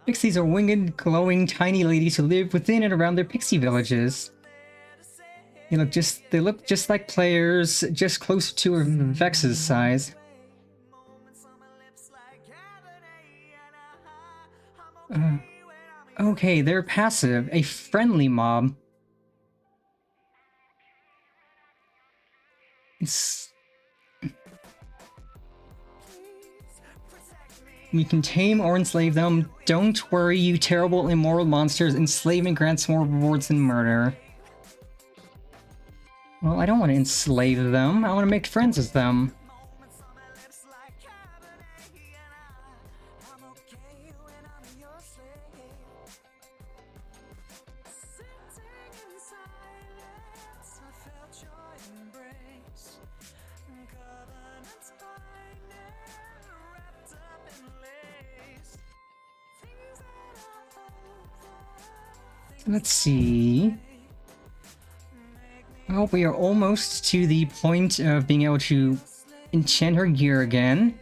Pixies are winged, glowing, tiny ladies who live within and around their pixie villages. They look just like players, just closer to Vex's size. Okay, they're passive, a friendly mob. We can tame or enslave them. Don't worry, you terrible immoral monsters. Enslavement grants more rewards than murder. Well, I don't want to enslave them. I want to make friends with them. Let's see. Well, we are almost to the point of being able to enchant her gear again.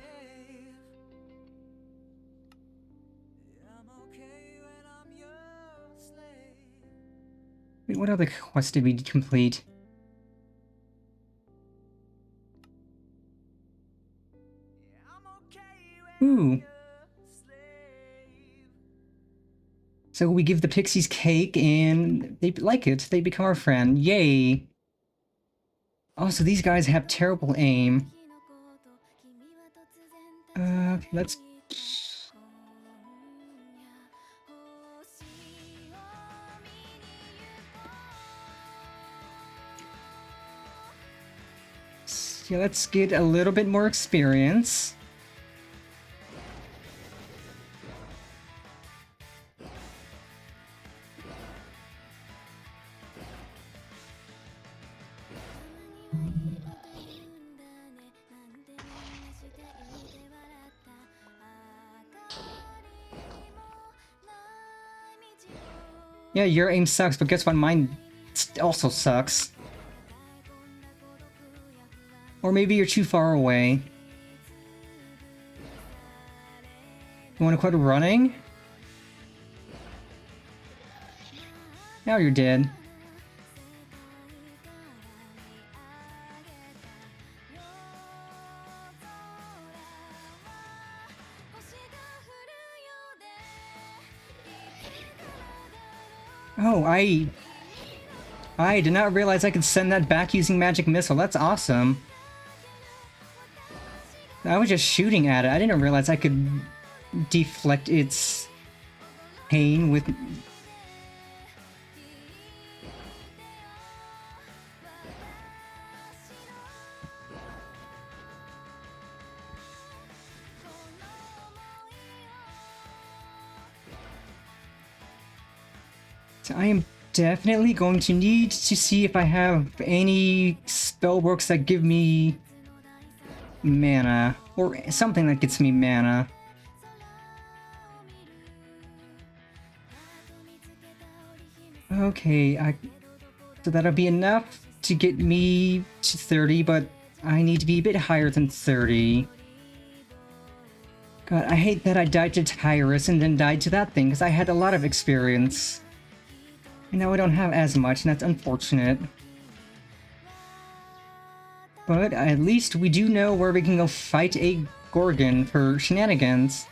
Wait, what other quest did we complete? Ooh. So we give the pixies cake and they like it. They become our friend. Yay. Also, these guys have terrible aim. Let's... Yeah, let's get a little bit more experience. Yeah, your aim sucks, but guess what? Mine also sucks. Or maybe you're too far away. You want to quit running? Now you're dead. Oh, I did not realize I could send that back using Magic Missile. That's awesome. I was just shooting at it. I didn't realize I could deflect its pain with... So I am definitely going to need to see if I have any spellbooks that give me mana, or something that gets me mana. Okay, so that'll be enough to get me to 30, but I need to be a bit higher than 30. God, I hate that I died to Tyrus and then died to that thing, because I had a lot of experience. And now I don't have as much, and that's unfortunate. But at least we do know where we can go fight a Gorgon for shenanigans.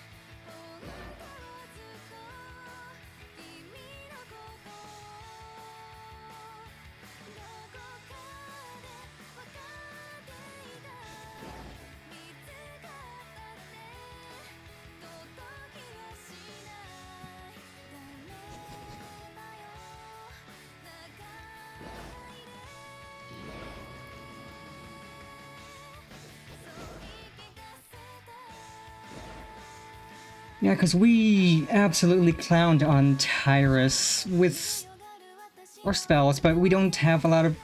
Yeah, because we absolutely clowned on Tyrus with our spells, but we don't have a lot of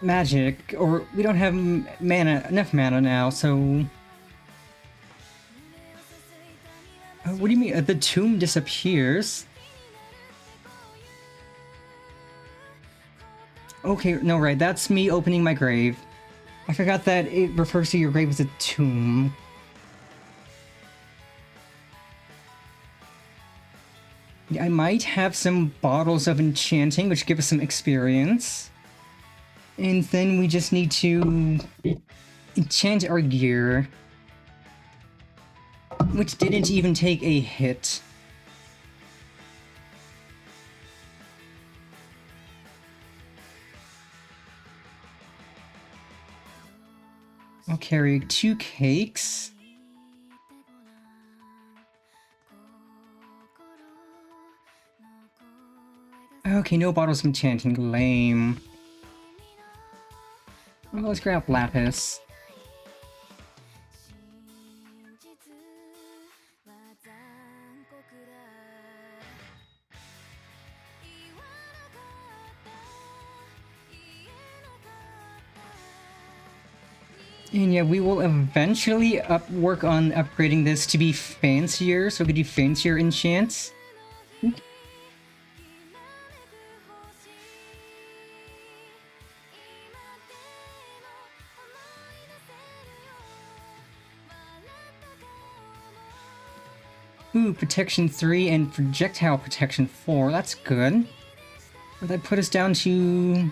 magic, or we don't have enough mana now, so... what do you mean? The tomb disappears? Okay, no, right, that's me opening my grave. I forgot that it refers to your grave as a tomb. I might have some bottles of enchanting, which give us some experience. And then we just need to enchant our gear, which didn't even take a hit. I'll carry 2 cakes. Okay, no bottles of enchanting. Lame. Well, let's grab Lapis. And yeah, we will eventually work on upgrading this to be fancier, so we can do fancier enchants. Ooh, protection 3 and projectile protection 4, that's good. Would that put us down to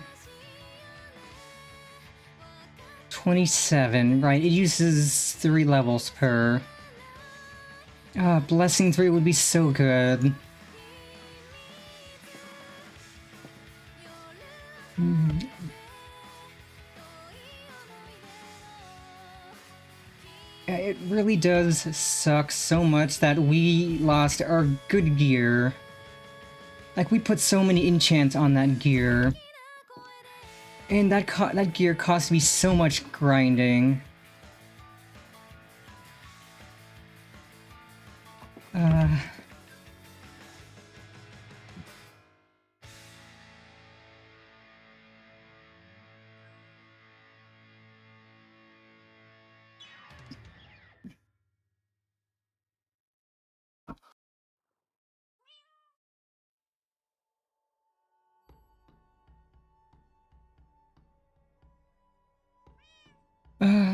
27, right? It uses 3 levels per. Blessing 3 would be so good. It really does suck so much that we lost our good gear. Like, we put so many enchants on that gear. And that gear cost me so much grinding.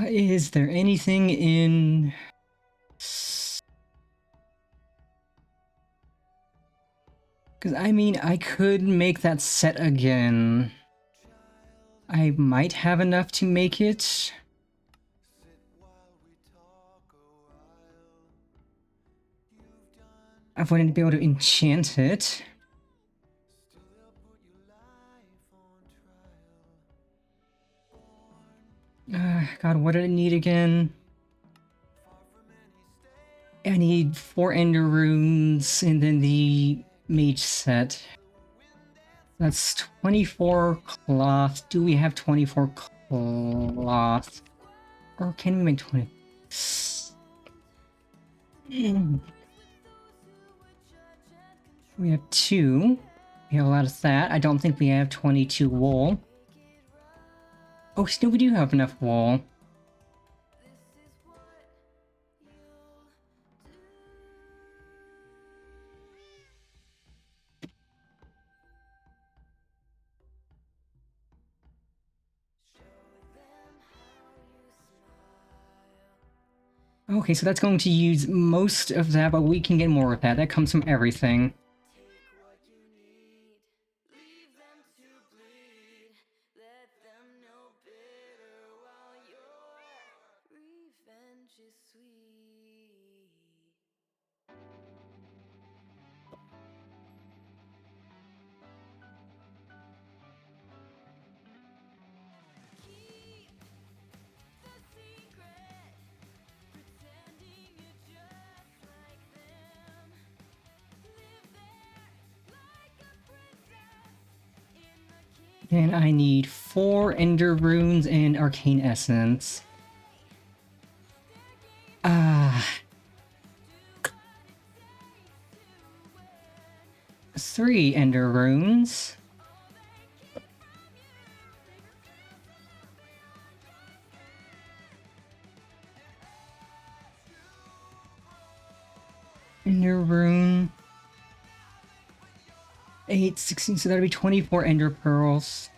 Is there anything in... Because, I mean, I could make that set again. I might have enough to make it. I wouldn't be able to enchant it. God, what did I need again? I need 4 Ender Runes and then the Mage set. That's 24 cloth. Do we have 24 cloth? Or can we make 20? We have 2. We have a lot of that. I don't think we have 22 wool. Oh, still we do have enough wool. Okay, so that's going to use most of that, but we can get more of that. That comes from everything. And I need 4 Ender Runes and Arcane Essence. Ah. 3 Ender Runes. Ender Rune. 8, 16, so that'll be 24 Ender Pearls.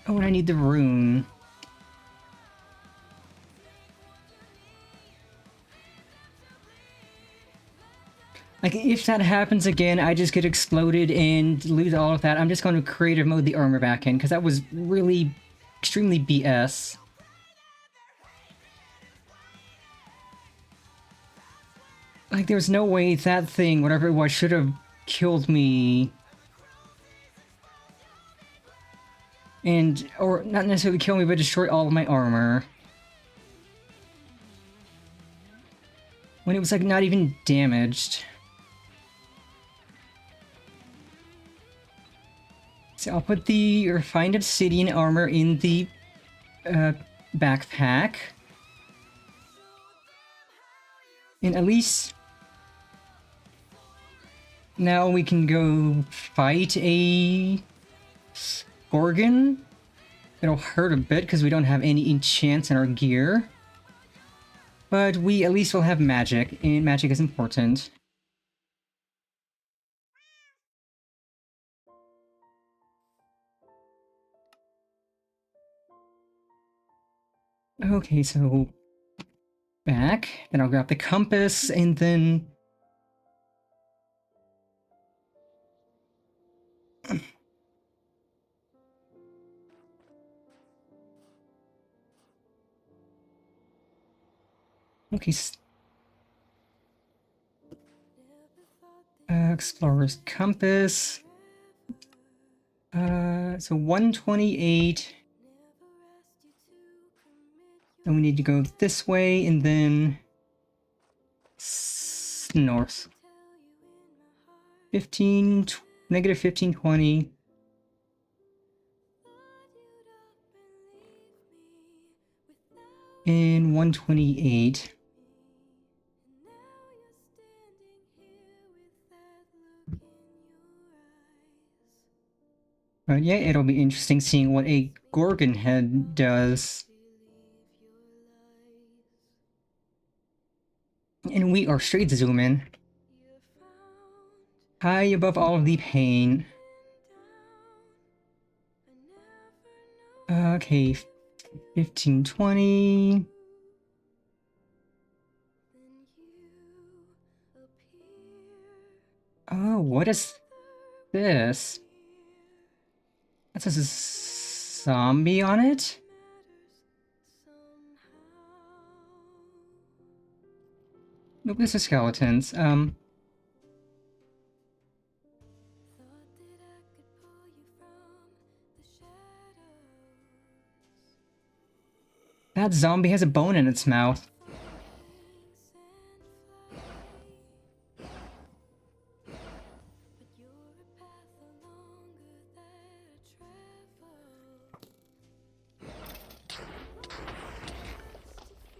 Oh, and I need the rune. Like, if that happens again, I just get exploded and lose all of that. I'm just going to creative mode the armor back in, because that was really extremely BS. Like, there's no way that thing, whatever it was, should have killed me. And, or not necessarily kill me, but destroy all of my armor. When it was, like, not even damaged. So I'll put the refined obsidian armor in the backpack. And at least now we can go fight a Gorgon. It'll hurt a bit because we don't have any enchants in our gear. But we at least will have magic, and magic is important. Okay, so back. Then I'll grab the compass, and then okay. Explorer's compass. So 128. Then we need to go this way, and then north. 15, negative 1520. And 128. But yeah, it'll be interesting seeing what a Gorgon head does. And we are straight to zoom in. High above all of the pain. Okay, 1520. Oh, what is this? That says a zombie on it? Nope, this is skeletons. That zombie has a bone in its mouth.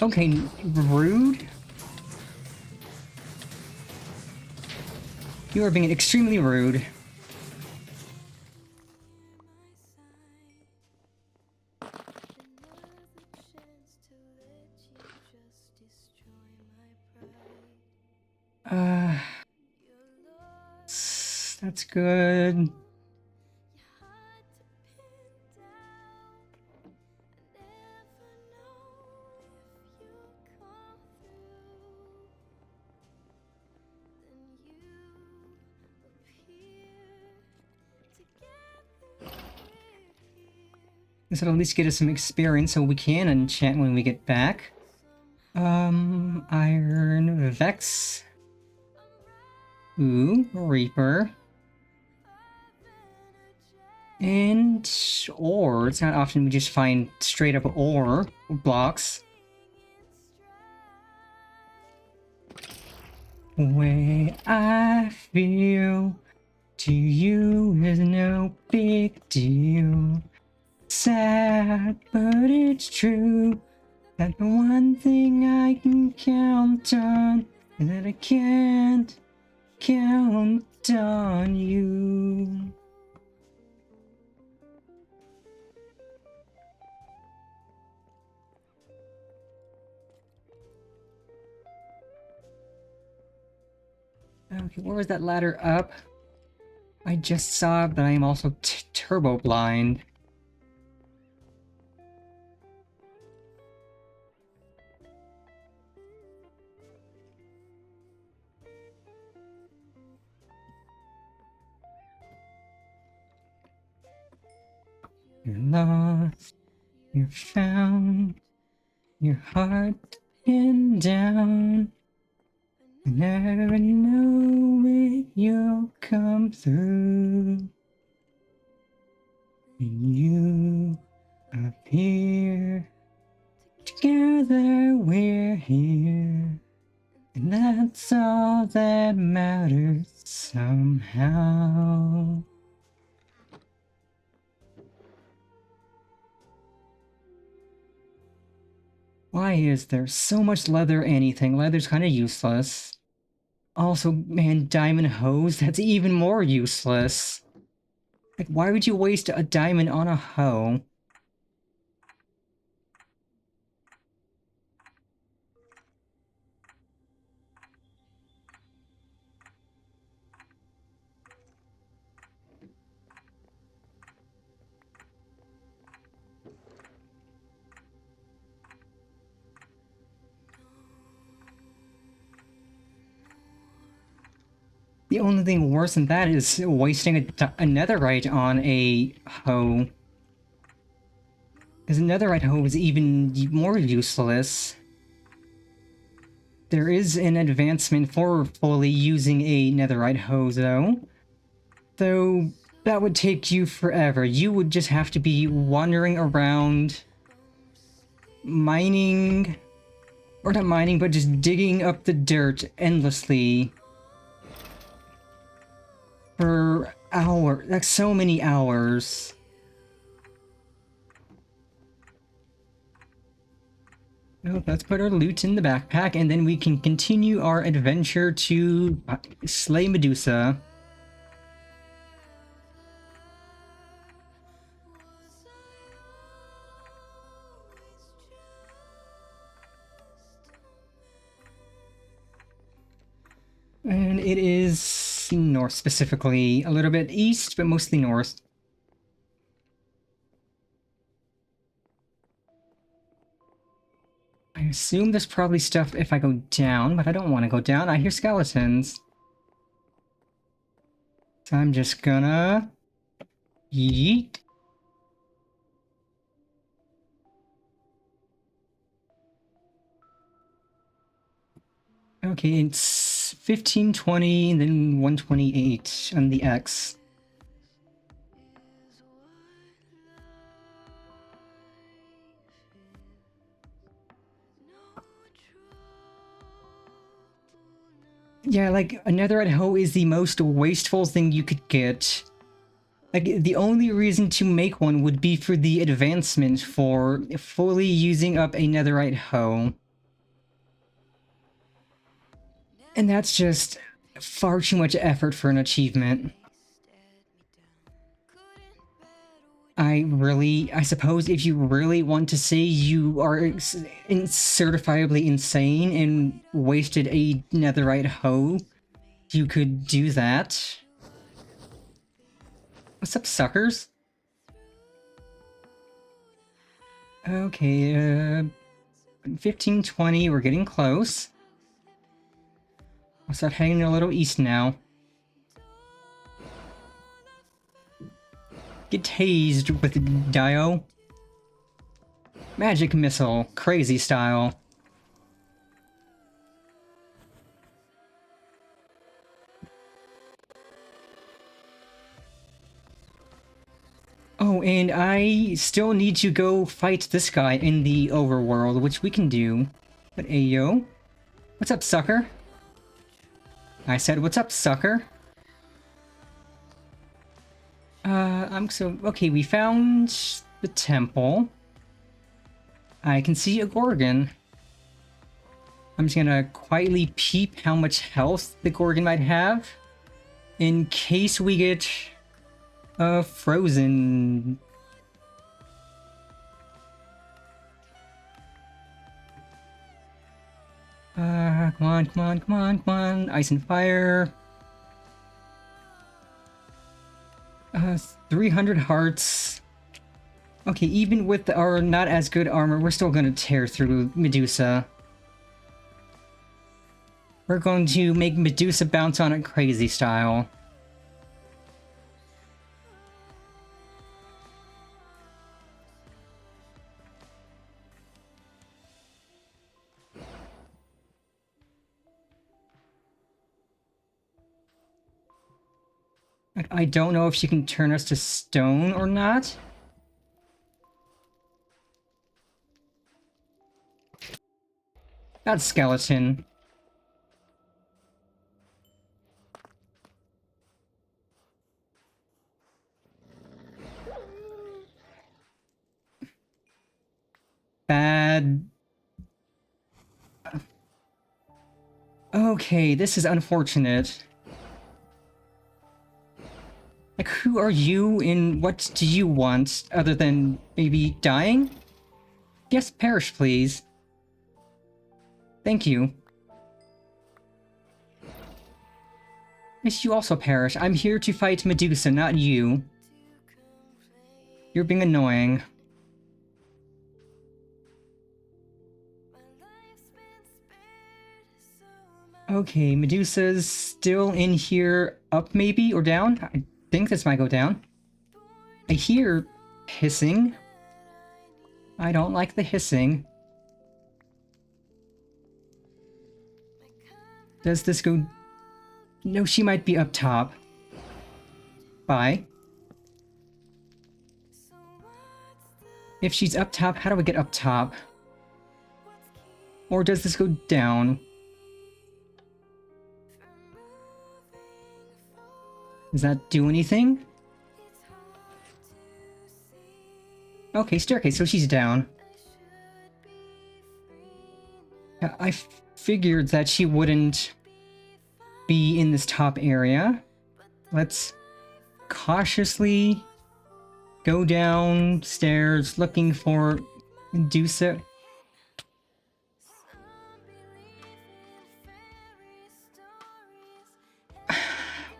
Okay, rude. You are being extremely rude. That's good. This will at least get us some experience so we can enchant when we get back. Iron Vex. Ooh, Reaper. And ore. It's not often we just find straight up ore blocks. Way I feel to you is no big deal. Sad, but it's true that the one thing I can count on is that I can't count on you. Okay, where was that ladder up? I just saw it, but I am also turbo blind. You're lost, you're found, your heart pinned down. I never know it, you'll come through. And you appear, together we're here. And that's all that matters somehow. Why is there so much leather anything? Leather's kind of useless. Also, man, diamond hose, that's even more useless. Like, why would you waste a diamond on a hoe? The only thing worse than that is wasting a netherite on a hoe. Because a netherite hoe is even more useless. There is an advancement for fully using a netherite hoe, though. Though, that would take you forever. You would just have to be wandering around, mining... Or not mining, but just digging up the dirt endlessly. For hours, like so many hours. Well, let's put our loot in the backpack, and then we can continue our adventure to slay Medusa. And it is north specifically, a little bit east, but mostly north. I assume there's probably stuff if I go down, but I don't want to go down. I hear skeletons. So I'm just gonna... yeet. Okay, it's 1520 and then 128 on the X. Yeah, like, a netherite hoe is the most wasteful thing you could get. Like, the only reason to make one would be for the advancement for fully using up a netherite hoe. And that's just far too much effort for an achievement. I suppose if you really want to say you are certifiably insane and wasted a netherite hoe, you could do that. What's up, suckers? Okay, 15, 20, we're getting close. I'll start heading a little east now. Get tased with Dio. Magic missile, crazy style. Oh, and I still need to go fight this guy in the overworld, which we can do. But ayo. What's up, sucker? I said, what's up, sucker? Okay, we found the temple. I can see a Gorgon. I'm just gonna quietly peep how much health the Gorgon might have, in case we get frozen. Come on, come on, come on, come on. Ice and fire. 300 hearts. Okay, even with our not as good armor, we're still gonna tear through Medusa. We're going to make Medusa bounce on it crazy style. I don't know if she can turn us to stone or not. That skeleton. Bad. Okay, this is unfortunate. Like, who are you and what do you want other than maybe dying? Yes, perish, please. Thank you. Yes, you also perish. I'm here to fight Medusa, not you. You're being annoying. Okay, Medusa's still in here, up maybe, or down? I think this might go down. I hear hissing. I don't like the hissing. Does this go... No, she might be up top. Bye. If she's up top, how do we get up top? Or does this go down? Does that do anything? Okay, staircase, so she's down. Yeah, I figured that she wouldn't be in this top area. Let's cautiously go downstairs looking for Medusa.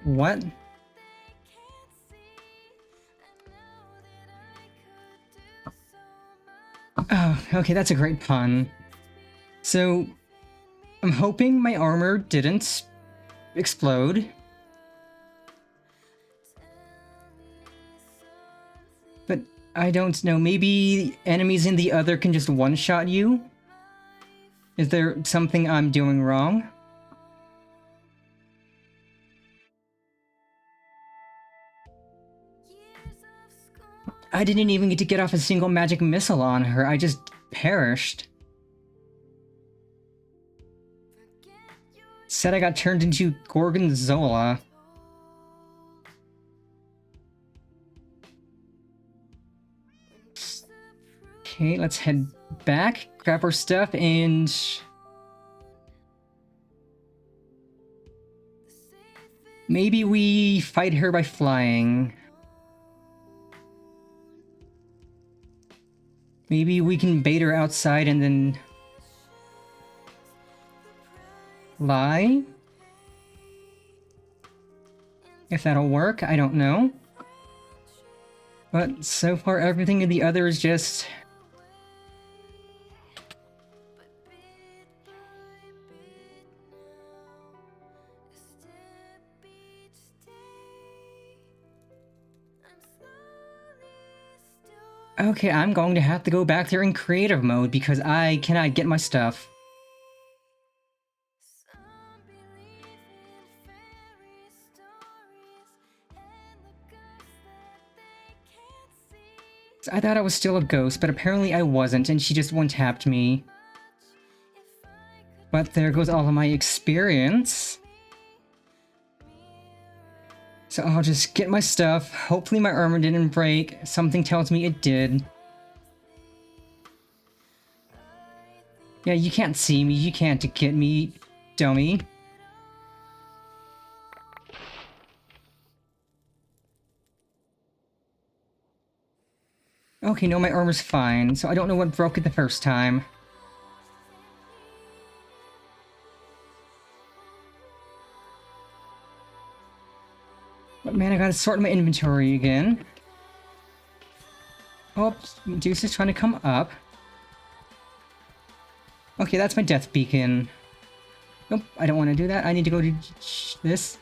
What? Oh, okay, that's a great pun. So, I'm hoping my armor didn't explode. But I don't know, maybe enemies in the other can just one-shot you? Is there something I'm doing wrong? I didn't even get to get off a single magic missile on her, I just perished. Said I got turned into Gorgonzola. Okay, let's head back, grab our stuff, and... Maybe we fight her by flying. Maybe we can bait her outside and then lie? If that'll work, I don't know. But so far everything in the other is just... Okay, I'm going to have to go back there in creative mode because I cannot get my stuff. I thought I was still a ghost, but apparently I wasn't, and she just one-tapped me. But there goes all of my experience. So I'll just get my stuff. Hopefully my armor didn't break. Something tells me it did. Yeah, you can't see me. You can't get me, dummy. Okay, no, my armor's fine, so I don't know what broke it the first time. But man, I gotta sort my inventory again. Oh, Medusa's trying to come up. Okay, that's my death beacon. Nope, I don't want to do that. I need to go to this.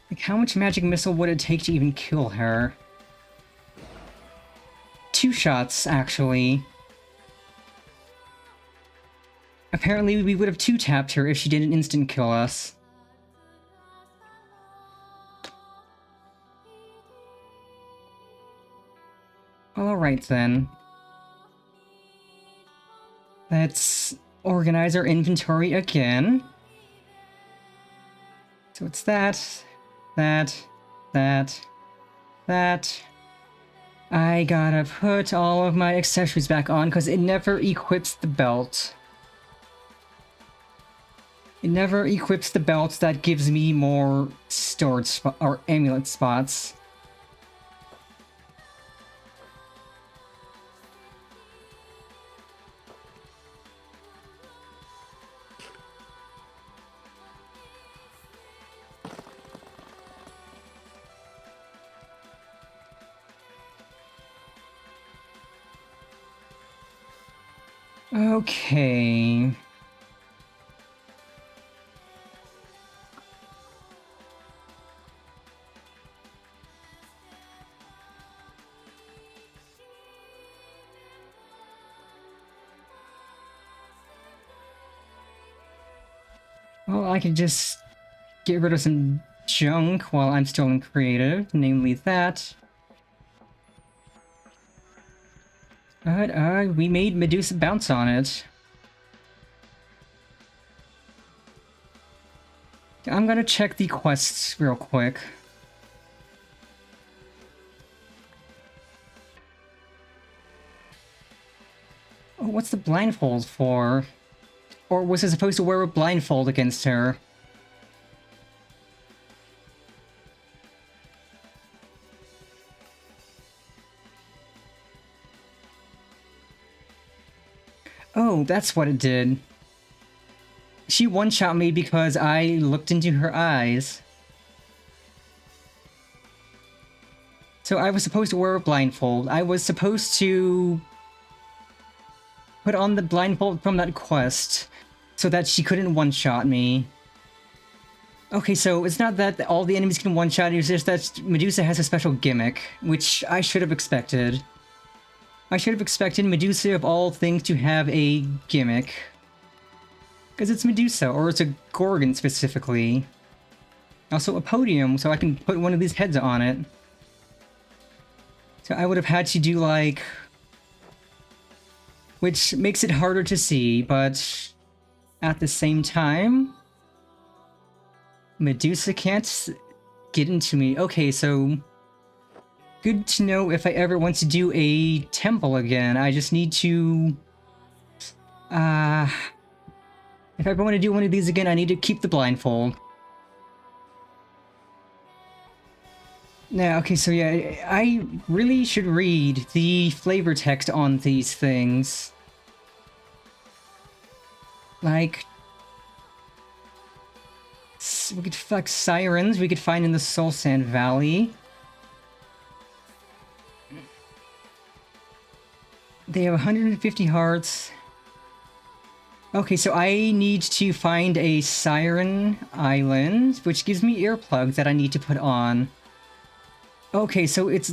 Like, how much magic missile would it take to even kill her? 2 shots, actually. Apparently, we would have 2-tapped her if she didn't instant kill us. Alright then. Let's organize our inventory again. So it's that. That. I gotta put all of my accessories back on because it never equips the belt. It never equips the belt that gives me more storage or amulet spots. Okay. Well, I could just get rid of some junk while I'm still in creative, namely that. But, we made Medusa bounce on it. I'm gonna check the quests real quick. Oh, what's the blindfold for? Or was it supposed to wear a blindfold against her? Oh, that's what it did. She one-shot me because I looked into her eyes. So I was supposed to wear a blindfold. I was supposed to put on the blindfold from that quest so that she couldn't one-shot me. Okay, so it's not that all the enemies can one-shot, it's just that Medusa has a special gimmick, which I should have expected. I should have expected Medusa of all things to have a gimmick. Because it's Medusa, or it's a Gorgon specifically. Also a podium, so I can put one of these heads on it. So I would have had to do like... Which makes it harder to see, but... At the same time, Medusa can't get into me. Okay, so good to know if I ever want to do a temple again. I just need to... if I ever want to do one of these again, I need to keep the blindfold. Now, okay, so yeah, I really should read the flavor text on these things. Like... we could fuck sirens we could find in the Soul Sand Valley. They have 150 hearts. Okay, so I need to find a Siren Island, which gives me earplugs that I need to put on. Okay, so it's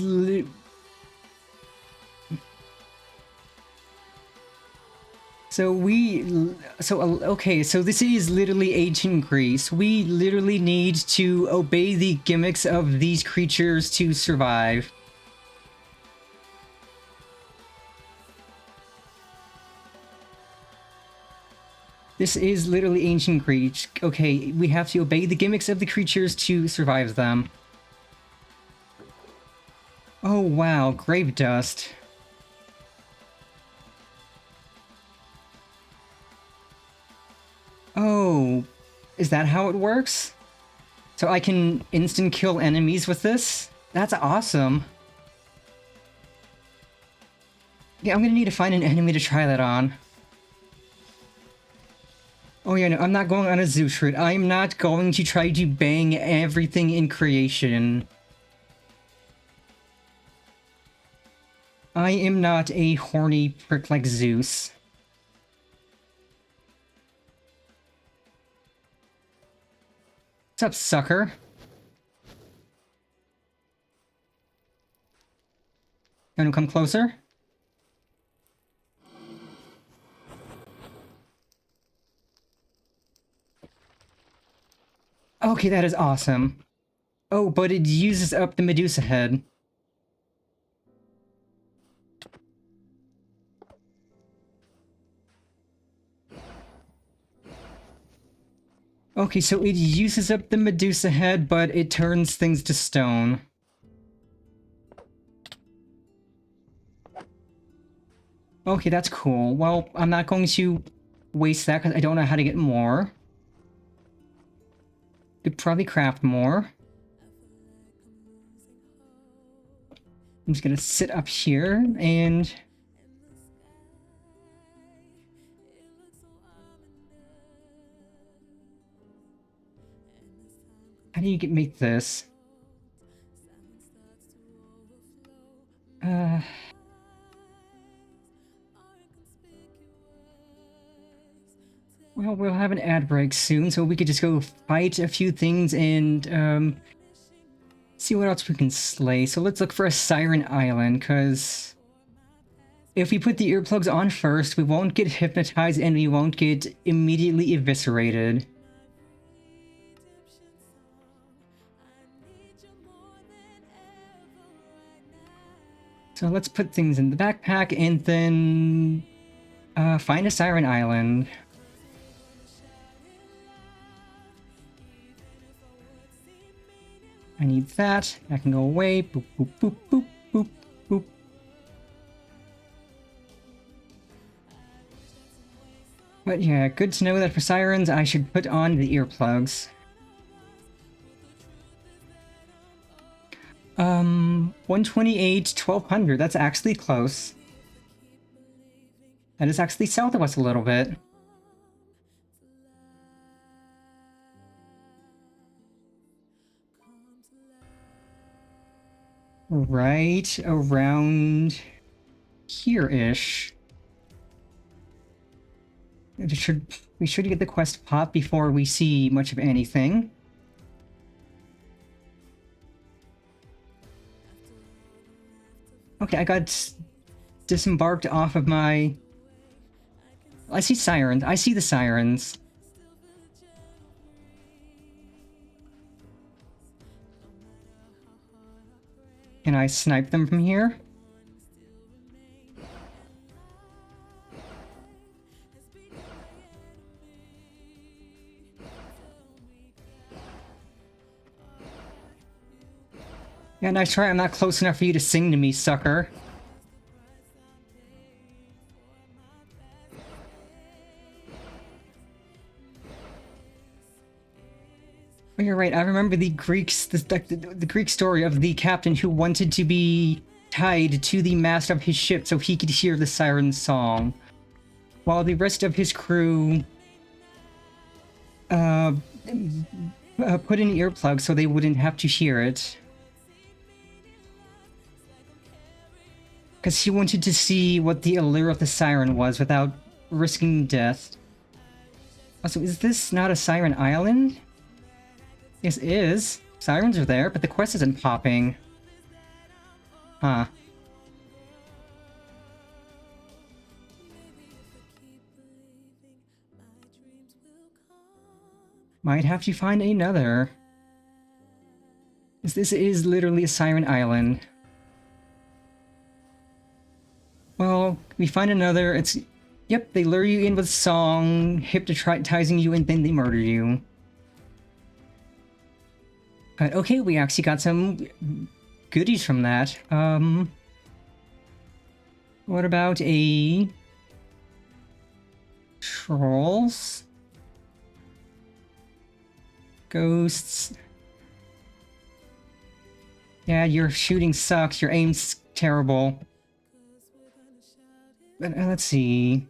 okay, so this is literally ancient Greece. We literally need to obey the gimmicks of these creatures to survive. This is literally ancient Greece. Okay, we have to obey the gimmicks of the creatures to survive them. Oh wow, grave dust. Oh, is that how it works? So I can instant kill enemies with this? That's awesome. Yeah, I'm gonna need to find an enemy to try that on. Oh yeah, no, I'm not going on a Zeus route. I'm not going to try to bang everything in creation. I am not a horny prick like Zeus. What's up, sucker? You wanna come closer? Okay, that is awesome. Oh, but it uses up the Medusa head. Okay, so it uses up the Medusa head, but it turns things to stone. Okay, that's cool. Well, I'm not going to waste that because I don't know how to get more. Could probably craft more. I'm just gonna sit up here and... how do you make this? Well, we'll have an ad break soon, so we could just go fight a few things and, see what else we can slay. So let's look for a Siren Island, because if we put the earplugs on first, we won't get hypnotized and we won't get immediately eviscerated. So let's put things in the backpack and then find a Siren Island. I need that. That can go away. Boop, boop, boop, boop, boop, boop. But yeah, good to know that for sirens, I should put on the earplugs. 128, 1200. That's actually close. That is actually south of us a little bit. Right around here-ish. We should get the quest pop before we see much of anything. Okay, I got disembarked off of my... I see sirens. I see the sirens. Can I snipe them from here? Yeah, nice try. I'm not close enough for you to sing to me, sucker. Oh, you're right. I remember the the Greek story of the captain who wanted to be tied to the mast of his ship so he could hear the siren song, while the rest of his crew uh, put in earplugs so they wouldn't have to hear it. Because he wanted to see what the allure of the siren was without risking death. Also, is this not a siren island? Yes, it is. Sirens are there, but the quest isn't popping. Huh. Might have to find another. This is literally a siren island. Well, we find another. It's... Yep, they lure you in with song, hypnotizing you, and then they murder you. But okay, we actually got some goodies from that. What about a... Trolls? Ghosts? Yeah, your shooting sucks, your aim's terrible. But let's see...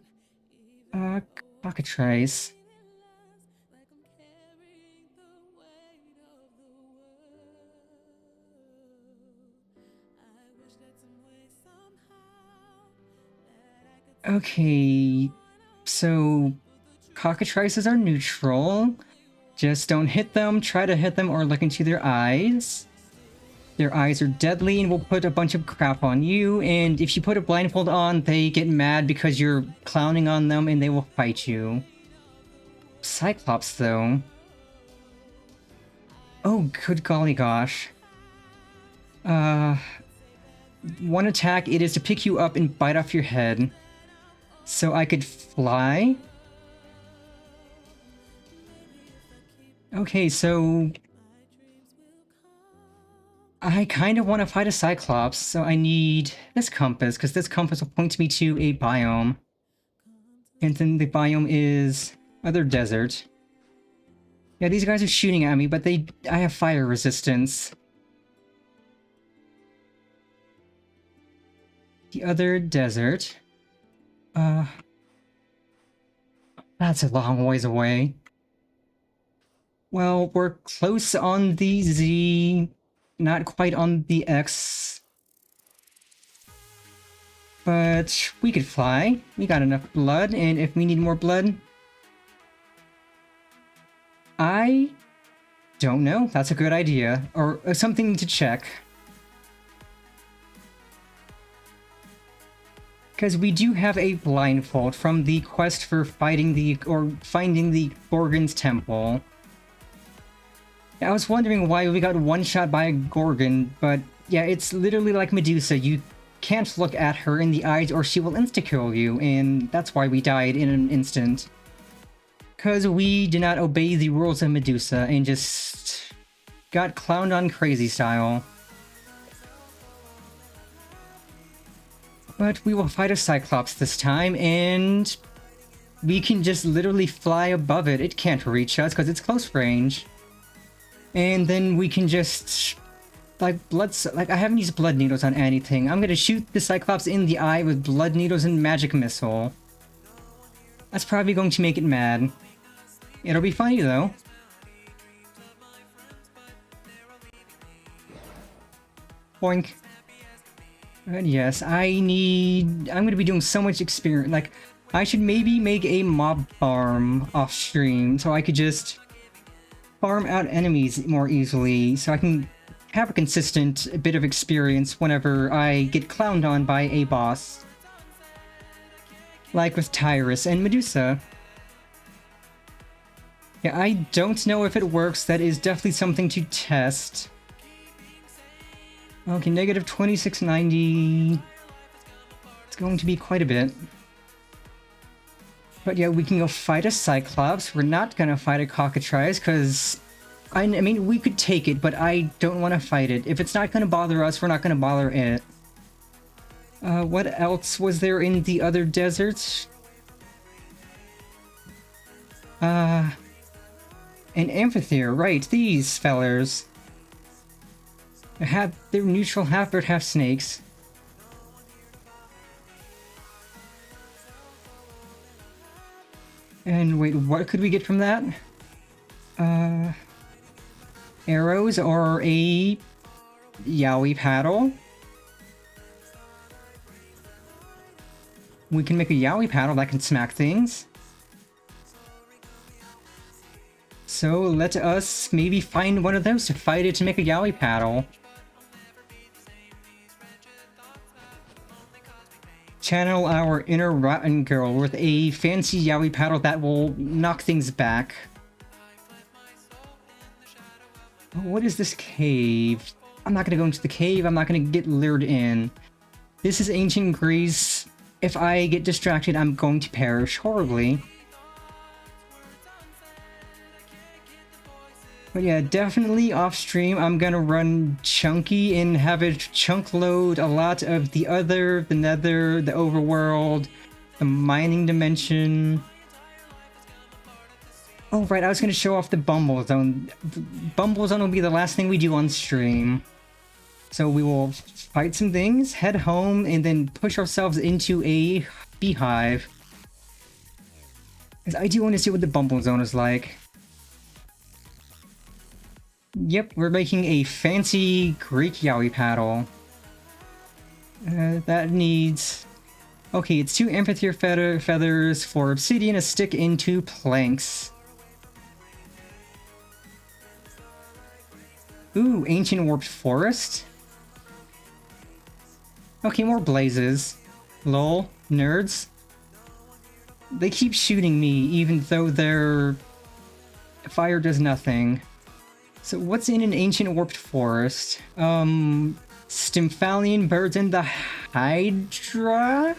Cockatrice. Okay, so cockatrices are neutral. Just don't hit them, try to hit them, or look into their eyes. Their eyes are deadly and will put a bunch of crap on you, and if you put a blindfold on, they get mad because you're clowning on them and they will fight you. Cyclops, though. Oh, good golly gosh. One attack, it is to pick you up and bite off your head. So I could fly? Okay, so... I kind of want to fight a Cyclops, so I need this compass, because this compass will point me to a biome. And then the biome is other desert. Yeah, these guys are shooting at me, but I have fire resistance. The other desert. That's a long ways away. Well, we're close on the Z, not quite on the X. But we could fly. We got enough blood, and if we need more blood... I don't know. That's a good idea. Or something to check. Because we do have a blindfold from the quest for finding the Gorgon's temple. I was wondering why we got one shot by a Gorgon, but yeah, it's literally like Medusa. You can't look at her in the eyes or she will insta-kill you, and that's why we died in an instant. Because we did not obey the rules of Medusa and just got clowned on crazy style. But we will fight a Cyclops this time, and we can just literally fly above it. It can't reach us because it's close range. And then we can just... I haven't used blood needles on anything. I'm gonna shoot the Cyclops in the eye with blood needles and magic missile. That's probably going to make it mad. It'll be funny though. Boink. And yes, I'm gonna be doing so much experience. Like, I should maybe make a mob farm off stream so I could just farm out enemies more easily, so I can have a consistent bit of experience whenever I get clowned on by a boss. Like with Tyrus and Medusa. Yeah, I don't know if it works. That is definitely something to test. Okay, negative 2690. It's going to be quite a bit. But yeah, we can go fight a Cyclops. We're not gonna fight a Cockatrice, because I mean, we could take it, but I don't want to fight it. If it's not going to bother us, we're not going to bother it. What else was there in the other deserts? An amphitheater, right, these fellers. They're neutral, half bird, half snakes. And wait, what could we get from that? Arrows or a yaoi paddle? We can make a yaoi paddle that can smack things. So let us maybe find one of those to fight it to make a yaoi paddle. Channel our inner rotten girl with a fancy yaoi paddle that will knock things back. What is this cave? I'm not gonna go into the cave, I'm not gonna get lured in. This is ancient Greece. If I get distracted, I'm going to perish horribly. But yeah, definitely off stream, I'm gonna run chunky and have it chunk load a lot of the Other, the Nether, the Overworld, the Mining Dimension. Oh right, I was gonna show off the Bumble Zone. Bumble Zone will be the last thing we do on stream. So we will fight some things, head home, and then push ourselves into a beehive. Because I do want to see what the Bumble Zone is like. Yep, we're making a fancy Greek yaoi paddle. That needs... Okay, it's 2 amphitheater feathers, 4 obsidian, a stick, and 2 planks. Ooh, ancient warped forest? Okay, more blazes. Lol, nerds. They keep shooting me, even though their fire does nothing. So what's in an ancient warped forest? Stymphalian birds and the Hydra?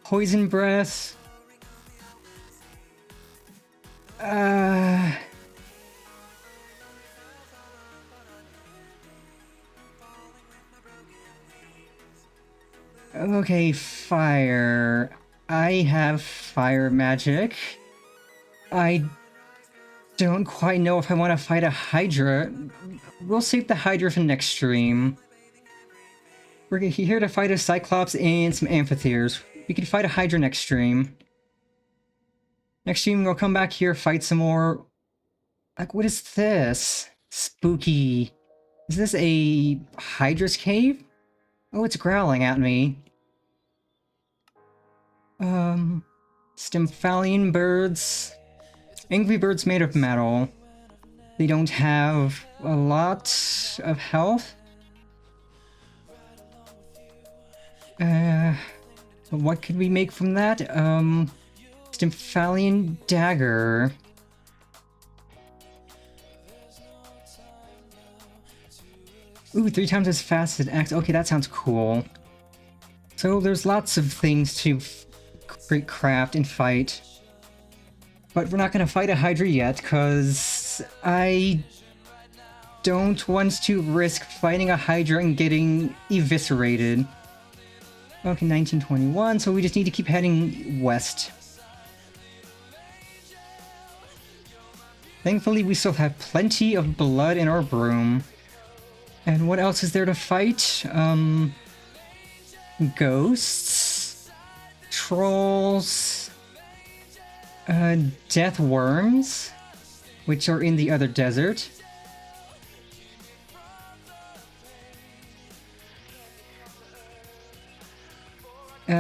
Poison breath. Okay, fire. I have fire magic. I don't quite know if I want to fight a Hydra. We'll save the Hydra for next stream. We're here to fight a Cyclops and some amphitheaters. We can fight a Hydra next stream. Next stream, we'll come back here, fight some more... Like, what is this? Spooky. Is this a Hydra's cave? Oh, it's growling at me. Stymphalian birds. Angry birds made of metal. They don't have a lot of health. What could we make from that? Stymphalian dagger. Ooh, 3 times as fast as an axe. Okay, that sounds cool. So there's lots of things to craft and fight. But we're not gonna fight a Hydra yet, because I don't want to risk fighting a Hydra and getting eviscerated. Okay, 1921, so we just need to keep heading west. Thankfully, we still have plenty of blood in our broom. And what else is there to fight? Ghosts, trolls, death worms, which are in the other desert.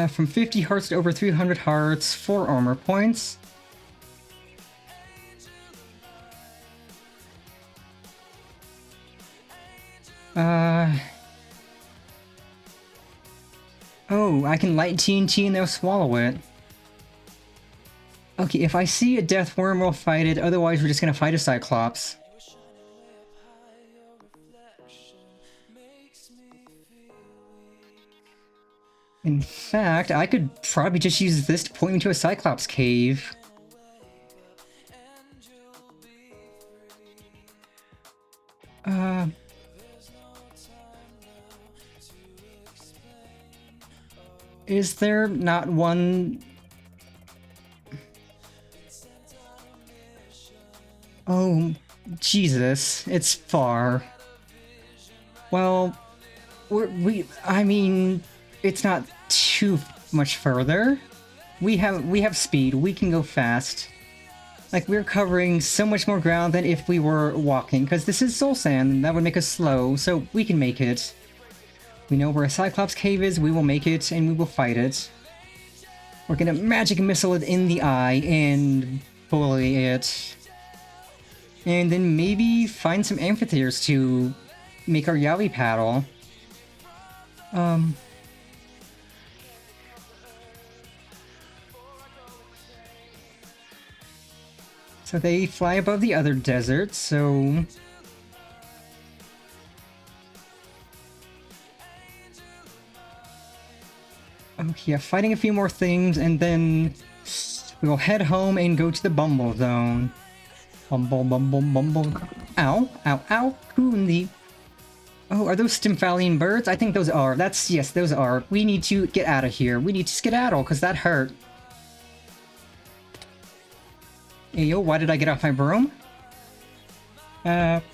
From 50 hearts to over 300 hearts, 4 armor points. Oh, I can light TNT and they'll swallow it. Okay, if I see a death worm, we'll fight it. Otherwise, we're just gonna fight a Cyclops. In fact, I could probably just use this to point me to a Cyclops cave. Uh... Is there not one... Oh, Jesus, it's far. Well, I mean, it's not too much further. We have speed, we can go fast. Like, we're covering so much more ground than if we were walking, because this is Soul Sand, and that would make us slow, so we can make it. We know where a Cyclops cave is, we will make it, and we will fight it. We're gonna magic missile it in the eye and bully it. And then maybe find some amphitheaters to make our Yaoi paddle. So they fly above the other deserts, so... Okay, yeah, fighting a few more things, and then we'll head home and go to the Bumble Zone. Bumble, bumble, bumble. Ow, ow, ow. Who in the... Oh, are those Stymphalian birds? I think those are. Yes, those are. We need to get out of here. We need to skedaddle, because that hurt. Hey, yo, why did I get off my broom?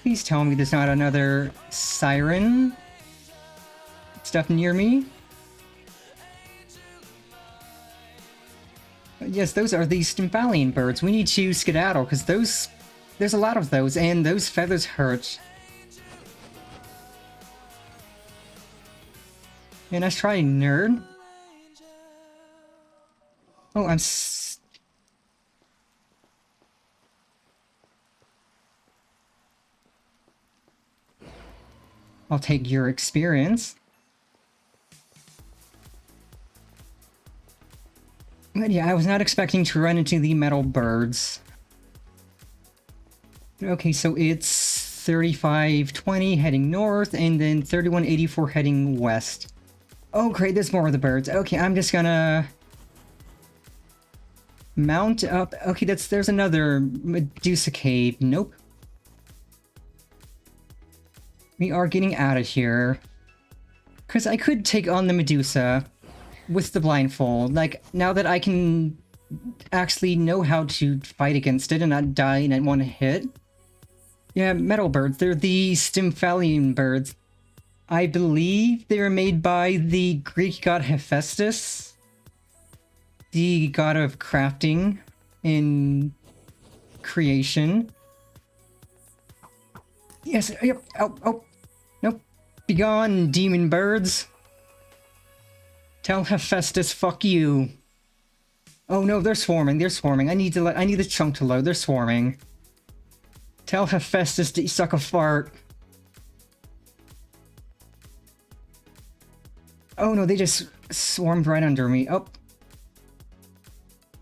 Please tell me there's not another siren stuff near me. Yes, those are the Stymphalian birds. We need to skedaddle, because there's a lot of those, and those feathers hurt. Yeah, nice try, nerd. Oh, I'll take your experience. But yeah, I was not expecting to run into the metal birds. Okay, so it's 3520 heading north, and then 3184 heading west. Oh great, there's more of the birds. Okay, I'm just gonna... mount up... Okay, there's another Medusa cave. Nope. We are getting out of here. Because I could take on the Medusa with the blindfold. Like, now that I can actually know how to fight against it and not die in one hit. Yeah, metal birds. They're the Stymphalian birds. I believe they were made by the Greek god Hephaestus, the god of crafting and creation. Yes, yep, oh, nope. Begone, demon birds. Tell Hephaestus, fuck you. Oh no, they're swarming, I need the chunk to load, they're swarming. Tell Hephaestus to suck a fart. Oh no, they just swarmed right under me. Oh.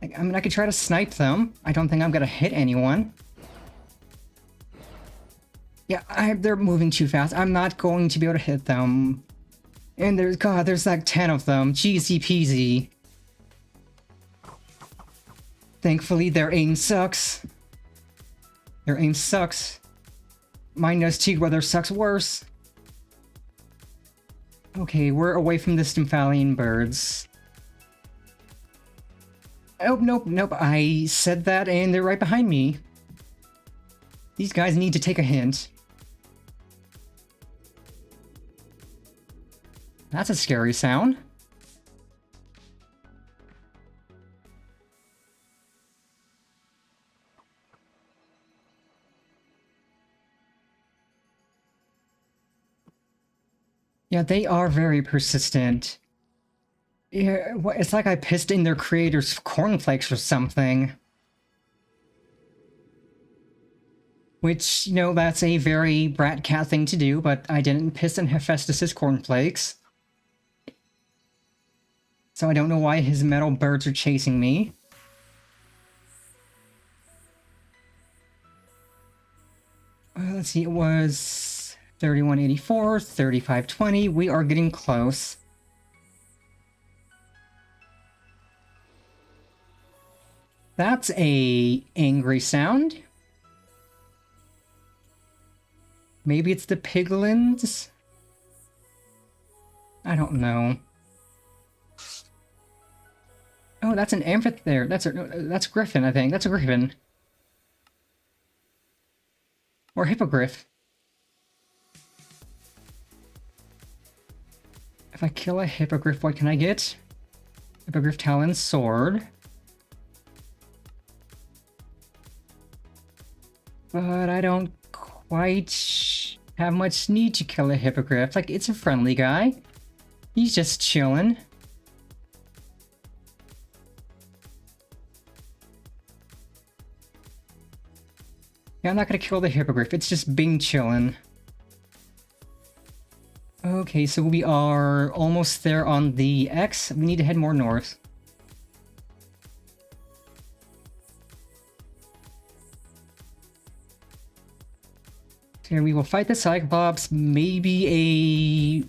I mean, I could try to snipe them. I don't think I'm gonna hit anyone. Yeah, they're moving too fast. I'm not going to be able to hit them. And there's like 10 of them. Cheesy peasy. Thankfully, their aim sucks. Their aim sucks. Mine does too, but theirs sucks worse. Okay, we're away from the Stymphalian birds. Oh, nope. I said that and they're right behind me. These guys need to take a hint. That's a scary sound. Yeah, they are very persistent. Yeah, it's like I pissed in their creator's cornflakes or something. Which, you know, that's a very brat cat thing to do, but I didn't piss in Hephaestus's cornflakes. So I don't know why his metal birds are chasing me. Let's see, it was 3184, 3520. We are getting close. That's a angry sound. Maybe it's the piglins? I don't know. Oh, that's an amphitheater. That's griffin, I think. That's a griffin. Or hippogriff. If I kill a hippogriff, what can I get? Hippogriff Talon Sword. But I don't quite have much need to kill a hippogriff. Like, it's a friendly guy. He's just chilling. Yeah, I'm not gonna kill the hippogriff. It's just Bing chillin'. Okay, so we are almost there on the X. We need to head more north. So here we will fight the Cyclops. Maybe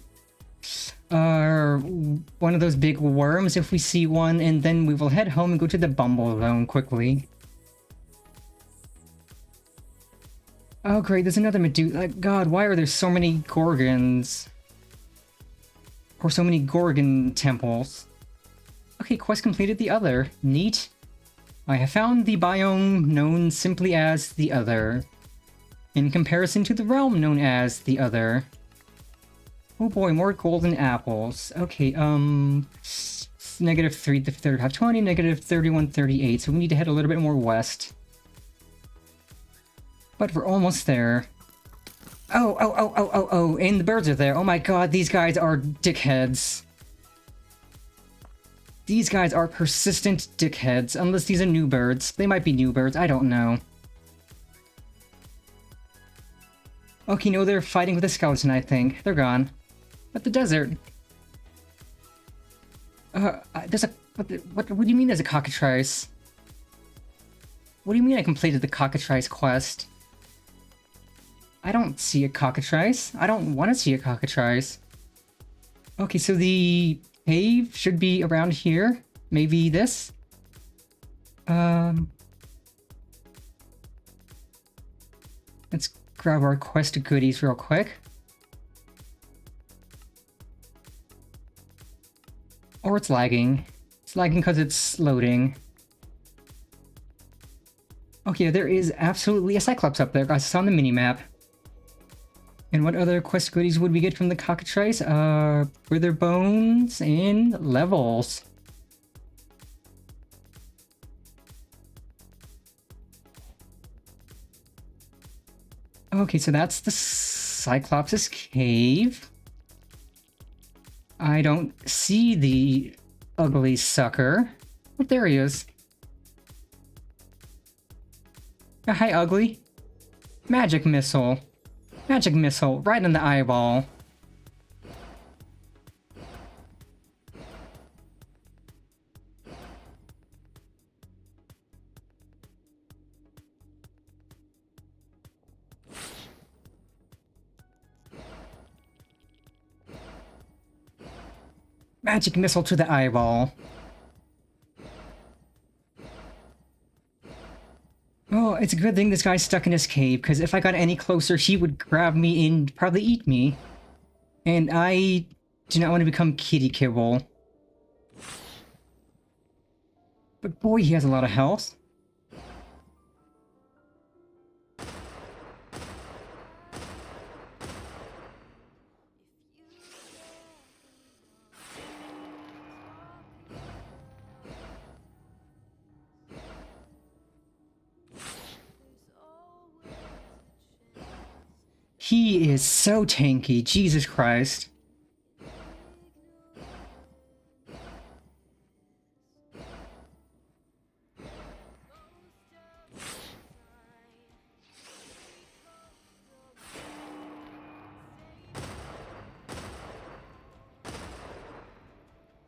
one of those big worms if we see one, and then we will head home and go to the Bumble Zone quickly. Oh great, there's another Medusa. God, why are there so many Gorgons? Or so many Gorgon temples? Okay, quest completed the Other. Neat. I have found the biome known simply as the Other, in comparison to the realm known as the Other. Oh boy, more golden apples. Okay, negative 3 to 3520, negative 3138, so we need to head a little bit more west. But we're almost there. Oh, and the birds are there. Oh my god, these guys are dickheads. These guys are persistent dickheads, unless these are new birds. They might be new birds, I don't know. Okay, no, they're fighting with a skeleton, I think. They're gone. But the desert. There's a... What do you mean there's a cockatrice? What do you mean I completed the cockatrice quest? I don't see a cockatrice. I don't want to see a cockatrice. Okay, so the cave should be around here. Maybe this? Let's grab our quest goodies real quick. Or it's lagging. It's lagging because it's loading. Okay, there is absolutely a Cyclops up there, guys. It's on the minimap. And what other quest goodies would we get from the cockatrice? Wither bones and levels. Okay, so that's the Cyclops' cave. I don't see the ugly sucker. Oh, there he is. Hi, ugly. Magic missile. Magic missile, right in the eyeball. Magic missile to the eyeball. Oh, it's a good thing this guy's stuck in his cave, because if I got any closer, he would grab me and probably eat me. And I do not want to become kitty kibble. But boy, he has a lot of health. He is so tanky, Jesus Christ.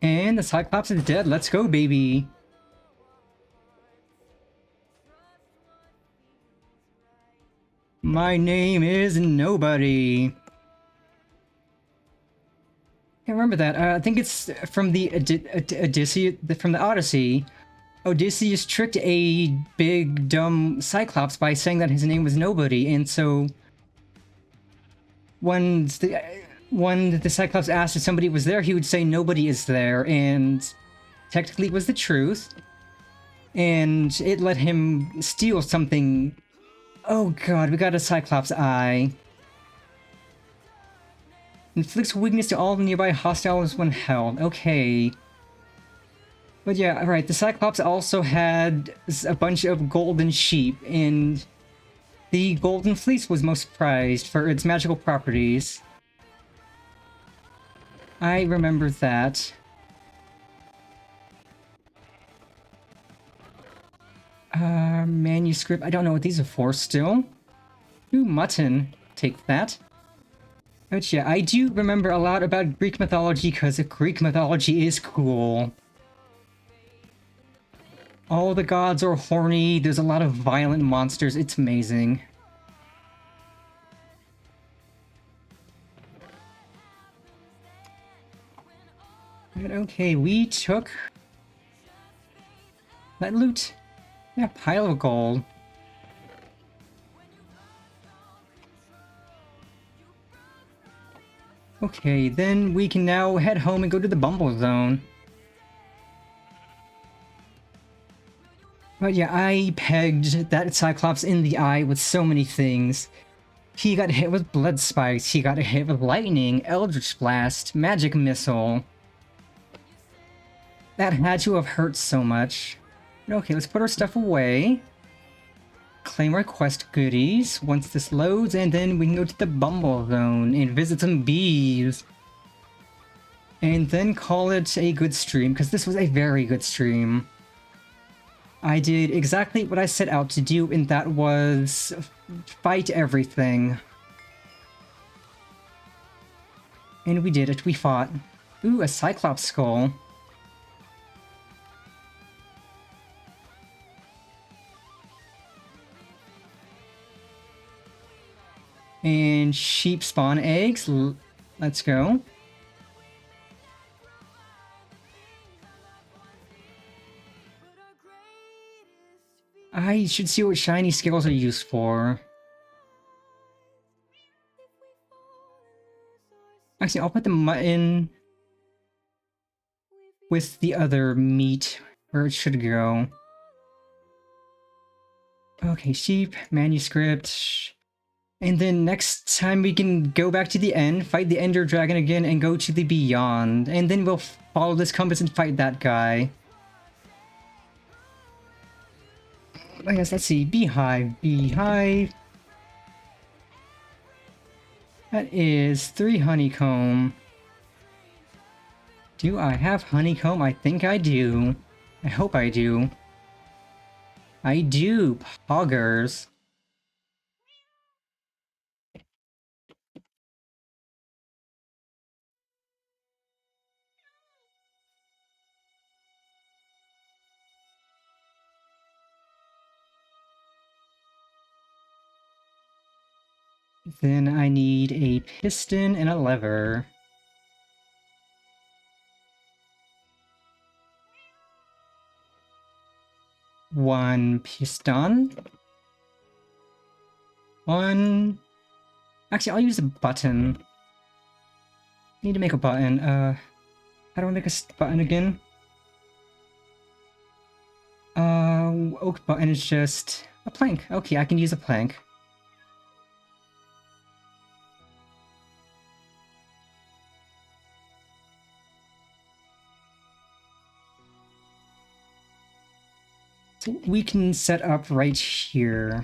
And the Cyclops is dead. Let's go, baby. My name is Nobody. I remember that. I think it's from the Odyssey. Odysseus tricked a big dumb Cyclops by saying that his name was Nobody, and so when the Cyclops asked if somebody was there, he would say nobody is there, and technically it was the truth. And it let him steal something. Oh god, we got a Cyclops eye. Inflicts weakness to all nearby hostiles when held. Okay. But yeah, alright, the Cyclops also had a bunch of golden sheep, and the Golden Fleece was most prized for its magical properties. I remember that. Manuscript. I don't know what these are for still. Ooh, mutton. Take that. But yeah, I do remember a lot about Greek mythology because Greek mythology is cool. All the gods are horny, there's a lot of violent monsters, it's amazing. But okay, we took that loot. Yeah, pile of gold. Okay, then we can now head home and go to the Bumble Zone. But yeah, I pegged that Cyclops in the eye with so many things. He got hit with blood spikes, he got hit with lightning, Eldritch Blast, magic missile. That had to have hurt so much. Okay, let's put our stuff away. Claim our quest goodies once this loads, and then we can go to the Bumble Zone and visit some bees. And then call it a good stream, because this was a very good stream. I did exactly what I set out to do, and that was fight everything. And we did it, we fought. Ooh, a Cyclops skull. And sheep spawn eggs. Let's go. I should see what shiny scales are used for. Actually, I'll put the mutton with the other meat where it should go. Okay, sheep, manuscript. And then next time we can go back to the end, fight the Ender Dragon again, and go to the Beyond. And then we'll follow this compass and fight that guy. I guess, let's see, beehive, beehive. That is 3 honeycomb. Do I have honeycomb? I think I do. I hope I do. I do, poggers. Then I need a piston and a lever. One piston. One... Actually, I'll use a button. Need to make a button. How do I make a button again? Oak button is just a plank. Okay, I can use a plank. So we can set up right here.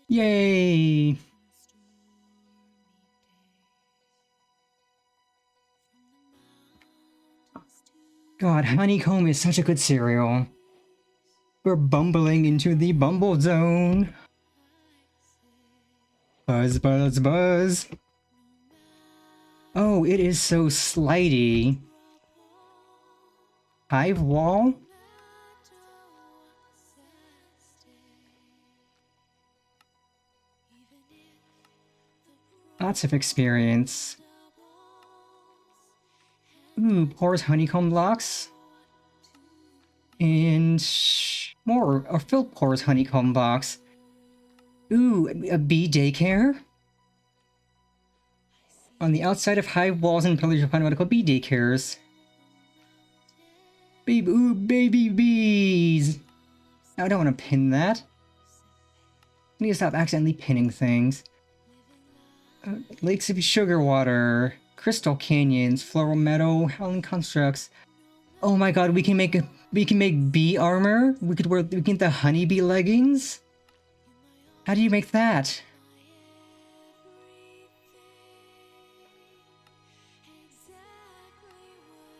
Yay! God, honeycomb is such a good cereal. We're bumbling into the Bumble Zone. Buzz, buzz, buzz. Oh, it is so slidey. Hive wall? lots of experience. Ooh, porous honeycomb blocks. And more, a filled porous honeycomb box. Ooh, a bee daycare? On the outside of hive walls and pillars, you'll find medical bee daycares. Baby, ooh, baby bees! I don't want to pin that. I need to stop accidentally pinning things. Lakes of sugar water, crystal canyons, floral meadow, howling constructs. Oh my god, we can make bee armor. We can get the honeybee leggings. How do you make that?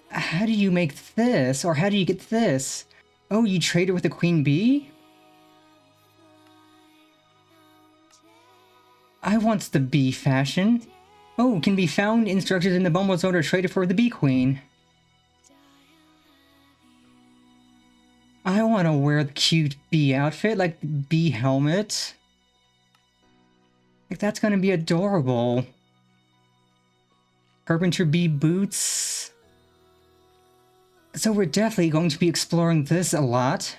How do you make this? Or how do you get this? Oh, you trade it with the queen bee? I want the bee fashion. Oh, can be found instructed in the Bumble Zone or traded for the bee queen. I want to wear the cute bee outfit, like the bee helmet. Like, that's gonna be adorable. Carpenter bee boots. So we're definitely going to be exploring this a lot.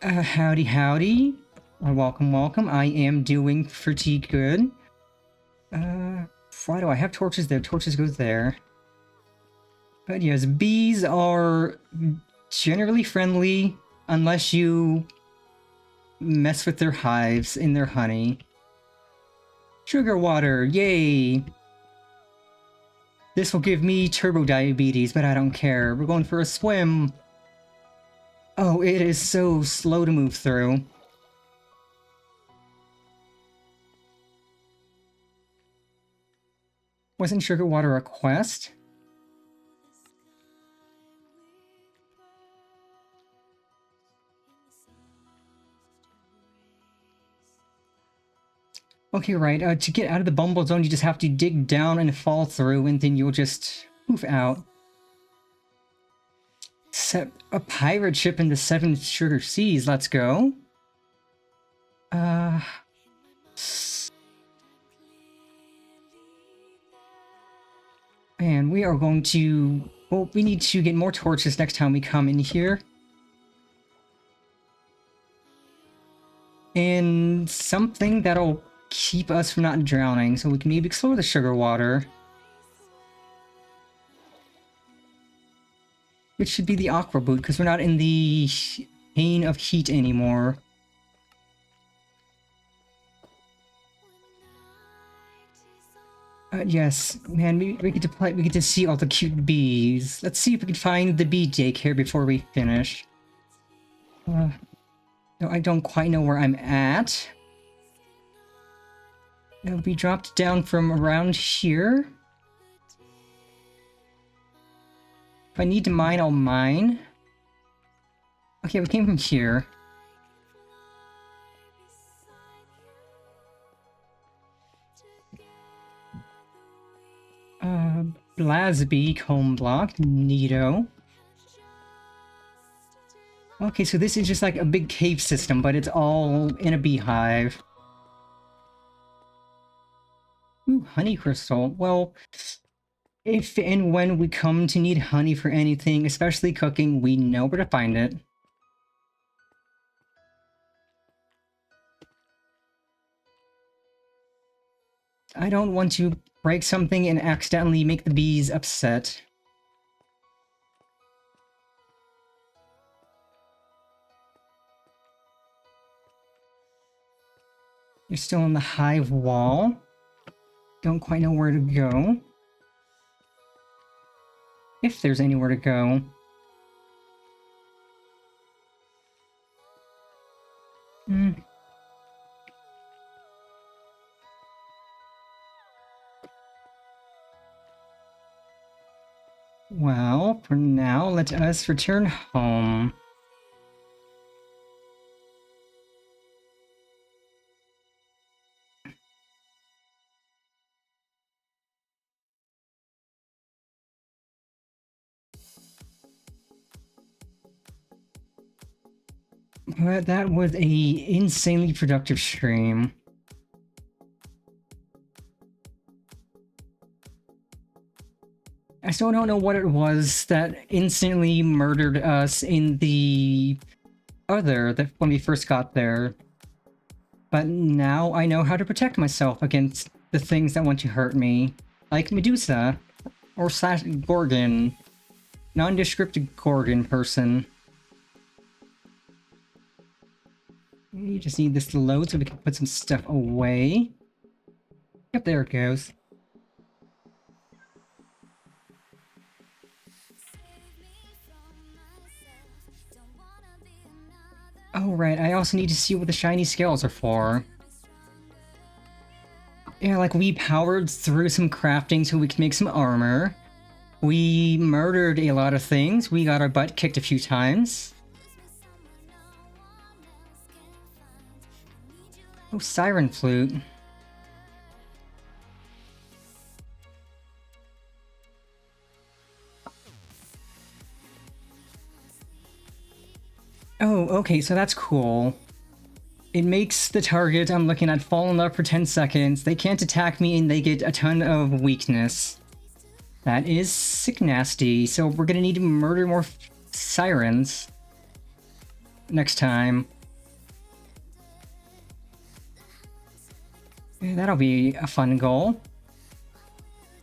Howdy howdy. Welcome, welcome. I am doing pretty good. Why do I have torches there? Torches goes there. But yes, bees are generally friendly unless you mess with their hives and their honey. Sugar water, yay! This will give me turbo diabetes, but I don't care. We're going for a swim. Oh, it is so slow to move through. Wasn't sugar water a quest? Okay, right. To get out of the Bumble Zone, you just have to dig down and fall through, and then you'll just move out. Set a pirate ship in the Seven Sugar Seas. Let's go. And we are going to... Well, we need to get more torches next time we come in here. And something that'll keep us from not drowning, so we can maybe explore the sugar water. Which should be the aqua boot, because we're not in the pain of heat anymore. Yes, man, we get to play. We get to see all the cute bees. Let's see if we can find the bee daycare before we finish. No, I don't quite know where I'm at. We dropped down from around here. If I need to mine, I'll mine. Okay, we came from here. Blasby comb block, neato. Okay, so this is just like a big cave system, but it's all in a beehive. Ooh, honey crystal. Well, if and when we come to need honey for anything, especially cooking, we know where to find it. I don't want to break something and accidentally make the bees upset. You're still on the hive wall. Don't quite know where to go. If there's anywhere to go. Well, for now, let us return home. But that was a insanely productive stream. I still don't know what it was that instantly murdered us in the other that when we first got there. But now I know how to protect myself against the things that want to hurt me. Like Medusa. Or slash Gorgon. Nondescript Gorgon person. You just need this to load so we can put some stuff away. Yep, there it goes. Oh right, I also need to see what the shiny scales are for. Yeah, like we powered through some crafting so we can make some armor. We murdered a lot of things. We got our butt kicked a few times. Oh, Siren Flute. Oh, okay, so that's cool. It makes the target I'm looking at fall in love for 10 seconds. They can't attack me and they get a ton of weakness. That is sick nasty, so we're gonna need to murder more sirens next time. Yeah, that'll be a fun goal.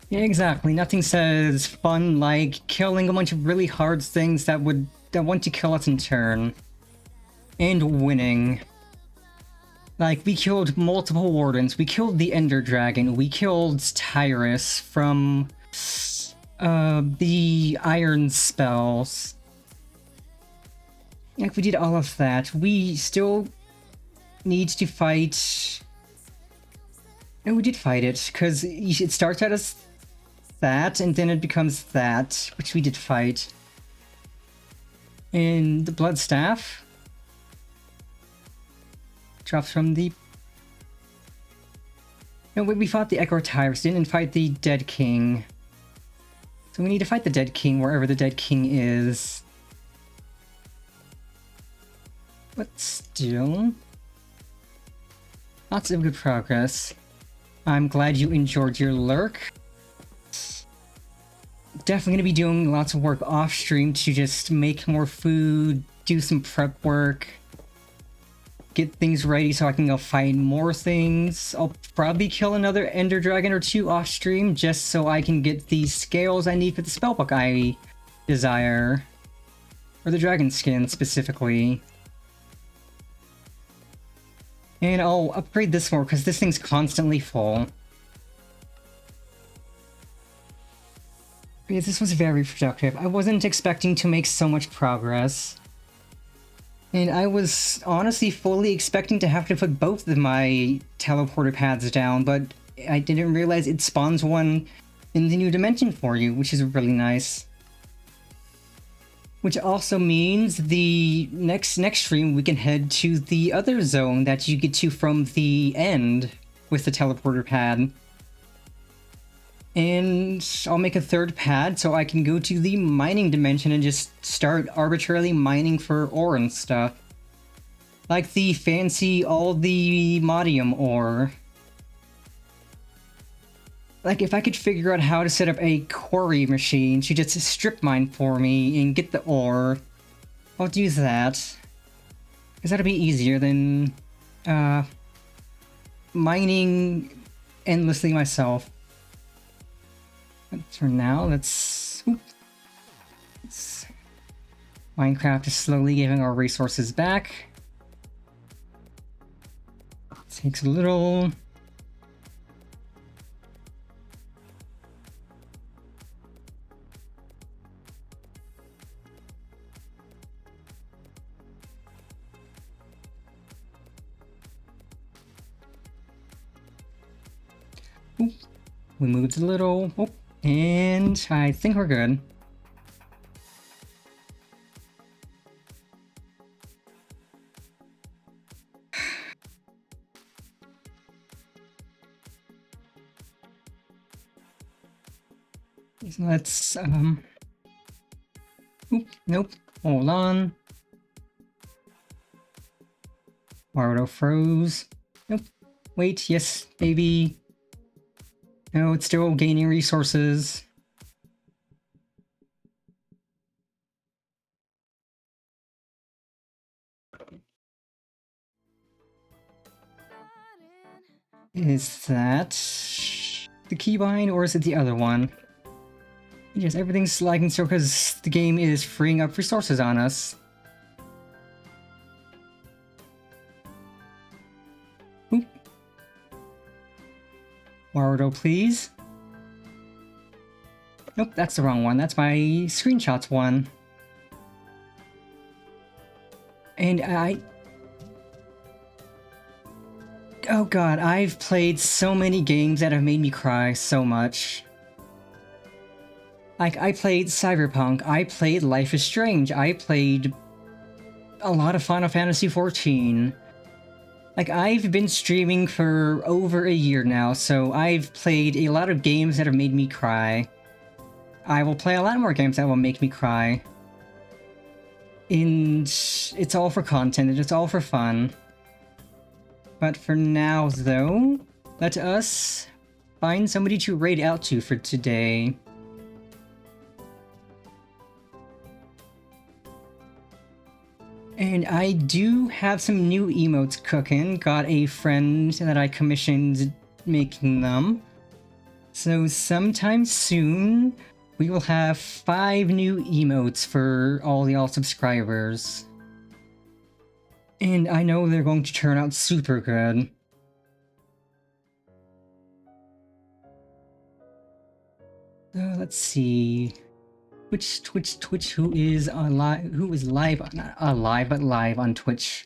Yeah, exactly. Nothing says fun like killing a bunch of really hard things that want to kill us in turn. And winning. Like, we killed multiple wardens, we killed the Ender Dragon, we killed Tyrus from the Iron spells. Like, we did all of that. We still need to fight... No, we did fight it, because it starts out as that, and then it becomes that, which we did fight. And the Blood Staff drops from the... No, we fought the Echo Tyrus, didn't fight the Dead King. So we need to fight the Dead King wherever the Dead King is. But still... lots of good progress. I'm glad you enjoyed your lurk. Definitely gonna be doing lots of work off stream to just make more food, do some prep work, get things ready so I can go find more things. I'll probably kill another Ender Dragon or two off stream just so I can get the scales I need for the spellbook I desire. Or the dragon skin specifically. And I'll upgrade this more because this thing's constantly full. Yeah, this was very productive. I wasn't expecting to make so much progress. And I was honestly fully expecting to have to put both of my teleporter pads down, but I didn't realize it spawns one in the new dimension for you, which is really nice. Which also means the next stream we can head to the other zone that you get to from the end with the teleporter pad. And I'll make a third pad so I can go to the mining dimension and just start arbitrarily mining for ore and stuff. Like the fancy all the Modium ore. Like if I could figure out how to set up a quarry machine to just strip mine for me and get the ore, I'll do that. Because that'll be easier than mining endlessly myself. But for now, let's... Minecraft is slowly giving our resources back. Takes a little... Oop. We moved a little, and I think we're good. So let's, oop, nope, hold on. Maruto froze. Nope. Wait, yes, baby. No, it's still gaining resources. Is that the keybind or is it the other one? Yes, everything's lagging so because the game is freeing up resources on us. Oop. Maruto, please. Nope, that's the wrong one. That's my screenshots one. And oh god, I've played so many games that have made me cry so much. Like, I played Cyberpunk, I played Life is Strange, I played a lot of Final Fantasy XIV. Like, I've been streaming for over a year now, so I've played a lot of games that have made me cry. I will play a lot more games that will make me cry. And it's all for content, and it's all for fun. But for now, though, let us find somebody to raid out to for today. And I do have some new emotes cooking. Got a friend that I commissioned making them. So sometime soon, we will have 5 new emotes for all y'all subscribers. And I know they're going to turn out super good. So let's see. Twitch, who is live, not alive, but live on Twitch.